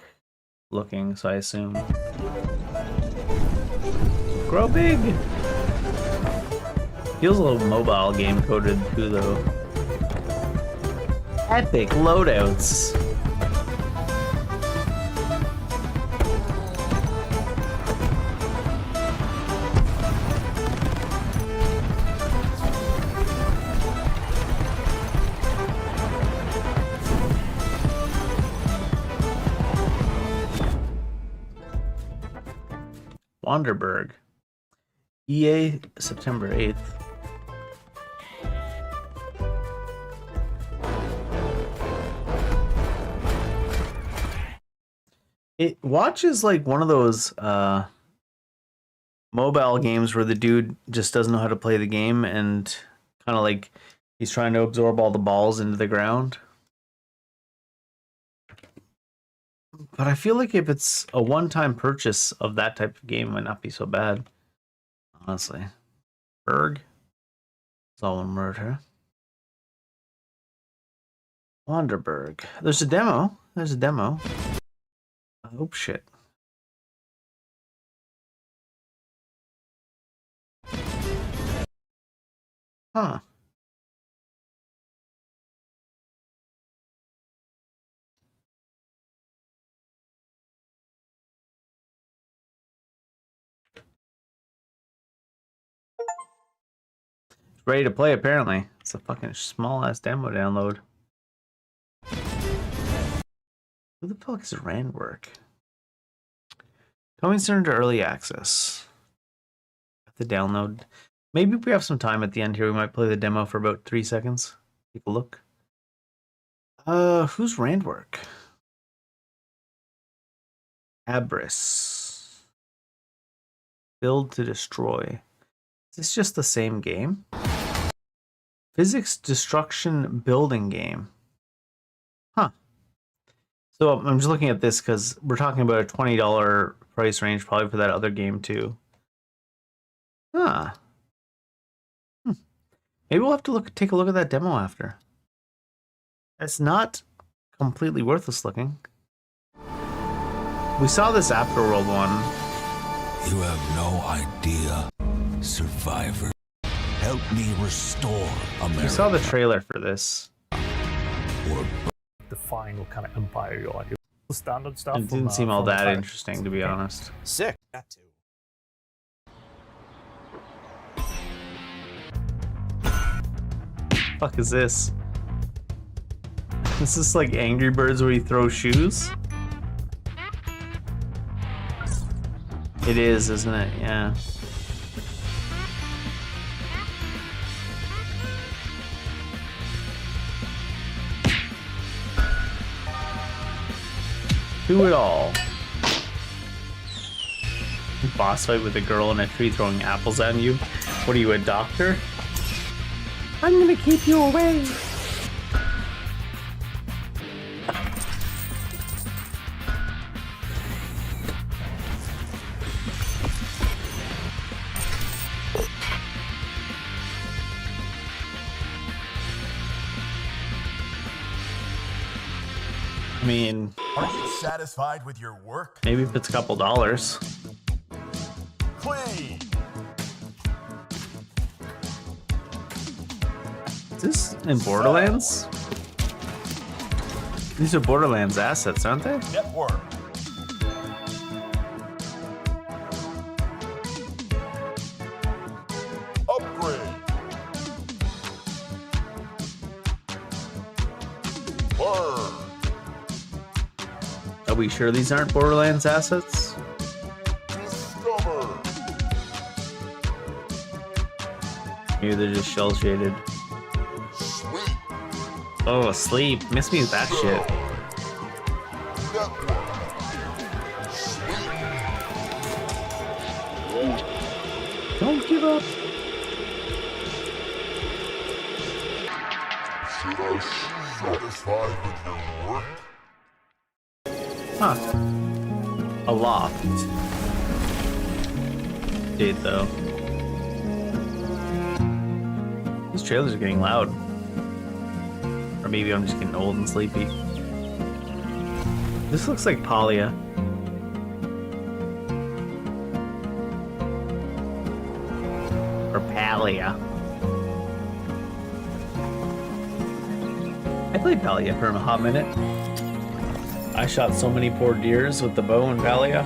looking, so I assume. Grow big! Feels a little mobile game coded too, though. Epic loadouts. Wanderberg. EA, September 8th. It watches like one of those mobile games where the dude just doesn't know how to play the game and kind of like he's trying to absorb all the balls into the ground. But I feel like if it's a one-time purchase of that type of game, it might not be so bad. Honestly. Berg. It's all one word here. Wanderberg. There's a demo. There's a demo. Oh, shit. Huh. ready to play, apparently. It's a fucking small-ass demo download. Who the fuck is Randwork? Coming soon to early access. The download. Maybe if we have some time at the end here, we might play the demo for about 3 seconds. Take a look. Who's Randwork? Abris. Build to destroy. Is this just the same game? Physics destruction building game. Huh. So I'm just looking at this because we're talking about a $20 price range probably for that other game too. Huh. Maybe we'll have to take a look at that demo after. It's not completely worthless looking. We saw this Afterworld one. You have no idea, Survivor. Help me restore America. We saw the trailer for this. Define what kind of empire you are. The standard stuff. It didn't seem all that interesting, to be honest. Sick. Got to. Fuck is this? Is this like Angry Birds where you throw shoes? It is, isn't it? Yeah. Do it all. Boss fight with a girl in a tree throwing apples at you. What are you, a doctor? I'm gonna keep you away. I mean, are you satisfied with your work? Maybe if it's a couple dollars. Clean. Is this in Borderlands? These are Borderlands assets, aren't they? Network. Upgrade. Burn. Are we sure these aren't Borderlands assets? Discover. Maybe they're just shell shaded. Oh, sleep. Miss me with that shit. Don't give up. Should I be satisfied with your work? Huh. A loft. Did though. These trailers are getting loud. Or maybe I'm just getting old and sleepy. This looks like Palia. Or Palia. I played Palia for a hot minute. I shot so many poor deers with the bow in Palia.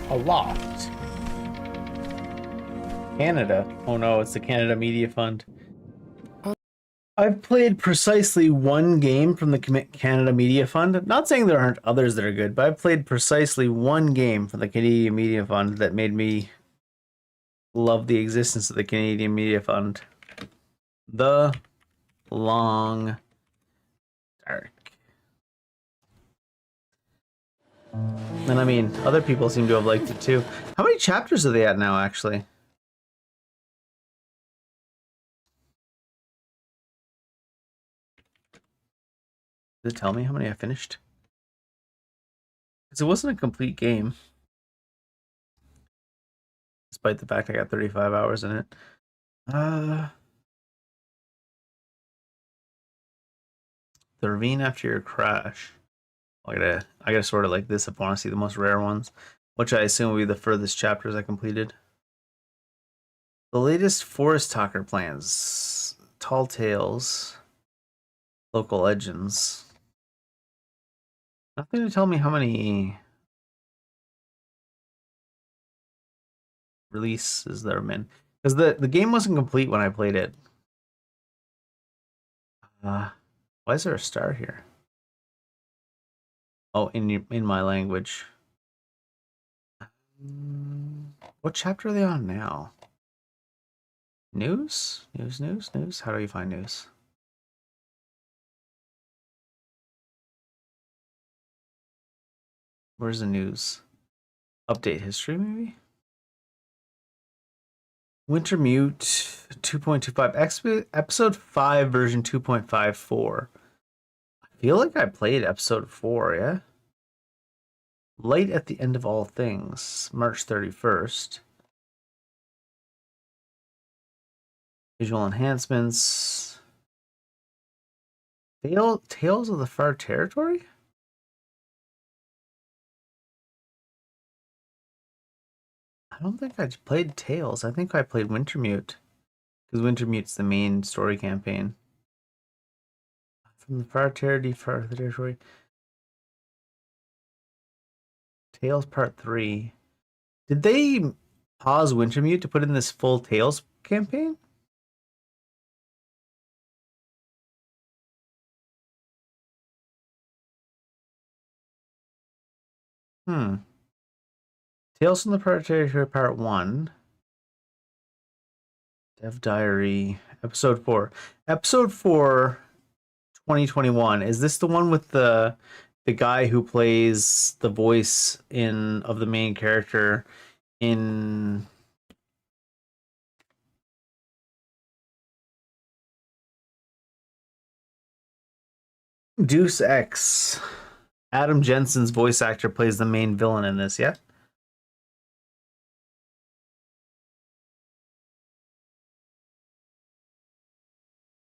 A loft. Canada. Oh no, it's the Canada Media Fund. I've played precisely one game from the Canada Media Fund. Not saying there aren't others that are good, but I've played precisely one game from the Canadian Media Fund that made me love the existence of the Canadian Media Fund. The Long Dark. And I mean, other people seem to have liked it too. How many chapters are they at now, actually? Does it tell me how many I finished? Because it wasn't a complete game. Despite the fact I got 35 hours in it. The ravine after your crash. I gotta sort it like this if I want to see the most rare ones, which I assume will be the furthest chapters I completed. The latest Forest Talker plans. Tall Tales. Local Legends. Nothing to tell me how many releases there have been. Because the game wasn't complete when I played it. Why is there a star here? Oh, in my language. What chapter are they on now? News? News? How do you find news? Where's the news? Update history, maybe? Wintermute 2.25, episode 5, version 2.54. I feel like I played episode 4, yeah? Light at the End of All Things, March 31st. Visual enhancements. Tales of the Far Territory? I don't think I played Tales. I think I played Wintermute. Because Wintermute's the main story campaign. From the Far Territory. Tales Part 3. Did they pause Wintermute to put in this full Tales campaign? Tales from the Far Territory Part 1. Dev Diary. Episode 4. Episode 4, 2021. Is this the one with the guy who plays the voice of the main character in Deus Ex? Adam Jensen's voice actor plays the main villain in this, yeah?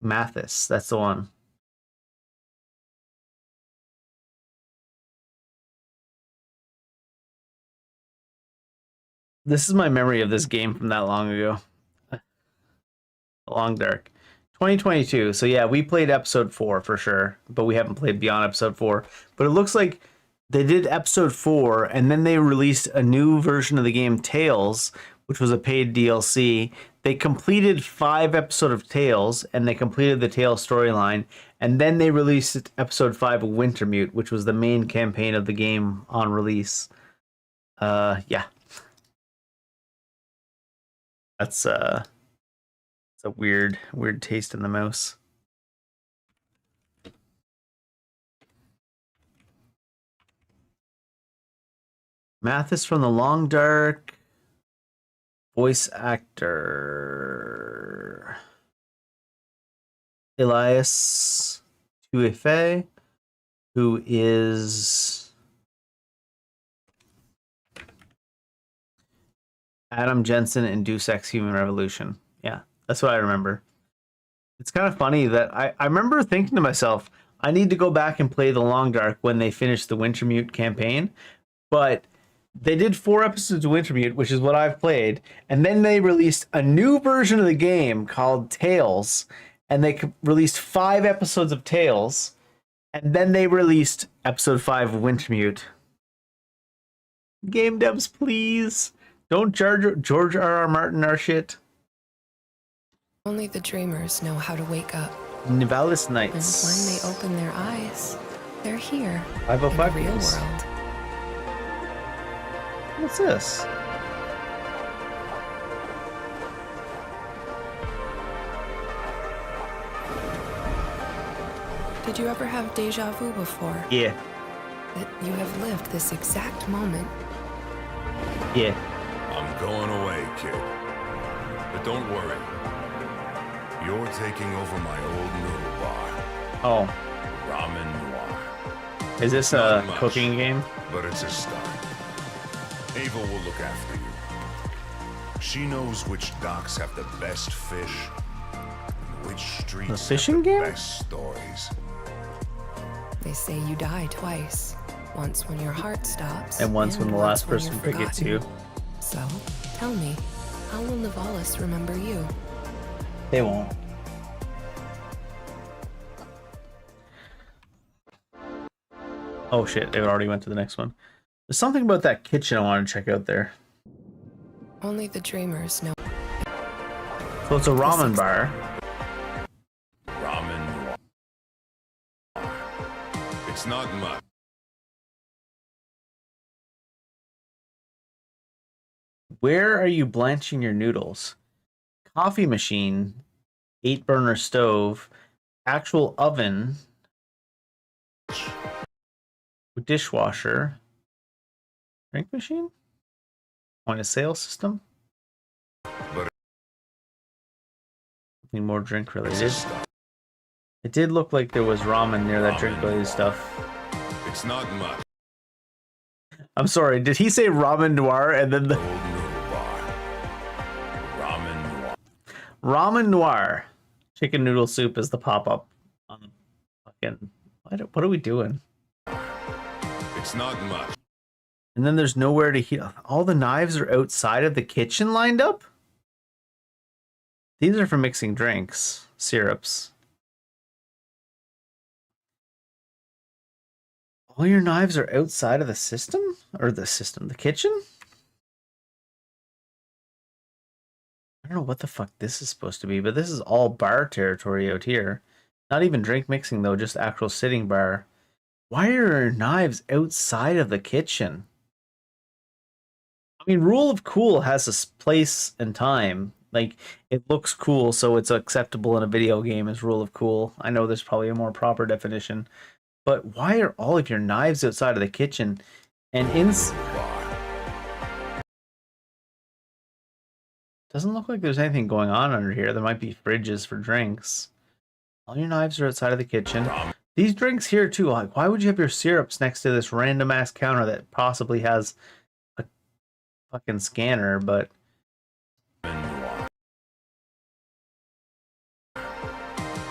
Mathis, that's the one. This is my memory of this game from that long ago. Long Dark. 2022. So yeah, we played episode 4 for sure, but we haven't played beyond episode 4. But it looks like they did episode 4 and then they released a new version of the game Tales, which was a paid DLC. They completed 5 episodes of Tales and they completed the Tales storyline, and then they released episode 5 of Wintermute, which was the main campaign of the game on release. Yeah. That's it's a weird taste in the mouth. Mathis from The Long Dark. Voice actor Elias Tuife, who is Adam Jensen in Deus Ex Human Revolution. Yeah, that's what I remember. It's kind of funny that I remember thinking to myself, I need to go back and play The Long Dark when they finish the Wintermute campaign, but they did 4 episodes of Wintermute, which is what I've played, and then they released a new version of the game called Tales, and they released 5 episodes of Tales, and then they released episode 5 of Wintermute. Game devs, please. Don't George R.R. Martin our shit. Only the dreamers know how to wake up. Nivalis Nights. And when they open their eyes, they're here 505 in the real games. world. What's this? Did you ever have deja vu before? Yeah. That you have lived this exact moment? Yeah. I'm going away, kid. But don't worry. You're taking over my old noodle bar. Oh. Ramen Noir. Is this a cooking game? But it's a start. Ava will look after you. She knows which docks have the best fish, and which streets fishing have the game? best stories. They say you die twice. Once when your heart stops. And once when the last when person you're forgets you. So, tell me, how will Nivalis remember you? They won't. Oh shit, they already went to the next one. There's something about that kitchen I want to check out there. Only the dreamers know. So it's a ramen bar. Ramen. It's not much. Where are you blanching your noodles? Coffee machine, 8-burner stove, actual oven, dishwasher, drink machine, point of sale system. Something more drink related. It did look like there was ramen near that drink related stuff. It's not much. I'm sorry, did he say ramen noir and then the ramen noir? Chicken noodle soup is the pop-up on the fucking what are we doing? It's not much. And then there's nowhere to heat. All the knives are outside of the kitchen lined up? These are for mixing drinks, syrups. All your knives are outside of the system? Or the kitchen? I don't know what the fuck this is supposed to be, but this is all bar territory out here. Not even drink mixing though, just actual sitting bar. Why are your knives outside of the kitchen? I mean, Rule of Cool has a place and time. Like, it looks cool, so it's acceptable in a video game as Rule of Cool. I know there's probably a more proper definition. But why are all of your knives outside of the kitchen? And doesn't look like there's anything going on under here. There might be fridges for drinks. All your knives are outside of the kitchen. These drinks here too, like, why would you have your syrups next to this random ass counter that possibly has a fucking scanner, but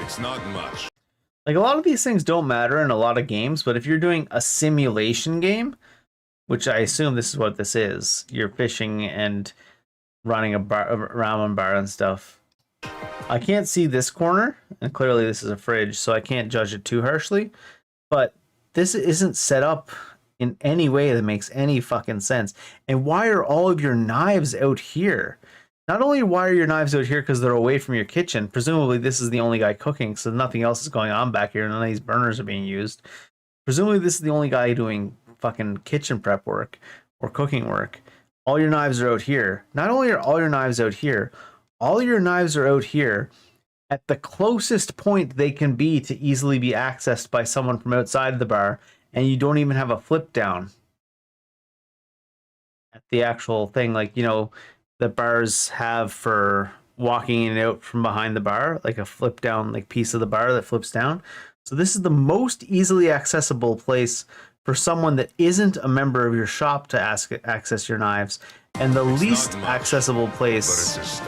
It's not much. like, a lot of these things don't matter in a lot of games, but if you're doing a simulation game, which I assume this is what this is, you're fishing and running a ramen bar and stuff. I can't see this corner, and clearly this is a fridge, so I can't judge it too harshly, but this isn't set up in any way that makes any fucking sense. And why are all of your knives out here? Not only why are your knives out here because they're away from your kitchen, presumably this is the only guy cooking, so nothing else is going on back here, none of these burners are being used. Presumably this is the only guy doing fucking kitchen prep work or cooking work. All your knives are out here. Not only are all your knives out here, all your knives are out here at the closest point they can be to easily be accessed by someone from outside of the bar, and you don't even have a flip down at the actual thing, like, you know, the bars have for walking in and out from behind the bar, like a flip down, like, piece of the bar that flips down. So this is the most easily accessible place for someone that isn't a member of your shop to access your knives, and the least accessible place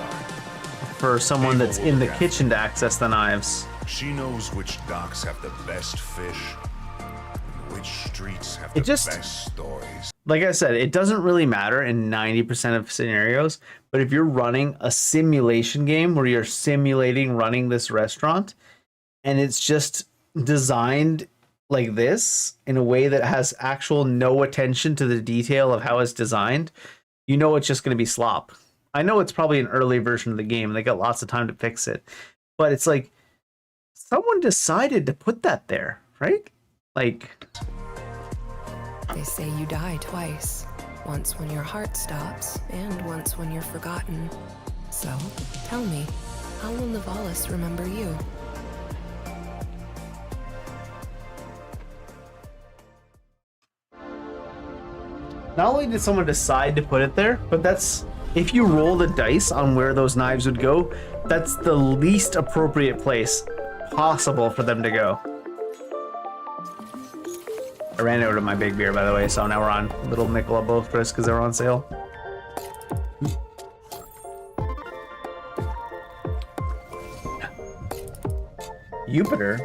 for someone that's in the kitchen to access the knives. She knows which docks have the best fish, and which streets have the best stories. Like I said, it doesn't really matter in 90% of scenarios, but if you're running a simulation game where you're simulating running this restaurant, and it's just designed like this in a way that has actual no attention to the detail of how it's designed, you know it's just going to be slop. I know it's probably an early version of the game and they got lots of time to fix it, but it's like someone decided to put that there, right? Like, They say you die twice. Once when your heart stops, and once when you're forgotten. So, tell me, how will Nivalis remember you? not only did someone decide to put it there, but that's, if you roll the dice on where those knives would go, that's the least appropriate place possible for them to go. I ran out of my big beer, by the way, so now we're on Little Michelob Ultras because they're on sale. Jupiter.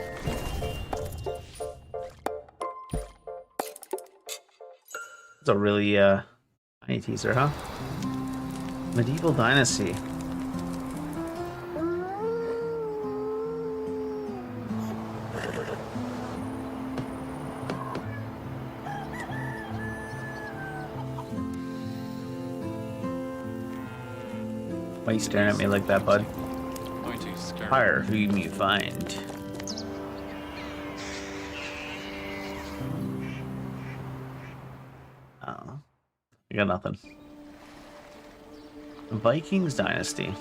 That's a really tiny teaser, huh? Medieval Dynasty. Why are you staring at me like that, bud? Fire, who you may find. Oh, I got nothing. Vikings Dynasty.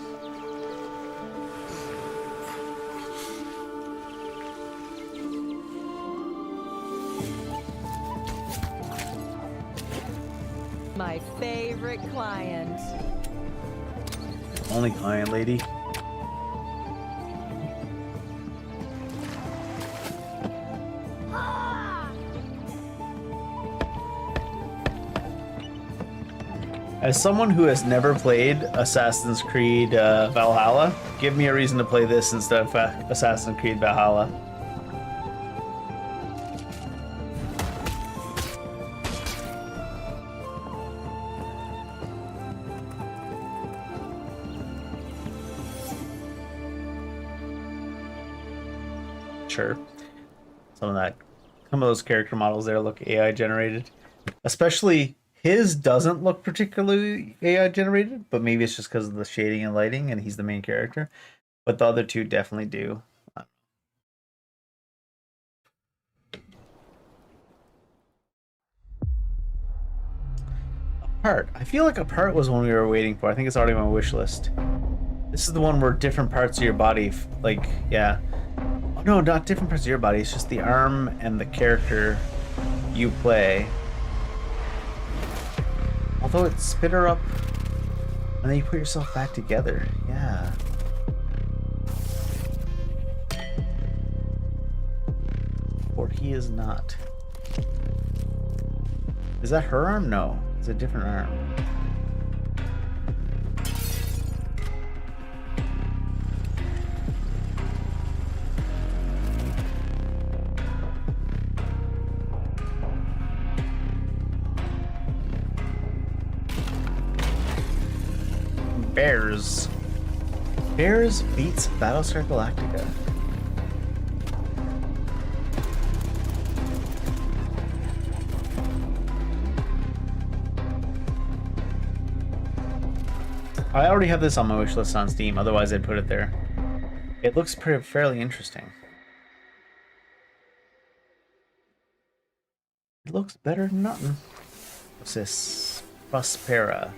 My favorite client. Only client, lady. As someone who has never played Assassin's Creed Valhalla, give me a reason to play this instead of Assassin's Creed Valhalla. Sure. Some of those character models there look AI generated. Especially his doesn't look particularly AI generated, but maybe it's just because of the shading and lighting and he's the main character. But the other two definitely do. Apart. I feel like Apart was one we were waiting for. I think it's already on my wish list. This is the one where different parts of your body, like, yeah. Oh, no, not different parts of your body. It's just the arm and the character you play. Although it spit her up, and then you put yourself back together. Yeah. Or he is not. Is that her arm? No. It's a different arm. Bears. Bears beats Battlestar Galactica. I already have this on my wish list on Steam, otherwise I'd put it there. It looks fairly interesting. It looks better than nothing. What's this? Prospera.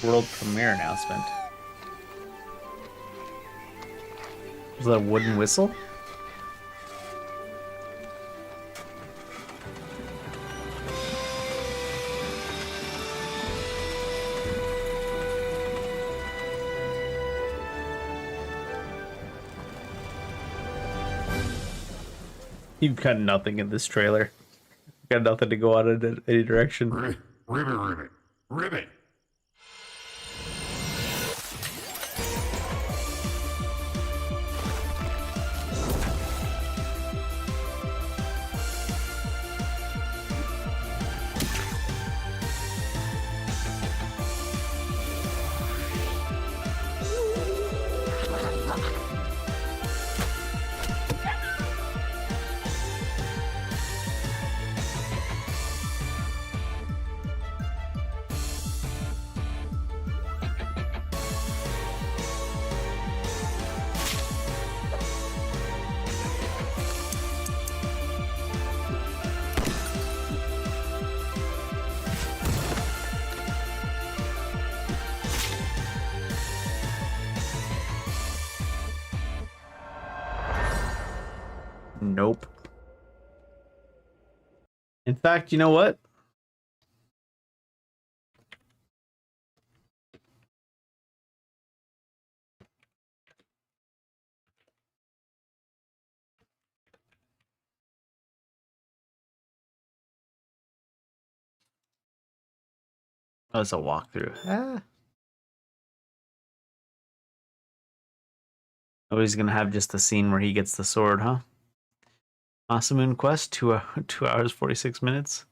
World premiere announcement. Was that a wooden whistle? You've got nothing in this trailer. You've got nothing to go on in any direction. Ribbit. Nope. In fact, you know what? Oh, it's a walkthrough. Ah. Oh, he's gonna have just the scene where he gets the sword, huh? Masamune Quest, 2 hours 46 minutes.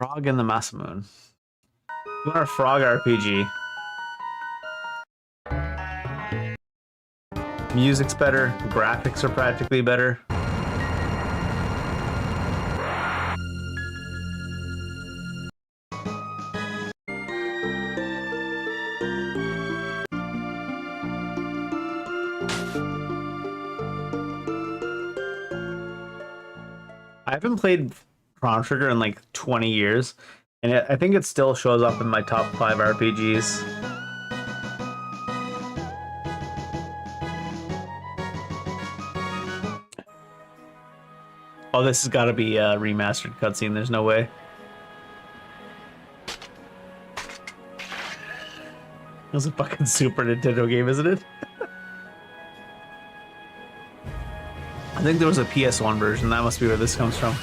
Frog in the Masamune. You want a frog RPG? Music's better. Graphics are practically better. I haven't played Chrono Trigger in like 20 years, and I think it still shows up in my top 5 RPGs. Oh, this has got to be a remastered cutscene. There's no way. It was a fucking Super Nintendo game, isn't it? I think there was a PS1 version. That must be where this comes from.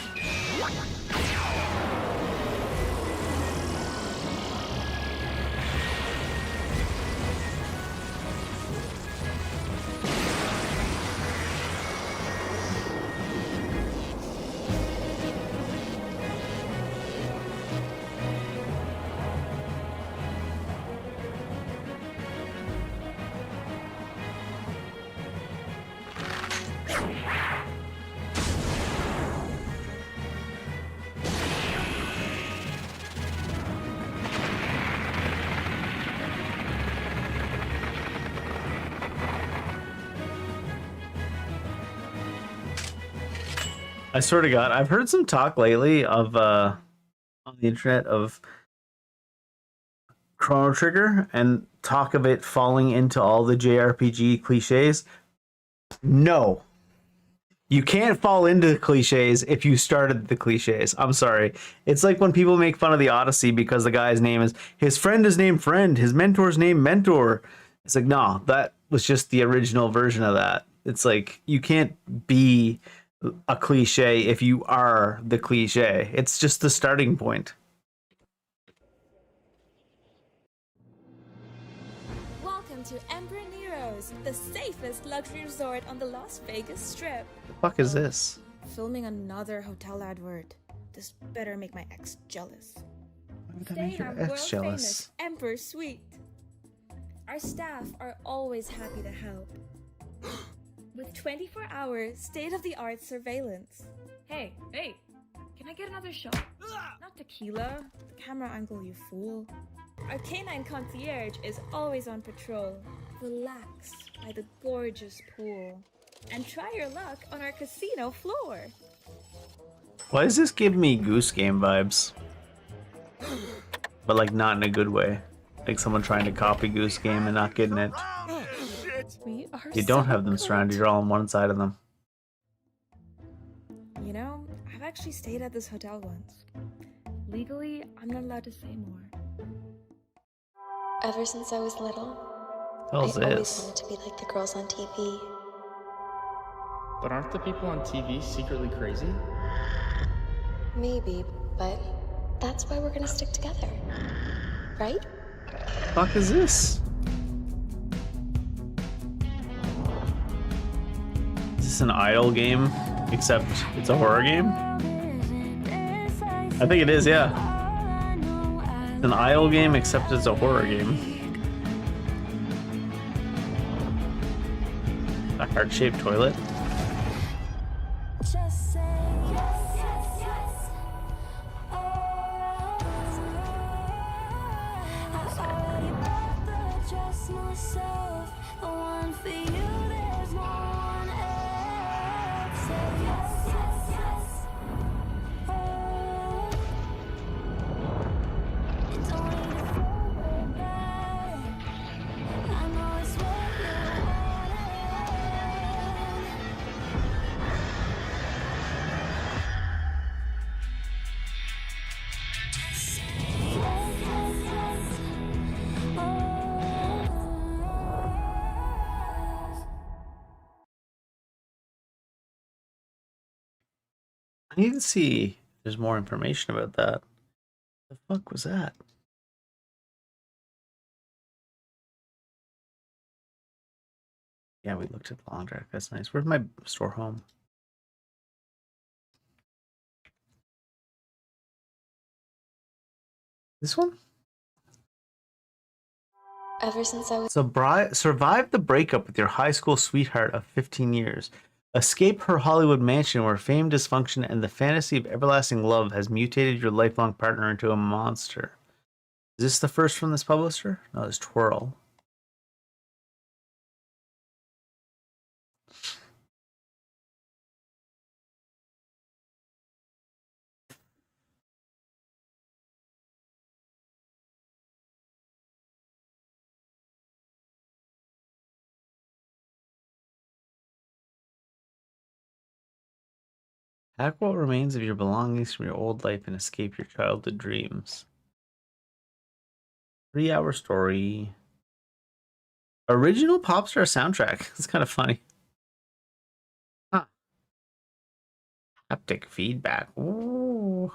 I swear to God, I've heard some talk lately of on the internet of Chrono Trigger and talk of it falling into all the JRPG cliches. No. You can't fall into the cliches if you started the cliches. I'm sorry. It's like when people make fun of the Odyssey because the guy's name is, his friend is named Friend, his mentor's named Mentor. It's like, no, that was just the original version of that. It's like, you can't be a cliche if you are the cliche. It's just the starting point. Welcome to Emperor Nero's, the safest luxury resort on the Las Vegas Strip. The fuck is this? Filming another hotel advert. This better make my ex jealous. Why would that Stay make in your our ex world jealous? famous Emperor Suite. Our staff are always happy to help. With 24-hour state-of-the-art surveillance. Hey, can I get another shot? Not tequila. The camera angle, you fool. Our canine concierge is always on patrol. Relax by the gorgeous pool. And try your luck on our casino floor. Why does this give me Goose Game vibes? But like not in a good way. Like someone trying to copy Goose Game and not getting it. You don't have them surrounded, you're all on one side of them. You know, I've actually stayed at this hotel once. Legally, I'm not allowed to say more. Ever since I was little, Hell's I always this? wanted to be like the girls on TV. But aren't the people on TV secretly crazy? Maybe, but that's why we're gonna stick together. Right? Fuck is this? Is this an idle game? Except it's a horror game? I think it is, yeah. It's an idle game except it's a horror game. A heart-shaped toilet? I need to see if there's more information about that. The fuck was that? Yeah, we looked at the laundry. That's nice. Where's my store home? This one? Ever since I was Survive the breakup with your high school sweetheart of 15 years. Escape her Hollywood mansion where fame, dysfunction, and the fantasy of everlasting love has mutated your lifelong partner into a monster. Is this the first from this publisher? No, it's Twirl. Pack what remains of your belongings from your old life and escape your childhood dreams. 3-hour story. Original Popstar soundtrack. It's kind of funny. Huh. Haptic feedback. Ooh.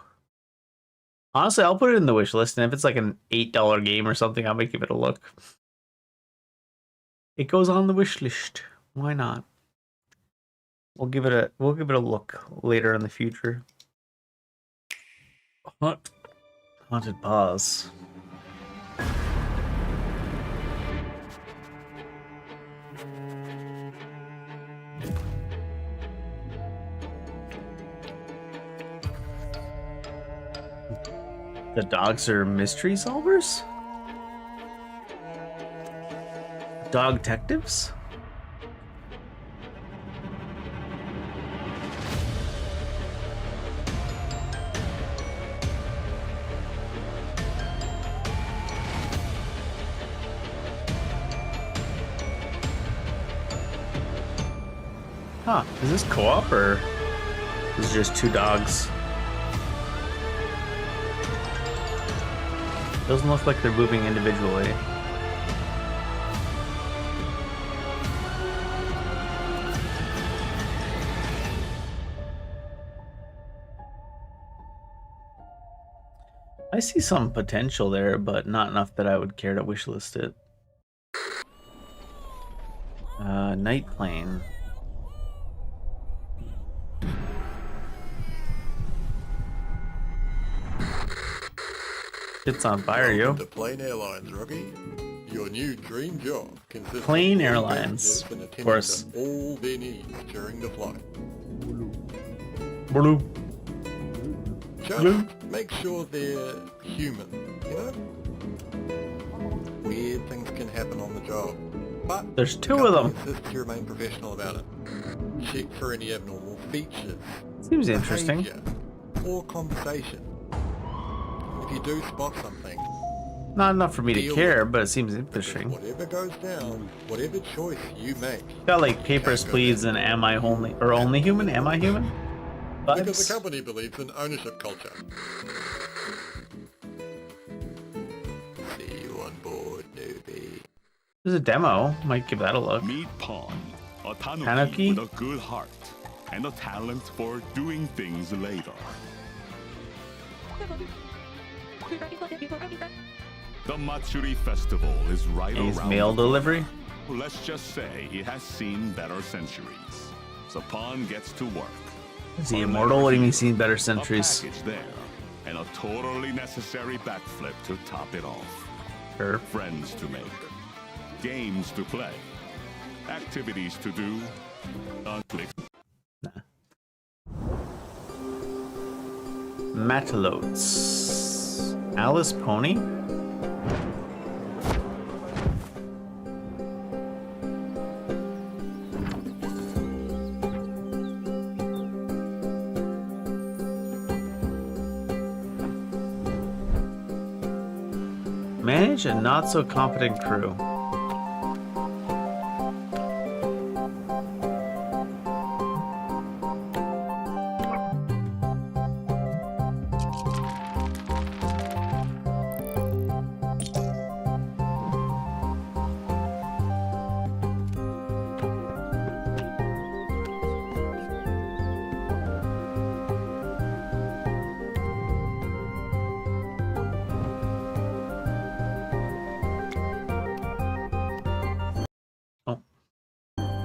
Honestly, I'll put it in the wish list, and if it's like an $8 game or something, I might give it a look. It goes on the wish list. Why not? We'll give it a look later in the future. Haunted Pause. The dogs are mystery solvers? Dog detectives? Huh, is this co-op or is it just 2 dogs? Doesn't look like they're moving individually. I see some potential there, but not enough that I would care to wishlist it. Night Plane. It's on fire, yo. To Plane Airlines, rookie. Your new dream job consists Plane of Airlines, and of course. attending to all their needs during the flight. Blue. Just make sure they're human, you know? Weird things can happen on the job, but there's 2 of them. Insist you remain professional about it. Check for any abnormal features. Seems interesting. Behavior, or conversation. If you do spot something, Not enough for me to care, but it seems interesting. whatever goes down, whatever choice you make, Got like Papers, Please, and Am I Only Human? Am I Human? because Vibes? the company believes in ownership culture. See you on board, newbie. There's a demo. Might give that a look. Meet Pawn, a tanuki Tanuki? with a good heart and a talent for doing things later. The Matsuri Festival is right He's around mail the corner. delivery. Let's just say it has seen better centuries. So Pawn gets to work. Is he immortal? What do you mean seen better centuries? A package there, and a totally necessary backflip to top it off. Sure. Friends to make, games to play, activities to do, conflicts. Matalotes. Alice Pony? Manage a not so competent crew.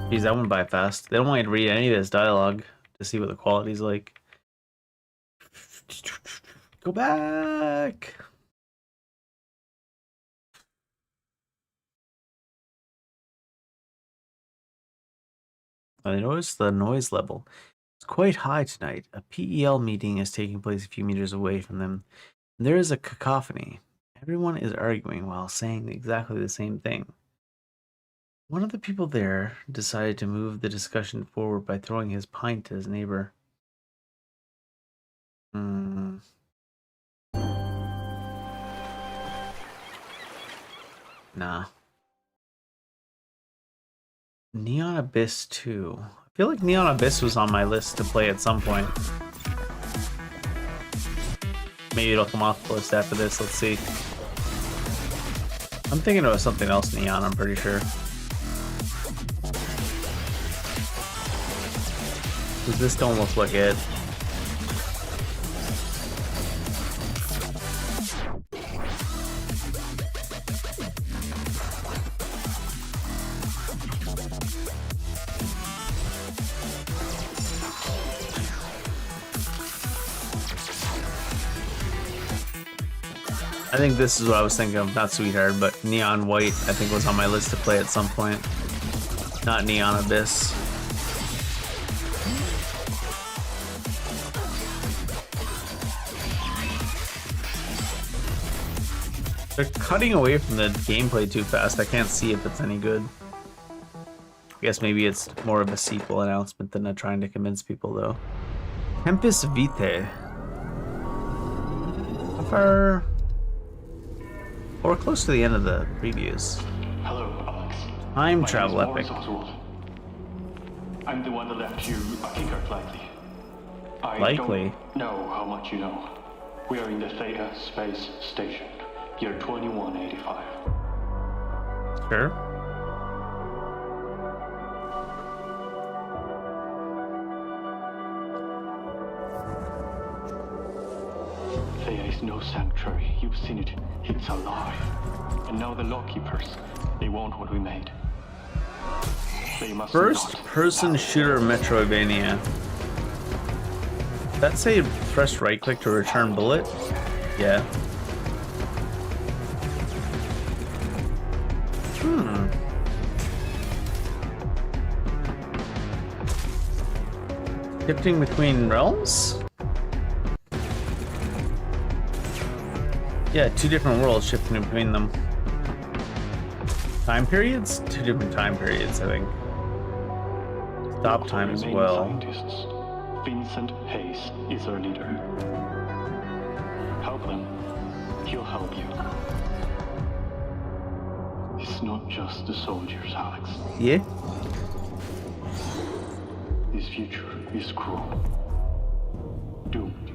Geez, that went by fast. They don't want you to read any of this dialogue to see what the quality's like. Go back. I noticed the noise level. It's quite high tonight. A PEL meeting is taking place a few meters away from them. And there is a cacophony. Everyone is arguing while saying exactly the same thing. One of the people there decided to move the discussion forward by throwing his pint at his neighbor. Nah. Neon Abyss 2. I feel like Neon Abyss was on my list to play at some point. Maybe it'll come off the list after this. Let's see. I'm thinking it was something else Neon, I'm pretty sure. Because this don't look like it. I think this is what I was thinking of, not Sweetheart, but Neon White I think was on my list to play at some point. Not Neon Abyss. They're cutting away from the gameplay too fast. I can't see if it's any good. I guess maybe it's more of a sequel announcement than trying to convince people though. Tempest Vitae. How far? Or close to the end of the previews. Hello, Alex. Time travel epic. I'm the one that left you a kicker lightly. I don't know how much you know. We are in the Theta Space Station, year 2185. Sure. Thea is no sanctuary. You've seen it. It's alive. And now the lawkeepers, they want what we made. They must First-person shooter Metroidvania. That say press right-click to return bullet? Yeah. Shifting between realms? Yeah, two different worlds shifting between them. Time periods? Two different time periods, I think. Stop time as well. Scientists. Vincent Hayes is our leader. Help them. He'll help you. It's not just the soldiers, Alex. Yeah? This future is cruel. Doomed.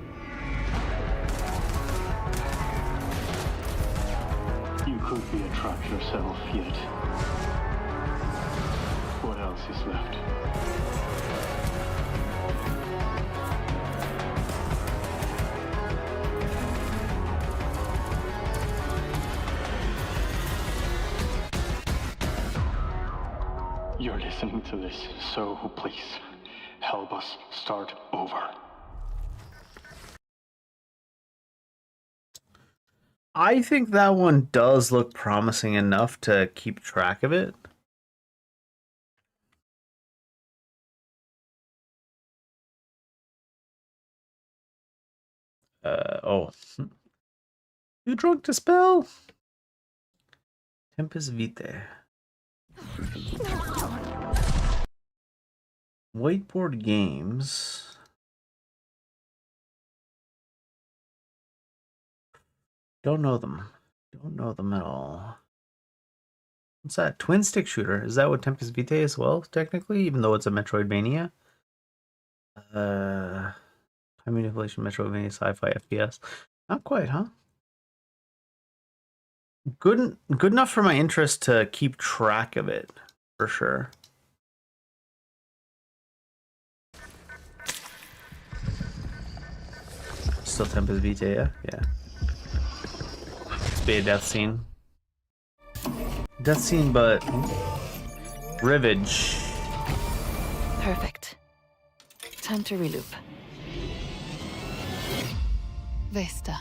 You could be a trap yourself, yet what else is left? You're listening to this, so please help us start over. I think that one does look promising enough to keep track of it. Oh. Too drunk to spell? Tempest Vitae. Whiteboard games. Don't know them. Don't know them at all. What's that? Twin stick shooter. Is that what Tempest Vitae is as well, technically? Even though it's a Metroidvania? Time manipulation, Metroidvania, sci-fi, FPS. Not quite, huh? Good enough for my interest to keep track of it, for sure. Still Tempest Vitae, yeah? Yeah. Be a death scene. Death scene, but rivage. Perfect. Time to reloop. Vesta.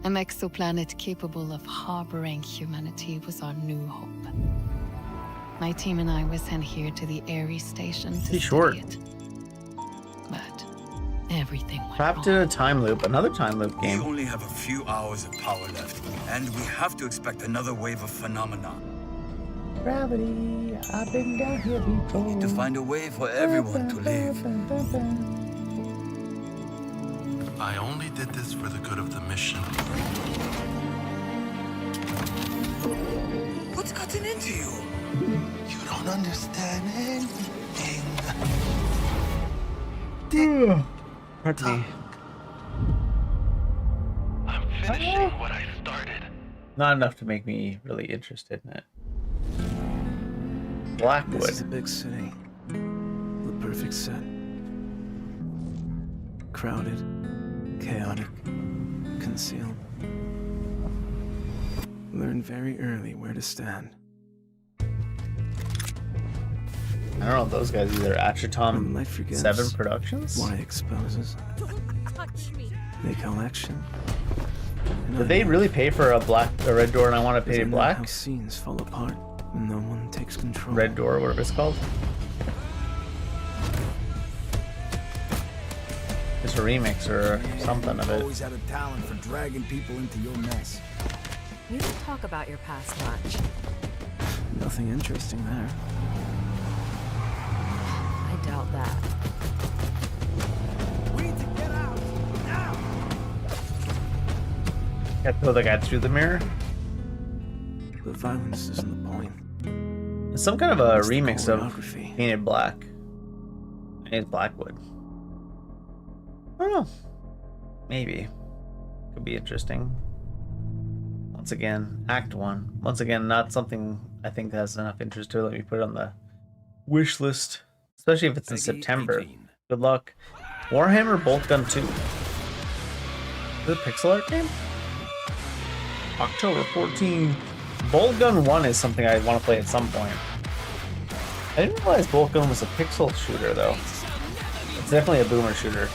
An exoplanet capable of harboring humanity was our new hope. My team and I were sent here to the Ares station to He's short. study it. But everything went Trapped in a time loop. Another time loop game. We only have a few hours of power left, and we have to expect another wave of phenomena. Gravity, I've been down here before. We need to find a way for everyone to live. I only did this for the good of the mission. What's gotten into you? You don't understand anything. Pardon me. I'm finishing what I started. Not enough to make me really interested in it. Blackwood. This is a big city. The perfect set. Crowded, chaotic, concealed. Learn very early where to stand. I don't know if those guys either. Acheton 7 Productions? Why exposes? They collection. Did they really pay for a red door and I want to pay black? How scenes fall apart when no one takes control. Red door, whatever it's called. It's a remix or something of it. Always had a talent for dragging people into your mess. You don't talk about your past much. Nothing interesting there. I doubt that. We need to get out now. Got to throw the guy through the mirror. The violence isn't the point. It's some kind of a It's the remix of choreography. Painted Black. It's Blackwood. I don't know. Maybe. Could be interesting. Once again, Act 1. Once again, not something I think has enough interest to let me put it on the wish list. Especially if it's in September. Good luck. Warhammer Boltgun 2. Is it a pixel art game? October 14. Boltgun 1 is something I want to play at some point. I didn't realize Boltgun was a pixel shooter though. It's definitely a boomer shooter.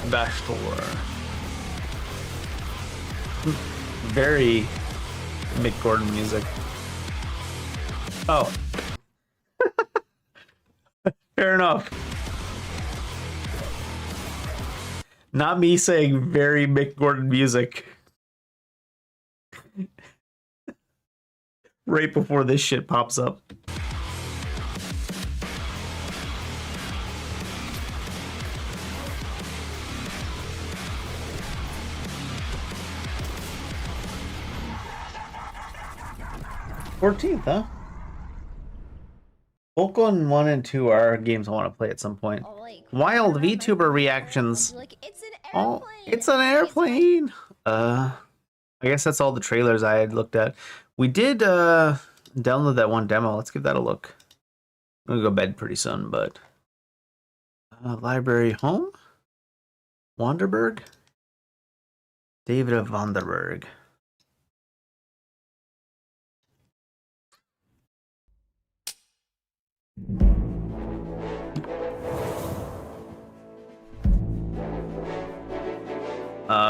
Bastor. Very Mick Gordon music. Oh. Fair enough. Not me saying very Mick Gordon music. Right before this shit pops up. Huh? Boltgun 1 and 2 are games I want to play at some point. Wild VTuber reactions. Oh, it's an airplane. I guess that's all the trailers I had looked at. We did download that one demo. Let's give that a look. I'm gonna go to bed pretty soon, but library home. Wanderberg. David of Wanderberg.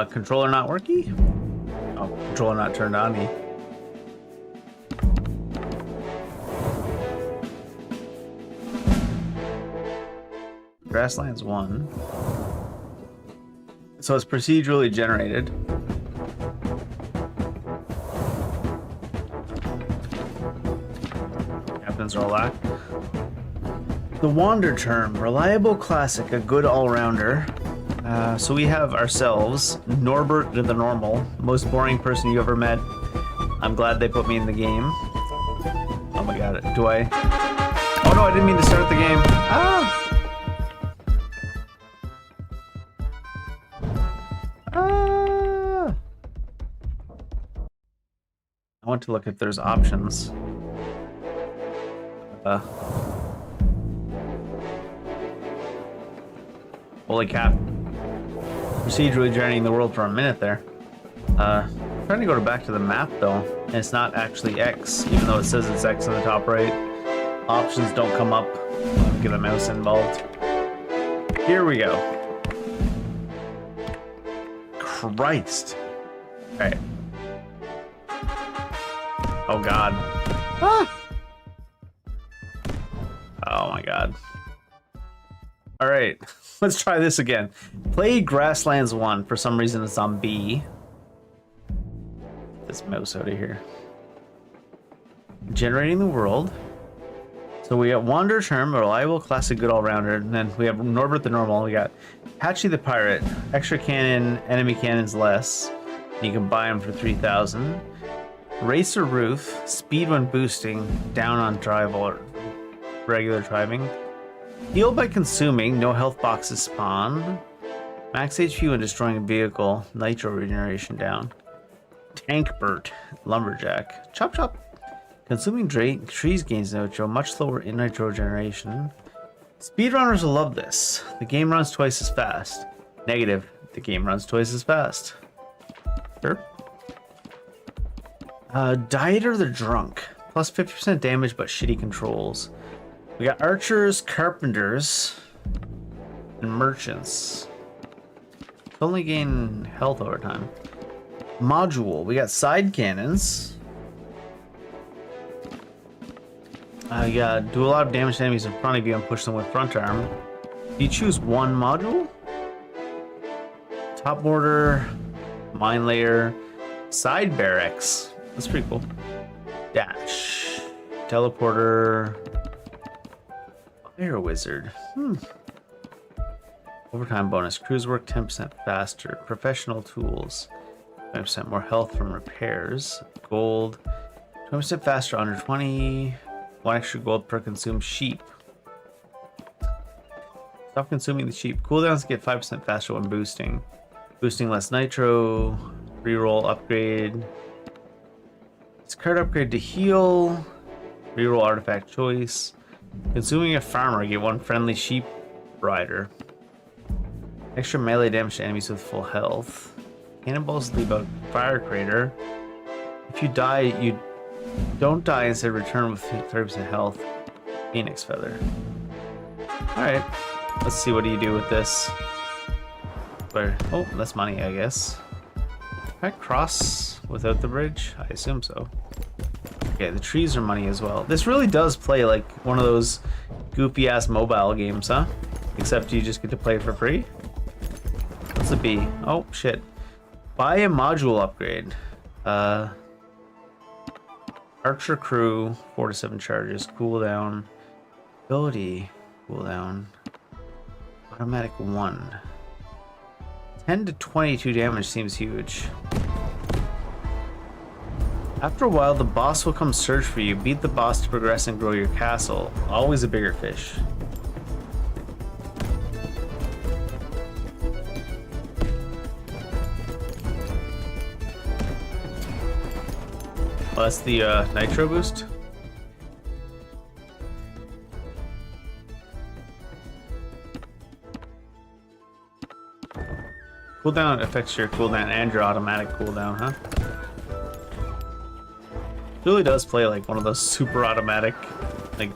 Controller not working? Oh, controller not turned on. Grasslands 1. So it's procedurally generated. Captains are all that. The Wander term, reliable classic, a good all-rounder. So we have ourselves, Norbert the Normal, most boring person you ever met. I'm glad they put me in the game. Oh my god, do I? Oh no, I didn't mean to start the game. I want to look if there's options. Holy cap. Procedurally generating the world for a minute there. trying to go back to the map though, and it's not actually X, even though it says it's X on the top right. Options don't come up. Get a mouse involved. Here we go. Christ. Alright. Oh god. Ah! Oh my god. Alright, let's try this again. Play Grasslands 1. For some reason it's on B. Get this mouse out of here. Generating the world. So we got Wander Term, a reliable, classic, good all-rounder. And then we have Norbert the Normal. We got Patchy the Pirate. Extra cannon, enemy cannons less. You can buy them for 3,000. Racer Roof, speed when boosting, down on drive or regular driving. Heal by consuming, no health boxes spawn. Max HP when destroying a vehicle, nitro regeneration down. Tank Bert, Lumberjack. Chop Chop. Consuming trees gains nitro, much slower in nitro generation. Speedrunners will love this. The game runs twice as fast. Negative, the game runs twice as fast. Sure. Dieter the Drunk. Plus 50% damage but shitty controls. We got archers, carpenters, and merchants. Only gain health over time. Module. We got side cannons. You got do a lot of damage to enemies in front of you and push them with front arm. You choose one module. Top mortar, mine layer, side barracks. That's pretty cool. Dash, teleporter, fire wizard. Overtime bonus. Crews work 10% faster. Professional tools. 20% more health from repairs. Gold. 20% faster under 20. 1 extra gold per consumed sheep. Stop consuming the sheep. Cooldowns get 5% faster when boosting. Boosting less nitro. Reroll upgrade. Discard upgrade to heal. Reroll artifact choice. Consuming a farmer, get 1 friendly sheep rider. Extra melee damage to enemies with full health. Cannonballs leave a fire crater. If you die, you don't die, instead return with 30% health. Phoenix feather. Alright, let's see what do you do with this. Oh, that's money, I guess. Can I cross without the bridge? I assume so. Okay, the trees are money as well. This really does play like one of those goofy ass mobile games, huh? Except you just get to play it for free. What's the B? Oh shit. Buy a module upgrade. Archer crew, 4 to 7 charges, cooldown, ability, cooldown, automatic 1. 10 to 22 damage seems huge. After a while, the boss will come search for you. Beat the boss to progress and grow your castle. Always a bigger fish. Oh, that's the nitro boost. Cooldown affects your cooldown and your automatic cooldown, huh? It really does play like one of those super automatic, like,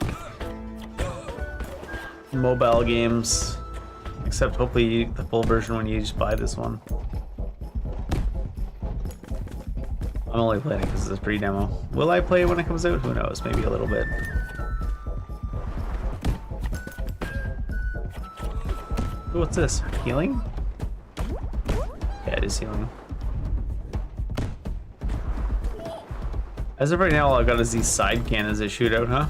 mobile games. Except hopefully the full version when you just buy this one. I'm only playing it because it's a free demo. Will I play it when it comes out? Who knows? Maybe a little bit. Ooh, what's this? Healing? Yeah, it is healing. As of right now, all I've got is these side cannons that shoot out, huh?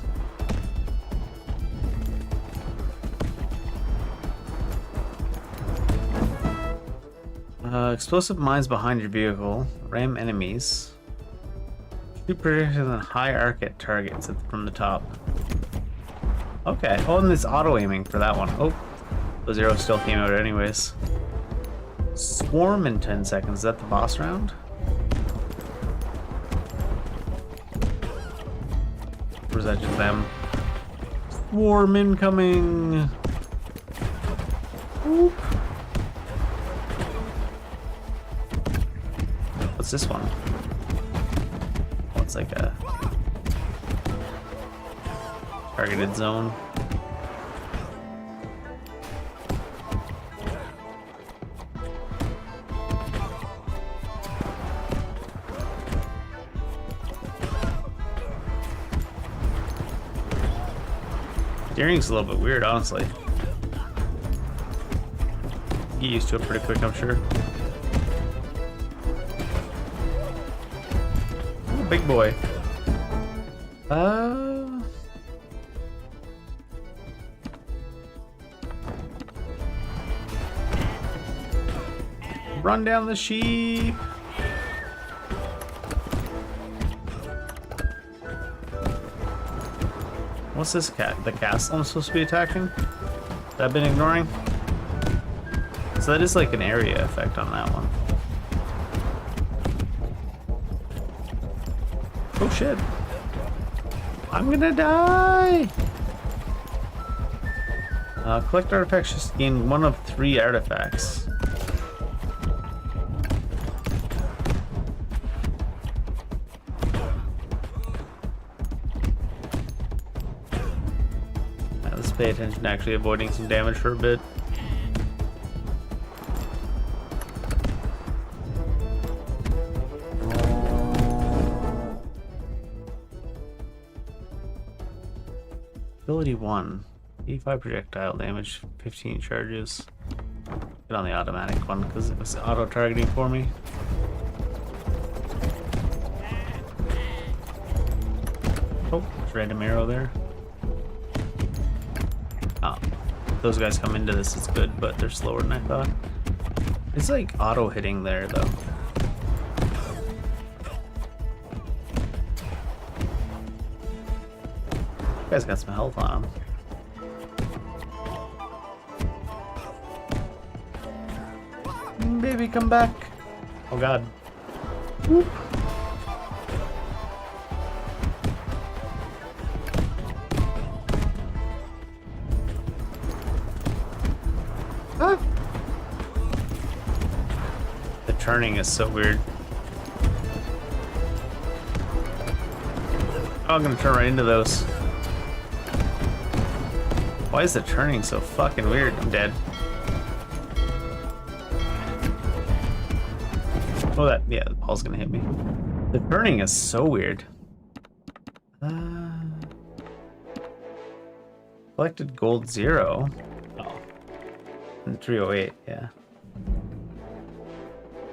Explosive mines behind your vehicle. Ram enemies. Shoot projectiles and high arc at targets from the top. Okay. Oh, and it's auto aiming for that one. Oh, those arrows still came out anyways. Swarm in 10 seconds. Is that the boss round? Or is that just them? Swarm incoming! Whoop. What's this one? Oh, it's like a targeted zone. Steering's a little bit weird, honestly. Get used to it pretty quick, I'm sure. Ooh, big boy. Run down the sheep. What's this cat? The castle I'm supposed to be attacking? That I've been ignoring? So that is like an area effect on that one. Oh shit. I'm gonna die! Collect artifacts, just gain 1 of 3 artifacts. Let's pay attention to actually avoiding some damage for a bit. Ability 1. 85 projectile damage, 15 charges. Get on the automatic one because it was auto-targeting for me. Oh, there's random arrow there. Oh, those guys come into this, it's good, but they're slower than I thought. It's like auto-hitting there, though. You guys got some health on them. Baby, come back. Oh god. Whoop. Ah. The turning is so weird. Oh, I'm gonna turn right into those. Why is the turning so fucking weird? I'm dead. Oh, that, yeah, the ball's gonna hit me. The turning is so weird. Collected gold 0. Oh. And 308, yeah.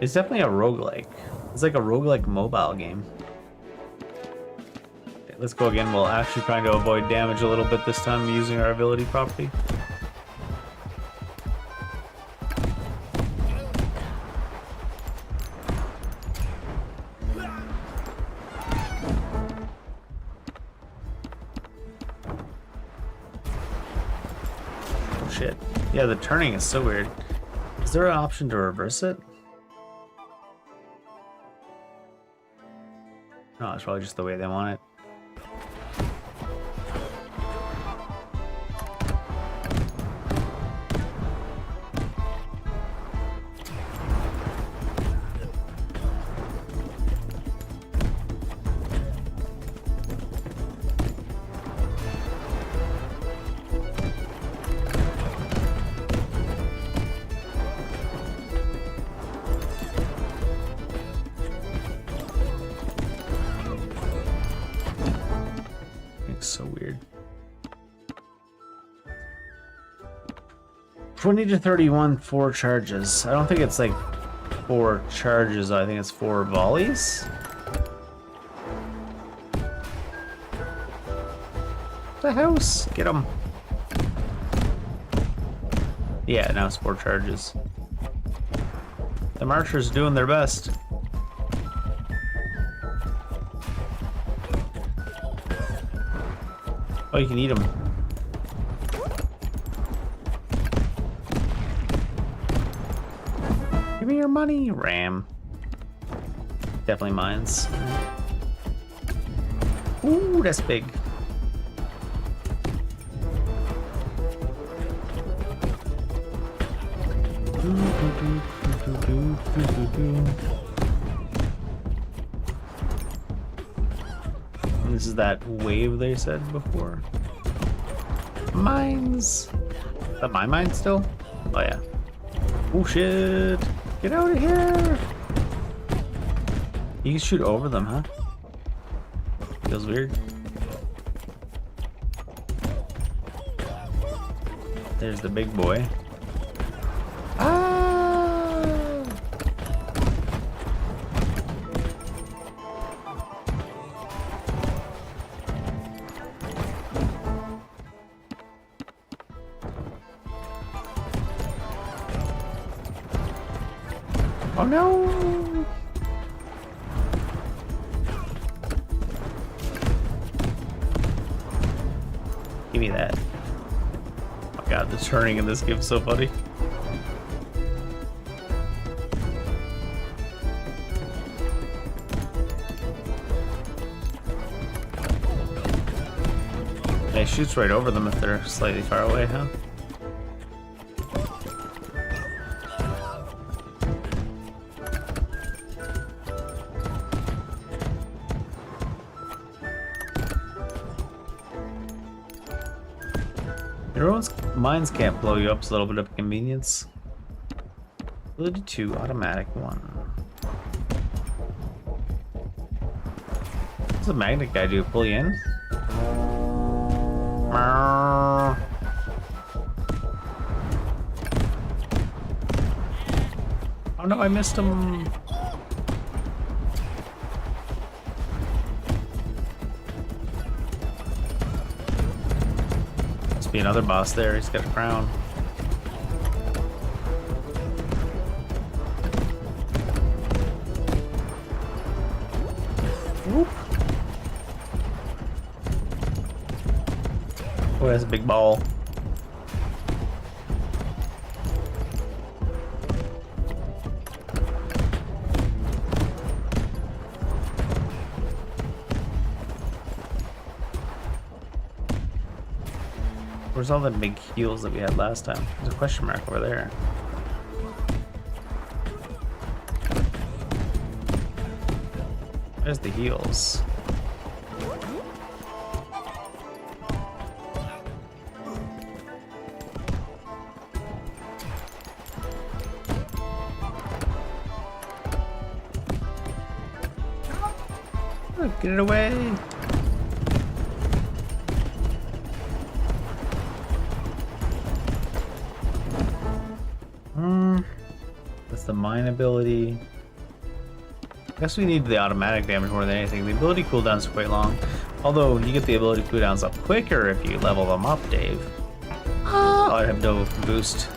It's definitely a roguelike. It's like a roguelike mobile game. Okay, let's go again. We'll actually trying to avoid damage a little bit this time using our ability property. Shit. Yeah, the turning is so weird. Is there an option to reverse it? No, it's probably just the way they want it. So weird. 20 to 31, 4 charges. I don't think it's like 4 charges, I think it's 4 volleys. The house! Get him! Yeah, now it's 4 charges. The Marchers doing their best. Oh, you can eat them. Give me your money, Ram. Definitely mines. Ooh, that's big. is that wave they said before? Mines. Is that my mine still? Oh yeah. Oh shit! Get out of here! You can shoot over them, huh? Feels weird. There's the big boy. Ah! Oh no! Give me that. Oh god, the turning in this game's so funny. Yeah, it shoots right over them if they're slightly far away, huh? Everyone's mines can't blow you up, it's a little bit of a convenience. Ability 2, automatic 1. What's the magnet guy do? Pull you in? Oh no, I missed him. Be another boss there. He's got a crown. Whoop. Oh, that's a big ball. Where's all the big heals that we had last time? There's a question mark over there. There's the heals. Oh, get it away! That's the mine ability. I guess we need the automatic damage more than anything. The ability cooldowns are quite long. Although you get the ability cooldowns up quicker if you level them up, Dave. Oh, I have no boost.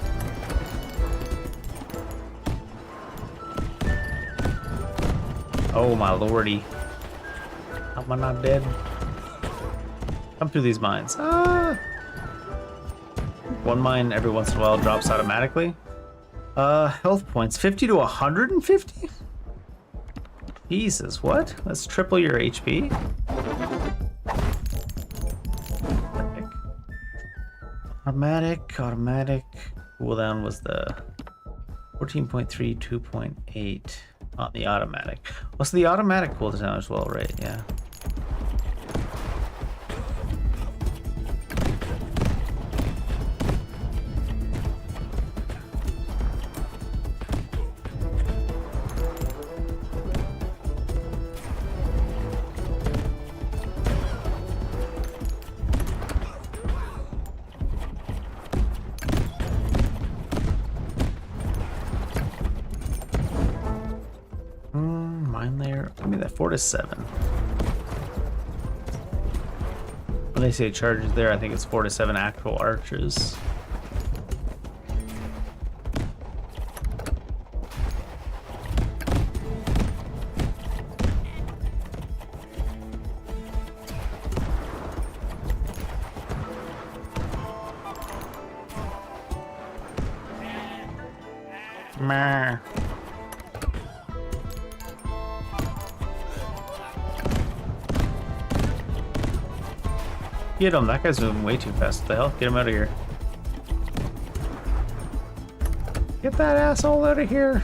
Oh my lordy. Am I not dead? Come through these mines. Ah! One mine every once in a while drops automatically. Health points, 50 to 150? Jesus, what? Let's triple your HP. Automatic. Cooldown was the 14.3, 2.8 on the automatic. What's the automatic cooldown as well, right? Yeah. Mine layer. Give me that 4 to 7. When they say charges there, I think it's 4 to 7 actual archers. Meh. Get him, that guy's moving way too fast. What the hell? Get him out of here. Get that asshole out of here.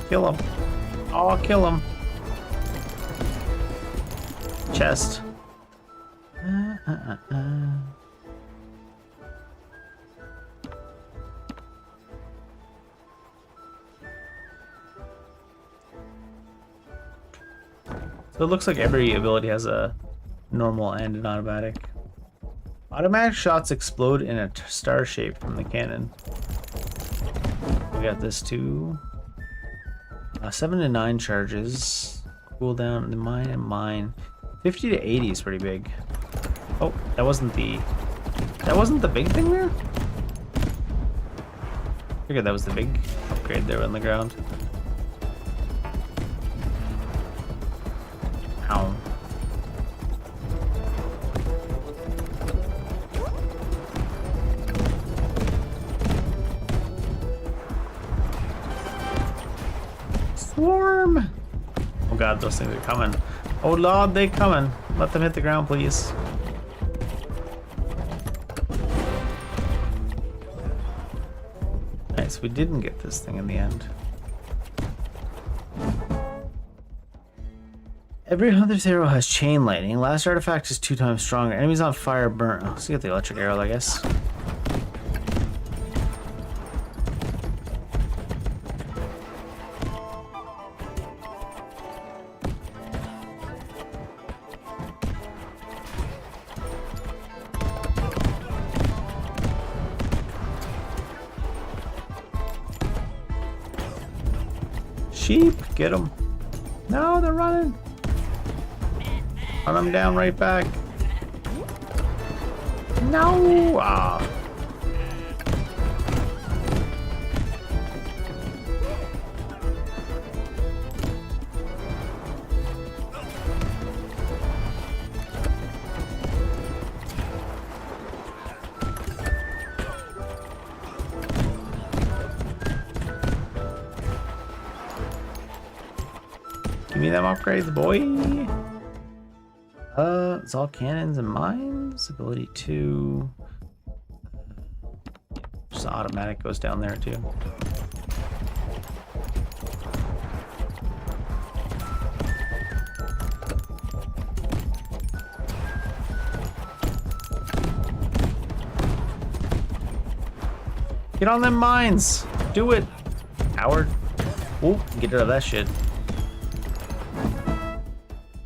Kill him. Oh, kill him. Chest. So it looks like every ability has a normal and an automatic. Automatic shots explode in a star shape from the cannon. We got this too. 7 to 9 charges. Cooldown, the mine and mine. 50 to 80 is pretty big. Oh, that wasn't the big thing there? Figured that was the big upgrade there on the ground. Ow. Swarm! Oh god, those things are coming. Oh lord, they coming. Let them hit the ground, please. Nice, we didn't get this thing in the end. Every Hunter's arrow has chain lightning. Last artifact is 2 times stronger. Enemies on fire burn. Oh, so you get the electric arrow, I guess. Sheep, get them. No, they're running. Run them down right back. No! Ah. Give me them upgrades, boy. It's all cannons and mines. Ability 2. Just automatic goes down there too. Get on them mines. Do it, Howard. Oh, get rid of that shit.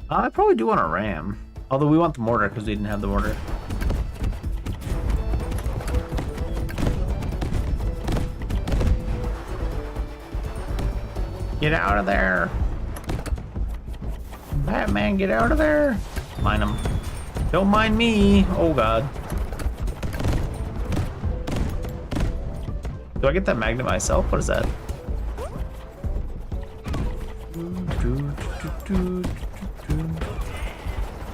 I probably do want a ram. Although we want the mortar because we didn't have the mortar. Get out of there. Batman, get out of there. Mine him. Don't mind me. Oh god. Do I get that magnet myself? What is that?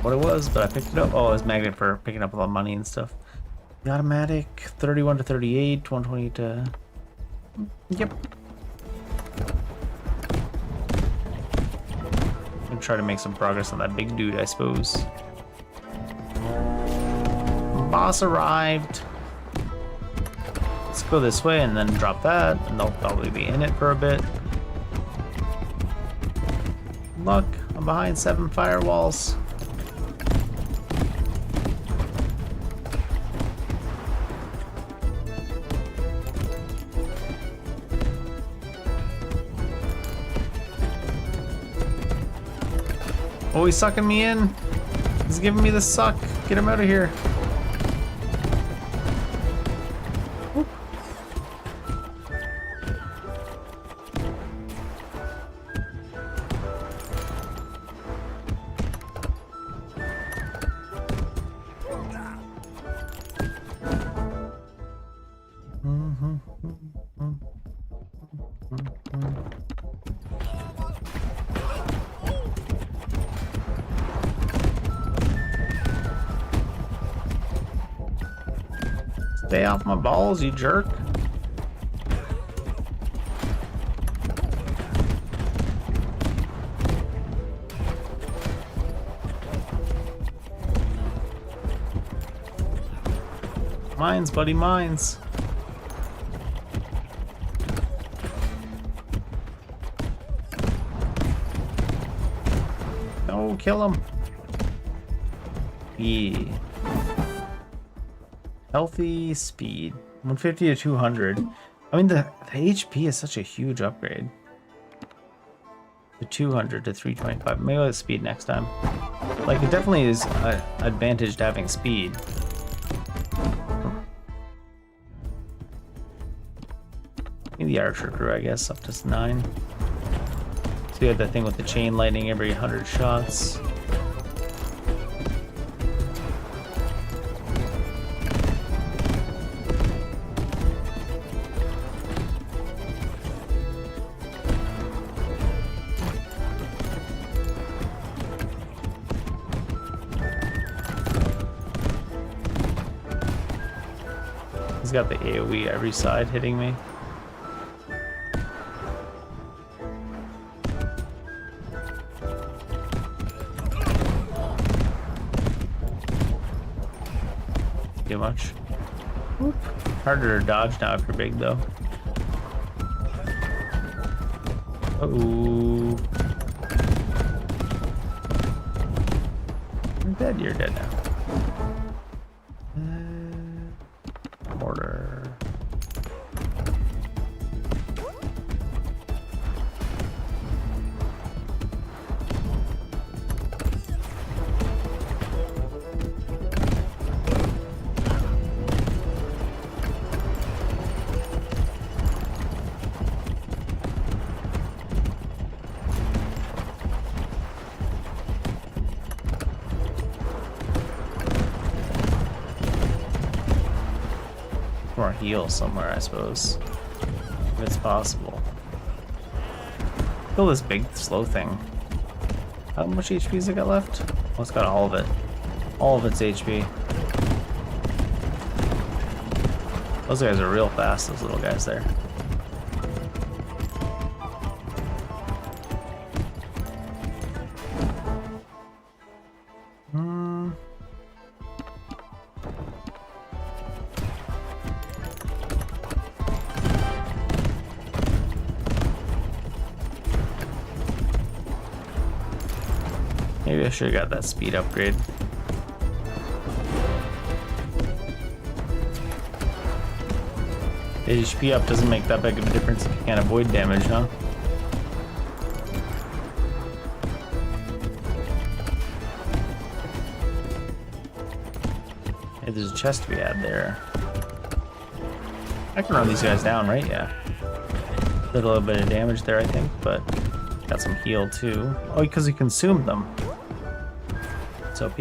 What it was, but I picked it up. Oh, it was magnet for picking up a lot of money and stuff. The automatic, 31 to 38, 120 to... Yep. I'm gonna try to make some progress on that big dude, I suppose. Boss arrived. Let's go this way and then drop that, and they'll probably be in it for a bit. Look, I'm behind 7 firewalls. Oh, he's sucking me in. He's giving me the suck. Get him out of here. Whoop. Stay off my balls, you jerk. Mines, buddy, mines. Oh, kill him. Yeah. Healthy speed. 150 to 200. I mean, the HP is such a huge upgrade. The 200 to 325. Maybe with speed next time. Like, it definitely is an advantage to having speed. Maybe the archer crew, I guess, up to 9. So you had that thing with the chain lightning every 100 shots. He's got the AoE every side hitting me. Too much. Whoop. Harder to dodge now if you're big though. Uh-oh. You're dead, you're dead now. Mortar. Or heal somewhere, I suppose, if it's possible. Kill this big slow thing. How much HP's it got left? Oh, it's got all of it. All of its HP. Those guys are real fast, those little guys there. Maybe I should have got that speed upgrade. The HP up doesn't make that big of a difference if you can't avoid damage, huh? Hey, there's a chest to be had there. I can run these guys down, right? Yeah. Did a little bit of damage there, I think, but got some heal too. Oh, because he consumed them. It's OP.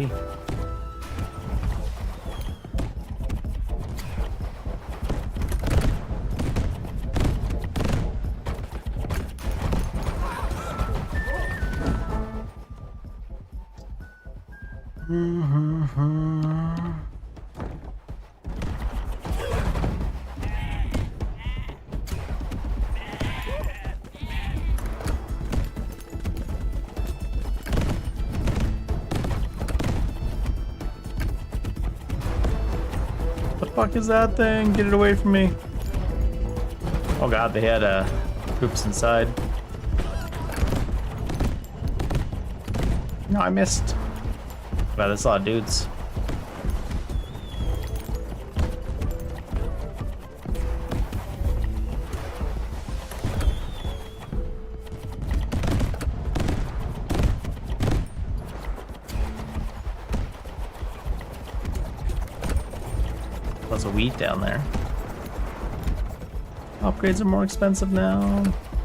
Fuck is that thing? Get it away from me. Oh god, they had troops inside. No, I missed. Wow, that's a lot of dudes. Lots of wheat down there. Upgrades are more expensive now.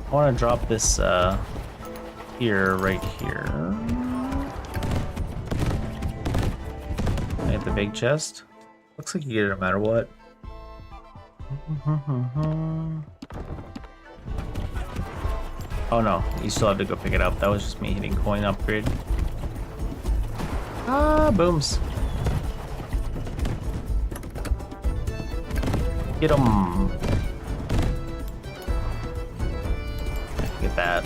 I want to drop this here, right here. I get the big chest. Looks like you get it no matter what. Oh no, you still have to go pick it up. That was just me hitting coin upgrade. Ah, booms. Get him. Get that.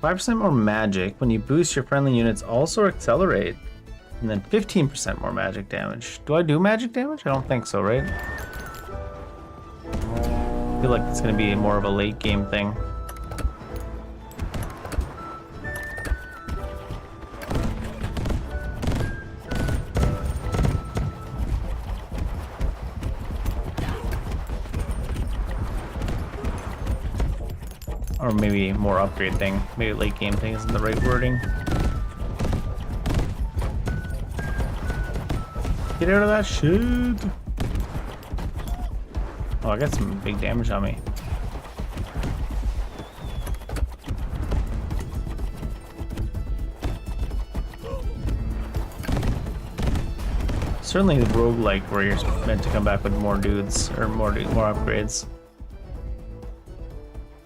5% more magic. When you boost, your friendly units also accelerate. And then 15% more magic damage. Do I do magic damage? I don't think so, right? I feel like it's going to be more of a late game thing. Or maybe more upgrade thing. Maybe late game thing isn't the right wording. Get out of that shit! Oh, I got some big damage on me. Certainly the roguelike where you're meant to come back with more dudes, or more upgrades.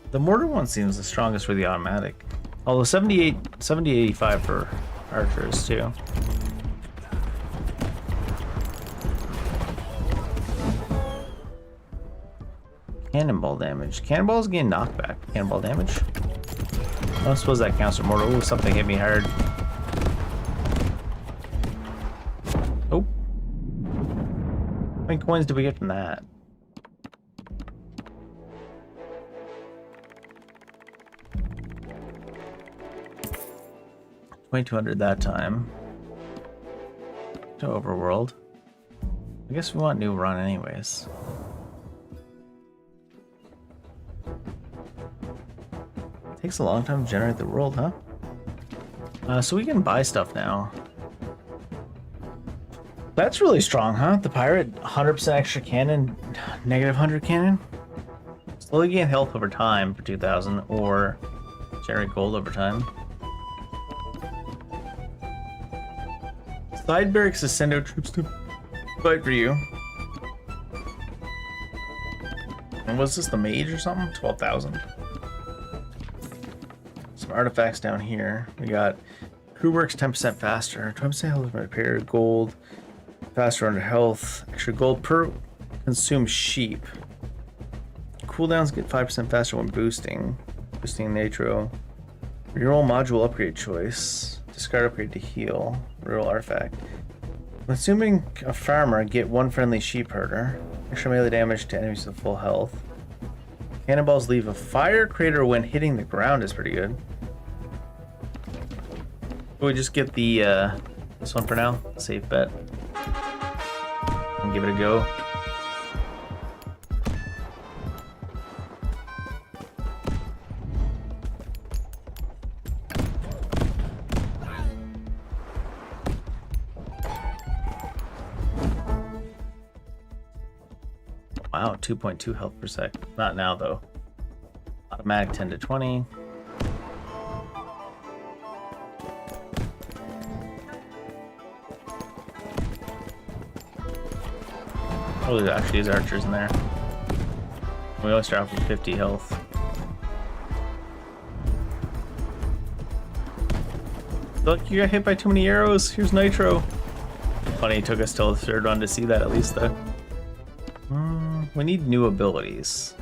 The mortar one seems the strongest for the automatic. Although 70-85 for archers too. Cannonball damage. Cannonballs gain knockback. Cannonball damage. I don't suppose that counts for mortar. Ooh, something hit me hard. Oh. How many coins did we get from that? $2,200 that time. To overworld. I guess we want new run anyways. Takes a long time to generate the world, huh? So we can buy stuff now. That's really strong, huh? The pirate, 100% extra cannon, negative 100 cannon. Slowly gain health over time for 2,000, or generate gold over time. Side barracks to send out troops to fight for you. And was this the mage or something? 12,000. Some artifacts down here. We got crew works 10% faster, 20% health repair, gold, faster under health, extra gold per consumed sheep. Cooldowns get 5% faster when boosting nitro. Reroll module upgrade choice. Discard upgrade to heal. Reroll artifact. Consuming a farmer, get one friendly sheep herder. Extra melee damage to enemies with full health. Cannonballs leave a fire crater when hitting the ground is pretty good. We just get the this one for now. Safe bet. And give it a go. Wow, 2.2 health per sec. Not now though. Automatic 10 to 20. Oh, there actually is archers in there. We always start off with 50 health. Look, you got hit by too many arrows. Here's nitro. Funny, it took us till the third run to see that at least though. We need new abilities.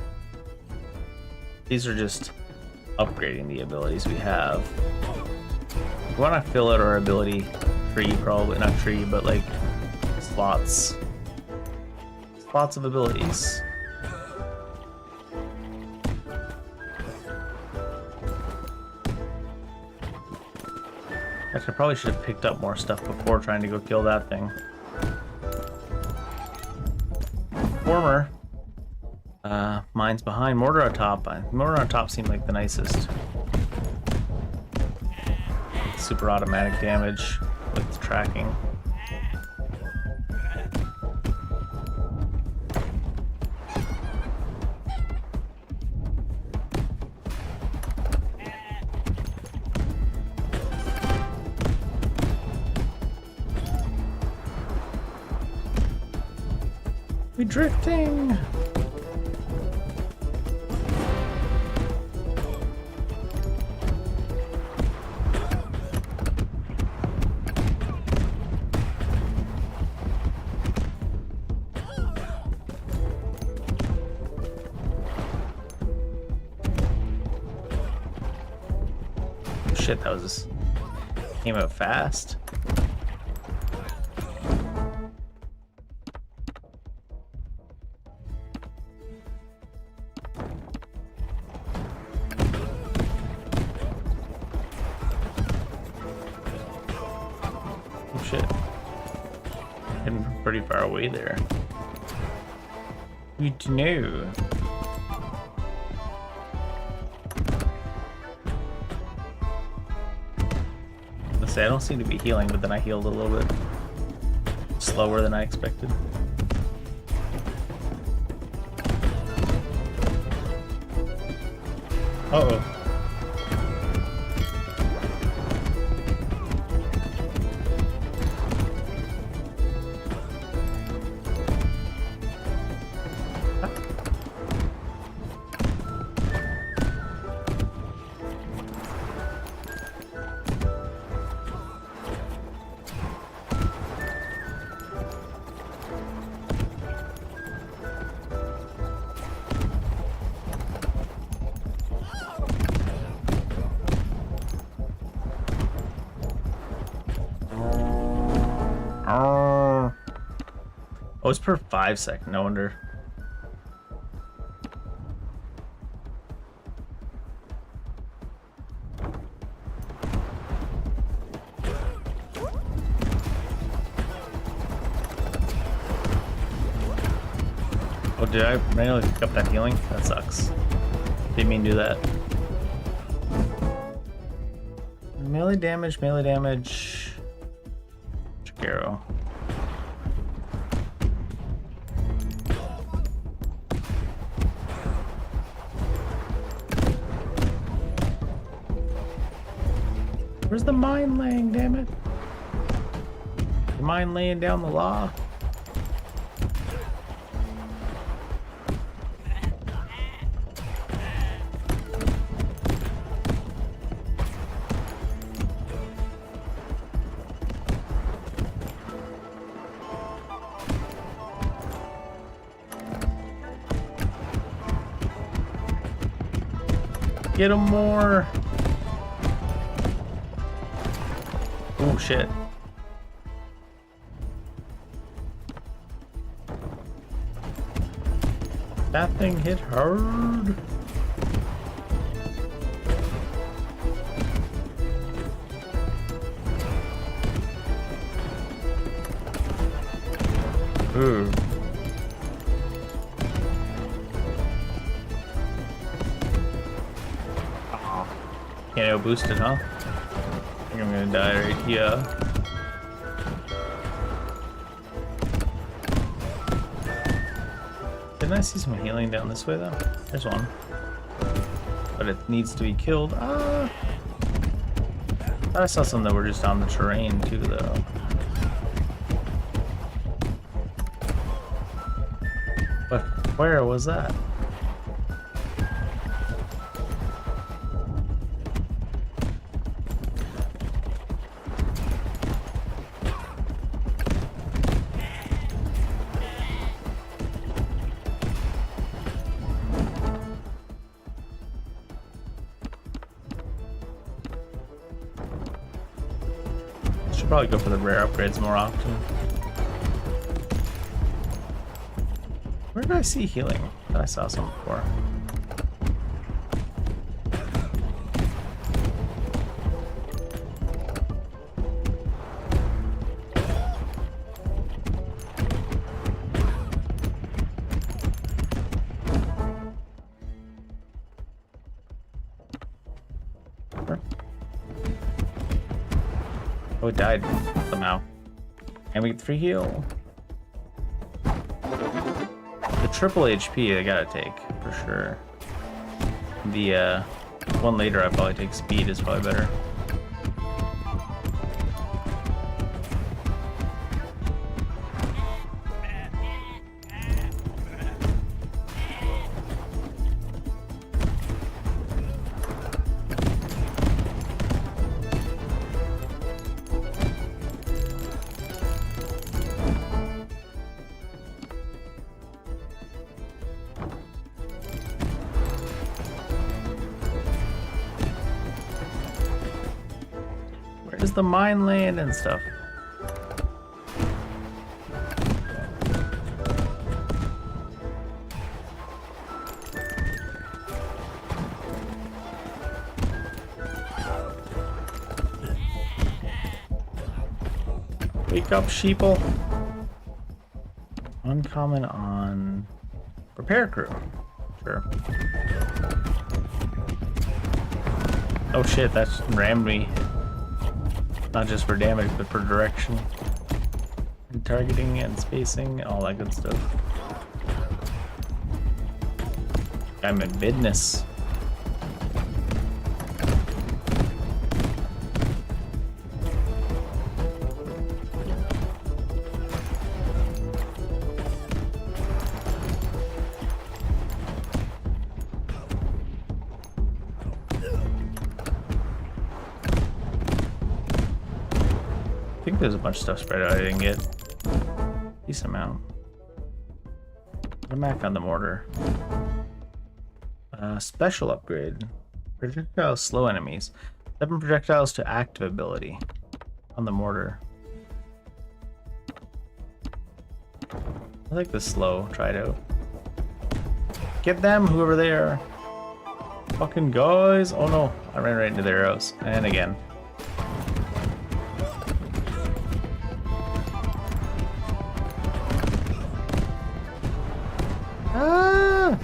These are just upgrading the abilities we have. We want to fill out our ability tree, probably not tree, but like slots. Slots of abilities. Actually, I probably should have picked up more stuff before trying to go kill that thing. Former. Mine's behind. Mortar on top. Mortar on top seemed like the nicest. Super automatic damage with tracking. We drifting. Shit, that was came out fast. Oh shit. Getting pretty far away there. Good to know. say, I don't seem to be healing, but then I healed a little bit slower than I expected. Uh-oh. Oh, it's per 5 seconds, no wonder. Oh, did I randomly pick up that healing? That sucks. Didn't mean to do that. Melee damage, melee damage. Arrow. Where's the mine laying, damn it? The mine laying down the law. Get him more. Oh shit. That thing hit hard. Ooh. KO boosted, huh? I think I'm gonna die right here. Didn't I see some healing down this way though? There's one. But it needs to be killed. Ah! I thought I saw some that were just on the terrain too though. But where was that? Should probably go for the rare upgrades more often. Where did I see healing? I thought I saw some before. Oh, it died somehow. And we get 3 heal. The triple HP I gotta take for sure. The one later I probably take speed is probably better. Where's the mine land and stuff? Wake up, sheeple. Uncommon on repair crew. Sure. Oh shit, that's rammed me. Not just for damage, but for direction. And targeting and spacing, all that good stuff. I'm in business. I think there's a bunch of stuff spread out I didn't get. Decent amount. I'm back on the mortar. Special upgrade. Projectiles slow enemies. 7 projectiles to active ability on the mortar. I like the slow. Try it out. Get them, whoever they are. Fucking guys. Oh no, I ran right into their arrows. And again. Ah!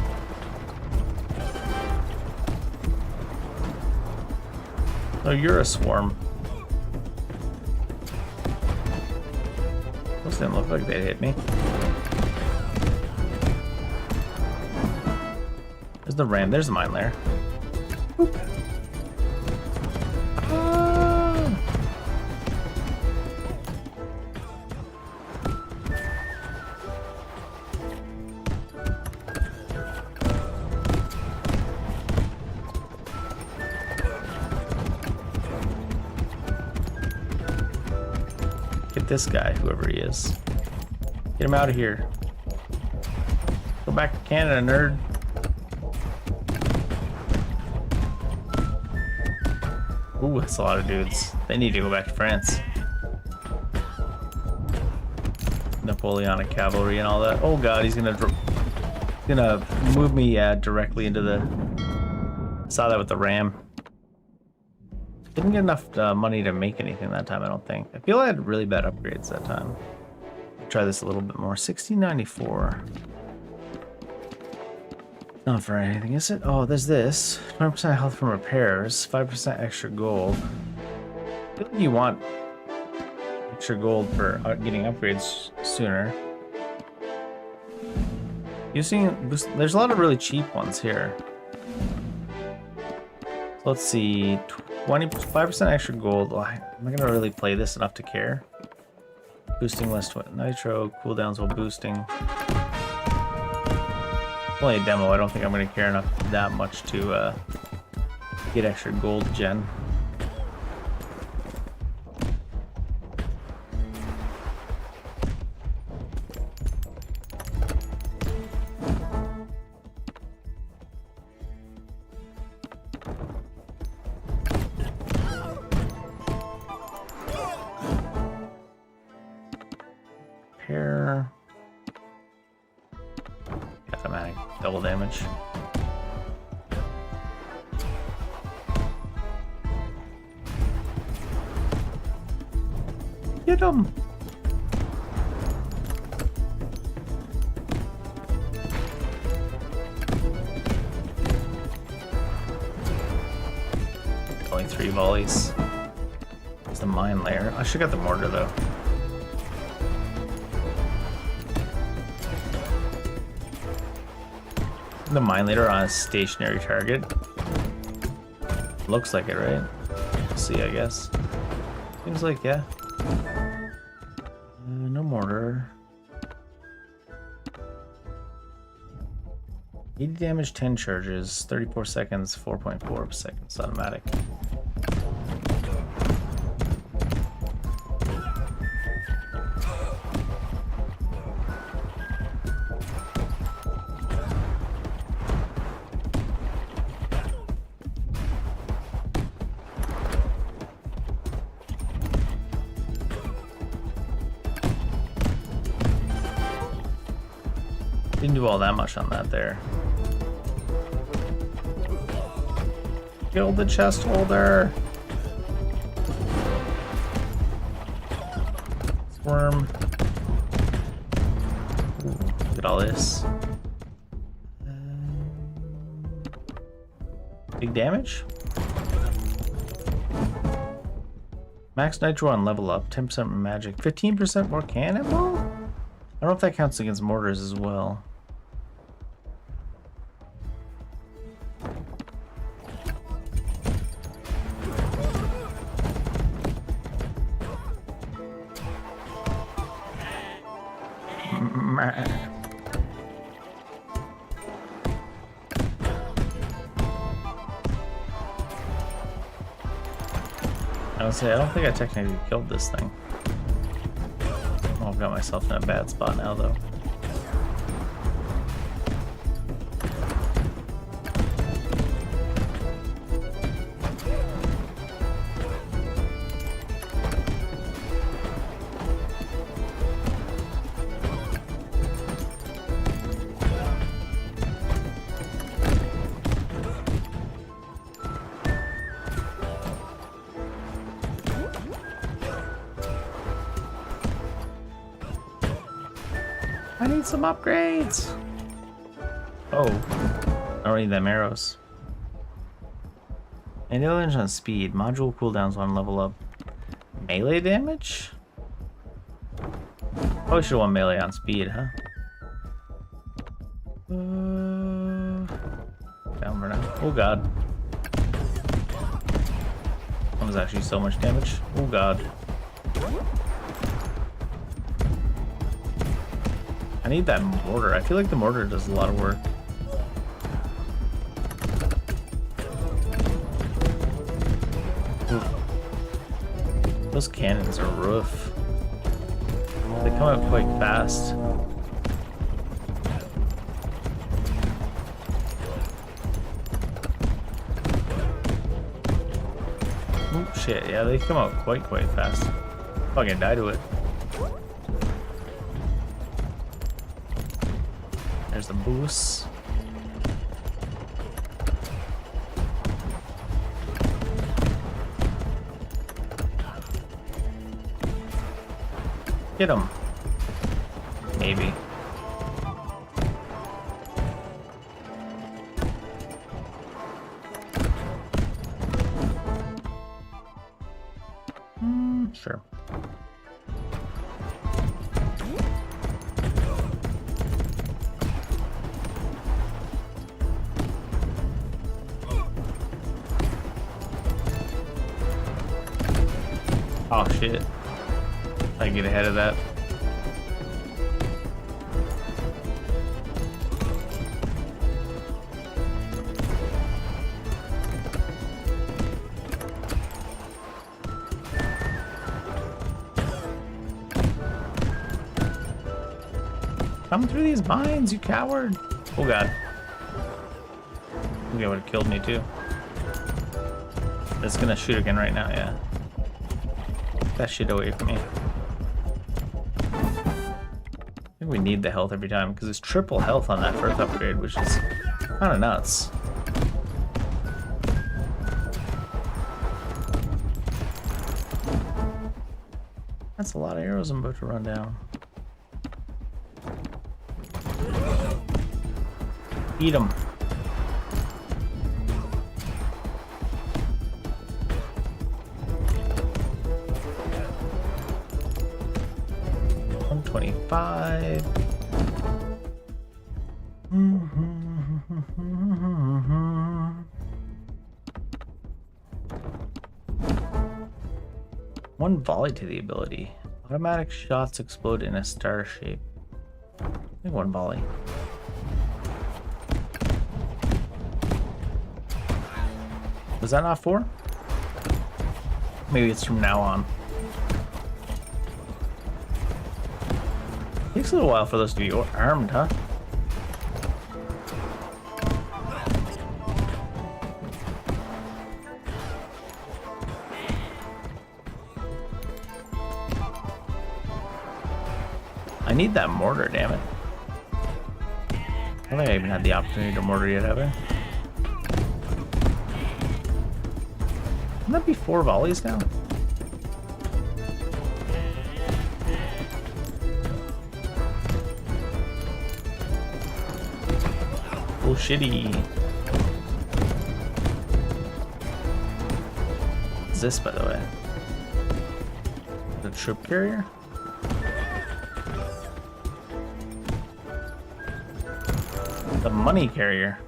Oh, you're a swarm. Those didn't look like they'd hit me. There's the ram. There's the mine lair. Boop. Ah! Get this guy, whoever he is. Get him out of here. Go back to Canada, nerd. Ooh, that's a lot of dudes. They need to go back to France. Napoleonic cavalry and all that. Oh god, he's gonna move me directly into the... Saw that with the ram. Didn't get enough money to make anything that time, I don't think. I feel I had really bad upgrades that time. Try this a little bit more. 1694. Not for anything, is it? Oh, there's this. 20% health from repairs. 5% extra gold. I feel like you want extra gold for getting upgrades sooner. There's a lot of really cheap ones here. So let's see. 25% extra gold. Oh, am I gonna really play this enough to care? Boosting less nitro, cooldowns while boosting. Only a demo. I don't think I'm gonna care enough that much to get extra gold gen. Repair. Automatic double damage. Get him! Only 3 volleys. It's the mine layer. I should have got the mortar though. The mine layer on a stationary target. Looks like it, right? We'll see, I guess. Seems like, yeah. No mortar. 80 damage, 10 charges, 34 seconds, 4.4 seconds automatic. Didn't do all that much on that there. Kill the chest holder. Squirm. Ooh, look at all this. Big damage. Max Nitro on level up, 10% more magic, 15% more cannonball? I don't know if that counts against mortars as well. I would say I don't think I technically killed this thing. Oh, I've got myself in a bad spot now, though. I need some upgrades. Oh, I don't need them arrows. And advantage on speed. Module cooldowns on level up. Melee damage? Probably should have won melee on speed, huh? Down for now. Oh god. That was actually so much damage. Oh god. I need that mortar. I feel like the mortar does a lot of work. Ooh. Those cannons are rough. They come out quite fast. Oh shit, yeah, they come out quite fast. Fucking die to it. There's the boost. Get him. Maybe. Sure. Oh shit. I can get ahead of that. Come through these mines, you coward! Oh god. I think they would have killed me too. It's gonna shoot again right now, yeah. Get that shit away from me. I think we need the health every time because it's triple health on that first upgrade, which is kind of nuts. That's a lot of arrows I'm about to run down. Eat them. $125. One volley to the ability. Automatic shots explode in a star shape. I think one volley. Was that not 4? Maybe it's from now on. Takes a little while for those to be armed, huh? I need that mortar, damn it. I don't think I even had the opportunity to mortar yet, have I? Wouldn't that be 4 volleys now? Oh, shitty. What's this, by the way? The troop carrier? The money carrier.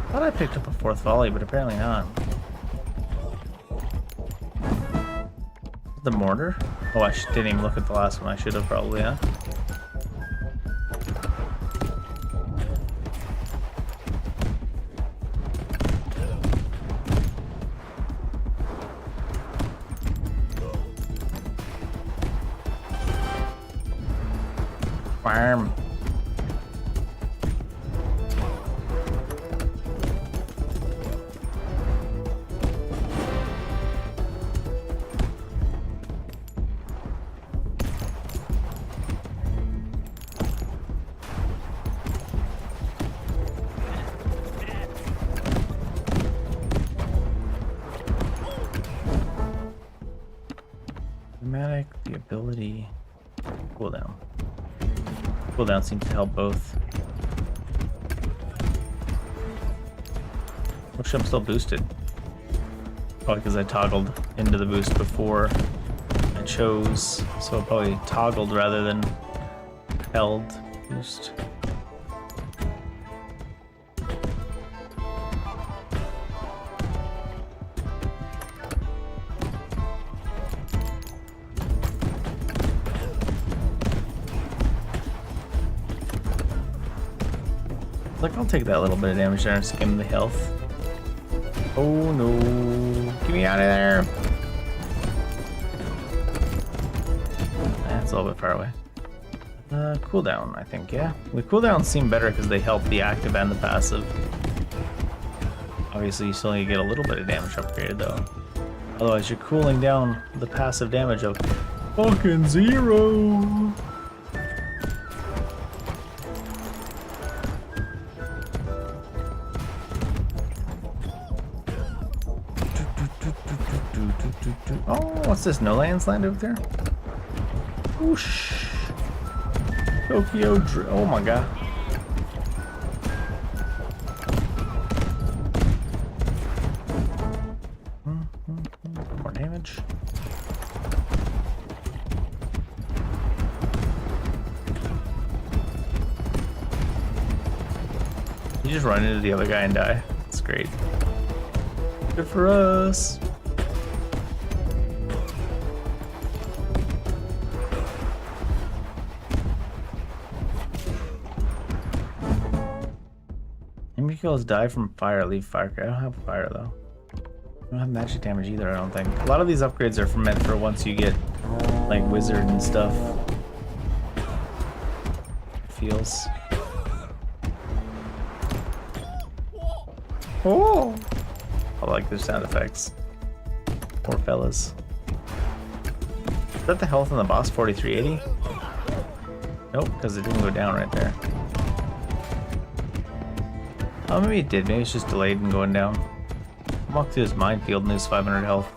I thought I picked up a 4th volley, but apparently not. The mortar? Oh, I didn't even look at the last one. I should have probably, huh? Farm. Dramatic, the ability, cooldown. Cooldown seems to help both. Which I'm still boosted. Probably because I toggled into the boost before I chose, so it probably toggled rather than held boost. Like, I'll take that little bit of damage there and skim the health. Oh no. Get me out of there. That's a little bit far away. Cooldown, I think, yeah. The cooldowns seem better because they help the active and the passive. Obviously, you still need to get a little bit of damage upgraded, though. Otherwise, you're cooling down the passive damage of fucking 0. Oh, what's this? No Land's Land over there? Whoosh. Tokyo oh my god. More damage. You just run into the other guy and die. That's great. Good for us. Enemy kills die from fire, leave fire. I don't have fire though. I don't have magic damage either, I don't think. A lot of these upgrades are meant for once you get like wizard and stuff. Feels. Oh! I like the sound effects. Poor fellas. Is that the health on the boss? 4380? Nope, because it didn't go down right there. Oh, maybe it did. Maybe it's just delayed and going down. Walk through his minefield and lose 500 health.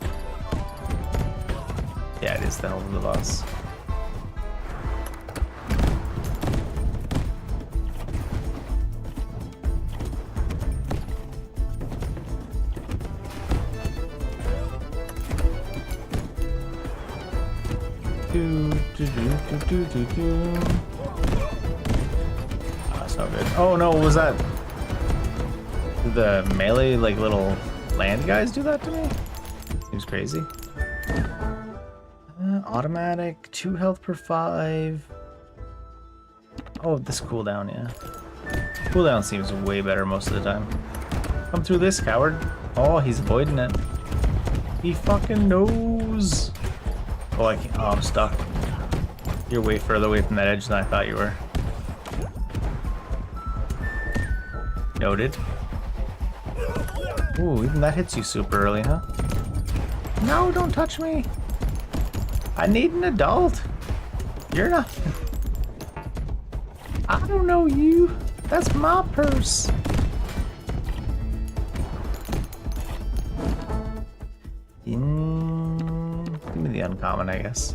Yeah, it is the health of the boss. Oh, that's not good. Oh no, what was that? Did the melee, like, little land guys do that to me? Seems crazy. Automatic, 2 health per 5. Oh, this cooldown, yeah. Cooldown seems way better most of the time. Come through this, coward. Oh, he's avoiding it. He fucking knows. Oh, I can't. Oh, I'm stuck. You're way further away from that edge than I thought you were. Noted. Ooh, even that hits you super early, huh? No, don't touch me. I need an adult. You're not. I don't know you. That's my purse. Give me the uncommon, I guess.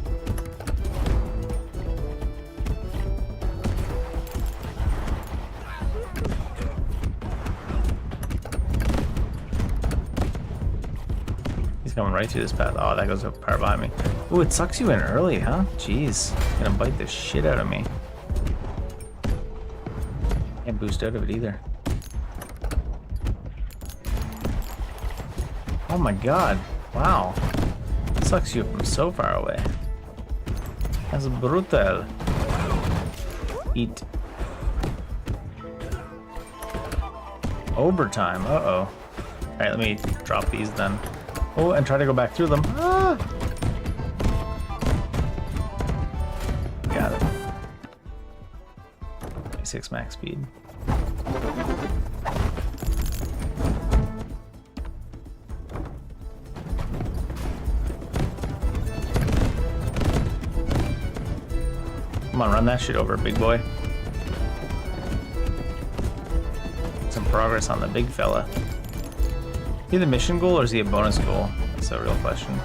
Coming right through this path. Oh, that goes up far behind me. Ooh, it sucks you in early, huh? Jeez. Gonna bite the shit out of me. Can't boost out of it either. Oh my god. Wow. Sucks you from so far away. That's brutal. Eat. Overtime. Uh-oh. Alright, let me drop these then. Oh, and try to go back through them. Ah! Got it. 26 max speed. Come on, run that shit over, big boy. Some progress on the big fella. Is he the mission goal or is he a bonus goal? That's a real question.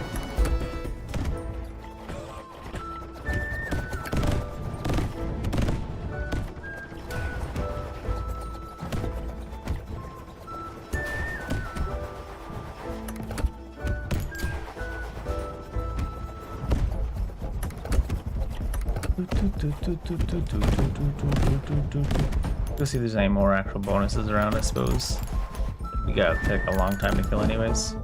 Go see if there's any more actual bonuses around, I suppose. We gotta take a long time to kill anyways.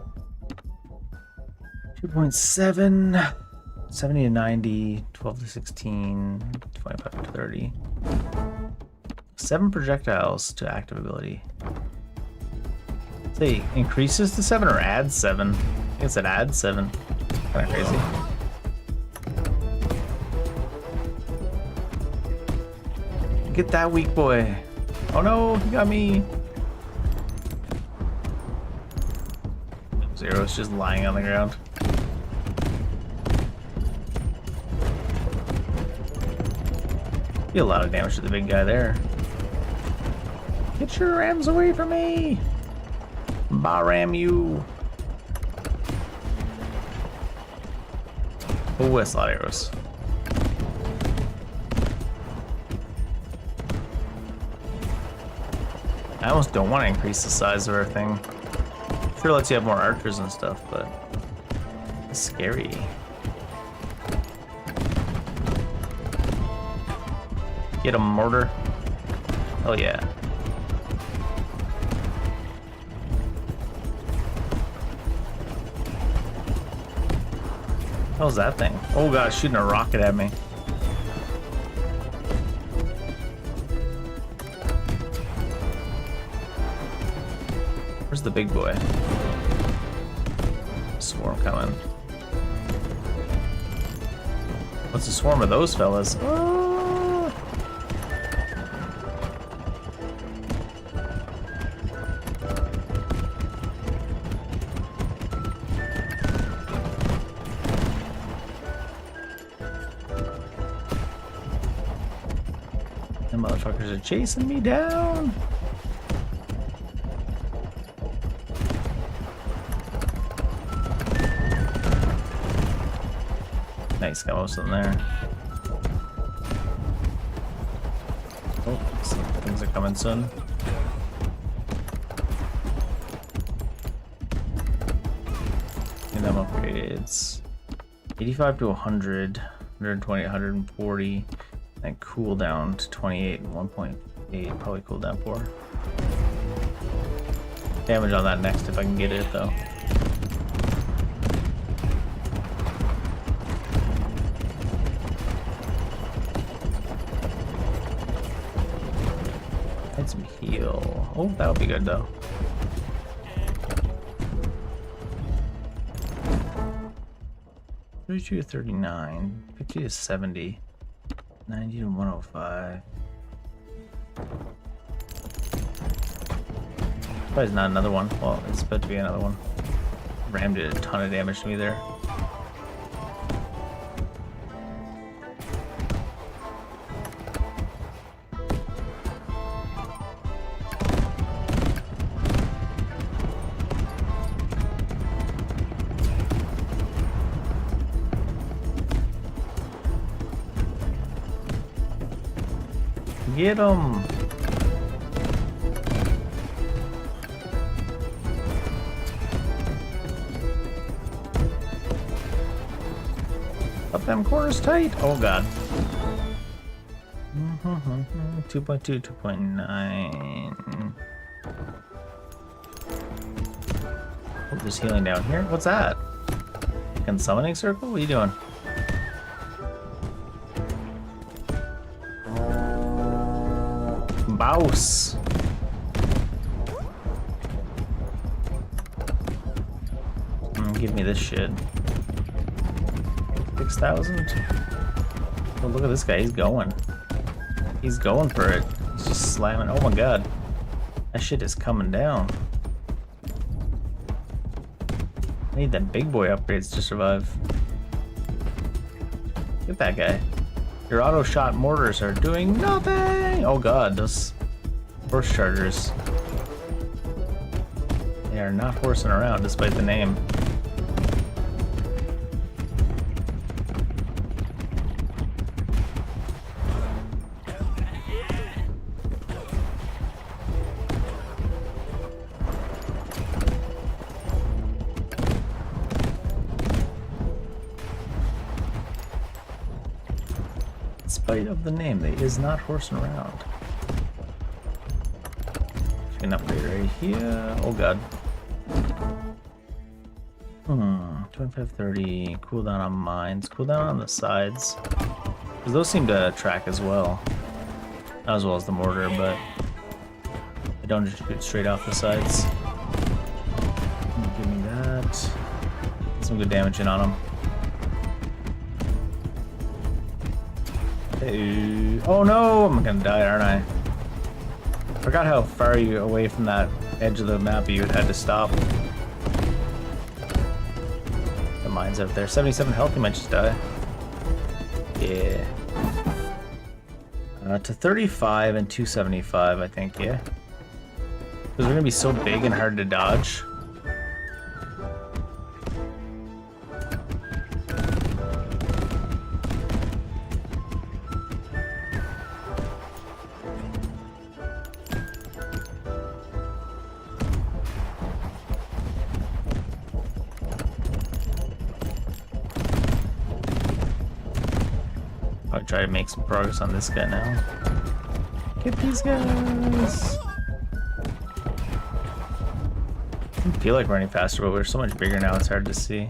2.7, 70 to 90, 12 to 16, 25 to 30. 7 projectiles to active ability. Say increases to 7 or adds 7? I think it said adds 7. Kinda crazy. Get that weak boy. Oh no, he got me. Zero's just lying on the ground. Did a lot of damage to the big guy there. Get your rams away from me! Ram you! Oh, that's a lot of arrows. I almost don't want to increase the size of our thing. Sure lets you have more archers and stuff, but it's scary. Get a mortar. Oh yeah. How's that thing? Oh god, shooting a rocket at me. Where's the big boy? Swarm coming. What's a swarm of those fellas? Oh. The motherfuckers are chasing me down. Nice, got most of them there. Oh, some things are coming soon. And them upgrades. 85 to 100, 120, 140, and cooldown to 28 and 1.8. Probably cooldown 4. Damage on that next if I can get it though. Some heal. Oh, that would be good though. $32 to 39, 50 to 70, 90 to 105. Probably not another one. Well, it's about to be another one. Ram did a ton of damage to me there. Get him! Up them corners tight. Oh god. 2.2, 2.9. Oh, there's healing down here. What's that? Fucking summoning circle? What are you doing? Mouse. Give me this shit. 6,000? Oh, look at this guy. He's going. He's going for it. He's just slamming. Oh my god. That shit is coming down. I need them big boy upgrades to survive. Look at that guy. Your auto shot mortars are doing nothing! Oh god, those horse chargers. They are not horsing around despite the name. Of the name, they is not horsing around. An upgrade right here. Oh god. 2530 cooldown on mines, cooldown on the sides. Because those seem to track as well. Not as well as the mortar, but they don't just shoot straight off the sides. Give me that. Some good damage in on them. Oh no! I'm gonna die, aren't I? Forgot how far you away from that edge of the map you had to stop. The mine's out there. 77 health, you might just die. Yeah. To 35 and 275, I think, yeah. Because we're gonna be so big and hard to dodge. Try to make some progress on this guy now. Get these guys! I feel like running faster, but we're so much bigger now, it's hard to see.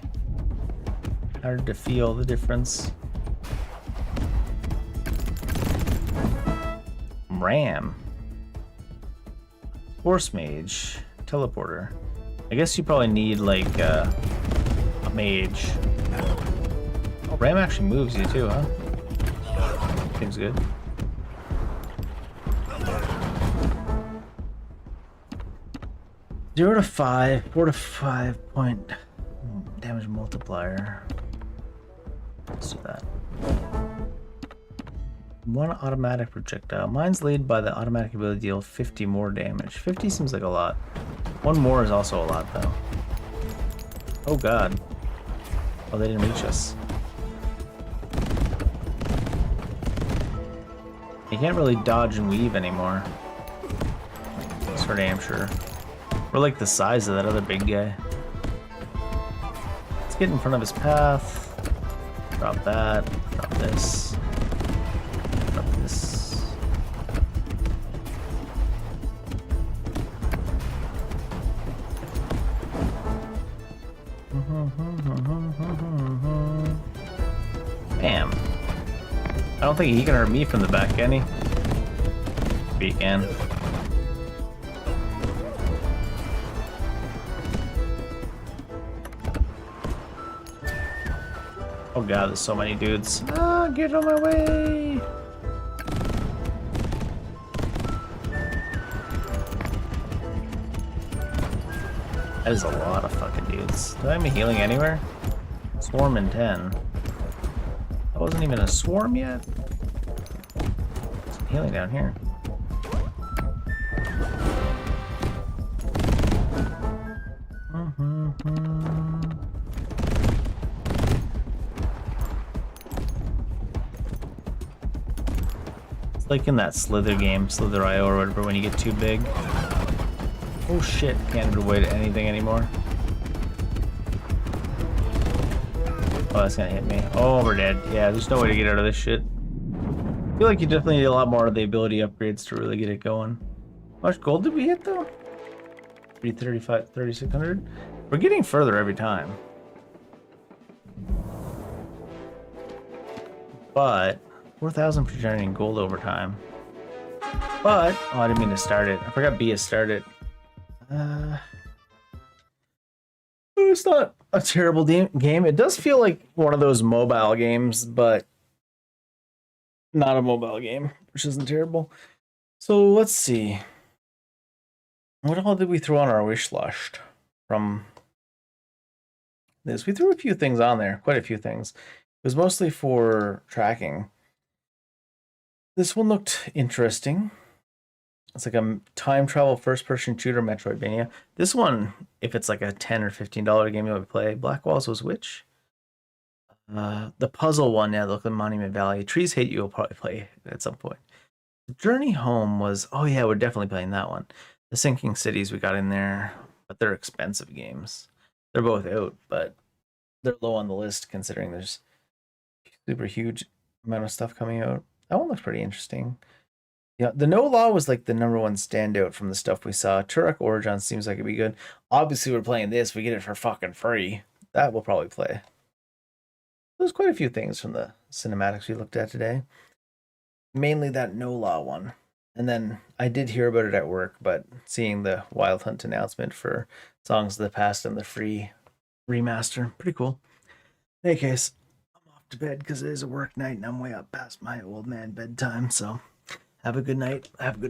Hard to feel the difference. Ram. Force Mage. Teleporter. I guess you probably need like a mage. Oh, Ram actually moves you too, huh? Seems good. Zero to 5, 4 to 5 point damage multiplier. Let's do that. One automatic projectile. Mine's lead by the automatic ability to deal 50 more damage. 50 seems like a lot. One more is also a lot though. Oh god. Oh, they didn't reach us. You can't really dodge and weave anymore. That's for damn sure. We're like the size of that other big guy. Let's get in front of his path. Drop that. Drop this. Drop this. Bam. I don't think he can hurt me from the back, can he? Maybe he can. Oh god, there's so many dudes. Ah, get on my way! That is a lot of fucking dudes. Do I have me healing anywhere? Swarm in 10. That wasn't even a swarm yet. Some healing down here. It's like in that Slither game, Slither.io or whatever, when you get too big. Oh shit, can't avoid anything anymore. Oh, that's gonna hit me. Oh, we're dead. Yeah, there's no way to get out of this shit. I feel like you definitely need a lot more of the ability upgrades to really get it going. How much gold did we hit though? 335, 3600. We're getting further every time. But 4,000 for generating gold over time. But oh, I didn't mean to start it. I forgot B is started. It's not a terrible game. It does feel like one of those mobile games, but not a mobile game, which isn't terrible. So let's see. What all did we throw on our wish list from this? We threw a few things on there, quite a few things. It was mostly for tracking. This one looked interesting. It's like a time travel first-person shooter Metroidvania. This one, if it's like a $10 or $15 game you would play. Black Walls was which? The puzzle one, yeah, look at Monument Valley. Trees Hate You will probably play at some point. Journey Home was, oh yeah, we're definitely playing that one. The Sinking Cities we got in there, but they're expensive games. They're both out, but they're low on the list considering there's super huge amount of stuff coming out. That one looks pretty interesting. Yeah, the No Law was like the number one standout from the stuff we saw. Turok Origin seems like it'd be good. Obviously, we're playing this. We get it for fucking free. That we'll probably play. There's quite a few things from the cinematics we looked at today. Mainly that No Law one. And then I did hear about it at work, but seeing the Wild Hunt announcement for Songs of the Past and the free remaster, pretty cool. In any case, I'm off to bed because it is a work night and I'm way up past my old man bedtime, so have a good night. Have a good